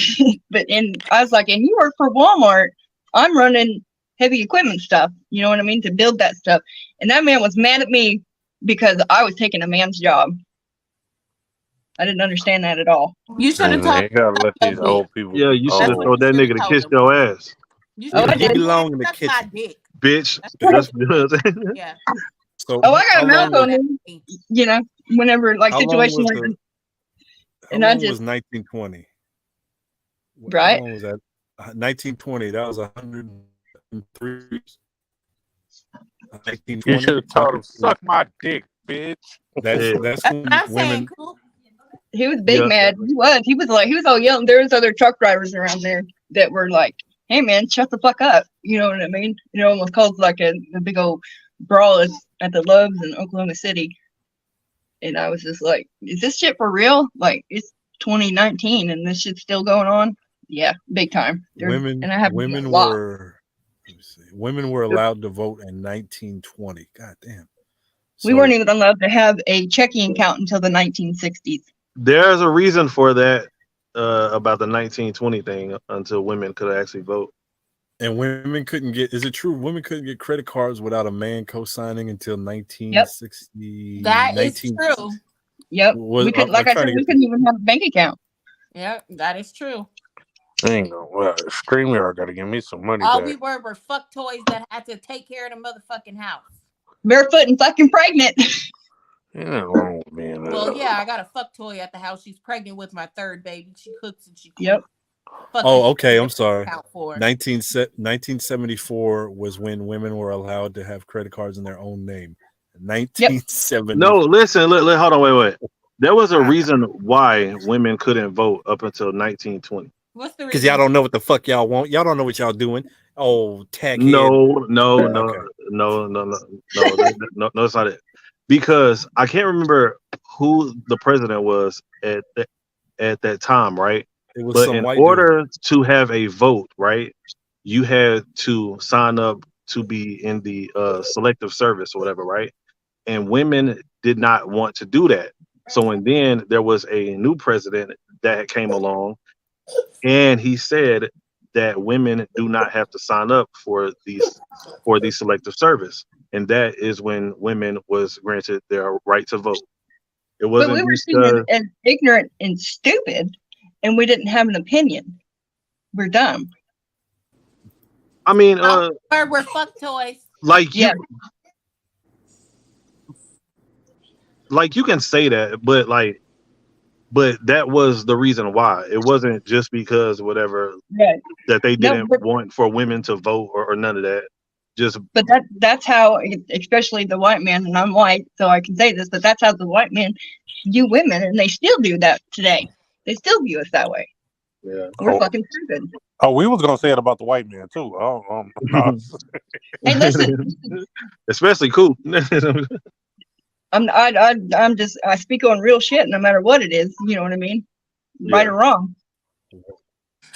I was like, and you work for Walmart. I'm running heavy equipment stuff, you know what I mean, to build that stuff. And that man was mad at me because I was taking a man's job. I didn't understand that at all. You should have told. You gotta let these old people. Yeah, you should have told that nigga to kiss your ass. You I You did. belong in the That's my kitchen, dick. Bitch. Yeah. So I got how a mouth long on him, whenever like How long situation was like the- this. How And I long just was 1920? Right. How long was that? 1920. That was 103. You should have told him, suck my dick, bitch. That's when What I'm women. saying, cool. he was big mad. He was all yelling. There was other truck drivers around there that were like, "Hey man, shut the fuck up." You know what I mean? Almost caused like a big old brawl at the Loves in Oklahoma City. And I was just like, "Is this shit for real? Like it's 2019 and this shit's still going on?" Yeah, big time. Women were allowed to vote in 1920. God damn. We weren't even allowed to have a checking account until the 1960s. There's a reason for that about the 1920 thing until women could actually vote. And women couldn't get, is it true? Women couldn't get credit cards without a man co-signing until 1960. That is true. Yep. We couldn't even have a bank account. Yep, that is true. Well, StreamYard got to give me some money All back. we were fuck toys that had to take care of the motherfucking house. Barefoot and fucking pregnant. Yeah, wrong with me. Well, yeah, I got a fuck toy at the house. She's pregnant with my third baby. She cooks and she cooks. Yep. Oh, okay. I'm sorry. 1974 was when women were allowed to have credit cards in their own name. 1970. No, listen, hold on, wait. There was a reason why women couldn't vote up until 1920. What's the reason? Because y'all don't know what the fuck y'all want. Y'all don't know what y'all doing. Oh, tag No, it's not it. Because I can't remember who the president was at that time, right? It was but some in white order to have a vote, right, you had to sign up to be in the selective service or whatever, right? And women did not want to do that. So and then there was a new president that came along, and he said that women do not have to sign up for the selective service, and that is when women was granted their right to vote. It wasn't but we were seen as ignorant and stupid, and we didn't have an opinion. we're dumb. I mean, or we're fuck toys. like you, like you can say that, but that was the reason why. It wasn't just because whatever that they didn't want for women to vote or none of that. But that's how, especially the white man, and I'm white, so I can say this, but that's how the white men view women, and they still do that today. They still view us that way. Yeah, we're fucking stupid. Oh, we was gonna say it about the white man too. Hey, listen, especially cool. I speak on real shit, no matter what it is. You know what I mean? Right or wrong.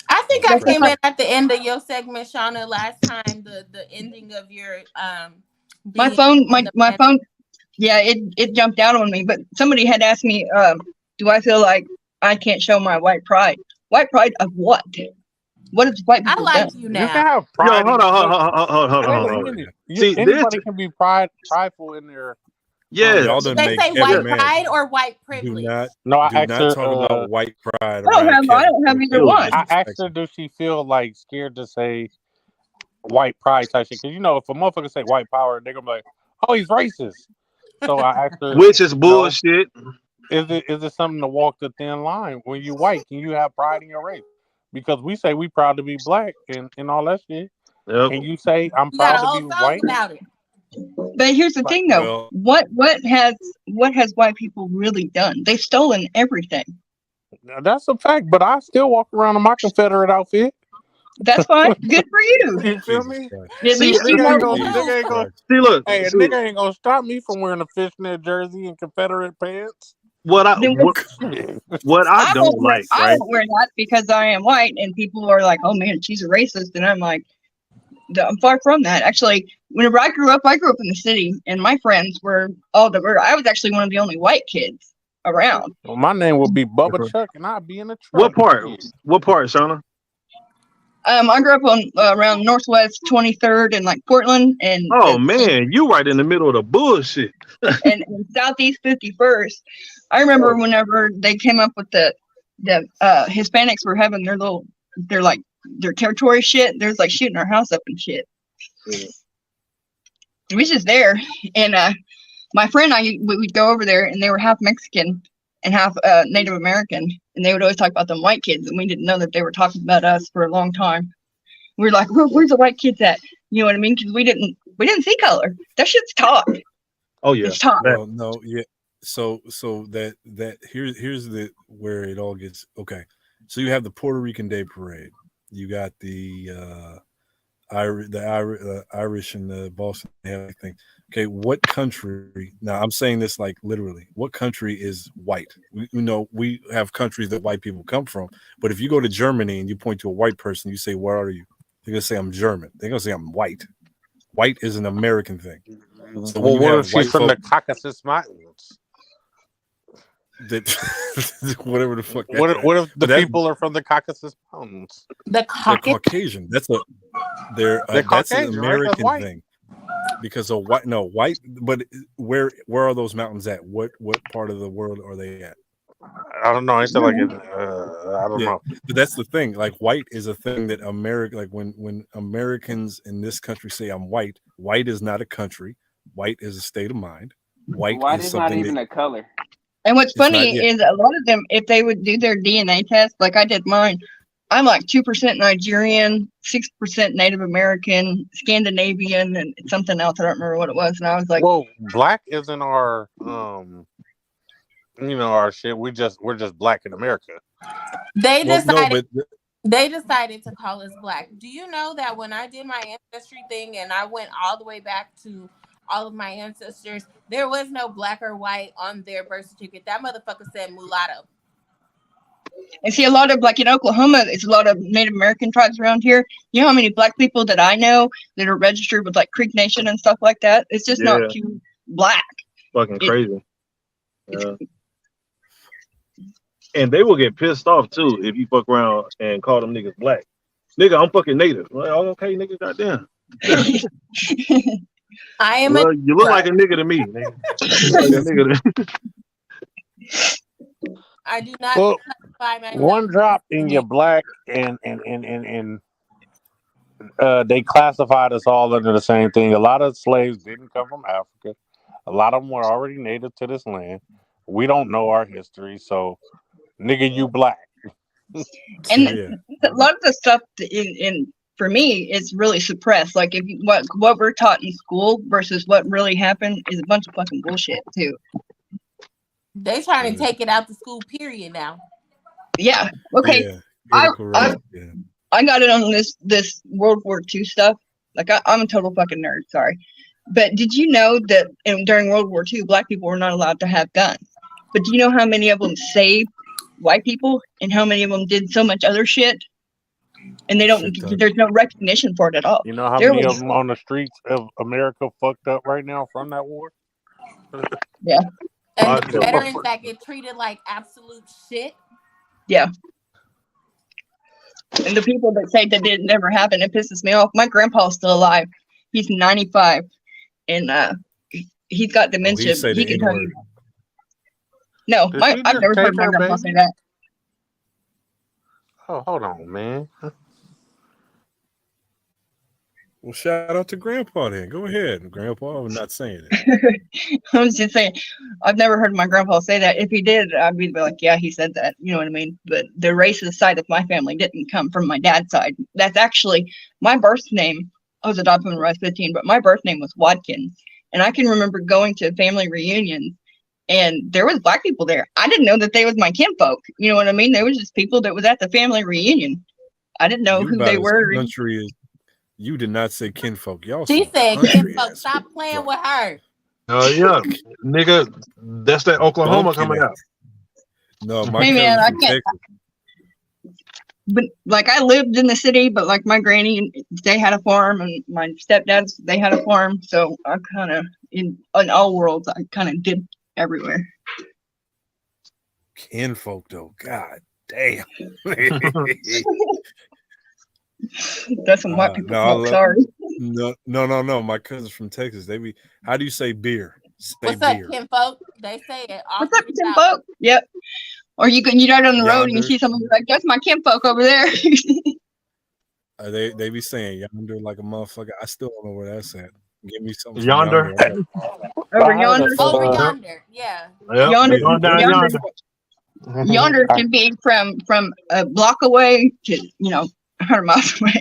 I think I came in at the end of your segment, Shauna, last time, the ending of your my phone, yeah, it jumped out on me, but somebody had asked me, do I feel like I can't show my white pride? White pride of what? What has white people done? You now. You can have pride. Hold on. See, anybody can be prideful in their. Yeah, they say white pride or white privilege. I asked her, talk about white pride. I don't have either one. I asked her, does she feel like scared to say white pride type shit? Because if a motherfucker say white power, they're gonna be like, oh, he's racist. So I asked her, which is bullshit. Is it something to walk the thin line? When you white, can you have pride in your race? Because we say we proud to be black and all that shit. Yep. And you say I'm proud to be white. About it. But here's the thing, though. What has white people really done? They've stolen everything. That's a fact. But I still walk around in my Confederate outfit. That's fine. Good for you. You feel me? At least you know. Look. Hey, a nigga ain't gonna stop me from wearing a fishnet jersey and Confederate pants. What I don't like, I don't wear that because I am white, and people are like, "Oh man, she's a racist," and I'm like, I'm far from that. Actually, whenever I grew up in the city, and my friends were all diverse. I was actually one of the only white kids around. Well, my name would be Bubba Chuck, and I'd be in the truck. What part? What part, Shauna? I grew up on around Northwest 23rd and like Portland, and man, you right in the middle of the bullshit. and Southeast 51st. I remember whenever they came up with the Hispanics were having their territory shit. There's like shooting our house up and shit. Yeah. We was just there, and my friend and I we'd go over there, and they were half Mexican and half Native American, and they would always talk about them white kids, and we didn't know that they were talking about us for a long time. We were like, where's the white kids at? You know what I mean? Because we didn't see color. That shit's taught. Oh yeah, it's taught. No, yeah. So that here's where it all gets okay. So you have the Puerto Rican Day Parade. You got the Irish and the Boston thing. Okay, what country? Now I'm saying this like literally. What country is white? We have countries that white people come from. But if you go to Germany and you point to a white person, you say, "What are you?" They're gonna say, "I'm German." They're gonna say, "I'm white." White is an American thing. So well, what if she's from the Caucasus Mountains? Whatever the fuck. What if the people are from the Caucasus Mountains? They're Caucasian. That's an American thing. Because a white, but where are those mountains at? What part of the world are they at? I don't know. I said I don't know. But that's the thing. Like white is a thing that America, like when Americans in this country say I'm white is not a country. White is a state of mind. White is not even a color. And what's funny is a lot of them, if they would do their DNA test, like I did mine, I'm like 2% Nigerian, 6% Native American, Scandinavian, and something else. I don't remember what it was. And I was like, well, black isn't our, our shit. We're just black in America. They decided to call us black. Do you know that when I did my ancestry thing and I went all the way back to all of my ancestors, there was no black or white on their birth certificate. That motherfucker said mulatto. And see, a lot of, like in Oklahoma, there's a lot of Native American tribes around here. You know how many black people that I know that are registered with like Creek Nation and stuff like that? It's just not too black. Fucking crazy. And they will get pissed off too if you fuck around and call them niggas black. Nigga, I'm fucking native. Like, oh, okay, nigga, goddamn. I am. You look like a nigga to me. Nigga. I do not one drop and you're black, and they classified us all under the same thing. A lot of slaves didn't come from Africa. A lot of them were already native to this land. We don't know our history, so nigga, you black. And a lot of the stuff in for me is really suppressed. Like if you, what we're taught in school versus what really happened is a bunch of fucking bullshit too. They trying to take it out the school period now. Yeah. Okay. I got it on this World War II stuff. Like I'm a total fucking nerd. Sorry, but did you know that during World War II, black people were not allowed to have guns? But do you know how many of them saved white people and how many of them did so much other shit? And they don't. There's no recognition for it at all. You know how many of them on the streets of America fucked up right now from that war? Yeah. And the veterans that get treated like absolute shit. Yeah. And the people that say that it never happened, it pisses me off. My grandpa's still alive. He's 95, and he's got dementia. He can tell you. No, I've never heard my grandpa say that. Oh, hold on, man. Well, shout out to Grandpa then. Go ahead, Grandpa. I'm not saying it. I was just saying, I've never heard my grandpa say that. If he did, I'd be like, yeah, he said that. You know what I mean? But the racist side of my family didn't come from my dad's side. That's actually my birth name. I was adopted when I was 15, but my birth name was Watkins. And I can remember going to family reunions, and there was black people there. I didn't know that they was my kinfolk. You know what I mean? They were just people that was at the family reunion. I didn't know who they were. You did not say kinfolk. Y'all. She said kinfolk. Stop playing with her. Yeah, nigga, that's that Oklahoma coming out. No, my hey man, I can't. But like I lived in the city, but like my granny, they had a farm, and my stepdads, they had a farm. So I kind of in all worlds, I kind of did everywhere. Kinfolk though, god damn. That's some white people. Sorry. No. My cousins from Texas. They be. How do you say beer? Say What's beer. up, kinfolk? They say it. What's up, kinfolk? Yep. Or you drive on the road and you see someone like, that's my kinfolk over there. They be saying yonder like a motherfucker. I still don't know where that's at. Give me something. Yonder. Over yonder. Over yonder. Yeah. Yep. Yonder can be from a block away to 100 miles away.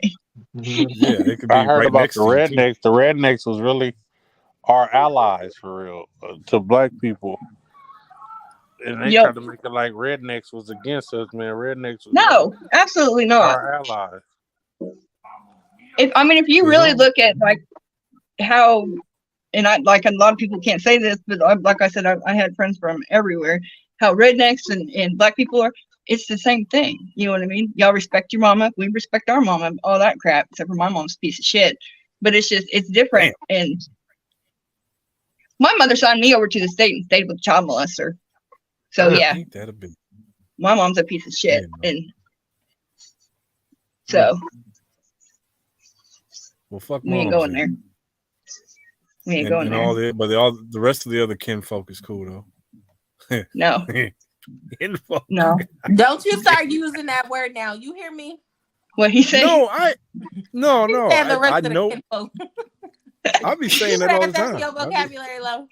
Yeah, it could be. I heard right about next the rednecks. The rednecks was really our allies for real to black people, and they tried to make it like rednecks was against us. Man, rednecks was no, absolutely not. Our allies. If you really look at like how, and I like a lot of people can't say this, but like I said, I had friends from everywhere. How rednecks and black people are, it's the same thing. You know what I mean? Y'all respect your mama, we respect our mama, all that crap, except for my mom's a piece of shit. But it's different. Damn. And my mother signed me over to the state and stayed with a child molester. So yeah, my mom's a piece of shit. And so well, fuck we ain't going there. We ain't going there. But the rest of the other kinfolk is cool though. No. Kinfolk. No. Don't you start using that word now. You hear me? What he said? No. I know. I'll be saying that all the time. Your vocabulary low.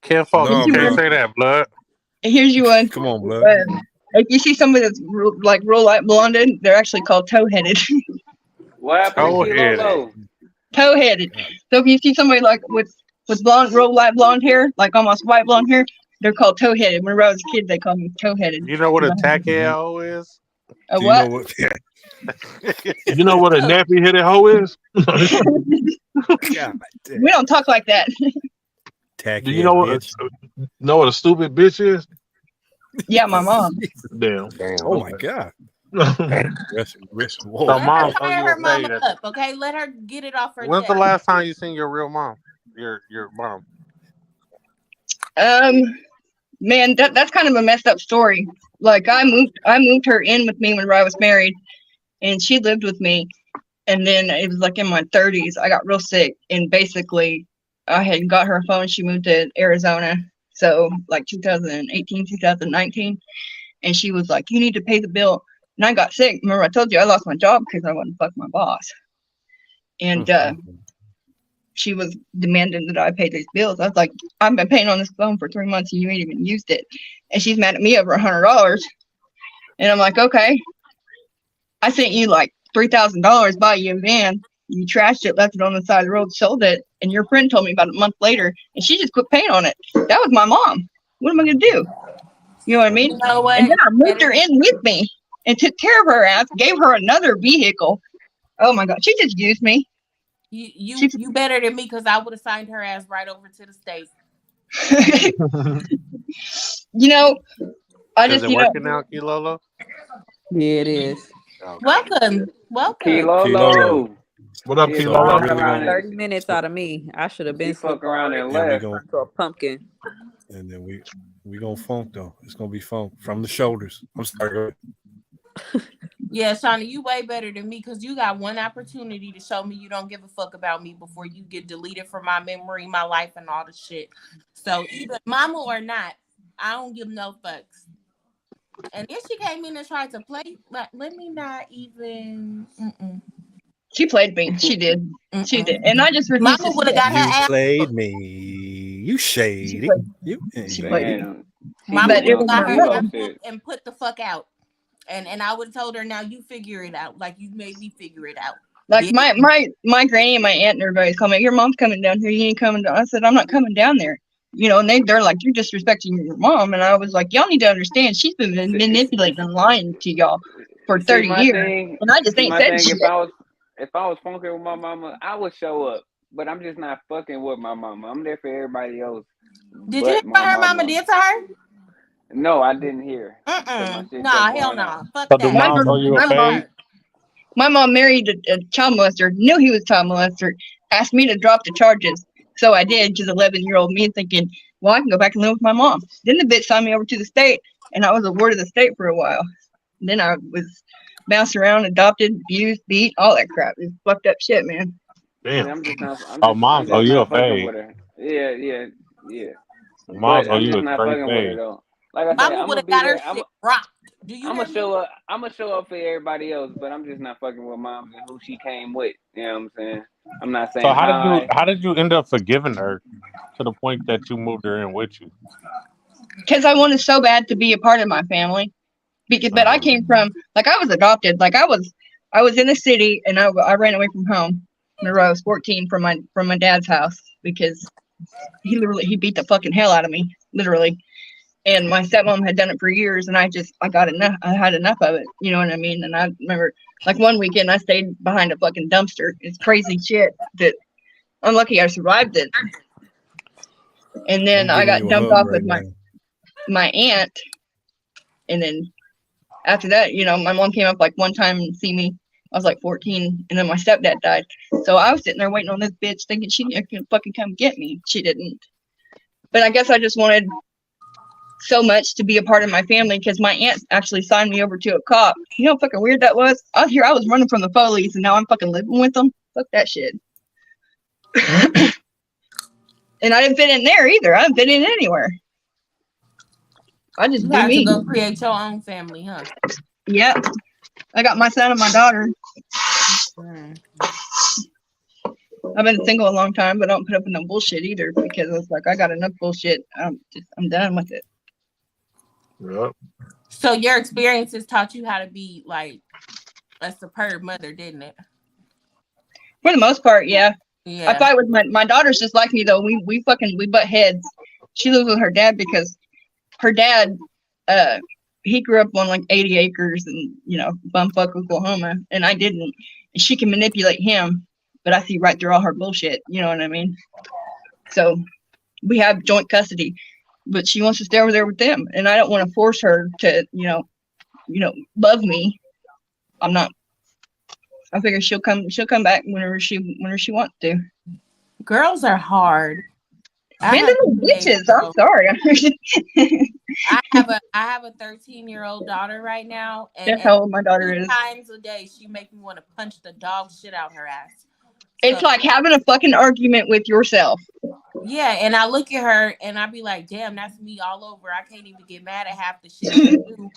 Kinfolk, you can't say that, blood. Here's you one. Come on, blood. If you see somebody that's like real light blonded, they're actually called toe-headed. What happened? Toe-headed. So if you see somebody like with blonde, real light blonde hair, like almost white blonde hair, they're called toe-headed. Whenever I was a kid, they called me toe-headed. You know what a tacky hoe is? A what? You know what a nappy-headed hoe is? We don't talk like that. Do you know what a stupid bitch is? Yeah, my mom. Damn. Oh my god. So mom, her mama up, okay? Let her get it off her. When's the last time you seen your real mom? Your mom? Man, that's kind of a messed up story. Like I moved her in with me when I was married, and she lived with me. And then it was like in my 30s, I got real sick, and basically I had got her a phone. She moved to Arizona, so like 2018, 2019, and she was like, "You need to pay the bill." And I got sick. Remember, I told you I lost my job because I wouldn't fuck my boss, and she was demanding that I pay these bills. I was like, "I've been paying on this phone for 3 months, and you ain't even used it." And she's mad at me over $100, and I'm like, "Okay, I sent you like $3,000, buy you a van. You trashed it, left it on the side of the road, sold it, and your friend told me about it a month later, and she just quit paying on it." That was my mom. What am I gonna do? You know what I mean? You know what? And then I moved her in with me and took care of her ass, gave her another vehicle. Oh my God, she just used me. You better than me because I would have signed her ass right over to the States. You know, I Is just, it working now, Kilolo? Yeah, it is. Welcome. Kilolo. What up, Yeah, Kilolo? fuck around 30 minutes out of me. I should have been She fuck sleeping around already. and Yeah, left. Turned to a pumpkin. And then we gonna funk though. It's gonna be funk from the shoulders. I'm sorry. Go ahead. Yeah, Shauna, you way better than me because you got one opportunity to show me you don't give a fuck about me before you get deleted from my memory, my life, and all the shit. So either mama or not, I don't give no fucks. And if she came in and tried to play, let me not even. she played me. She did. She did. And I just refused Mama to would have see got it. her You ass. played me. You shady. She played me. Man, Mama But it would was have got my her mom. ass whooped and put the fuck out. And I would have told her, now you figure it out. Like you made me figure it out. Like bitch. my granny and my aunt and everybody's calling me, "Your mom's coming down here. You ain't coming down." I said, "I'm not coming down there." You know, and they're like, "You're disrespecting your mom." And I was like, "Y'all need to understand. She's been manipulating and lying to y'all for 30 years, and I just ain't said shit." If I was funking with my mama, I would show up. But I'm just not fucking with my mama. I'm there for everybody else. Did you hear what her mama did to her? No, I didn't hear. Nah, hell nah. Fuck So do that. moms owe you a fade? My mom married a child molester, knew he was a child molester, asked me to drop the charges. So I did, just 11-year-old me thinking, well, I can go back and live with my mom. Then the bitch signed me over to the state, and I was a ward of the state for a while. And then I was bounced around, adopted, abused, beat, all that crap. It's fucked up shit, man. Damn. Yeah, I'm just moms owe you a not fucking fade. with her. Yeah. Moms But owe I'm you just a not straight fucking with her fade. though. Like I said, Mama I'm would gonna have be got her there. shit rocked. Do you I'm hear gonna me? show up. I'm gonna show up for everybody else, but I'm just not fucking with moms and who she came with. You know what I'm saying? I'm not saying So hi. how did you end up forgiving her to the point that you moved her in with you? Because I wanted so bad to be a part of my family. But I came from, like, I was adopted. Like, I was in the city, and I ran away from home. Whenever I was 14 from my dad's house because he beat the fucking hell out of me, literally. And my stepmom had done it for years, and I got enough. I had enough of it. You know what I mean? And I remember, like, one weekend I stayed behind a fucking dumpster. It's crazy shit that I'm lucky I survived it. And then I got dumped off with my aunt, and then after that, you know, my mom came up like one time and see me. I was like 14, and then my stepdad died. So I was sitting there waiting on this bitch, thinking she could fucking come get me. She didn't. But I guess I just wanted so much to be a part of my family because my aunt actually signed me over to a cop. You know how fucking weird that was? I was running from the police, and now I'm fucking living with them. Fuck that shit. And I didn't fit in there either. I didn't fit in anywhere. I just You do had me. to go create your own family, huh? Yep. I got my son and my daughter. I've been single a long time, but I don't put up with no bullshit either because it's like I got enough bullshit. I'm done with it. Yep. So your experiences taught you how to be like a superb mother, didn't it? For the most part, yeah. Yeah. I fight with my daughter's just like me though. We butt heads. She lives with her dad because her dad he grew up on like 80 acres in, you know, bumfuck Oklahoma, and I didn't. And she can manipulate him, but I see right through all her bullshit. You know what I mean? So we have joint custody, but she wants to stay over there with them, and I don't want to force her to, you know, love me. I'm not. I figure she'll come back whenever she wants to. Girls are hard. Man, they're bitches. I'm sorry. I have a 13-year-old daughter right now, and That's how old my daughter 2 is. times a day she make me want to punch the dog shit out her ass. It's like having a fucking argument with yourself. Yeah, and I look at her and I be like, damn, that's me all over. I can't even get mad at half the shit she do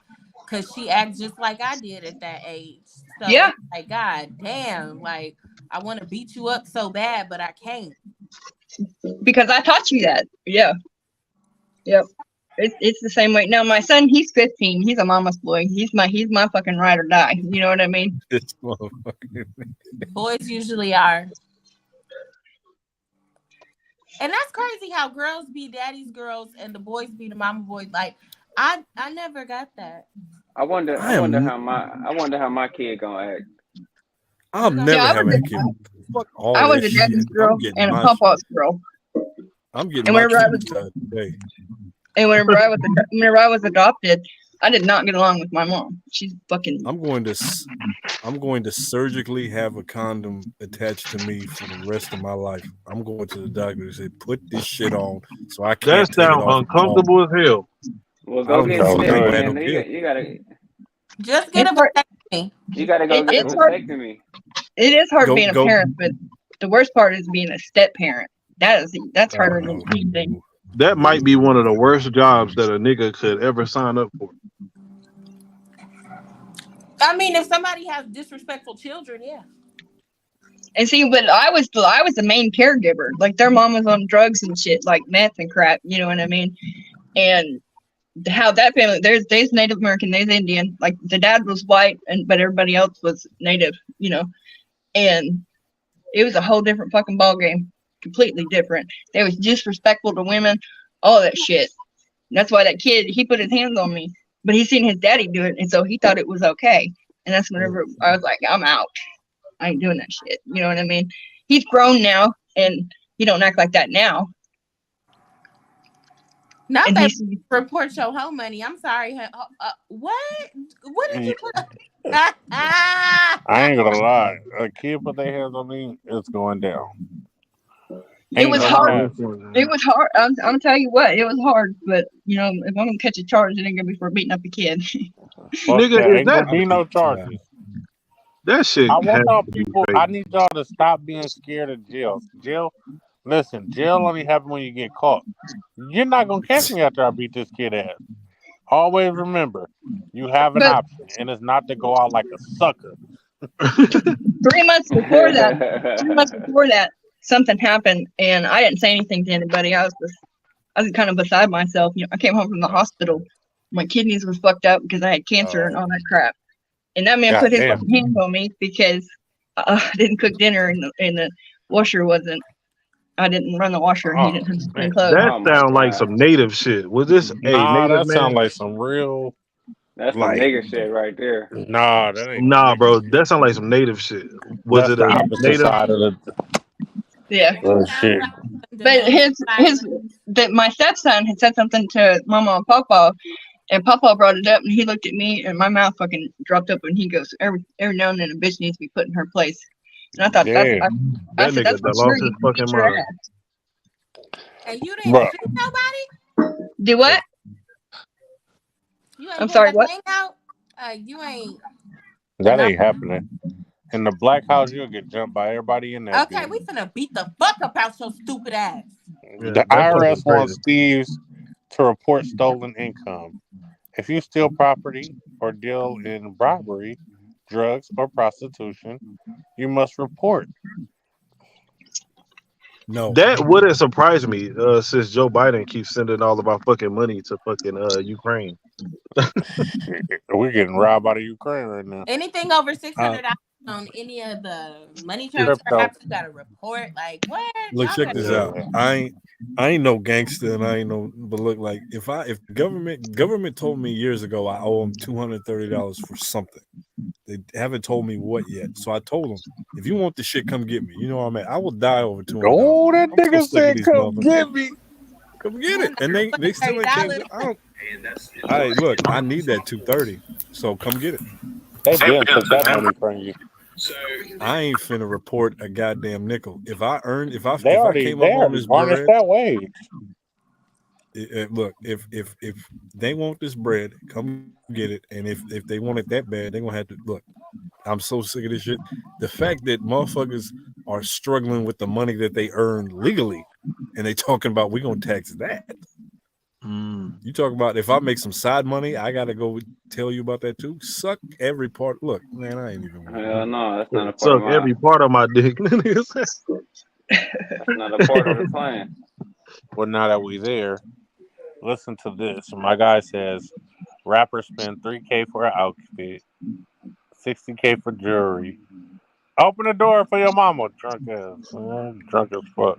because she acts just like I did at that age. So Yeah, it's like, God damn, like I want to beat you up so bad, but I can't. because I taught you that. Yeah, yep. It's the same way. Now my son, he's 15. He's a mama's boy. He's my fucking ride or die. You know what I mean? This motherfucker. Boys usually are. And that's crazy how girls be daddy's girls and the boys be the mama boys. Like I never got that. I wonder how my kid gonna act. I'm Yeah, never I having a kid. Fuck all was that a daddy's shit. I'm girl getting and a my papa's girl. I'm getting And my whenever I kid was today. and whenever I was adopted, I did not get along with my mom. She's fucking. I'm going to surgically have a condom attached to me for the rest of my life. I'm going to the doctor and say, put this shit on so I can't That take it sounds off. uncomfortable as hell. Well, I go don't get give a So fuck. I ain't gonna have man. no You, kid. you gotta just get It's a hard. vasectomy. you gotta go get a It's hard. vasectomy. It is hard Go being a go. parent, but the worst part is being a step parent. That's harder than Oh, anything. That might be one of the worst jobs that a nigga could ever sign up for. I mean, if somebody has disrespectful children, yeah. And see, but I was the main caregiver. Like their mom was on drugs and shit, like meth and crap. You know what I mean? And how that family there's Native American, there's Indian. Like the dad was white, but everybody else was Native. You know, and it was a whole different fucking ball game, completely different. They was disrespectful to women, all that shit. And that's why that kid he put his hands on me, but he seen his daddy do it, and so he thought it was okay. And that's whenever I was like, I'm out. I ain't doing that shit. You know what I mean? He's grown now, and he don't act like that now. Not And that he's report your home money. I'm sorry. What? What did you put? I ain't gonna lie. A kid put their hands on me, it's going down. it Ain't was no hard. passing. It was hard. I'm gonna tell you what, it was hard. But you know, if I'm gonna catch a charge, it ain't gonna be for beating up a kid. Fuck Nigga, that. is Ain't that gonna be no charges. that shit I want has y'all to be people. fake? I need y'all to stop being scared of jail. Jail. Listen, jail only happens when you get caught. You're not gonna catch me after I beat this kid ass. Always remember, you have an But option, and it's not to go out like a sucker. 3 months before that, 3 months before that, something happened, and I didn't say anything to anybody. I was kind of beside myself. You know, I came home from the hospital. My kidneys was fucked up because I had cancer and all that crap. And that man God put his damn. fucking hands on me because I didn't cook dinner and the washer wasn't. I didn't run the washer and he Oh didn't have clean man. clothes. That Oh my sound like god, some native shit. Was this a Nah, native that sounds man? like some real that's some like. nigga shit right there. Nah, that ain't no Nah, nigga bro, shit. that sound like some native shit. Was That's it the a opposite native? side of Yeah. the Sounds shit. like some But domestic violence. my stepson had said something to Mama and Papa, and Papa brought it up, and he looked at me, and my mouth fucking dropped up, and he goes, "Every now and then, a bitch needs to be put in her place." And I thought Damn, I That said, nigga "That's for that sure. lost his You can fucking beat your mind. ass." And you didn't bro. shoot nobody? Do what? You ain't I'm put sorry. that What? thing out? You ain't. That No. ain't happening. In the black house, you'll get jumped by everybody in that Okay, bitch. we finna beat the fuck up out your stupid ass. Yeah, The that's fucking IRS crazy. wants thieves to report stolen income. If you steal property or deal in robbery, drugs, or prostitution, you must report. No. That wouldn't surprise me, since Joe Biden keeps sending all of our fucking money to fucking Ukraine. Shit, we're getting robbed out of Ukraine right now. Anything over Uh, $600 on any of the money if, transfer Crypto. apps, you gotta report. Like what? look, Y'all check better. this out. Yeah. I ain't no gangster, and I ain't no. But look, like if the government told me years ago I owe them $230 for something, they haven't told me what yet. So I told them, if you want the shit, come get me. You know what I mean? I will die over $200. Oh, that I'm so nigga sick of said, these "Come motherfuckers. get me." Come get it, and they still ain't came. $30. I don't. I look. I need that 230. So come get it. They been took that money from you. I ain't finna report a goddamn nickel. If I earned, if They I already came up they on already this garnished bread, that wage. look, if they want this bread, come get it. And if they want it that bad, they're gonna have to look. I'm so sick of this shit. The fact that motherfuckers are struggling with the money that they earned legally and they talking about we're gonna tax that. Mm. You talk about if I make some side money, I gotta go tell you about that too. Suck every part. Look, man, I ain't even. Hell no, that's not a part Suck of my. every part of my dick. That's not a part of the plan. Well, now that we there, listen to this. My guy says, rappers spend $3K for an outfit, $60K for jewelry. Open the door for your mama, drunk as fuck.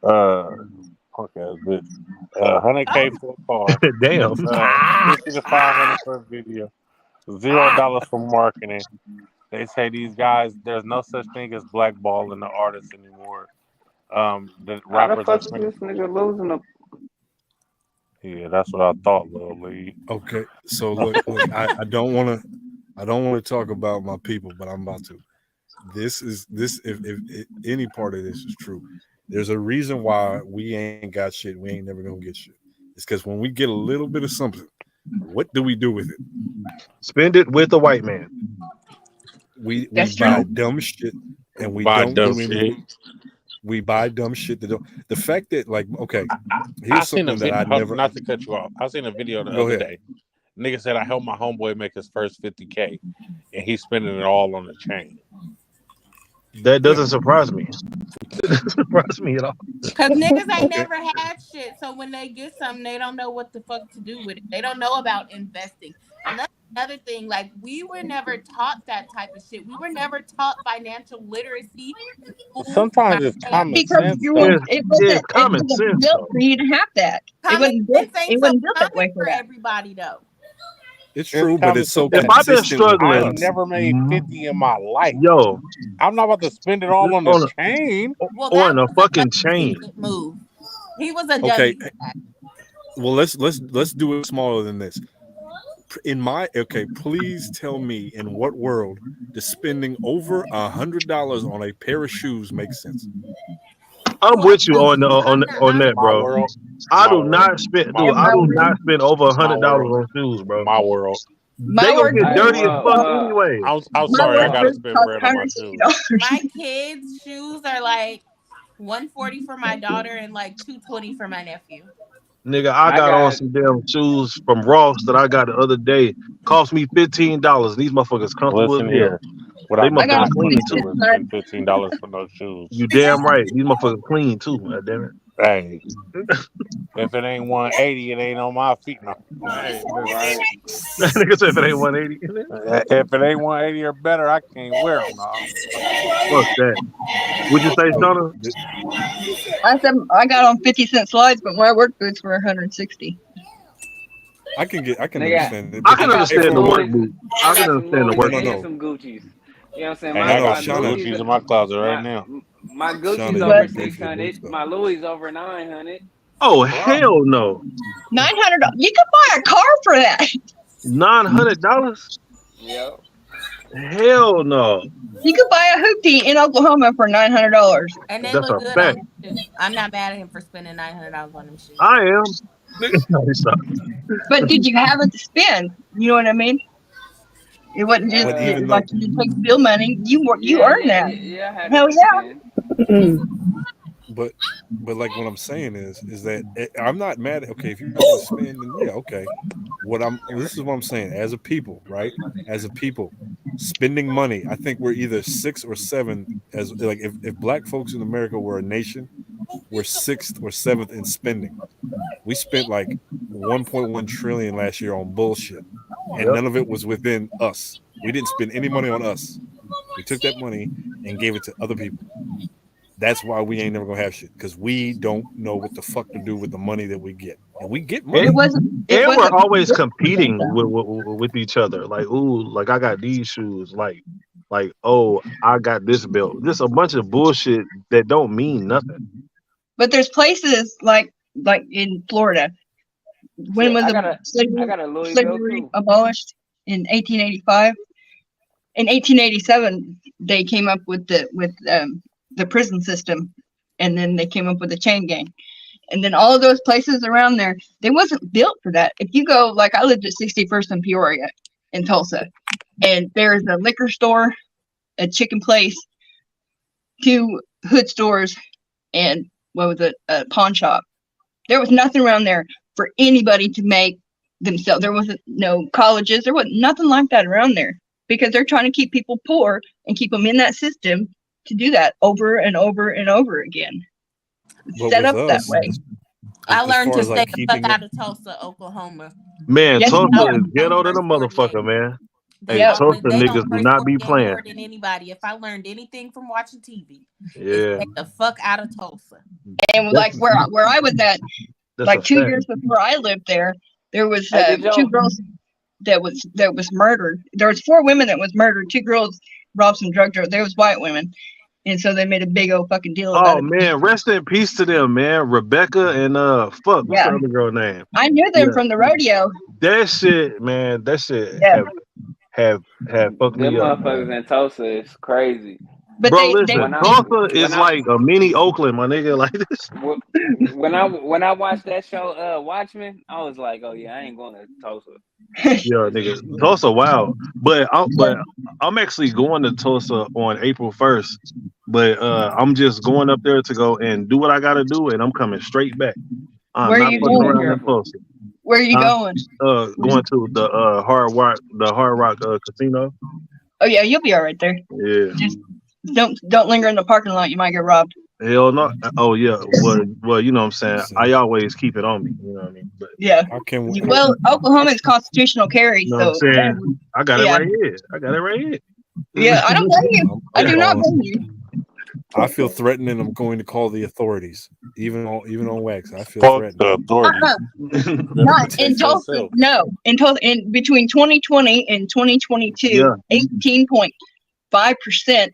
Punk ass bitch. 100K for a car. Damn. 50 to 500 for a video. $0 for marketing. They say these guys, there's no such thing as blackballing the artists anymore. The How the rappers fuck are is spending. this nigga losing a? Yeah, that's what I thought, Lil Lee. Okay, so look, I don't want to talk about my people, but I'm about to. This if any part of this is true, there's a reason why we ain't got shit. We ain't never gonna get shit. It's because when we get a little bit of something, what do we do with it? Spend it with a white man. We That's buy true. dumb shit, and we Buy don't dumb do shit. anything. We buy dumb shit that don't. The fact that, like, okay, I here's seen a something that I video. never. Not to cut you off. I seen a video the Go other ahead. day. Nigga said I helped my homeboy make his first 50K, and he's spending it all on the chain. That doesn't surprise me. It doesn't surprise me at all. Cause niggas ain't Okay. never had shit, so when they get something, they don't know what the fuck to do with it. They don't know about investing, and that's another thing. Like we were never taught that type of shit. We were never taught financial literacy. Sometimes it's common Because sense, you though. it It's wasn't common sense built though. for you to have that. Common sense It ain't so wasn't built that common way for for that. everybody though. It's It's true, but common it's so sense. If I've been consistent with I struggling, ain't us. never made 50 in my life. yo, I'm not about to spend it all on the on chain. Well, on that a was a fucking chain. dummy move. He was a Okay, dummy. well let's do it smaller than this. Please tell me in what world does spending over $100 on a pair of shoes make sense? I'm with you on that, My bro. world. I My do world. not spend, My dude. I My do world. word, not spend over My $100 world. on shoes, bro. My world. They my gonna word get Hey, dirty as fuck well, anyway. I'm my sorry. I word gotta boots spend cost bread on my shoes. $160. My kids' shoes are like $140 for my daughter and like $220 for my nephew. Nigga, I I got on got some damn shoes from Ross that I got the other day. Cost me $15. These motherfuckers comfortable as Listen hell. here. What They I do I got motherfuckers not a want clean to 46 too. do is size. spend $15 for those shoes. You damn right. These motherfuckers clean too. God damn it. Hey, if it ain't 180, it ain't on my feet. No. Hey, right. that nigga said if it ain't 180. If it ain't 180 or better, I can't wear them. No. Fuck that. Would you say, So Shona? I said I got on 50-cent slides, but my work boots were 160. I can Nigga, understand it, I but I can got some understand the work Louis. boot. I I can got some understand the Louis work no, boot. and no, some Gucci's. You know what I'm saying? Hey, no, I no, got My some Shauna, Gucci's Gucci's in my closet right my now. my Gucci's Shauna, But you over pay for your 600. boots though. My Louis over 900. Oh, hell no. $900. You could buy a car for that. $900? Yep. Hell no. You could buy a hoopty in Oklahoma for $900. And they That's look a good fact. on you too. I'm not mad at him for spending $900 on them shoes. I am. No, he's not. But did you have it to spend? You know what I mean? It wasn't just But even like though, you take bill money. You Yeah, earned yeah, that. yeah. I had it Hell to yeah. spend. but like what I'm saying is that I'm not mad at, okay, if you have to spend, then yeah, okay. This is what I'm saying, as a people, right? As a people, spending money, I think we're either 6 or 7, as like if black folks in America were a nation, we're 6th or 7th in spending. We spent like 1.1 trillion last year on bullshit, and Yep. none of it was within us. We didn't spend any money on us. We took that money and gave it to other people. That's why we ain't never gonna have shit, because we don't know what the fuck to do with the money that we get, and we get money. It wasn't. It And we're wasn't. always competing with each other. Like, ooh, like I got these shoes. Like, oh, I got this belt. Just a bunch of bullshit that don't mean nothing. But there's places like in Florida. When Shit, was I the got a Louis belt slavery too. abolished? In 1885. In 1887, they came up with the prison system, and then they came up with the chain gang, and then all of those places around there, they wasn't built for that. If you go, like I lived at 61st in Peoria, in Tulsa, and there's a liquor store, a chicken place, 2 hood stores, and what was it, a pawn shop. There was nothing around there for anybody to make themselves. There wasn't no colleges. There was nothing like that around there because they're trying to keep people poor and keep them in that system to do that over and over and over again. But Set with up that us, way. I learned to as, stay like, the fuck keeping out of Tulsa, Oklahoma. Man, Yes, Tulsa yeah. is ghetto than a motherfucker, man. Hey, Yep. Tulsa They niggas don't do pray not be 48 playing. more than anybody. If I learned anything from watching TV, Yeah. stay the fuck out of Tulsa. And like where I was at, like 2 years before I lived there, there was Hey, did 2 y'all- girls that was murdered. There was 4 women that was murdered. 2 girls robbed some drug dealers. They was white women, and so they made a big old fucking deal about Oh it. man, rest in peace to them, man. Rebecca and what's Yeah. the other girl name? I knew them Yeah. from the rodeo. That shit, man. That shit Yeah. have fucked Them me up. motherfuckers in Tulsa is crazy. But Bro, they listen, Tulsa is like a mini Oakland, my nigga. Like this. When I watched that show, Watchmen, I was like, oh yeah, I ain't going to Tulsa. Yeah, nigga. Tulsa, wow. But I'm actually going to Tulsa on April 1st. But I'm just going up there to go and do what I gotta do, and I'm coming straight back. I'm Where not you fucking going? around in Tulsa. Where are you going? Going to the Hard Rock casino. Oh yeah, you'll be all right there. Yeah. Just don't linger in the parking lot. You might get robbed. Hell no. Oh yeah. Well, you know what I'm saying. I always keep it on me. You know what I mean. But Yeah. How can we? Well, Oklahoma is constitutional carry, you know what I'm so saying. I got it yeah. right here. I got it right here. Yeah, I don't blame you. I do not blame you. I feel threatened, and I'm going to call the authorities. Even on wax, I feel Fuck threatened. the authorities. Not in Tulsa. No, in Tulsa. In between 2020 and 2022, 18.5%,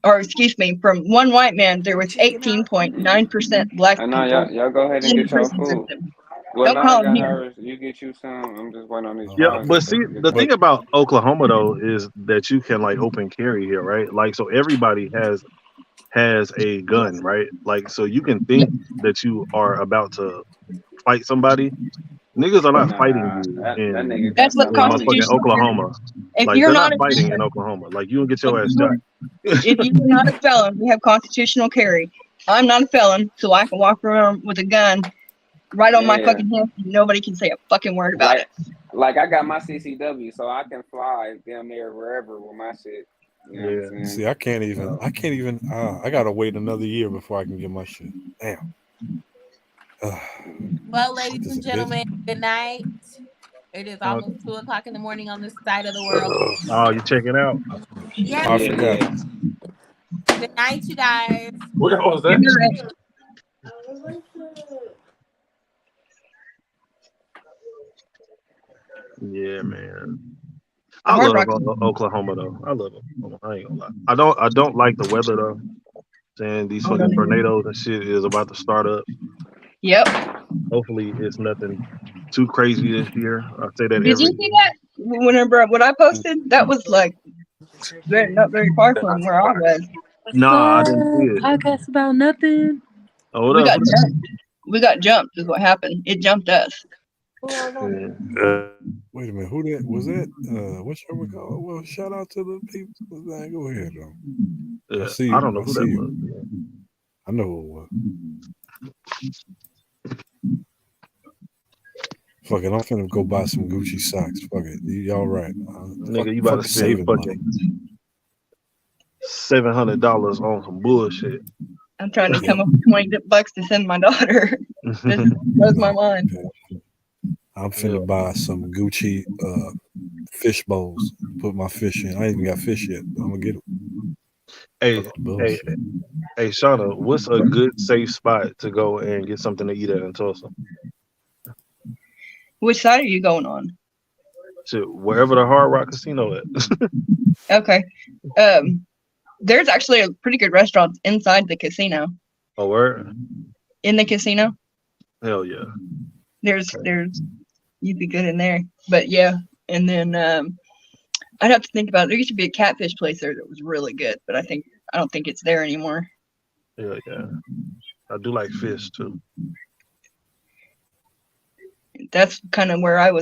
or excuse me, from one white man, there was 18.9% black I know people y'all go ahead and in the get your prison food. system. Well, Don't no, I call got him here. hers. You get you some. I'm just waiting on these Yeah, fries. but see, the thing about Oklahoma though is that you can like open carry here, right? Like, so everybody has a gun, right? Like, so you can think that you are about to fight somebody. Niggas are not fighting you that in nigga got That's what some money. motherfucking constitutional Oklahoma. If Like, you're they're not not a fighting in felon, Oklahoma. Like, you will get your ass shot. if you're not a felon, we have constitutional carry. I'm not a felon, so I can walk around with a gun right on my Yeah. fucking head. Nobody can say a fucking word about it. Like I got my CCW, so I can fly damn near wherever with my shit. You know what I'm saying? See, I can't even. I gotta wait another year before I can get my shit. Damn. Well, ladies and gentlemen, good night. It is almost 2:00 in the morning on this side of the world. Oh, you checking out? Yeah. I forgot. Good night, you guys. What was that? Yeah, man. I love Oklahoma though. I love Oklahoma. I ain't gonna lie. I don't like the weather though. Saying these fucking tornadoes and shit is about to start up. Yep. Hopefully it's nothing too crazy this year. I say that Did you see that? Whenever what I posted, that was like not very far from where I was. Nah, I didn't see it. Podcast about nothing. Oh, what We up? got jumped. We got jumped is what happened. It jumped us. Wait a minute, who that was that? What shall we call it? Well, shout out to the people. Go ahead, though. I see you. I don't know who that was. I know who it was. Fuck it, I'm finna go buy some Gucci socks. Fuck it, y'all right? Nigga, you about to spend fucking $700 on some bullshit. I'm trying to come up with $20 to send my daughter. This blows my mind. I'm finna buy some Gucci fish bowls. Put my fish in. I ain't even got fish yet, but I'm gonna get them. Hey, Shauna, what's a good safe spot to go and get something to eat at in Tulsa? Which side are you going on? To wherever the Hard Rock Casino at. Okay. There's actually a pretty good restaurant inside the casino. Oh, where? In the casino. Hell yeah. There's you'd be good in there. But yeah. And then I'd have to think about it. There used to be a catfish place there that was really good, but I don't think it's there anymore. Yeah. I do like fish too. That's kind of where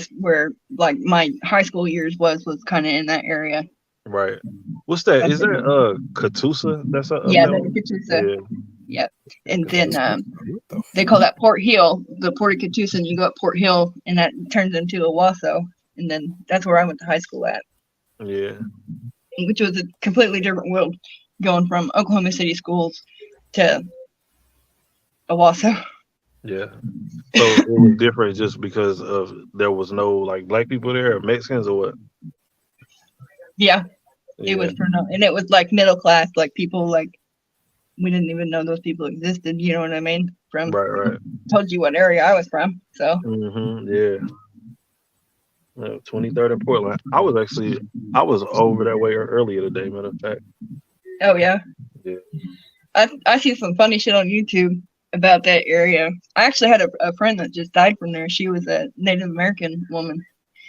like my high school years was kind of in that area. Right. What's that? Is that Catoosa? That's yeah, that's Catoosa. Yep. And then they call that Port Hill, the Port of Catoosa. You go up Port Hill, and that turns into Owasso, and then that's where I went to high school at. Yeah. Which was a completely different world, going from Oklahoma City schools to Owasso. Yeah. So it was different just because of there was no like black people there, or Mexicans, or what? Yeah. It was and it was like middle class, like people like we didn't even know those people existed. You know what I mean? From right. Told you what area I was from. So. Yeah. 23rd in Portland. I was over that way earlier today, matter of fact. Oh yeah. Yeah. I see some funny shit on YouTube about that area. I actually had a friend that just died from there. She was a Native American woman.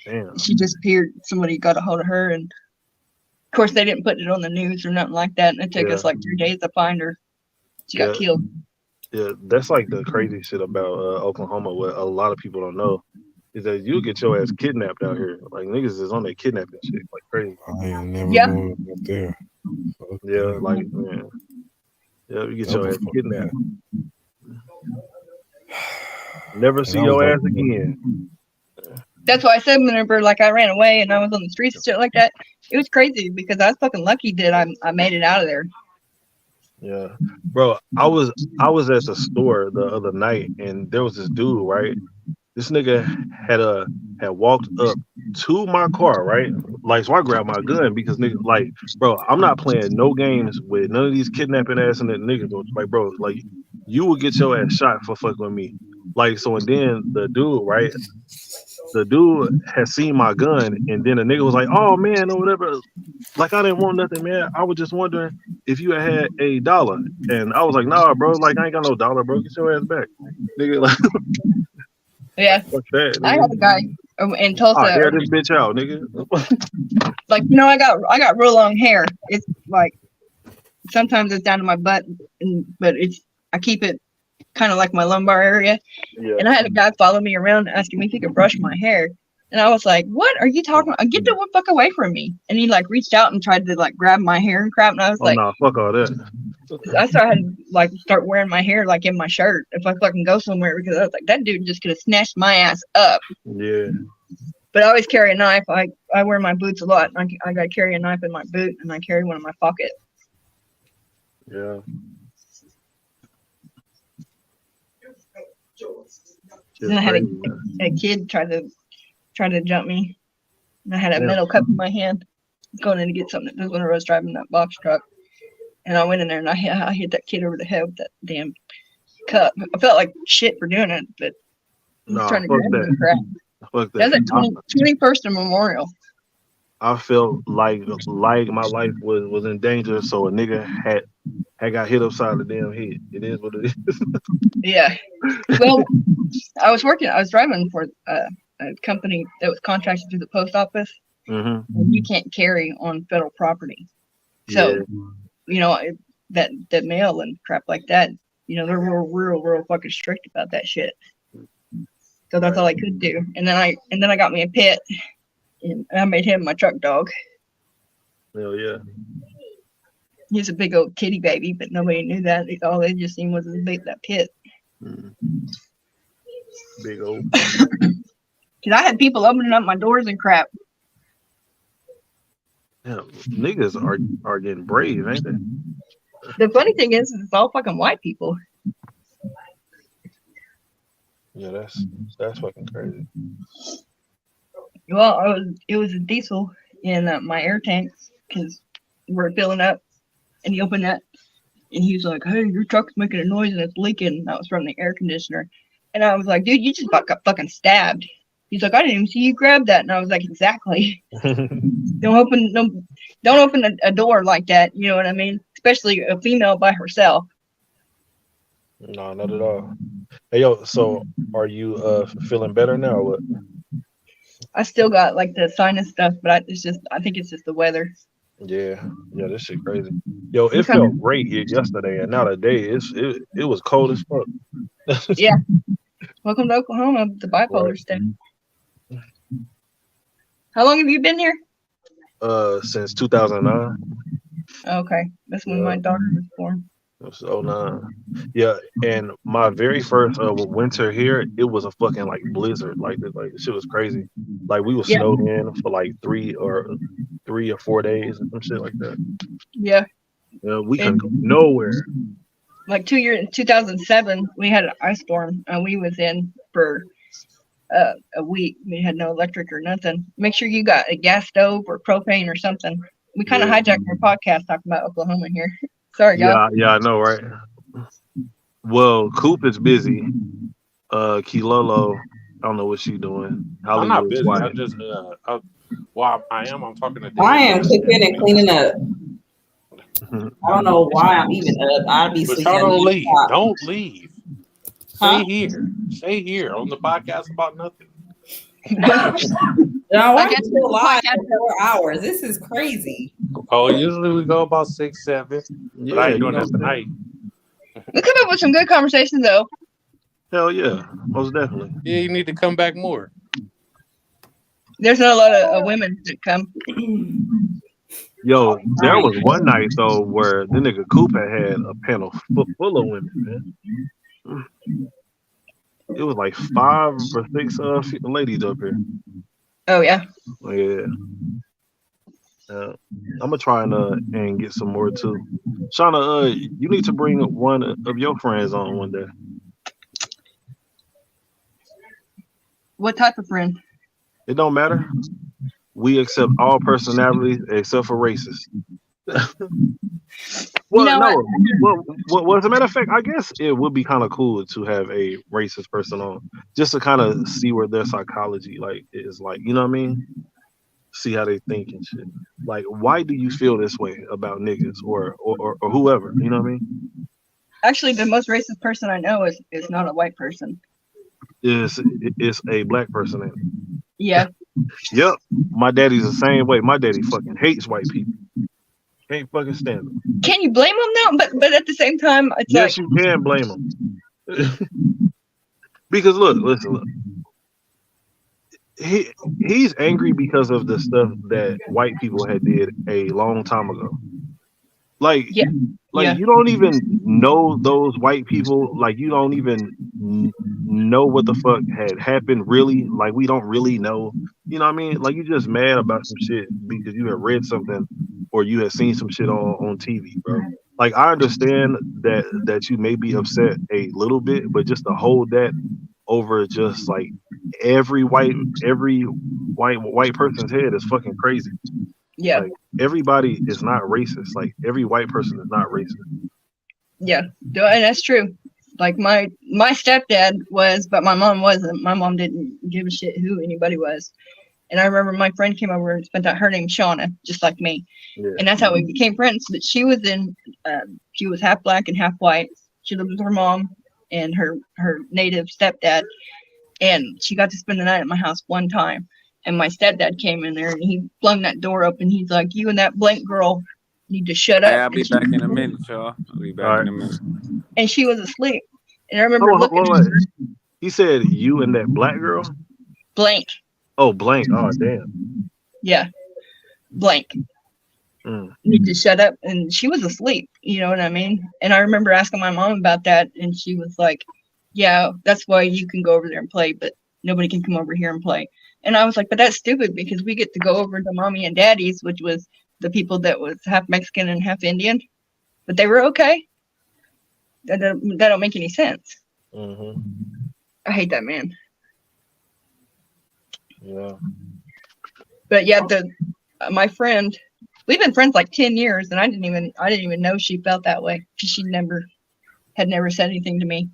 Damn. She disappeared. Somebody got a hold of her, and of course they didn't put it on the news or nothing like that. And it took us like 3 days to find her. She got killed. Yeah, that's like the crazy shit about Oklahoma. What a lot of people don't know is that you get your ass kidnapped out here. Like niggas is on their kidnapping shit like crazy. I ain't never going up there. Yeah, like man. Yeah, you get your ass kidnapped. Never see your ass again. That's why I said whenever like I ran away and I was on the streets and shit like that, it was crazy because I was fucking lucky that I made it out of there. Yeah, bro. I was at the store the other night and there was this dude, right? This nigga had walked up to my car, right? Like, so I grabbed my gun because nigga, like, bro, I'm not playing no games with none of these kidnapping ass and niggas. Like, bro, like, you will get your ass shot for fucking with me. Like, so and then the dude, right? The dude had seen my gun, and then the nigga was like, "Oh man, or whatever." Like I didn't want nothing, man. I was just wondering if you had $1, and I was like, "Nah, bro. Like I ain't got no dollar, bro. Get your ass back, nigga." Like, yeah, fuck that, nigga. I had a guy in Tulsa. I air this bitch out, nigga. Like I got real long hair. It's like sometimes it's down to my butt, but I keep it kind of like my lumbar area. Yeah. And I had a guy follow me around asking me if he could brush my hair. And I was like, what are you talking about? Get the fuck away from me. And he like reached out and tried to like grab my hair and crap. And I was like, no, fuck all that. I started like start wearing my hair like in my shirt if I fucking go somewhere because I was like, that dude just could have snatched my ass up. Yeah. But I always carry a knife. I wear my boots a lot. I got to carry a knife in my boot and I carry one in my pocket. Yeah. And I had a kid try to jump me. And I had a metal cup in my hand, going in to get something. This was when I was driving that box truck, and I went in there and I hit that kid over the head with that damn cup. I felt like shit for doing it, but I was trying to grab the crap. Fuck that. That's at 21st and Memorial. I felt like my life was in danger, so a nigga had got hit upside the damn head. It is what it is. Yeah. Well, I was driving for a company that was contracted through the post office. Mm-hmm. And you can't carry on federal property. So, that mail and crap like that, they're real fucking strict about that shit. So that's all I could do. And then I got me a pit. And I made him my truck dog. Hell yeah. He's a big old kitty baby, but nobody knew that. All they just seen was that pit. Big old. Because I had people opening up my doors and crap. Yeah, niggas are getting brave, ain't they? The funny thing is it's all fucking white people. Yeah, that's fucking crazy. Well, it was a diesel in my air tanks because we're filling up, and he opened that, and he was like, "Hey, your truck's making a noise and it's leaking." That was from the air conditioner, and I was like, "Dude, you just got fucking stabbed." He's like, "I didn't even see you grab that," and I was like, "Exactly. Don't open a door like that. You know what I mean? Especially a female by herself." No, not at all. Hey, yo, so are you feeling better now or what? I still got like the sinus stuff, but I think it's just the weather. Yeah, this shit crazy. Yo, it felt great yesterday, and now today it was cold as fuck. Yeah. Welcome to Oklahoma, the bipolar state. How long have you been here? Since 2009. Okay, that's when my daughter was born. It was 09. Yeah, and my very first winter here, it was a fucking like blizzard. Like shit was crazy. Like we was Yeah. snowed in for like 3 or 4 days and some shit like that. Yeah. Yeah, we couldn't go nowhere. Like 2007, we had an ice storm, and we was in for a week. We had no electric or nothing. Make sure you got a gas stove or propane or something. We kind of hijacked our podcast talking about Oklahoma here. Sorry, y'all. Yeah, I know, right? Well, Coop is busy. Kilolo, I don't know what she's doing. I'm not Hollywood's busy. I quiet. just I'm talking to I am Dennis. cooking and cleaning up. I don't know why I'm even up. I'll be But sleeping. y'all don't leave. nonstop. Don't leave. Huh? Stay here. Stay here on the podcast about nothing. No, I I'm guess still live podcast- for 4 hours. This is crazy. Oh, usually we go about 6, 7. But I ain't doing that what I'm tonight. We come up with some good conversations though. Hell yeah, most definitely. Yeah, you need to come back more. There's not a lot of women that come. Yo, there was one night though where the nigga Coop had a panel full of women, man. It was like 5 or 6 ladies up here. Oh yeah. Yeah. I'm gonna try and get some more too. Shauna, you need to bring one of your friends on one day. What type of friend? It don't matter. We accept all personalities except for racists. Well, You know no. Well, as a matter of fact, I guess it would be kind of cool to have a racist person on, just to kind of see where their psychology like is like. You know what I mean? See how they think and shit. Like, why do you feel this way about niggas or whoever? You know what I mean? Actually, the most racist person I know is not a white person. It's a black person. Ain't it? Yeah. Yep. My daddy's the same way. My daddy fucking hates white people. Can't fucking stand them. Can you blame him now? But at the same time, it's Yes, like you can blame him. Because look. He's angry because of the stuff that white people had did a long time ago. Like, you don't even know those white people. Like, you don't even know what the fuck had happened, really. Like, we don't really know. You know what I mean? Like, you're just mad about some shit because you had read something or you had seen some shit on TV, bro. Like, I understand that you may be upset a little bit, but just to hold that over just like every white person's head is fucking crazy. Yeah. Like, everybody is not racist. Like, every white person is not racist. Yeah, and that's true. Like my stepdad was, but my mom wasn't. My mom didn't give a shit who anybody was. And I remember my friend came over and spent that. Her name's Shauna, just like me. Yeah. And that's how we became friends. But she was she was half black and half white. She lived with her mom and her native stepdad. And she got to spend the night at my house one time. And my stepdad came in there and he flung that door open. He's like, "You and that blank girl need to shut up." Hey, I'll be back in a minute, y'all. I'll be back in a minute. And she was asleep. And I remember looking at her. He said, "You and that black girl?" Blank. Oh, blank. Oh, damn. Yeah. Blank. Need to shut up. And she was asleep. You know what I mean? And I remember asking my mom about that. And she was like, "Yeah, that's why you can go over there and play, but nobody can come over here and play." And I was like, "But that's stupid because we get to go over to Mommy and Daddy's," which was the people that was half Mexican and half Indian. But they were okay. That don't make any sense. Mm-hmm. I hate that man. Yeah. But yeah, my friend, we've been friends like 10 years, and I didn't even know she felt that way because she had never said anything to me.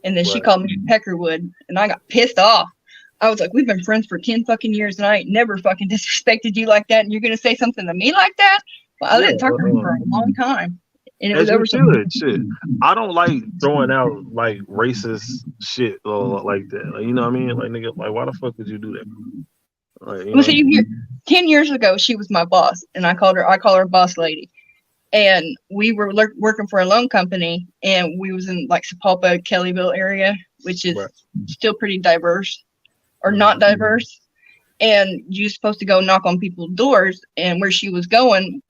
And then she called me Peckerwood, and I got pissed off. I was like, "We've been friends for 10 fucking years, and I ain't never fucking disrespected you like that, and you're gonna say something to me like that?" Well, I didn't talk to her for a long time. And it was over some shit. I don't like throwing out like racist shit like that. Like, you know what I mean? Like, nigga, like, why the fuck would you do that? Like, well, so you hear, 10 years ago, she was my boss, and I call her boss lady. And we were working for a loan company, and we was in like Sapulpa, Kellyville area, which is still pretty diverse, or not diverse. And you're supposed to go knock on people's doors, and where she was going,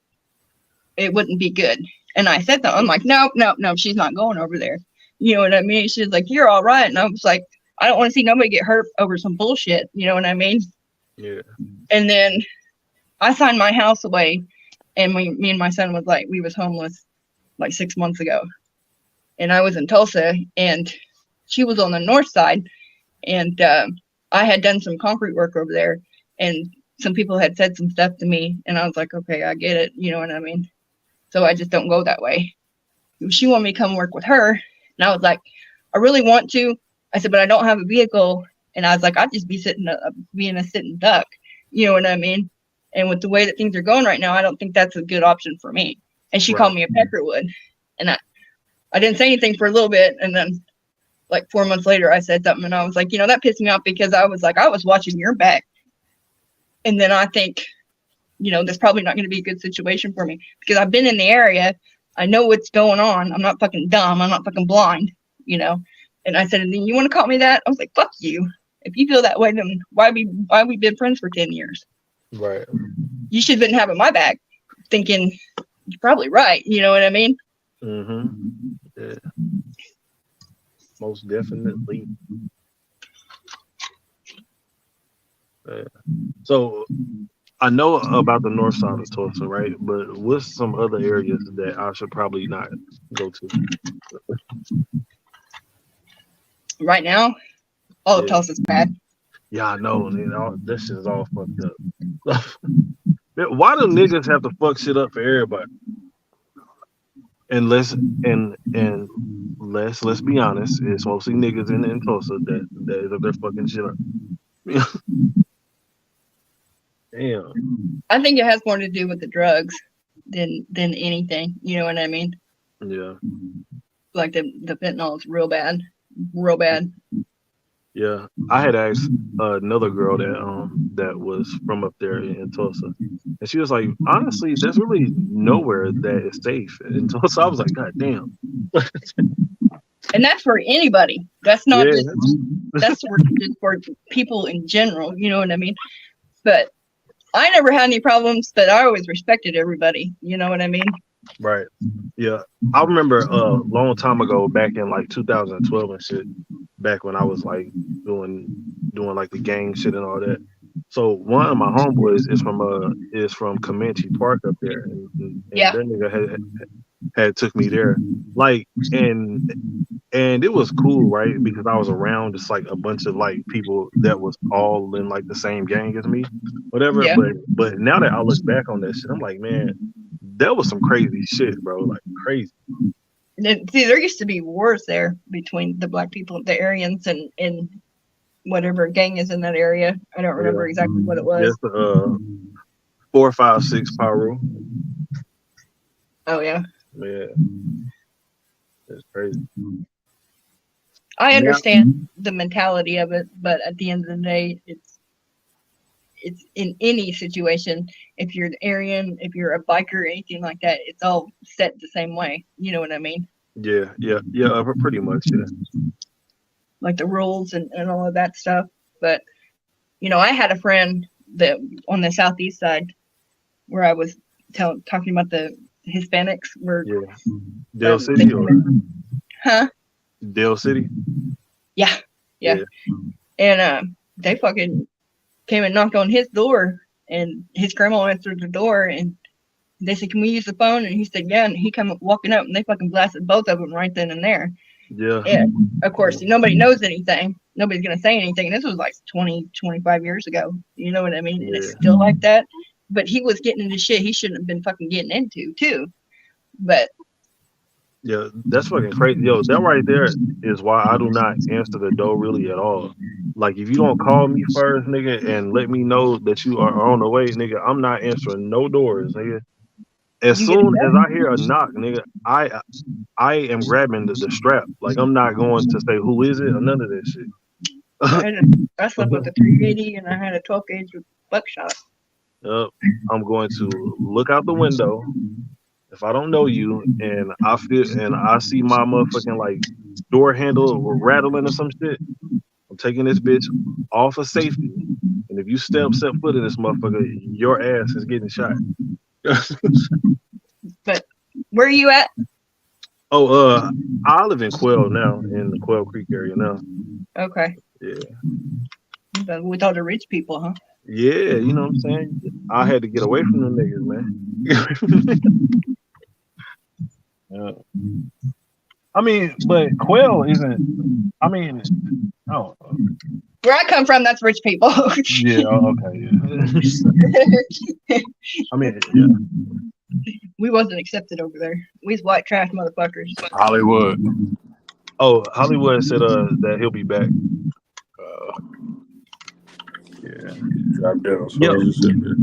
it wouldn't be good. And I said that. I'm like, no, she's not going over there. You know what I mean? She's like, you're all right. And I was like, I don't want to see nobody get hurt over some bullshit. You know what I mean? Yeah. And then I signed my house away, and me and my son was like, we was homeless like 6 months ago. And I was in Tulsa, and she was on the north side. And I had done some concrete work over there, and some people had said some stuff to me, and I was like, okay, I get it. You know what I mean? So I just don't go that way. She wanted me to come work with her, and I was like, I really want to. I said, but I don't have a vehicle. And I was like, I'd just be being a sitting duck. You know what I mean? And with the way that things are going right now, I don't think that's a good option for me. And she called me a peckerwood. And I didn't say anything for a little bit. And then like 4 months later, I said something, and I was like, that pissed me off, because I was like, I was watching your back. And then I think, there's probably not going to be a good situation for me, because I've been in the area. I know what's going on. I'm not fucking dumb. I'm not fucking blind, And I said, and then you want to call me that? I was like, fuck you. If you feel that way, then why we been friends for 10 years? Right. You should have been having my back, thinking you're probably right. You know what I mean? Mm-hmm. Yeah. Most definitely. Yeah. So I know about the north side of Tulsa, right? But what's some other areas that I should probably not go to? Right now, all of Tulsa's bad. Yeah, I know. This shit is all fucked up. Why do niggas have to fuck shit up for everybody? And let's be honest, it's mostly niggas in Tulsa that they're fucking shit up. Damn. I think it has more to do with the drugs than anything. You know what I mean? Yeah. Like the fentanyl is real bad. Yeah, I had asked another girl that was from up there in Tulsa, and she was like, honestly, there's really nowhere that is safe in Tulsa. I was like, God damn. And that's for anybody. That's not that's just for people in general. You know what I mean? But I never had any problems, but I always respected everybody. You know what I mean? Right. Yeah. I remember a long time ago, back in like 2012 and shit, back when I was like doing like the gang shit and all that. So one of my homeboys is from Comanche Park up there, and that nigga had took me there, like, and it was cool, right? Because I was around just like a bunch of like people that was all in like the same gang as me, whatever. Yeah. But now that I look back on that shit, I'm like, man, that was some crazy shit, bro. Like crazy. See, there used to be wars there between the black people, the Aryans, and whatever gang is in that area. I don't remember exactly what it was. It's 4-5-6 power rule. Oh yeah. Yeah. It's crazy. I understand the mentality of it, but at the end of the day, it's in any situation. If you're an Aryan, if you're a biker, anything like that, it's all set the same way. You know what I mean? Yeah, pretty much, yeah. Like the rules and all of that stuff. But I had a friend that on the southeast side where I was talking about the Hispanics were Dale City huh? Dale City? Yeah. And they fucking came and knocked on his door, and his grandma answered the door, and they said, "Can we use the phone?" And he said, "Yeah." And he come walking up, and they fucking blasted both of them right then and there. Yeah. And of course, nobody knows anything. Nobody's gonna say anything. And this was like 20-25 years ago. You know what I mean? And it's still like that. But he was getting into shit he shouldn't have been fucking getting into too. But yeah, that's fucking crazy. Yo, that right there is why I do not answer the door really at all. Like, if you don't call me first, nigga, and let me know that you are on the way, nigga, I'm not answering no doors, nigga. As soon as I hear a knock, nigga, I am grabbing the strap. Like, I'm not going to say who is it or none of that shit. I slept with a 380 and I had a 12 gauge with buckshot. I'm going to look out the window. If I don't know you and I see my motherfucking like door handle rattling or some shit, I'm taking this bitch off of safety. And if you step foot in this motherfucker, your ass is getting shot. But Where are you at? Oh, I live in Quail now, in the Quail Creek area now. Okay. Yeah. With all the rich people, huh? Yeah, you know what I'm saying? I had to get away from them niggas, man. Yeah. I mean, but Quail isn't, I mean, I don't know. Where I come from, that's rich people. Yeah, okay, yeah. I mean, yeah. We wasn't accepted over there. We was white trash motherfuckers. Hollywood. Oh, Hollywood said that he'll be back. Yeah. Dropped down. So Yeah. you said that.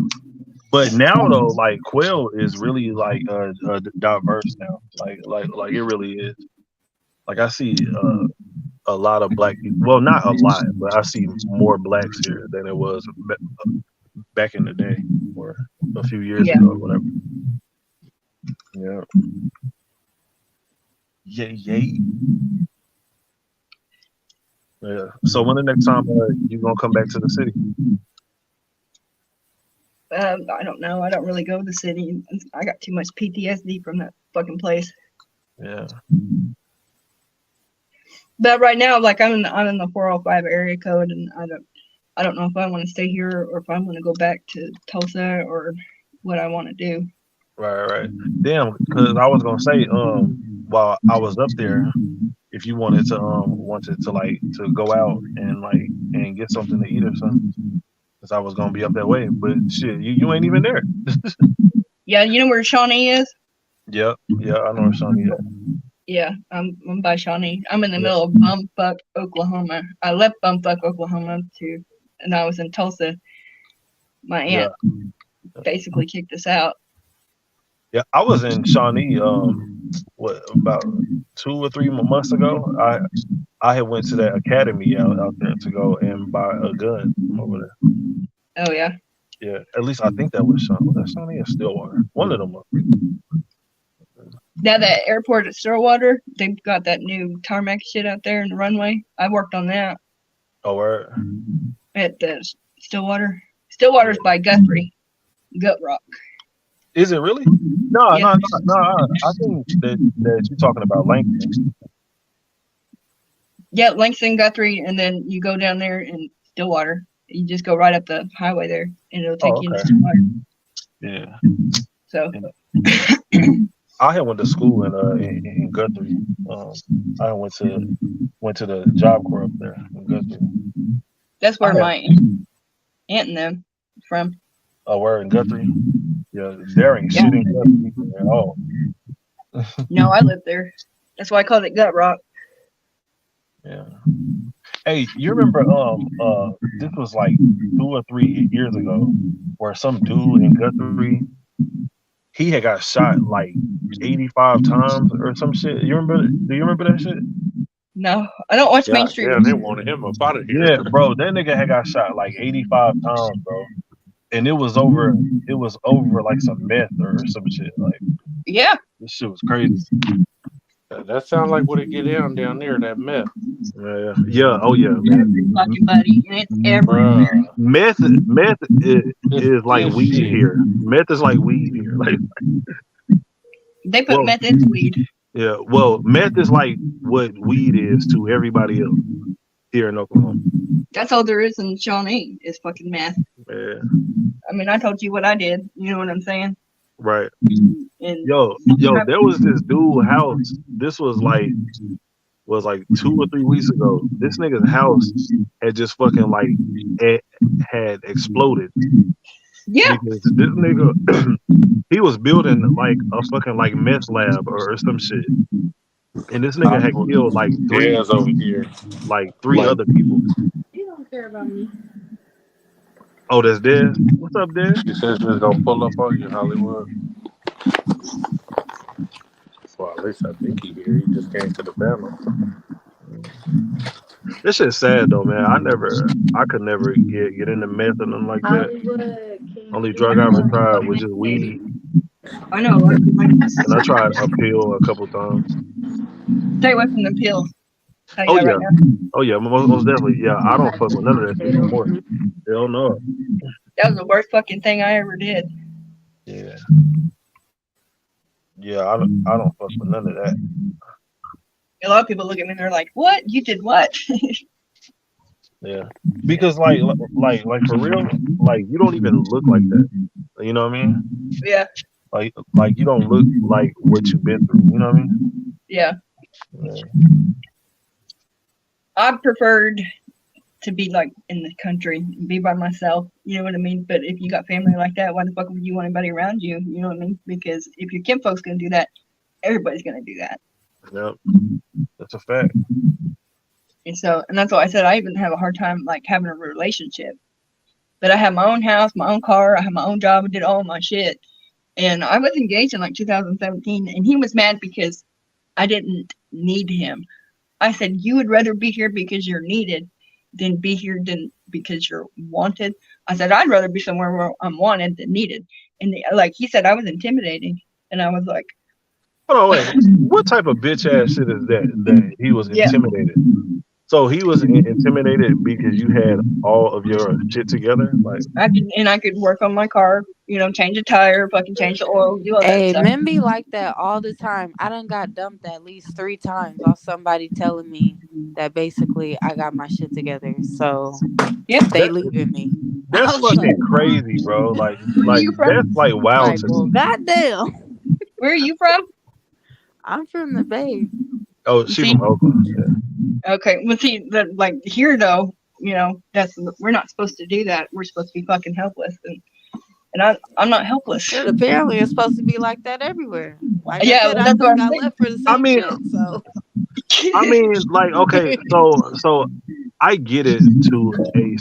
But now though, like Quail is really like diverse now. Like it really is. Like I see a lot of black people. Well, not a lot, but I see more blacks here than it was back in the day or a few years ago or whatever. Yeah. Yay. Yeah. So when the next time you gonna come back to the city? I don't know. I don't really go to the city. I got too much PTSD from that fucking place. Yeah. But right now, like I'm in the 405 area code, and I don't know if I want to stay here or if I'm going to go back to Tulsa or what I want to do. Right. Damn, because I was gonna say, while I was up there, if you wanted to go out and get something to eat or something, because I was gonna be up that way. But shit, you ain't even there. Yeah, you know where Shawnee is? Yeah, I know where Shawnee is. Yeah, I'm by Shawnee. I'm in the middle of bumfuck Oklahoma. I left bumfuck Oklahoma and I was in Tulsa. My aunt basically kicked us out. Yeah, I was in Shawnee. About 2 or 3 months ago? I had went to that academy out there to go and buy a gun from over there. Oh yeah. Yeah, at least I think that was Shawnee. Was that Shawnee or Stillwater? One of them. Now that airport at Stillwater, they've got that new tarmac shit out there in the runway. I worked on that. Oh, where? At the Stillwater. Stillwater's by Guthrie. Gut Rock. Is it really? No. I think that you're talking about Langston. Yeah, Langston, Guthrie, and then you go down there in Stillwater. You just go right up the highway there, and it'll take you into Stillwater. Yeah. So. I had went to school in Guthrie. I went to the Job Corps up there in Guthrie. That's where my aunt and them from. Oh, we're in Guthrie. Yeah, there ain't shit in Guthrie at all. No, I lived there. That's why I called it Gut Rock. Yeah. Hey, you remember this was like 2 or 3 years ago where some dude in Guthrie, he had got shot like 85 times or some shit. Do you remember that shit? No, I don't watch mainstream. Yeah, they wanted him up out of here. Yeah, bro, that nigga had got shot like 85 times, bro. And it was over like some meth or some shit. Like, yeah, this shit was crazy. That sounds like what it get down there, that meth. Yeah. Oh yeah, man. Fucking buddy, and it's everywhere. Meth is like weed here. Meth is like weed here. Like they put meth into weed. Yeah, well, meth is like what weed is to everybody else here in Oklahoma. That's all there is in Shawnee is fucking meth. Yeah. I mean, I told you what I did. You know what I'm saying? Right. And yo, there was this dude house. This was like 2 or 3 weeks ago. This nigga's house had just fucking like it had exploded. Yeah. Because this nigga, he was building like a fucking like meth lab or some shit. And this nigga had killed like 3 over here. Like 3 other people. You don't care about me. Oh, that's Dez? What's up, Dez? She says she's gonna pull up on you in Hollywood. Well, at least I think he here. He just came to the panel. This shit's sad though, man. I could never get into meth or nothing like that. Only drug I ever tried was just weed. I know. And I tried a pill a couple times. Stay away from the pills. Oh yeah. Oh yeah, most definitely. Yeah, I don't fuck with none of that shit no more. Hell no. That was the worst fucking thing I ever did. Yeah. Yeah, I don't fuck with none of that. A lot of people look at me and they're like, "What? You did what?" Yeah, because like for real, like you don't even look like that. You know what I mean? Yeah, Like you don't look like what you've been through. You know what I mean? yeah. Yeah. I preferred to be like in the country, be by myself. You know what I mean? But if you got family like that, why the fuck would you want anybody around you? You know what I mean? Because if your kinfolk's gonna do that, everybody's gonna do that. Yep, that's a fact. And that's why I said I even have a hard time like having a relationship. But I have my own house, my own car, I have my own job, I did all my shit. And I was engaged in like 2017, and he was mad because I didn't need him. I said, you would rather be here because you're needed than be here than because you're wanted. I said, I'd rather be somewhere where I'm wanted than needed. And like he said, I was intimidating. And I was like, Hold on, wait. What type of bitch ass shit is that he was yeah. intimidated? So he was intimidated because you had all of your shit together, like. I could work on my car, change a tire, fucking change the oil, do all that Hey, stuff. men be like that all the time. I done got dumped at least 3 times off somebody telling me that basically I got my shit together. So they leaving me. That's fucking crazy, bro. Like that's like wild Like, to well, me. goddamn. Where are you from? I'm from the Bay. Oh, she from Oakland. Yeah. Okay, well, see, like here though, we're not supposed to do that. We're supposed to be fucking helpless, and I'm not helpless. Shit, apparently it's supposed to be like that everywhere. Like Yeah, I said, well, I that's what just I'm got left for the I same mean- shit. So I mean, like, okay, so I get it to a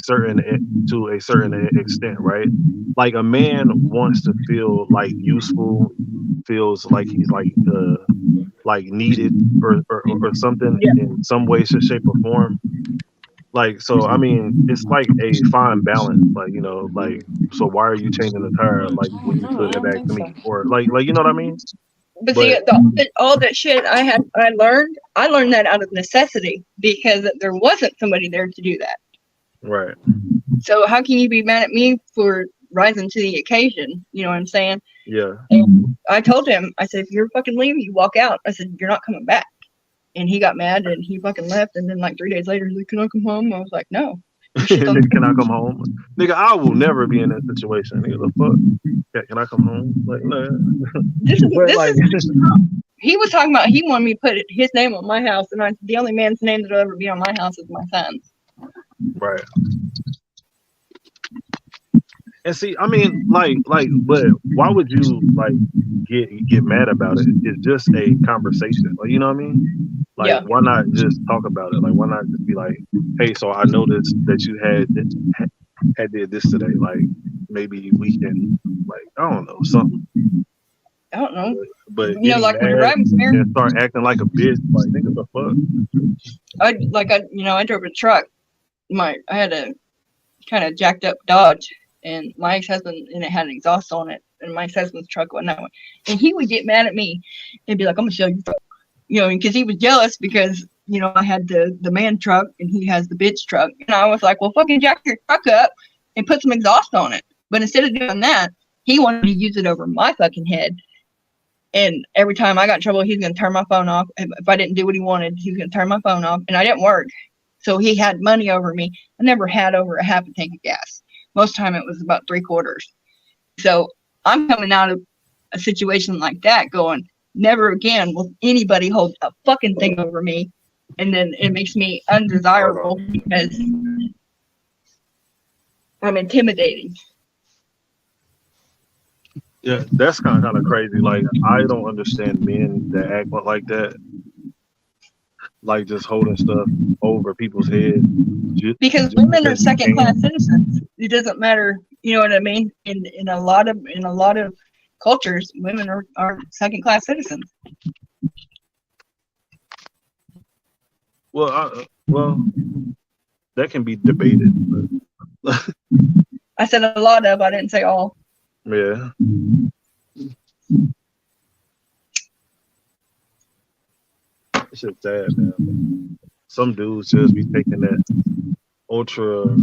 certain extent, right? Like a man wants to feel like useful, feels like he's like needed or something in some way, shape, or form. Like, so I mean, it's like a fine balance. Like, like, so why are you changing the tire? Like, when you could have asked me, or like, you know what I mean? But see, all that shit I learned that out of necessity because there wasn't somebody there to do that. Right. So how can you be mad at me for rising to the occasion? You know what I'm saying? Yeah. And I told him, I said, if you're fucking leaving, you walk out. I said, you're not coming back. And he got mad and he fucking left. And then like 3 days later, he's like, can I come home? I was like, no. Nigga, can I come home? Nigga, I will never be in that situation. Nigga, the fuck? Yeah, can I come home? Like, no. He was talking about he wanted me to put his name on my house, and the only man's name that'll ever be on my house is my son's. Right. And see, I mean, like, but why would you like get mad about it? It's just a conversation. Like, you know what I mean? Like, why not just talk about it? Like, why not just be like, hey, so I noticed that you had did this today. Like, maybe we can, like, I don't know, something. I don't know. But like when I was married, and start acting like a bitch, like, nigga, the fuck? I drove a truck. I had a kind of jacked up Dodge, and my ex-husband, and it had an exhaust on it, and my ex-husband's truck went that way, and he would get mad at me and be like, I'm gonna show you, because he was jealous because I had the man truck and he has the bitch truck, and I was like, well, fucking jack your truck up and put some exhaust on it. But instead of doing that, he wanted to use it over my fucking head. And every time I got in trouble, he was going to turn my phone off. If I didn't do what he wanted, he was going to turn my phone off. And I didn't work. So he had money over me. I never had over a half a tank of gas. Most of the time it was about 3/4. So I'm coming out of a situation like that going, never again will anybody hold a fucking thing over me. And then it makes me undesirable because I'm intimidating. Yeah, that's kind of crazy. Like, I don't understand men that act like that, like just holding stuff over people's heads. Because women are second-class citizens. It doesn't matter, you know what I mean. In a lot of cultures, women are second-class citizens. Well, that can be debated. But I said a lot of. I didn't say all. Yeah. It's just sad, man. Some dudes just be taking that ultra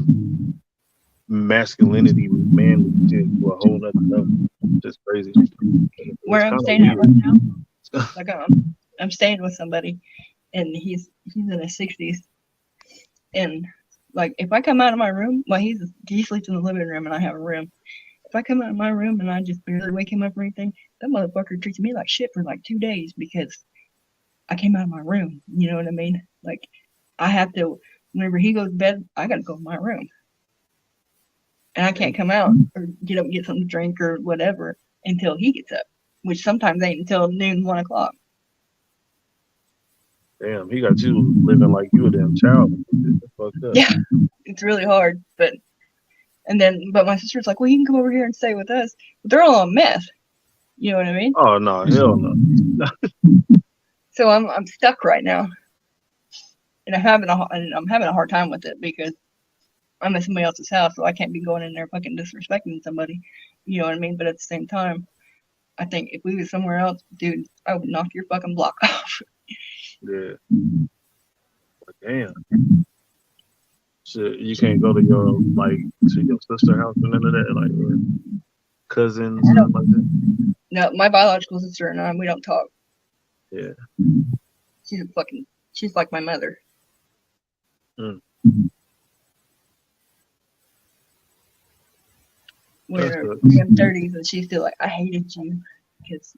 masculinity, manly shit to a whole nother level. Just crazy. where I'm staying at right now, like I'm staying with somebody, and he's in his 60s, and like if I come out of my room, well, he sleeps in the living room, and I have a room. If I come out of my room and I just barely wake him up or anything, that motherfucker treats me like shit for like 2 days because I came out of my room. You know what I mean? Like I have to. Whenever he goes to bed, I gotta go to my room, and I can't come out or get up and get something to drink or whatever until he gets up, which sometimes ain't until noon, 1 o'clock. Damn, he got you living like you a damn child. It's fucked up. Yeah, it's really hard. But my sister's like, well, you can come over here and stay with us. But they're all on meth. You know what I mean? Oh no, hell no. So I'm stuck right now, and I'm having a hard time with it because I'm at somebody else's house, so I can't be going in there fucking disrespecting somebody. You know what I mean? But at the same time, I think if we were somewhere else, dude, I would knock your fucking block off. Yeah. Damn. Shit, you can't go to your sister house or none of that, like your cousins and like that. No, my biological sister and I, we don't talk. Yeah. She's like my mother. Mm. We're in 30s, and she's still like, I hated you because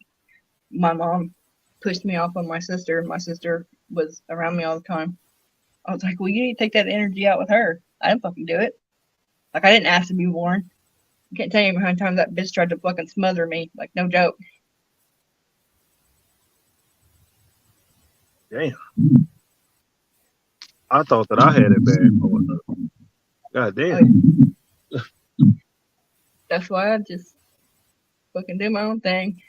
my mom pushed me off on my sister. My sister was around me all the time. I was like, well, you need to take that energy out with her. I didn't fucking do it. Like, I didn't ask to be born. I can't tell you how many times that bitch tried to fucking smother me. Like, no joke. Damn. I thought that I had it bad growing up. God damn. That's why I just fucking do my own thing.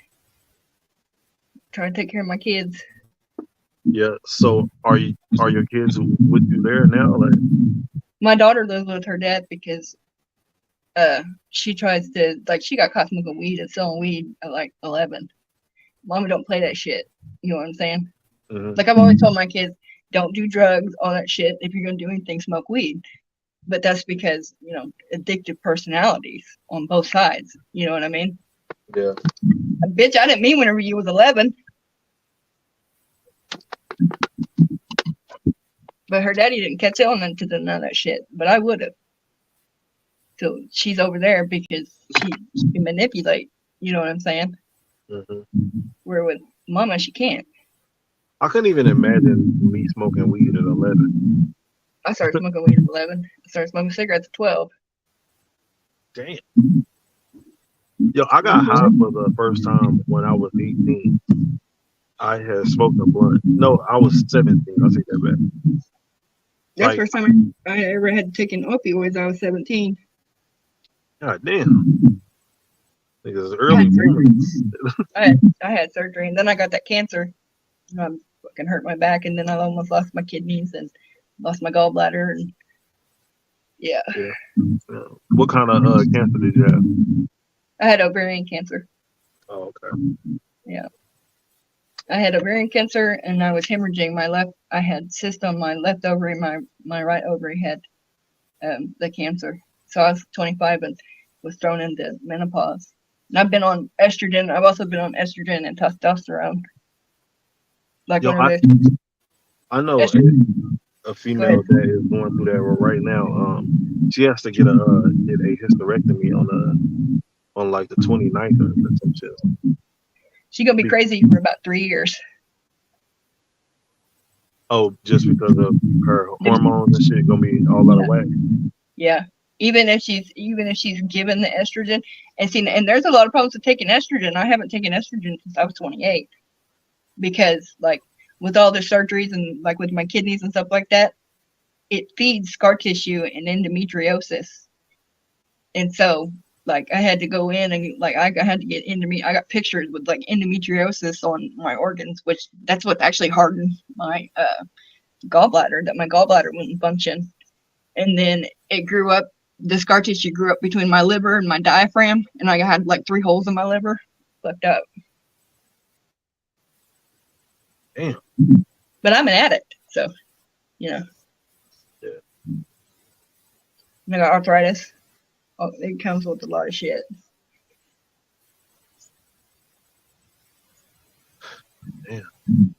Try to take care of my kids. Yeah. So are your kids with you there now? Like, my daughter lives with her dad because she tries to, like, she got caught smoking weed and selling weed at like 11. Mama don't play that shit. You know what I'm saying? mm-hmm. Like, I've always told my kids, don't do drugs, all that shit. If you're gonna do anything, smoke weed. But that's because, you know, addictive personalities on both sides. You know what I mean? Yeah. Bitch, I didn't mean whenever you was 11. But her daddy didn't catch on to none of that shit. But I would have. So she's over there because she can manipulate. You know what I'm saying? Mm-hmm. Where with Mama, she can't. I couldn't even imagine me smoking weed at 11. I started smoking weed at 11. I started smoking cigarettes at 12. Damn. Yo, I got high for the first time when I was 18. I had smoked a blunt. No, I was 17. I'll take that back. That's the first time I ever had taken opioids. I was 17. God damn. Because early boomers. I had surgery, and then I got that cancer. I fucking hurt my back, and then I almost lost my kidneys and lost my gallbladder, and yeah. What kind of cancer did you have? I had ovarian cancer. Oh, okay. Yeah. I had ovarian cancer, and I was hemorrhaging my left. I had cyst on my left ovary. My right ovary had the cancer. So I was 25 and was thrown into menopause. And I've been on estrogen. I've also been on estrogen and testosterone. Like, yo, I know a female that is going through that right now. She has to get a hysterectomy on like the 29th or some shit. She's gonna be crazy for about 3 years. Oh, just because of her hormones and shit gonna be all out of whack. Yeah. Even if she's given the estrogen, and there's a lot of problems with taking estrogen. I haven't taken estrogen since I was 28 because, like, with all the surgeries and like with my kidneys and stuff like that, it feeds scar tissue and endometriosis. And so, like, I had to go in and like I had to get I got pictures with like endometriosis on my organs, which that's what actually hardened my gallbladder, that my gallbladder wouldn't function. And then it grew up. The scar tissue grew up between my liver and my diaphragm, and I had like 3 holes in my liver. Fucked up. Damn. But I'm an addict, so, you know. Yeah. And I got arthritis. Oh, it comes with a lot of shit. Damn.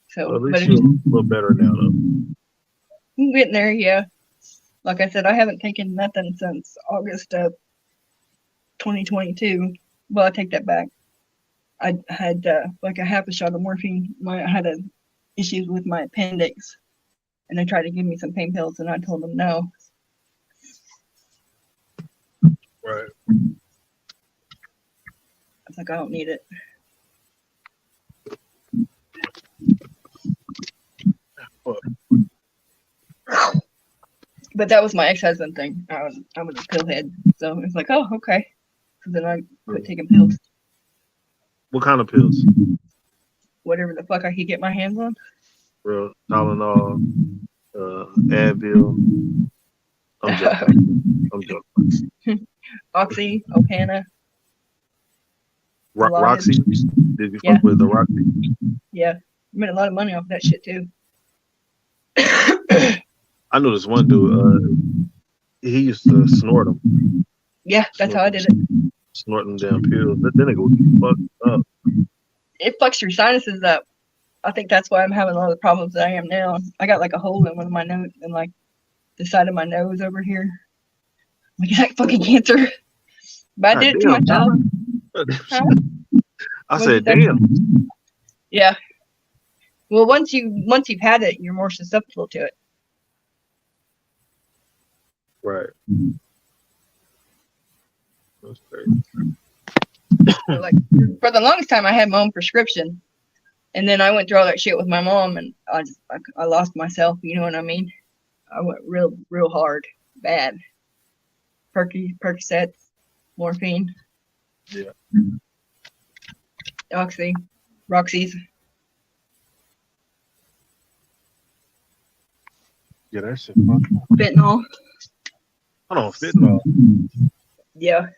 So, Well, at but least you're a little better now, though. I'm getting there. Yeah. Like I said, I haven't taken nothing since August of 2022. Well, I take that back. I had like a half a shot of morphine. I had issues with my appendix, and they tried to give me some pain pills, and I told them no. Right. I was like, I don't need it. But that was my ex-husband thing. I was a pillhead, so it's like, oh, okay. So then I quit taking pills. What kind of pills? Whatever the fuck I could get my hands on. Real Tylenol, Advil. I'm joking. I'm joking. Oxy, Opana. Roxy? Did you fuck with the Roxy? Yeah. I made a lot of money off that shit too. I know this one dude, he used to snort them. Yeah, that's how I did it. Snort them damn pills. Then it goes fucked up. It fucks your sinuses up. I think that's why I'm having all the problems that I am now. I got like a hole in one of my nose and like the side of my nose over here. Like, is that fucking cancer? But I did it to myself. Huh? I said, damn. Yeah. Well, once you've had it, you're more susceptible to it. Right. That's crazy. So, like, for the longest time, I had my own prescription, and then I went through all that shit with my mom, and I lost myself. You know what I mean? I went real hard, bad. Percocets, morphine. Yeah. Oxy, Roxy's. Yeah, that shit fucked up. Fentanyl. Hold on, fentanyl. Yeah.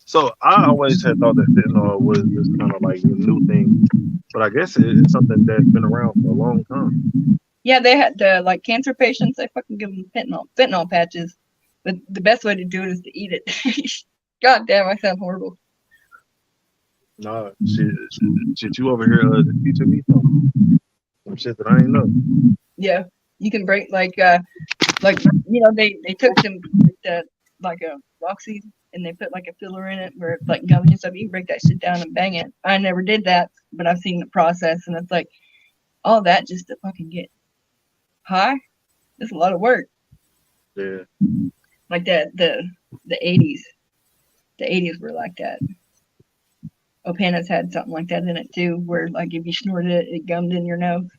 So I always had thought that fentanyl was this kind of like a new thing, but I guess it's something that's been around for a long time. Yeah, they had like cancer patients. They fucking give them fentanyl patches, but the best way to do it is to eat it. God damn, I sound horrible. Nah, shit, you over here teaching me some shit that I ain't know. Yeah, you can break like you know they took some like a Roxy and they put like a filler in it where it's like gummy and stuff. You can break that shit down and bang it. I never did that, but I've seen the process, and it's like all that just to fucking get high. That's a lot of work. Yeah. Like that the 80s. The 80s were like that. Opana's had something like that in it too, where like if you snorted it, it gummed in your nose.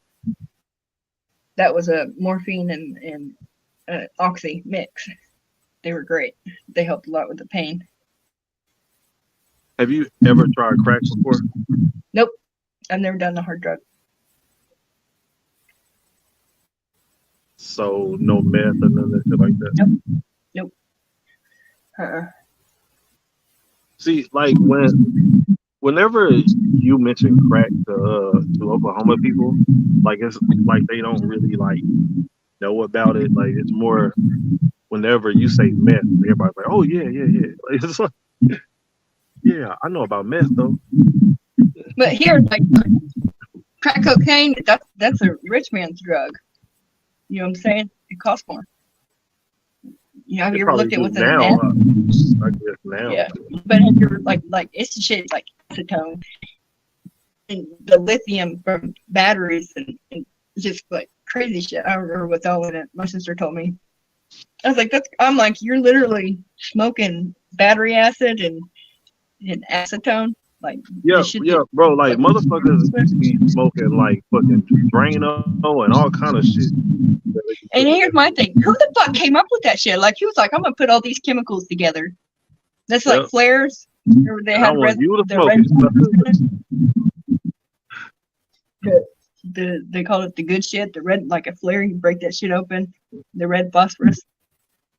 That was a morphine and oxy mix. They were great. They helped a lot with the pain. Have you ever tried crack before? Nope. I've never done the hard drug. So no meth or none of that shit like that? Nope. See, like whenever you mention crack to Oklahoma people, like it's like they don't really like know about it. Like it's more whenever you say meth, everybody's like, "Oh yeah." Like, it's like, yeah, I know about meth though. But here, like crack cocaine, that's a rich man's drug. You know what I'm saying? It costs more. You know, have you ever looked at what's in now? meth? I guess now. Yeah, but have you ever like it's the shit like acetone and the lithium from batteries and just like crazy shit. I don't remember what's all in it. My sister told me. I was like, I'm like, you're literally smoking battery acid and acetone. Like, yeah, bro. Like motherfuckers be smoking like fucking Drano and all kind of shit. And here's my thing: who the fuck came up with that shit? Like, he was like, I'm gonna put all these chemicals together. That's like flares. They had they call it the good shit. The red, like a flare, you break that shit open. The red phosphorus.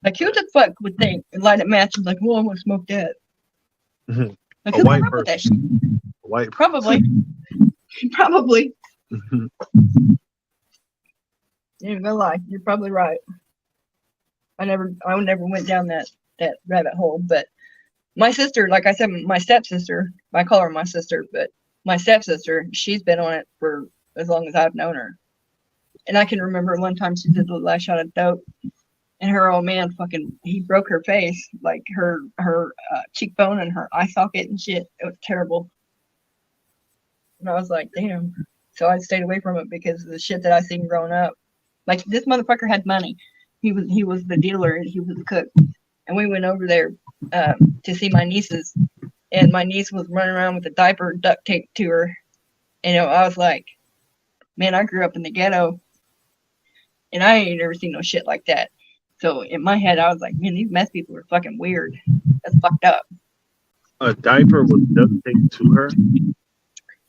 Like, who the fuck would think and light a match and like, well, I'm gonna smoke that. Like, who came up with that shit? White. Probably. Probably. You ain't gonna lie, you're probably right. I never went down that rabbit hole, but my sister, like I said, my stepsister, I call her my sister, but my stepsister, she's been on it for as long as I've known her. And I can remember one time she did the last shot of dope, and her old man he broke her face, like her cheekbone and her eye socket and shit. It was terrible. And I was like, damn. So I stayed away from it because of the shit that I seen growing up. Like, this motherfucker had money. He was the dealer and he was the cook. And we went over there to see my nieces, and my niece was running around with a diaper duct taped to her. And I was like, man, I grew up in the ghetto, and I ain't never seen no shit like that. So in my head, I was like, man, these meth people are fucking weird. That's fucked up. A diaper was duct taped to her?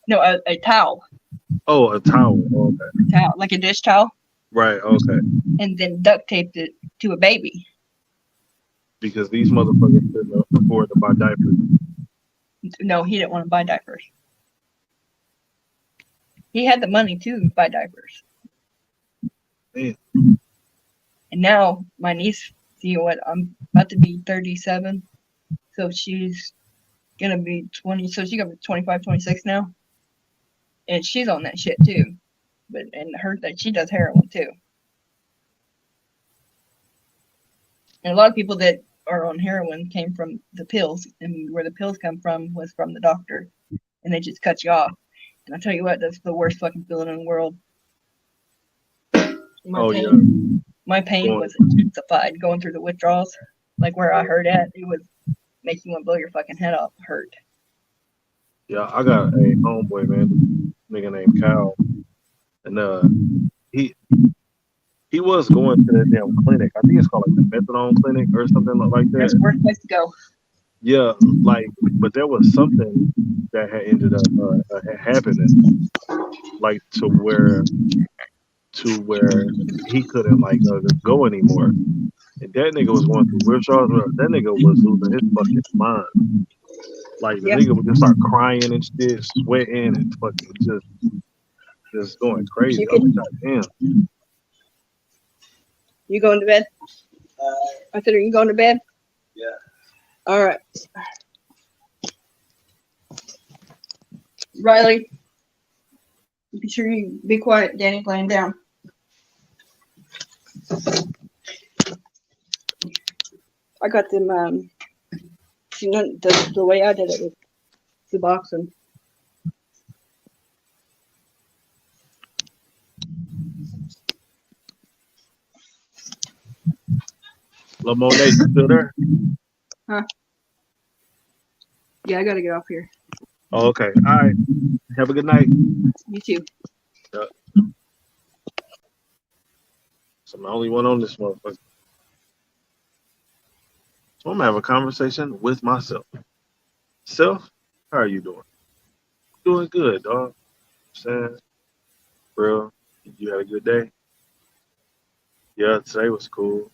No, a towel. Oh, a towel. Okay. A towel, like a dish towel. Right, okay. And then duct taped it to a baby. Because these motherfuckers couldn't afford to buy diapers. No, he didn't want to buy diapers. He had the money to buy diapers. Man. And now my niece, I'm about to be 37. So she's going to be 20. So she's going to be 25, 26 now. And she's on that shit too. And she does heroin too. And a lot of people that are on heroin came from the pills. And where the pills come from was from the doctor. And they just cut you off. And I tell you what, that's the worst fucking feeling in the world. My pain was intensified going through the withdrawals. Like where I hurt at, it would make you want to blow your fucking head off. Hurt. Yeah, I got a homeboy, man, nigga named Kyle. And he was going to that damn clinic. I think it's called like the methadone clinic or something like that. That's the worst place to go. Yeah, but there was something that had ended up happening, like to where he couldn't go anymore. And that nigga was going through withdrawals. That nigga was losing his fucking mind. Like the nigga would just start crying and shit, sweating and fucking just going crazy. I was like, damn. You going to bed? I said, are you going to bed? Yeah. All right. Riley, be sure you be quiet. Danny's laying down. I got them, the way I did it was Suboxone. Lamone, you still there? Huh? Yeah, I gotta get off here. Oh, okay. All right. Have a good night. You too. So I'm the only one on this motherfucker. So I'm gonna have a conversation with myself. Self, how are you doing? Doing good, dog. Saying, bro, you had a good day? Yeah, today was cool. You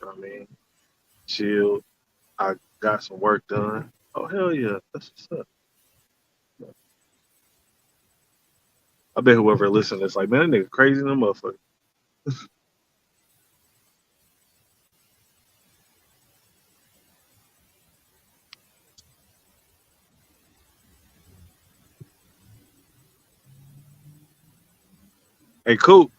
know what I mean? Chilled. I got some work done. Oh, hell yeah. That's what's up. I bet whoever listens is like, man, that nigga crazy than a motherfucker. Hey, cool.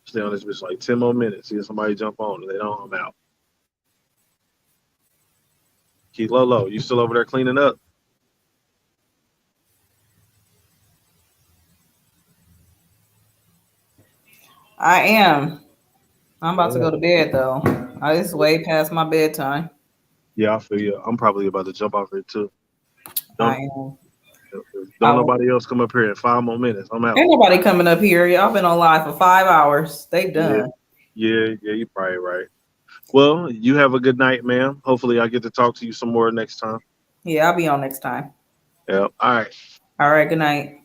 Stay on this bitch like 10 more minutes. See if somebody jump on. If they don't, I'm out. Keith Lolo, you still over there cleaning up? I am. I'm about to go to bed though. It's way past my bedtime. Yeah, I feel you. I'm probably about to jump off here too. I am. Don't nobody else come up here in 5 more minutes. I'm out. Ain't nobody coming up here. Y'all been on live for 5 hours. They done. Yeah, you're probably right. Well, you have a good night, ma'am. Hopefully I get to talk to you some more next time. Yeah, I'll be on next time. Yeah. All right. All right. Good night.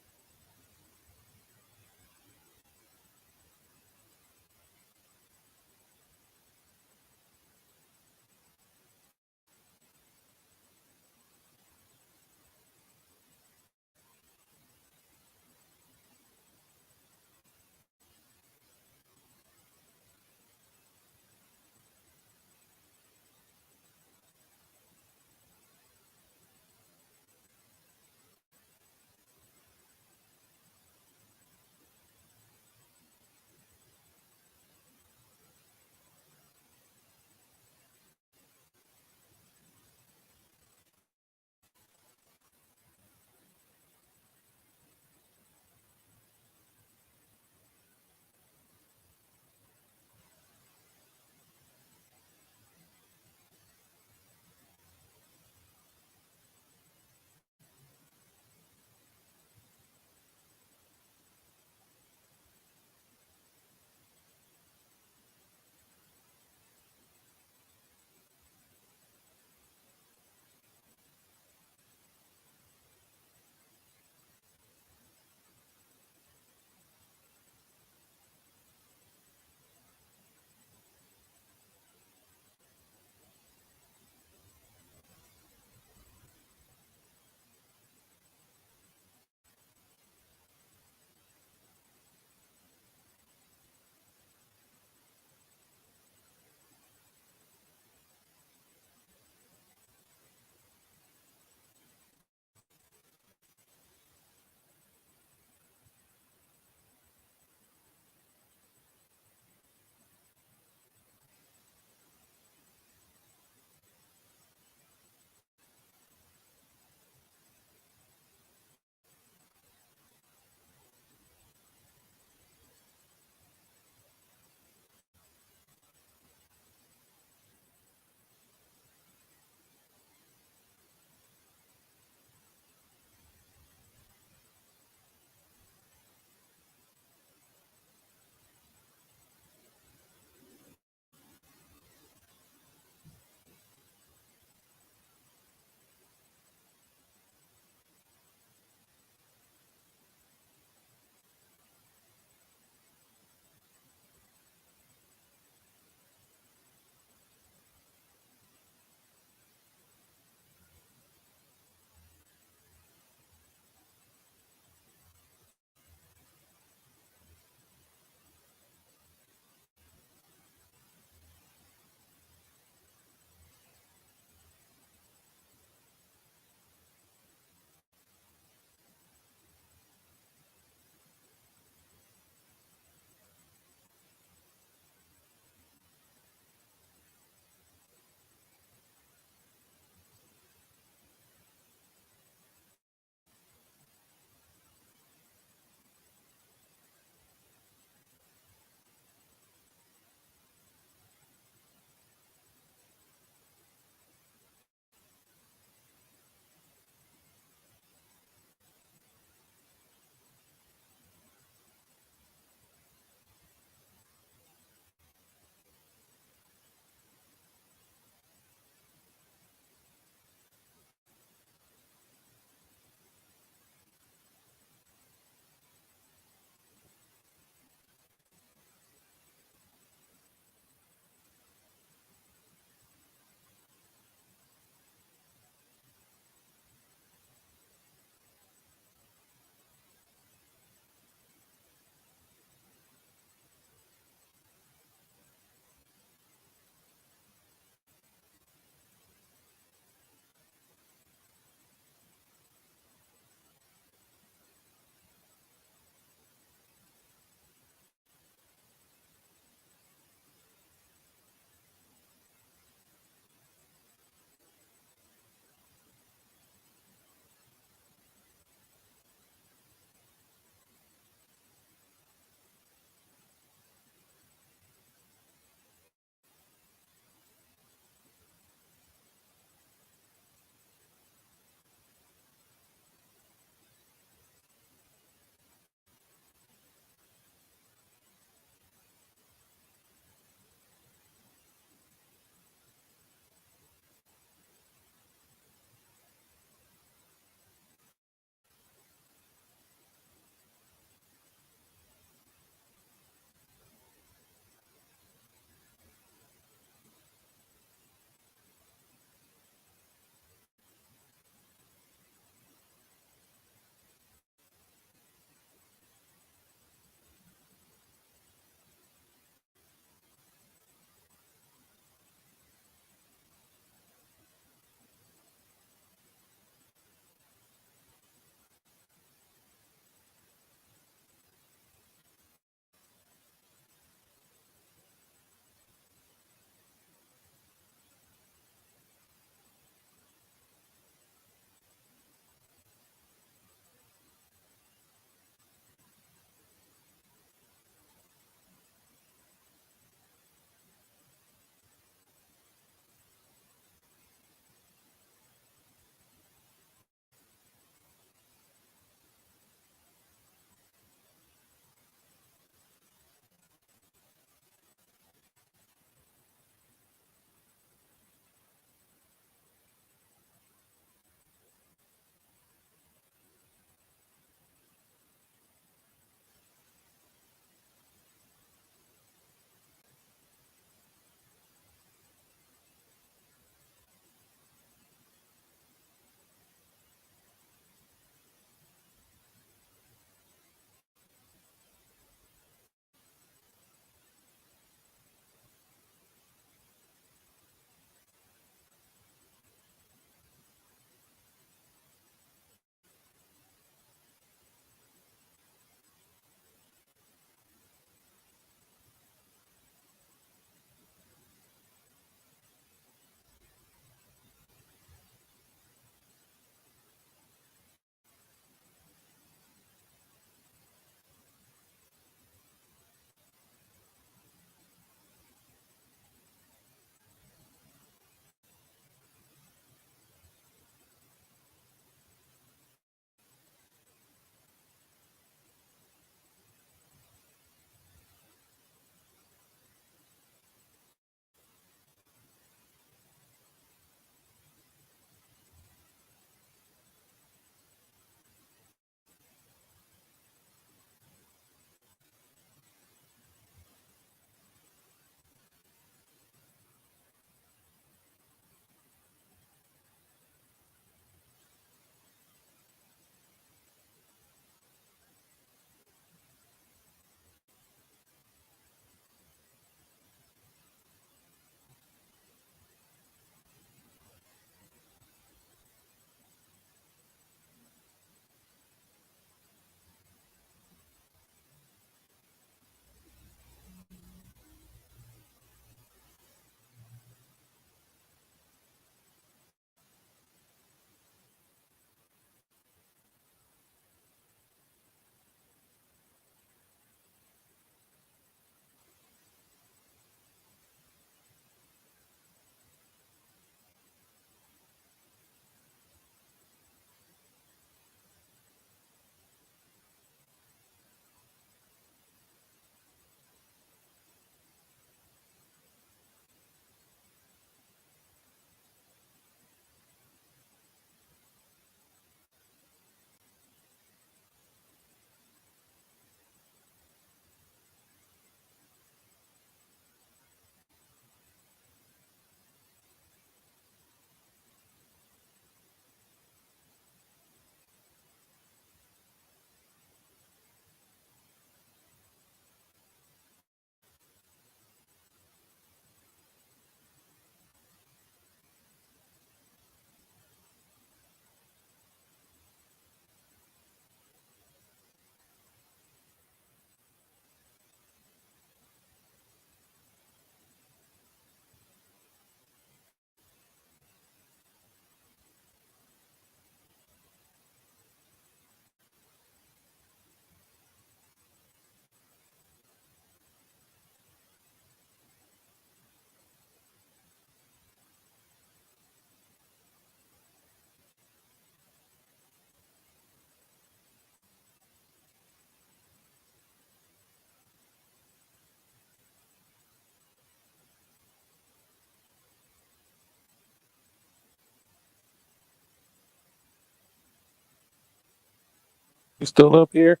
You still up here?